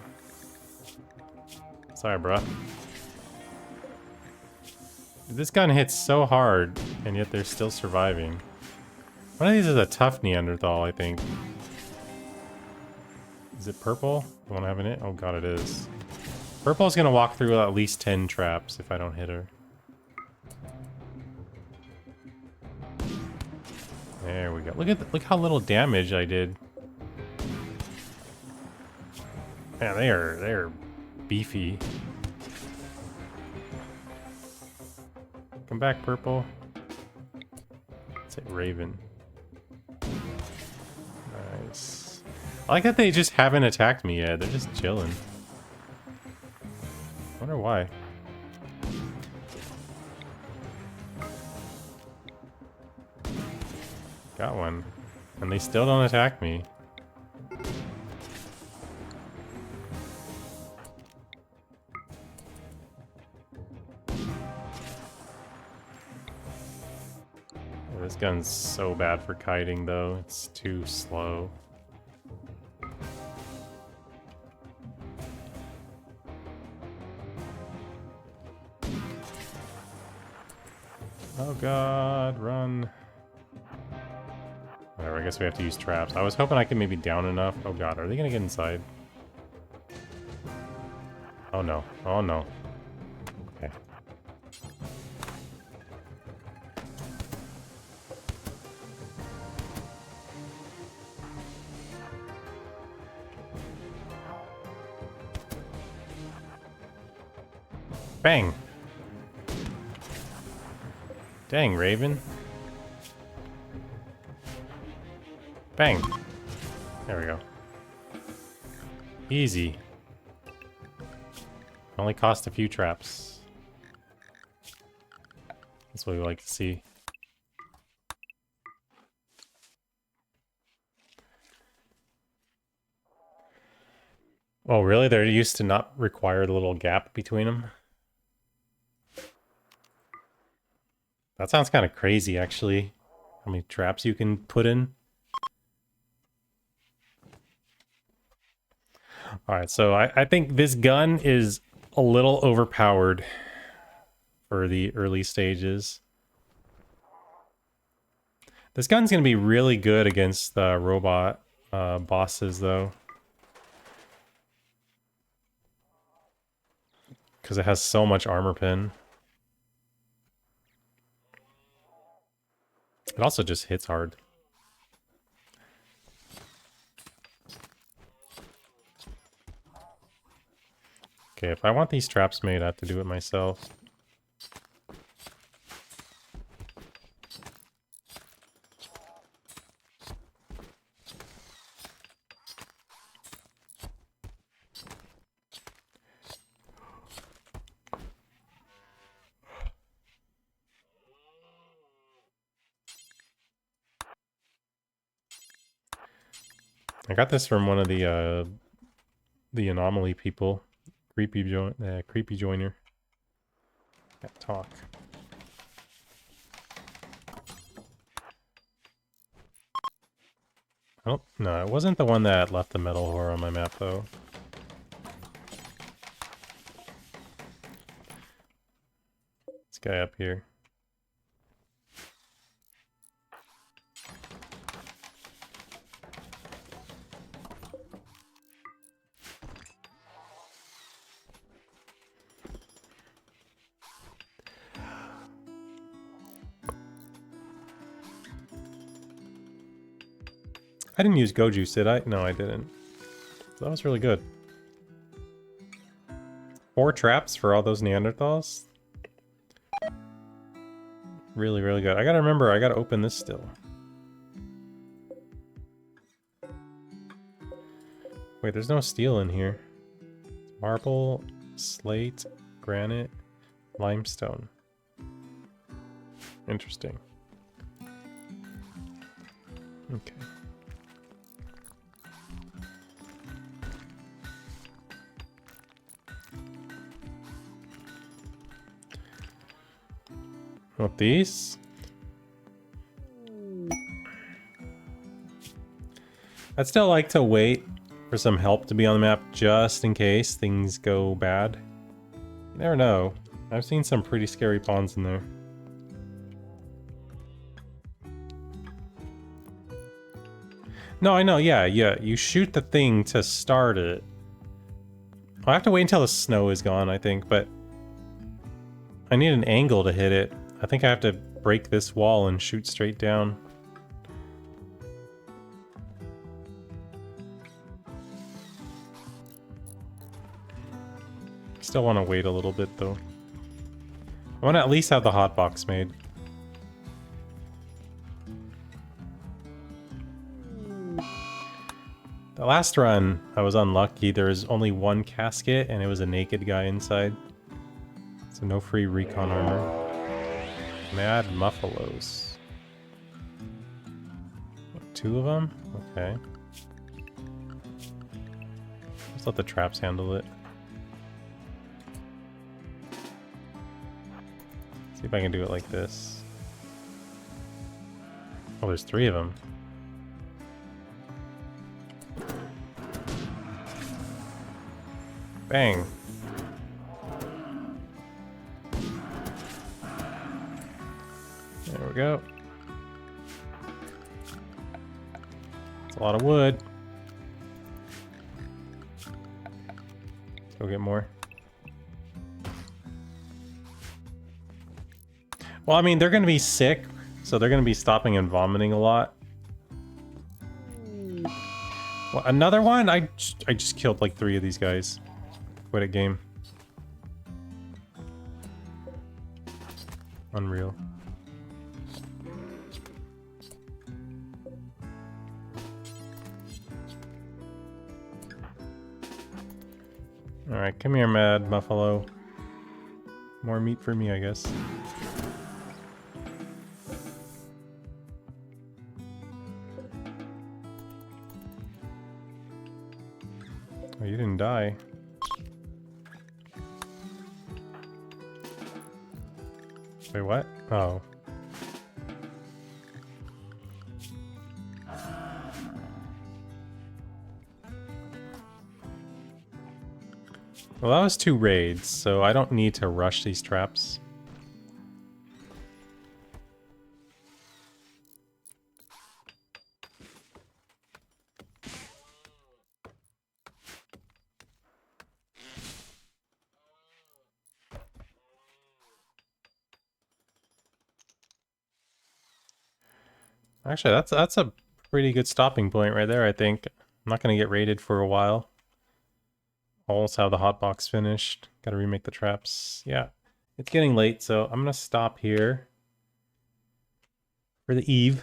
Sorry, bruh. This gun hits so hard, and yet they're still surviving. One of these is a tough Neanderthal, I think. Is it purple? The one having it? Oh god, it is. Purple's gonna walk through at least 10 traps if I don't hit her. There we go. Look how little damage I did. Man, they are beefy. Come back, purple. Let's hit Raven. Nice. I like that they just haven't attacked me yet. They're just chilling. Wonder why. Got one. And they still don't attack me. Oh, this gun's so bad for kiting though. It's too slow. Oh god, run. Whatever, I guess we have to use traps. I was hoping I could maybe down enough. Oh god, are they gonna get inside? Oh no, oh no. Okay. Bang! Dang, Raven. Bang. There we go. Easy. Only cost a few traps. That's what we like to see. Oh, really? They're used to not require the little gap between them? That sounds kind of crazy, actually. How many traps you can put in. Alright, so I think this gun is a little overpowered for the early stages. This gun's going to be really good against the robot bosses, though. Because it has so much armor pin. It also just hits hard. Okay, if I want these traps made, I have to do it myself. I got this from one of the anomaly people. Creepy joiner. Can't talk. Oh, no, it wasn't the one that left the metal horror on my map, though. This guy up here. I didn't use Go Juice, did I? No, I didn't. That was really good. 4 traps for all those Neanderthals? Really, really good. I gotta remember, I gotta open this still. Wait, there's no steel in here. Marble, slate, granite, limestone. Interesting. Okay. What, these? I'd still like to wait for some help to be on the map just in case things go bad. You never know. I've seen some pretty scary pawns in there. No, I know, yeah, you shoot the thing to start it. I'll have to wait until the snow is gone, I think, but I need an angle to hit it. I think I have to break this wall and shoot straight down. Still want to wait a little bit, though. I want to at least have the hotbox made. The last run, I was unlucky. There was only one casket, and it was a naked guy inside. So no free recon armor. Mad Muffalos. Two of them? Okay. Let's let the traps handle it. See if I can do it like this. Oh, there's three of them. Bang. There we go. It's a lot of wood. Let's go get more. Well, I mean, they're gonna be sick, so they're gonna be stopping and vomiting a lot. Well, another one? I just killed like 3 of these guys. Quit a game. Unreal. Alright, come here, Mad Buffalo. More meat for me, I guess. Oh, you didn't die. Wait, what? Oh. Well, that was 2 raids, so I don't need to rush these traps. Actually, that's a pretty good stopping point right there, I think. I'm not going to get raided for a while. Almost have the hotbox finished. Gotta remake the traps. Yeah, it's getting late, so I'm gonna stop here for the eve.